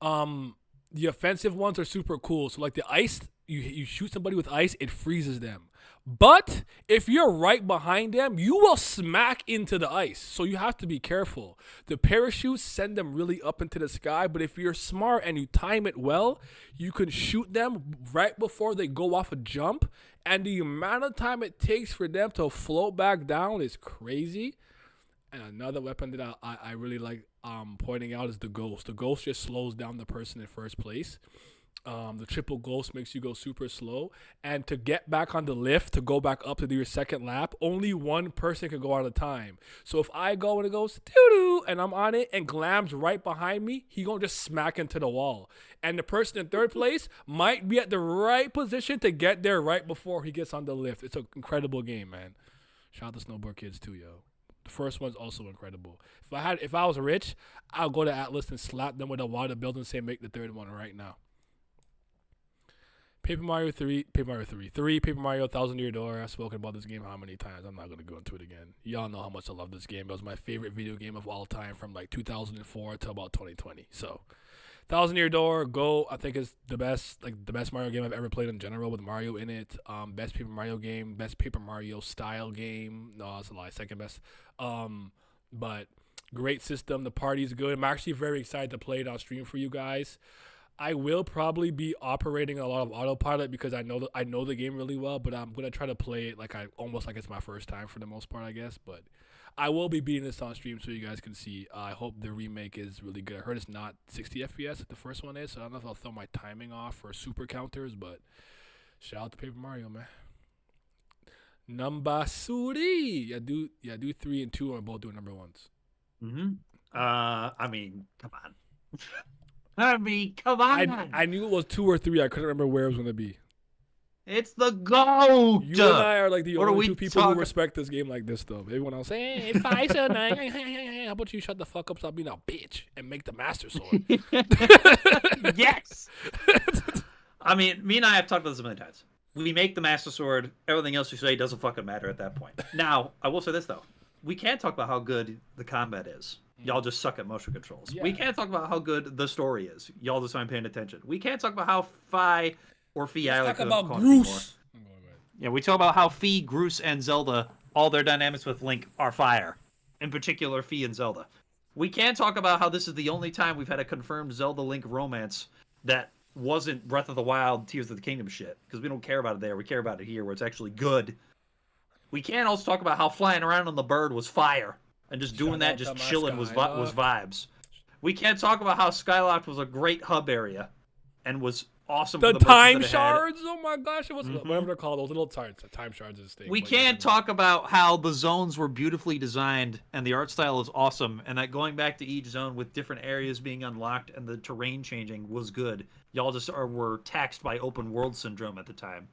The offensive ones are super cool. So like the ice, you shoot somebody with ice, it freezes them. But if you're right behind them, you will smack into the ice. So you have to be careful. The parachutes send them really up into the sky, but if you're smart and you time it well, you can shoot them right before they go off a jump. And the amount of time it takes for them to float back down is crazy. And another weapon that I really like pointing out is the ghost. The ghost just slows down the person in first place. The triple ghost makes you go super slow. And to get back on the lift, to go back up to do your second lap, only one person can go at a time. So if I go and it goes doo-doo and I'm on it and Glam's right behind me, he gonna just smack into the wall. And the person in third place might be at the right position to get there right before he gets on the lift. It's an incredible game, man. Shout out to Snowboard Kids too, yo. The first one's also incredible. If I was rich, I'll go to Atlas and slap them with a water building and say make the third one right now. Paper Mario 3, Paper Mario Thousand Year Door. I've spoken about this game how many times? I'm not going to go into it again. Y'all know how much I love this game. It was my favorite video game of all time from like 2004 to about 2020. So, Thousand Year Door, Go, I think is the best Mario game I've ever played in general with Mario in it. Best Paper Mario game, best Paper Mario style game. No, that's a lie. Second best. But great system. The party's good. I'm actually very excited to play it on stream for you guys. I will probably be operating a lot of autopilot because I know the game really well, but I'm gonna try to play it like it's my first time for the most part, I guess. But I will be beating this on stream so you guys can see. I hope the remake is really good. I heard it's not 60 FPS like the first one is, so I don't know if I'll throw my timing off for super counters, but shout out to Paper Mario, man. Number Suri. Yeah, do 3 and 2 are both doing number ones. I mean, come on. Come on. I knew it was 2 or 3. I couldn't remember where it was going to be. It's the GOAT. You and I are like the only two people who respect this game like this, though. Everyone else, hey, 5 so 9. How about you shut the fuck up, stop being a bitch, and make the Master Sword? Yes. I mean, me and I have talked about this a million times. We make the Master Sword. Everything else you say doesn't fucking matter at that point. Now, I will say this, though. We can't talk about how good the combat is. Y'all just suck at motion controls. Yeah. We can't talk about how good the story is. Y'all just aren't paying attention. We can't talk about how Fi or Fi. Let's talk about Groose. Yeah, we talk about how Fi, Groose, and Zelda, all their dynamics with Link are fire. In particular, Fi and Zelda. We can't talk about how this is the only time we've had a confirmed Zelda-Link romance that wasn't Breath of the Wild, Tears of the Kingdom shit. Because we don't care about it there. We care about it here where it's actually good. We can't also talk about how flying around on the bird was fire. And just doing that, just chilling was vibes. We can't talk about how Skyloft was a great hub area and was awesome. The time shards, oh my gosh, it was whatever they're called, those little time shards is thing. We can't talk about how the zones were beautifully designed and the art style is awesome, and that going back to each zone with different areas being unlocked and the terrain changing was good. Y'all just were taxed by open world syndrome at the time.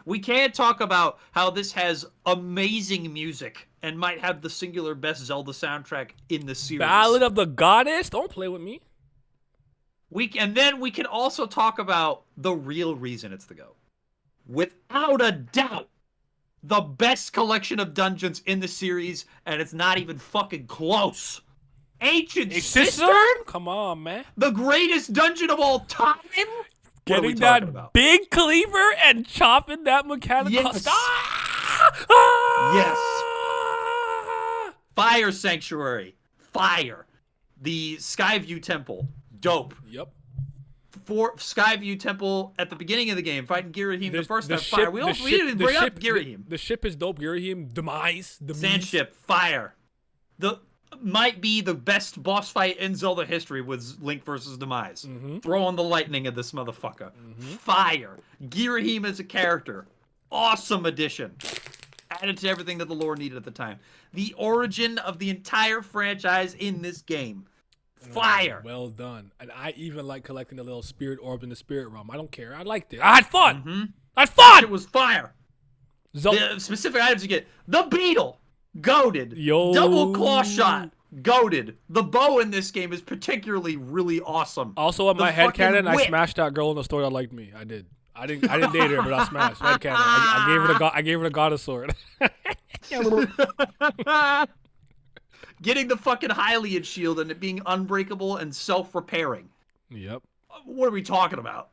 We can't talk about how this has amazing music and might have the singular best Zelda soundtrack in the series. Ballad of the Goddess? Don't play with me. And then we can also talk about the real reason it's the GOAT. Without a doubt, the best collection of dungeons in the series, and it's not even fucking close. Ancient Cistern? Come on, man. The greatest dungeon of all time? Getting that big cleaver and chopping that mechanical. Yes. Yes. Fire Sanctuary. Fire. The Skyview Temple. Dope. Yep. For Skyview Temple at the beginning of the game, fighting Girahim the first time. Fire. We didn't even bring up Girahim. The ship is dope. Girahim, demise. Sand ship. Fire. Might be the best boss fight in Zelda history was Link versus Demise. Throwing the lightning at this motherfucker. Fire. Girahim as a character. Awesome addition. Added to everything that the lore needed at the time. The origin of the entire franchise in this game. Fire. Well done. And I even like collecting the little spirit orb in the spirit realm. I don't care. I liked it. I had fun. I had fun. It was fire. The specific items you get. The beetle. Goated. Double claw shot. Goated. The bow in this game is particularly really awesome. Also, on my headcanon, I smashed that girl in the store that liked me. I did. I didn't date her, but I smashed. Headcanon. I gave her the goddess sword. Getting the fucking Hylian shield and it being unbreakable and self-repairing. Yep. What are we talking about?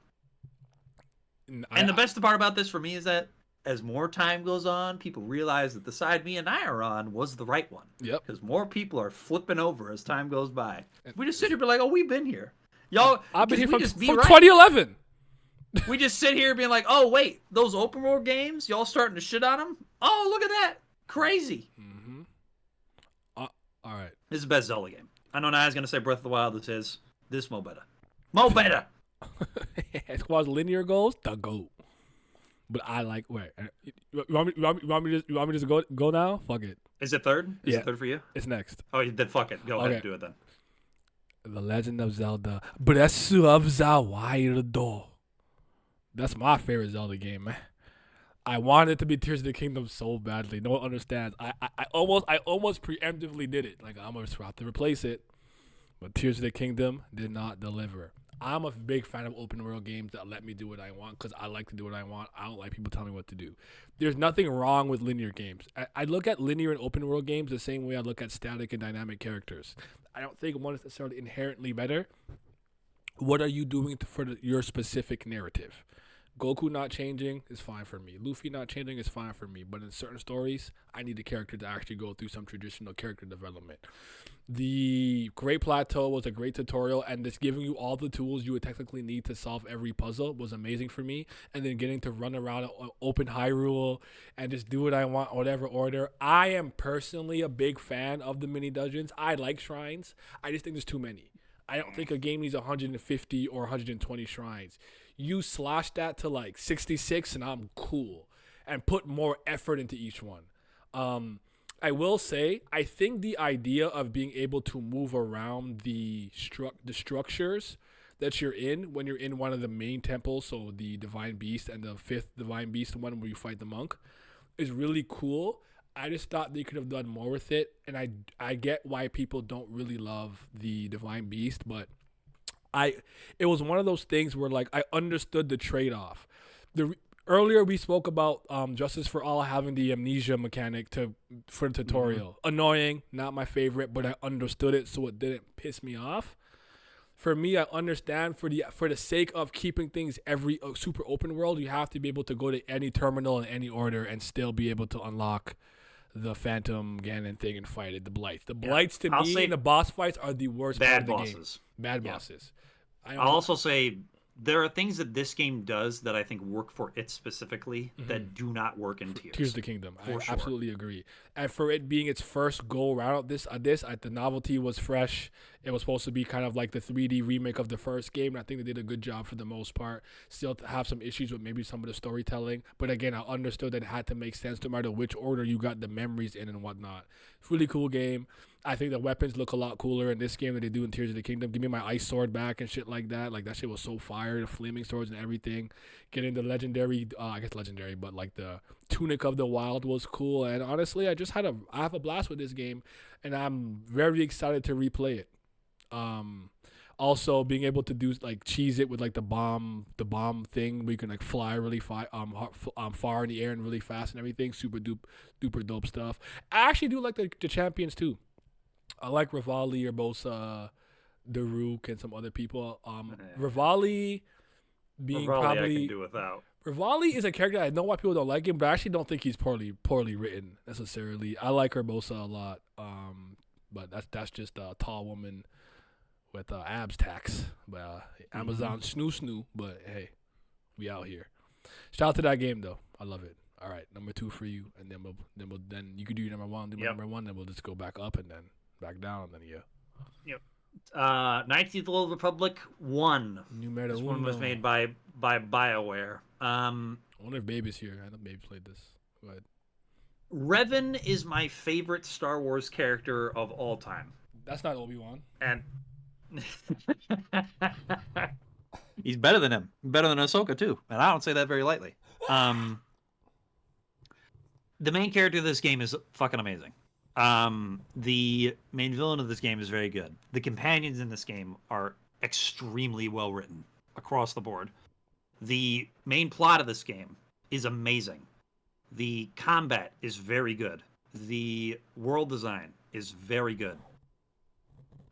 And the best part about this for me is that as more time goes on, people realize that the side me and I are on was the right one. Yep. Because more people are flipping over as time goes by. We just sit here and be like, oh, we've been here. Y'all, I've been here from 2011. We just sit here being like, oh, wait, those open world games, y'all starting to shit on them? Oh, look at that. Crazy. All right. This is the best Zelda game. I know Naya's gonna say Breath of the Wild. This is this Mo better. Mo better. As far as linear goes, the GOAT. But I like. Wait, you want me to just go now? Fuck it. Is it third? Is it third for you? It's next. Oh, then fuck it. Go ahead and do it then. The Legend of Zelda: Breath of the Wild. That's my favorite Zelda game, man. I wanted it to be Tears of the Kingdom so badly. No one understands. I almost preemptively did it. Like, I'm gonna have to replace it, but Tears of the Kingdom did not deliver. I'm a big fan of open world games that let me do what I want because I like to do what I want. I don't like people telling me what to do. There's nothing wrong with linear games. I look at linear and open world games the same way I look at static and dynamic characters. I don't think one is necessarily inherently better. What are you doing for your specific narrative? Goku not changing is fine for me. Luffy not changing is fine for me. But in certain stories, I need the character to actually go through some traditional character development. The Great Plateau was a great tutorial, and just giving you all the tools you would technically need to solve every puzzle was amazing for me. And then getting to run around open Hyrule and just do what I want, whatever order. I am personally a big fan of the mini dungeons. I like shrines. I just think there's too many. I don't think a game needs 150 or 120 shrines. You slash that to like 66 and I'm cool. And put more effort into each one. I will say, I think the idea of being able to move around the structures that you're in when you're in one of the main temples, so the Divine Beast and the 5th Divine Beast, the one where you fight the monk, is really cool. I just thought they could have done more with it, and I get why people don't really love the Divine Beast, but it was one of those things where like I understood the trade-off. Earlier we spoke about Justice for All having the amnesia mechanic for the tutorial. Mm-hmm. Annoying, not my favorite, but I understood it, so it didn't piss me off. For me, I understand for the sake of keeping things every super open world, you have to be able to go to any terminal in any order and still be able to unlock the Phantom Ganon thing and fight it. The Blights. The Blights to me in the boss fights are the worst part of the game. Bad bosses. I'll also say there are things that this game does that I think work for it specifically that do not work in Tears. Tears of the Kingdom. I absolutely agree. And for it being its first go around the novelty was fresh. It was supposed to be kind of like the 3D remake of the first game, and I think they did a good job for the most part. Still have some issues with maybe some of the storytelling, but again, I understood that it had to make sense no matter which order you got the memories in and whatnot. Really cool game. I think the weapons look a lot cooler in this game than they do in Tears of the Kingdom. Give me my ice sword back and shit like that. Like, that shit was so fire. The flaming swords and everything. Getting the legendary, but like the Tunic of the Wild was cool. And honestly, I have a blast with this game, and I'm very excited to replay it. Also being able to do like cheese it with like the bomb thing where you can like fly really far in the air and really fast and everything. Super duper dope stuff. I actually do like the champions too. I like Rivali, Urbosa, Daruk, and some other people. Rivali being probably I can do without. Rivali is a character I know why people don't like him, but I actually don't think he's poorly written necessarily. I like Urbosa a lot. But that's just a tall woman with abs tax. But Amazon snoo. But hey, we out here. Shout out to that game though. I love it. All right, number 2 for you, and then you could do your number 1, number 1, then we'll just go back up and then back down, and then Yep. 19th World Republic 1. This one was made by BioWare. I wonder if Babe's here. I know Babe played this. Go ahead. Revan is my favorite Star Wars character of all time. That's not Obi-Wan. And he's better than him. Better than Ahsoka too. And I don't say that very lightly. The main character of this game is fucking amazing. The main villain of this game is very good. The companions in this game are extremely well written across the board. The main plot of this game is amazing. The combat is very good. The world design is very good.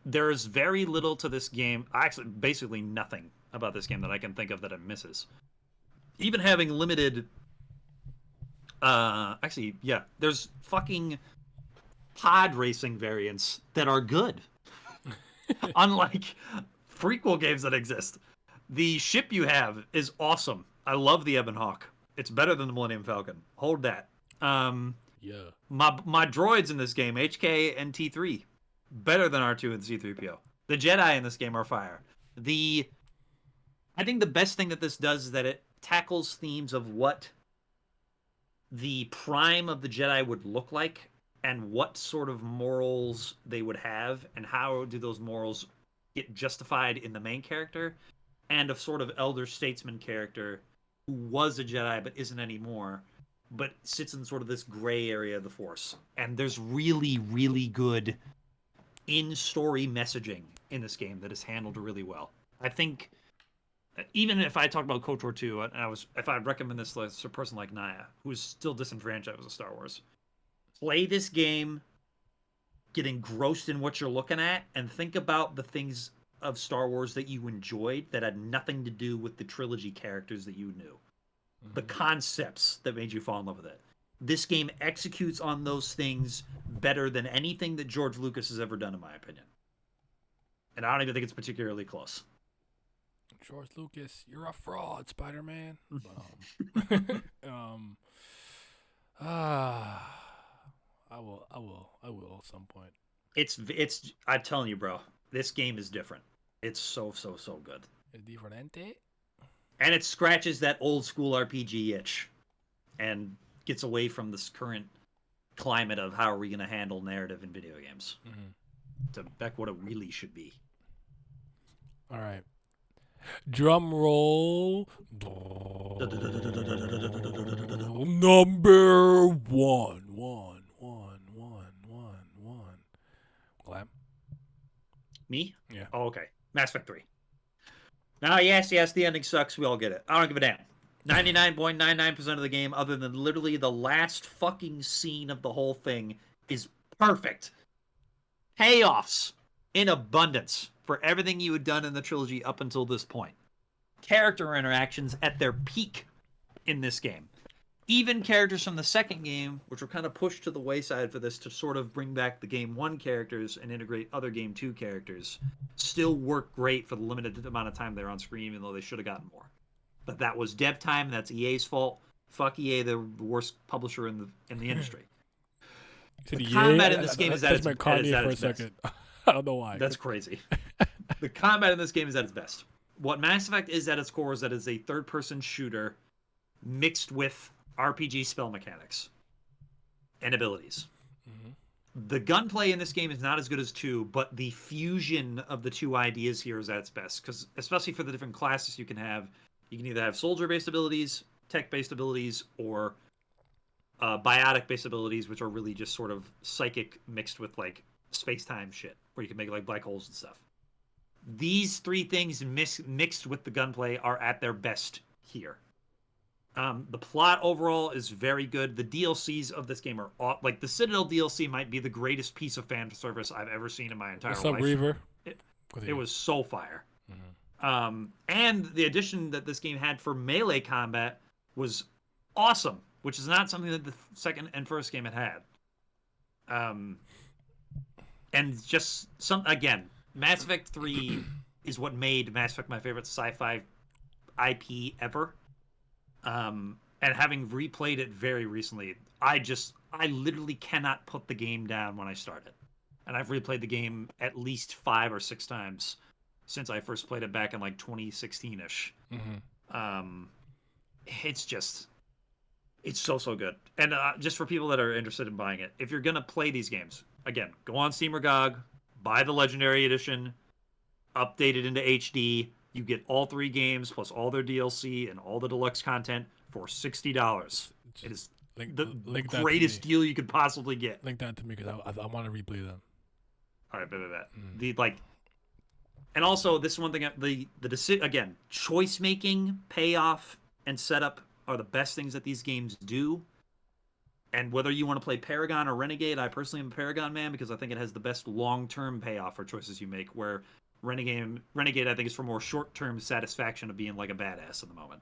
There's very little to this game. Actually, basically nothing about this game that I can think of that it misses. Even having limited... there's fucking pod racing variants that are good. Unlike prequel games that exist. The ship you have is awesome. I love the Ebon Hawk. It's better than the Millennium Falcon. Hold that. Yeah. My droids in this game, HK and T3, better than R2 and C3PO. The Jedi in this game are fire. I think the best thing that this does is that it tackles themes of what the prime of the Jedi would look like and what sort of morals they would have and how do those morals get justified in the main character, and a sort of elder statesman character who was a Jedi but isn't anymore, but sits in sort of this gray area of the Force. And there's really, really good in-story messaging in this game that is handled really well. I think even if I talk about KOTOR 2, and if I'd recommend this to a person like Naya, who's still disenfranchised with Star Wars, play this game, get engrossed in what you're looking at, and think about the things of Star Wars that you enjoyed that had nothing to do with the trilogy characters that you knew. The concepts that made you fall in love with it. This game executes on those things better than anything that George Lucas has ever done, in my opinion. And I don't even think it's particularly close. George Lucas, you're a fraud, Spider-Man. I will at some point. It's. I'm telling you, bro. This game is different. It's so good. Es diferente. And it scratches that old school RPG itch, and gets away from this current climate of how are we going to handle narrative in video games to back what it really should be. All right. Drum roll. Number one. Glam? Me? Yeah. Oh, okay. Mass Effect 3. Now, yes, the ending sucks. We all get it. I don't give a damn. 99.99% of the game, other than literally the last fucking scene of the whole thing, is perfect. Payoffs in abundance for everything you had done in the trilogy up until this point. Character interactions at their peak in this game. Even characters from the second game, which were kind of pushed to the wayside for this to sort of bring back the Game 1 characters and integrate other Game 2 characters, still work great for the limited amount of time they're on screen, even though they should have gotten more. But that was dev time, and that's EA's fault. Fuck EA, the worst publisher in the industry. The combat in this game is at its best. I don't know why. That's crazy. The combat in this game is at its best. What Mass Effect is at its core is that it's a third-person shooter mixed with RPG spell mechanics and abilities. The gunplay in this game is not as good as 2, but the fusion of the two ideas here is at its best, because especially for the different classes you can have either have soldier-based abilities, tech-based abilities, or biotic-based abilities, which are really just sort of psychic mixed with like space-time shit, where you can make like black holes and stuff. These three things mixed with the gunplay are at their best here. The plot overall is very good. The DLCs of this game are like the Citadel DLC might be the greatest piece of fan service I've ever seen in my entire life. What's up, Reaver? It was so fire. And the addition that this game had for melee combat was awesome, which is not something that the second and first game had. And just again, Mass Effect 3 is what made Mass Effect my favorite sci-fi IP ever. And having replayed it very recently, I literally cannot put the game down when I start it. And I've replayed the game at least 5 or 6 times since I first played it back in like 2016-ish. It's so good. And just for people that are interested in buying it, if you're going to play these games, again, go on Steam or GOG, buy the Legendary Edition, update it into HD. You get all 3 games plus all their DLC and all the deluxe content for $60. It is the greatest deal you could possibly get. Link that to me because I want to replay them. All right, and also this is one thing. The decision again, choice making, payoff, and setup are the best things that these games do. And whether you want to play Paragon or Renegade, I personally am a Paragon man because I think it has the best long-term payoff for choices you make. Where Renegade, I think, is for more short-term satisfaction of being like a badass at the moment.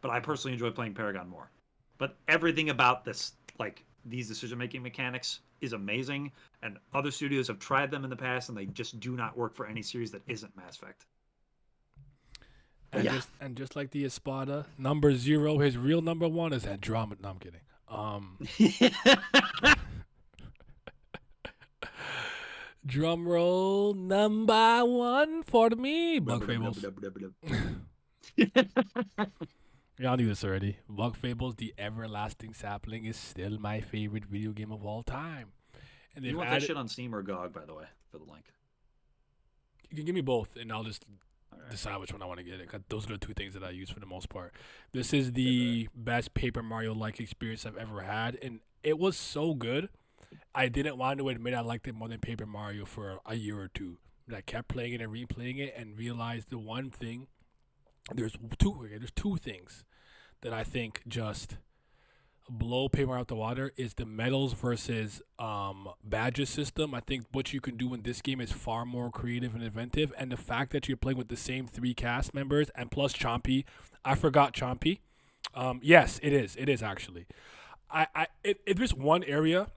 But I personally enjoy playing Paragon more. But everything about this, like these decision-making mechanics, is amazing. And other studios have tried them in the past, and they just do not work for any series that isn't Mass Effect. And just like the Espada, number 0, his real number 1 is Andromeda. No, I'm kidding. Drum roll number one for me. Bug Fables. Y'all knew this already. Bug Fables: The Everlasting Sapling is still my favorite video game of all time. And You want that shit on Steam or GOG, by the way, for the link? You can give me both, and I'll just decide which one I want to get it. 'Cause those are the two things that I use for the most part. This is the best Paper Mario-like experience I've ever had, and it was so good. I didn't want to admit I liked it more than Paper Mario for a year or two. But I kept playing it and replaying it, and realized the one thing. There's two things that I think just blow Paper Mario out the water is the medals versus badges system. I think what you can do in this game is far more creative and inventive, and the fact that you're playing with the same 3 cast members and plus Chompy. I forgot Chompy. Yes, it is. It is actually. If there's one area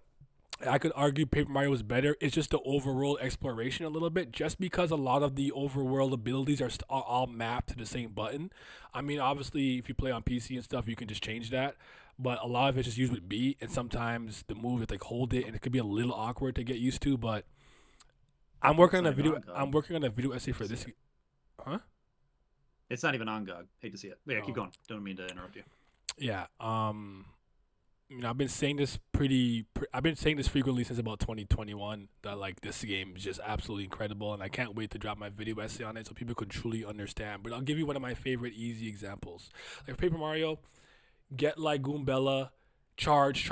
I could argue Paper Mario is better, it's just the overworld exploration a little bit, just because a lot of the overworld abilities are all mapped to the same button. I mean, obviously, if you play on PC and stuff, you can just change that, but a lot of it's just used with B, and sometimes the move is like hold it, and it could be a little awkward to get used to. But I'm working on a video. I'm working on a video essay for this. Huh? It's not even on GOG. Hate to see it. But yeah, keep going. Don't mean to interrupt you. Yeah. I've been saying this I've been saying this frequently since about 2021 that like this game is just absolutely incredible, and I can't wait to drop my video essay on it so people could truly understand. But I'll give you one of my favorite easy examples. Like Paper Mario, get like Goombella, charge,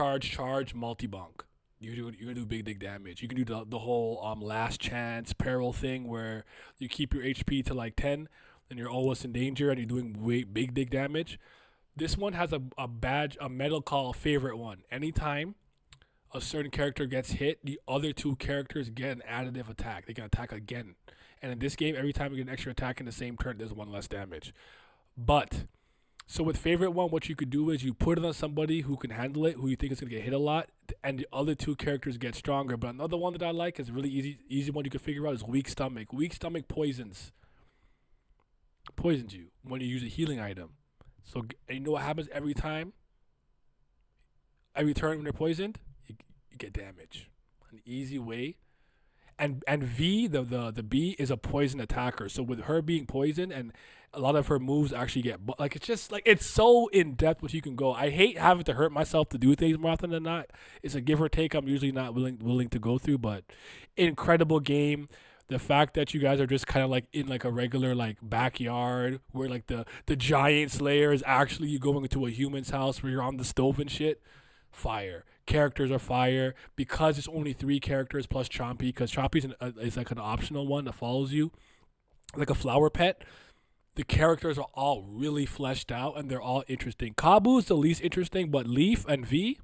multi-bonk. You're gonna do big damage. You can do the whole last chance peril thing where you keep your HP to like 10, and you're always in danger, and you're doing big damage. This one has a badge, a medal called favorite one. Anytime a certain character gets hit, the other 2 characters get an additive attack. They can attack again. And in this game, every time you get an extra attack in the same turn, there's 1 less damage. But, so with favorite one, what you could do is you put it on somebody who can handle it, who you think is going to get hit a lot, and the other 2 characters get stronger. But another one that I like is a really easy one you can figure out is weak stomach. Weak stomach poisons you when you use a healing item. So you know what happens every time? Every turn when they're poisoned, you get damage. An easy way. And V, the B, is a poison attacker. So with her being poisoned, and a lot of her moves actually get like it's just like it's so in depth what you can go. I hate having to hurt myself to do things more often than not. It's a give or take. I'm usually not willing to go through, but incredible game. The fact that you guys are just kind of like in like a regular like backyard where like the giant slayer is actually going into a human's house where you're on the stove and shit. Fire. Characters are fire because it's only 3 characters plus Chompy, because Chompy is like an optional one that follows you like a flower pet. The characters are all really fleshed out and they're all interesting. Kabu's the least interesting, but Leaf and V,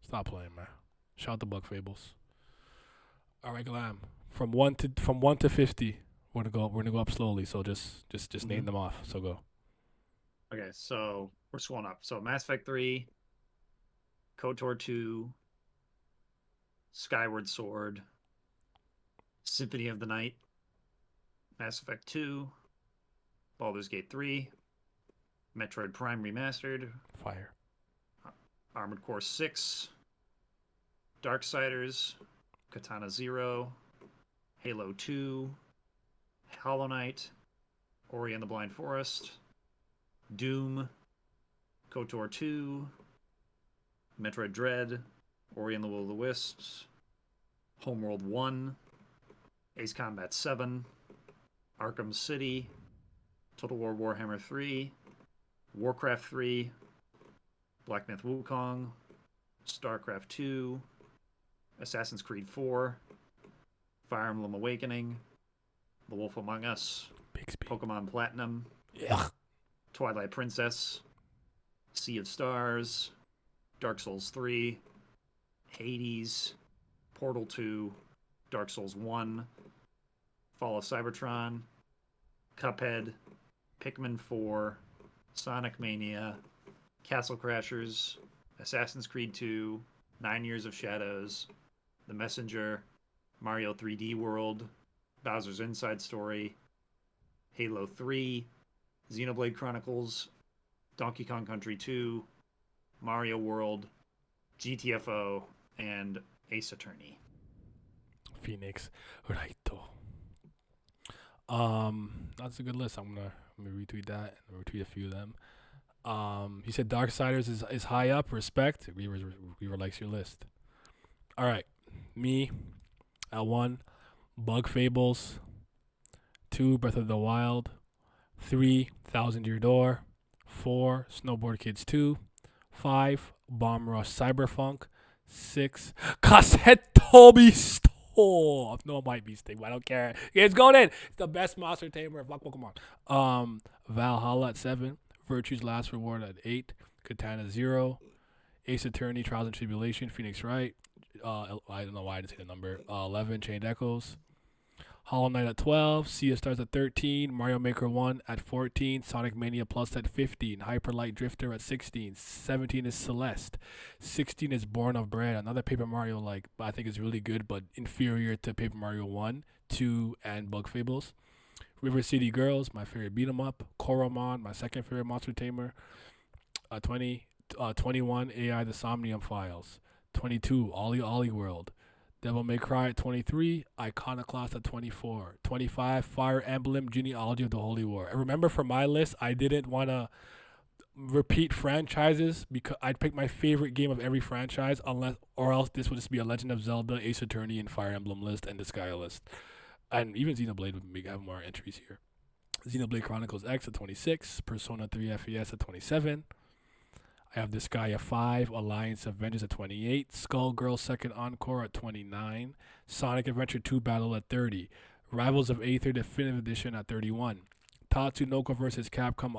stop playing, man. Shout out to Bug Fables. All right, Glam. From 1 to 50, we're gonna go up slowly. So just name them off. So go. Okay, so we're just going up. So Mass Effect 3, KOTOR 2, Skyward Sword, Symphony of the Night, Mass Effect 2, Baldur's Gate 3, Metroid Prime Remastered, Fire, Armored Core 6, Darksiders, Katana Zero, Halo 2, Hollow Knight, Ori and the Blind Forest, Doom, KOTOR 2, Metroid Dread, Ori and the Will of the Wisps, Homeworld 1, Ace Combat 7, Arkham City, Total War Warhammer 3, Warcraft 3, Black Myth Wukong, StarCraft 2, Assassin's Creed 4, Fire Emblem Awakening, The Wolf Among Us, Pokemon Platinum, Twilight Princess, Sea of Stars, Dark Souls 3, Hades, Portal 2, Dark Souls 1, Fall of Cybertron, Cuphead, Pikmin 4, Sonic Mania, Castle Crashers, Assassin's Creed 2, 9 Years of Shadows, The Messenger, Mario 3D World, Bowser's Inside Story, Halo 3, Xenoblade Chronicles, Donkey Kong Country 2, Mario World, GTFO, and Ace Attorney. Phoenix Raito. That's a good list. I'm gonna retweet that and retweet a few of them. He said Darksiders is high up. Respect. Reaver likes your list. All right, me at 1, Bug Fables. 2, Breath of the Wild. 3, Thousand Year Door. 4, Snowboard Kids 2. 5, Bomb Rush Cyberpunk. 6, Cassette Toby Store. No, it might be Sting, but I don't care. It's going in. It's the best monster tamer of Pokemon. Valhalla at 7. Virtue's Last Reward at 8. Katana 0. Ace Attorney, Trials and Tribulation, Phoenix Wright. I don't know why I didn't say the number. 11, Chained Echoes. Hollow Knight at 12. Sea of Stars at 13. Mario Maker 1 at 14. Sonic Mania Plus at 15. Hyper Light Drifter at 16. 17 is Celeste. 16 is Born of Bread. Another Paper Mario I think is really good, but inferior to Paper Mario 1, 2, and Bug Fables. River City Girls, my favorite beat 'em up. Koromon, my second favorite monster tamer. 21, AI The Somnium Files. 22, Ollie World. Devil May Cry at 23, Iconoclast at 24. 25, Fire Emblem Genealogy of the Holy War. I remember for my list, I didn't want to repeat franchises because I'd pick my favorite game of every franchise or else this would just be a Legend of Zelda, Ace Attorney, and Fire Emblem list and Disgaea list. And even Xenoblade would have more entries here. Xenoblade Chronicles X at 26, Persona 3 FES at 27. I have Disgaea 5, Alliance of Vengeance at 28, Skullgirls Second Encore at 29, Sonic Adventure 2 Battle at 30, Rivals of Aether Definitive Edition at 31, Tatsunoko vs. Capcom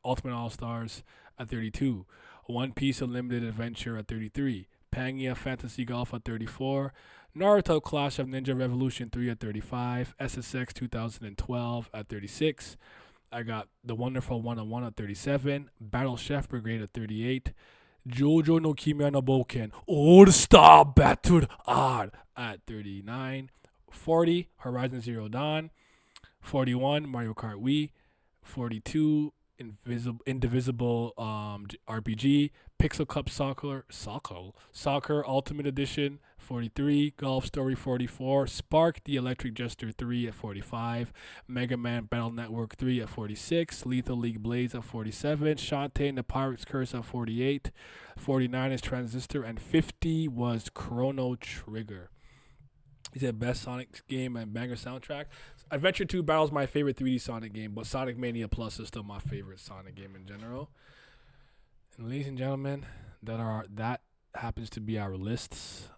Ultimate All-Stars at 32, One Piece Unlimited Adventure at 33, Pangia Fantasy Golf at 34, Naruto Clash of Ninja Revolution 3 at 35, SSX 2012 at 36, I got The Wonderful 101 at 37, Battle Chef Brigade at 38, Jojo no Kimi no Boken All-Star Battle R at 39, 40, Horizon Zero Dawn, 41, Mario Kart Wii, 42, Indivisible RPG, Pixel Cup Soccer Ultimate Edition, 43, Golf Story 44, Spark the Electric Jester 3 at 45, Mega Man Battle Network 3 at 46, Lethal League Blades at 47, Shantae and the Pirate's Curse at 48, 49 is Transistor, and 50 was Chrono Trigger. He said best Sonic game and banger soundtrack. Adventure 2 Battle is my favorite 3D Sonic game, but Sonic Mania Plus is still my favorite Sonic game in general. And ladies and gentlemen, that happens to be our lists.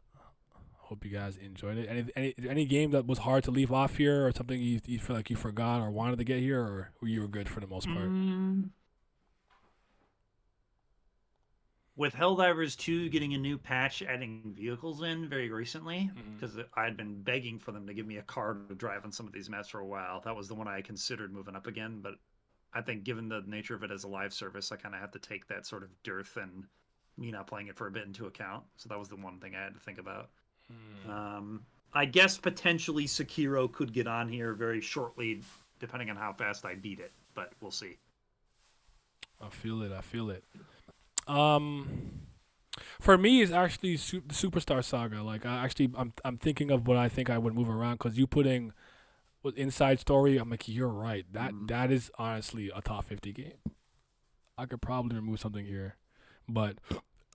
Hope you guys enjoyed it. Any game that was hard to leave off here, or something you feel like you forgot or wanted to get here, or you were good for the most part? With Helldivers 2 getting a new patch adding vehicles in very recently, because I'd been begging for them to give me a car to drive on some of these maps for a while. That was the one I considered moving up again, but I think given the nature of it as a live service, I kind of have to take that sort of dearth and me not playing it for a bit into account. So that was the one thing I had to think about. I guess potentially Sekiro could get on here very shortly, depending on how fast I beat it, but we'll see. I feel it. For me, it's actually the Superstar Saga. I'm thinking of what I think I would move around, because you putting with Inside Story, I'm like, you're right. That is honestly a top 50 game. I could probably remove something here, but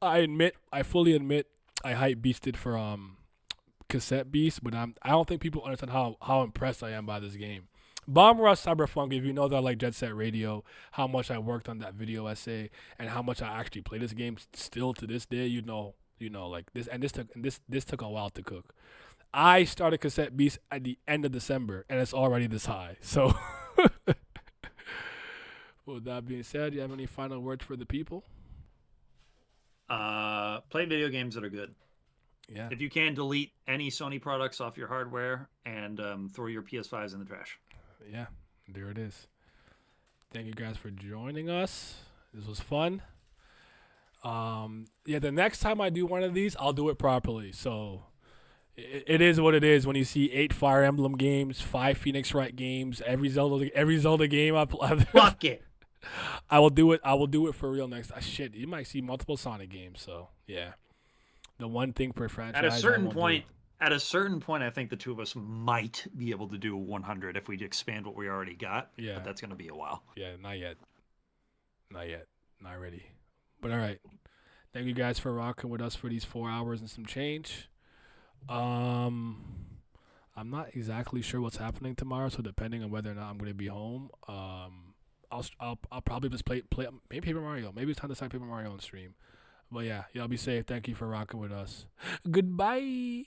I fully admit, I hype beasted for Cassette Beast, but I don't think people understand how impressed I am by this game. Bomb Rush Cyberpunk, if you know that I like Jet Set Radio, how much I worked on that video essay, and how much I actually play this game still to this day, you know like this, and this took a while to cook. I started Cassette Beast at the end of December, and it's already this high. So, with that being said, do you have any final words for the people? Play video games that are good. Yeah. If you can, delete any Sony products off your hardware and throw your PS5s in the trash. Yeah, there it is. Thank you guys for joining us. This was fun. The next time I do one of these, I'll do it properly. So it is what it is when you see 8 Fire Emblem games, 5 Phoenix Wright games, every Zelda game I play. Fuck it. I will do it for real next. Shit, you might see multiple Sonic games. So yeah, the one thing per franchise. At a certain point, At a certain point, I think the two of us might be able to do 100 if we expand what we already got. Yeah. But that's going to be a while. Yeah, not yet. Not yet. Not ready. But all right. Thank you guys for rocking with us for these 4 hours and some change. I'm not exactly sure what's happening tomorrow, so depending on whether or not I'm going to be home, I'll probably just play maybe Paper Mario. Maybe it's time to start Paper Mario on stream. But yeah, y'all be safe. Thank you for rocking with us. Goodbye.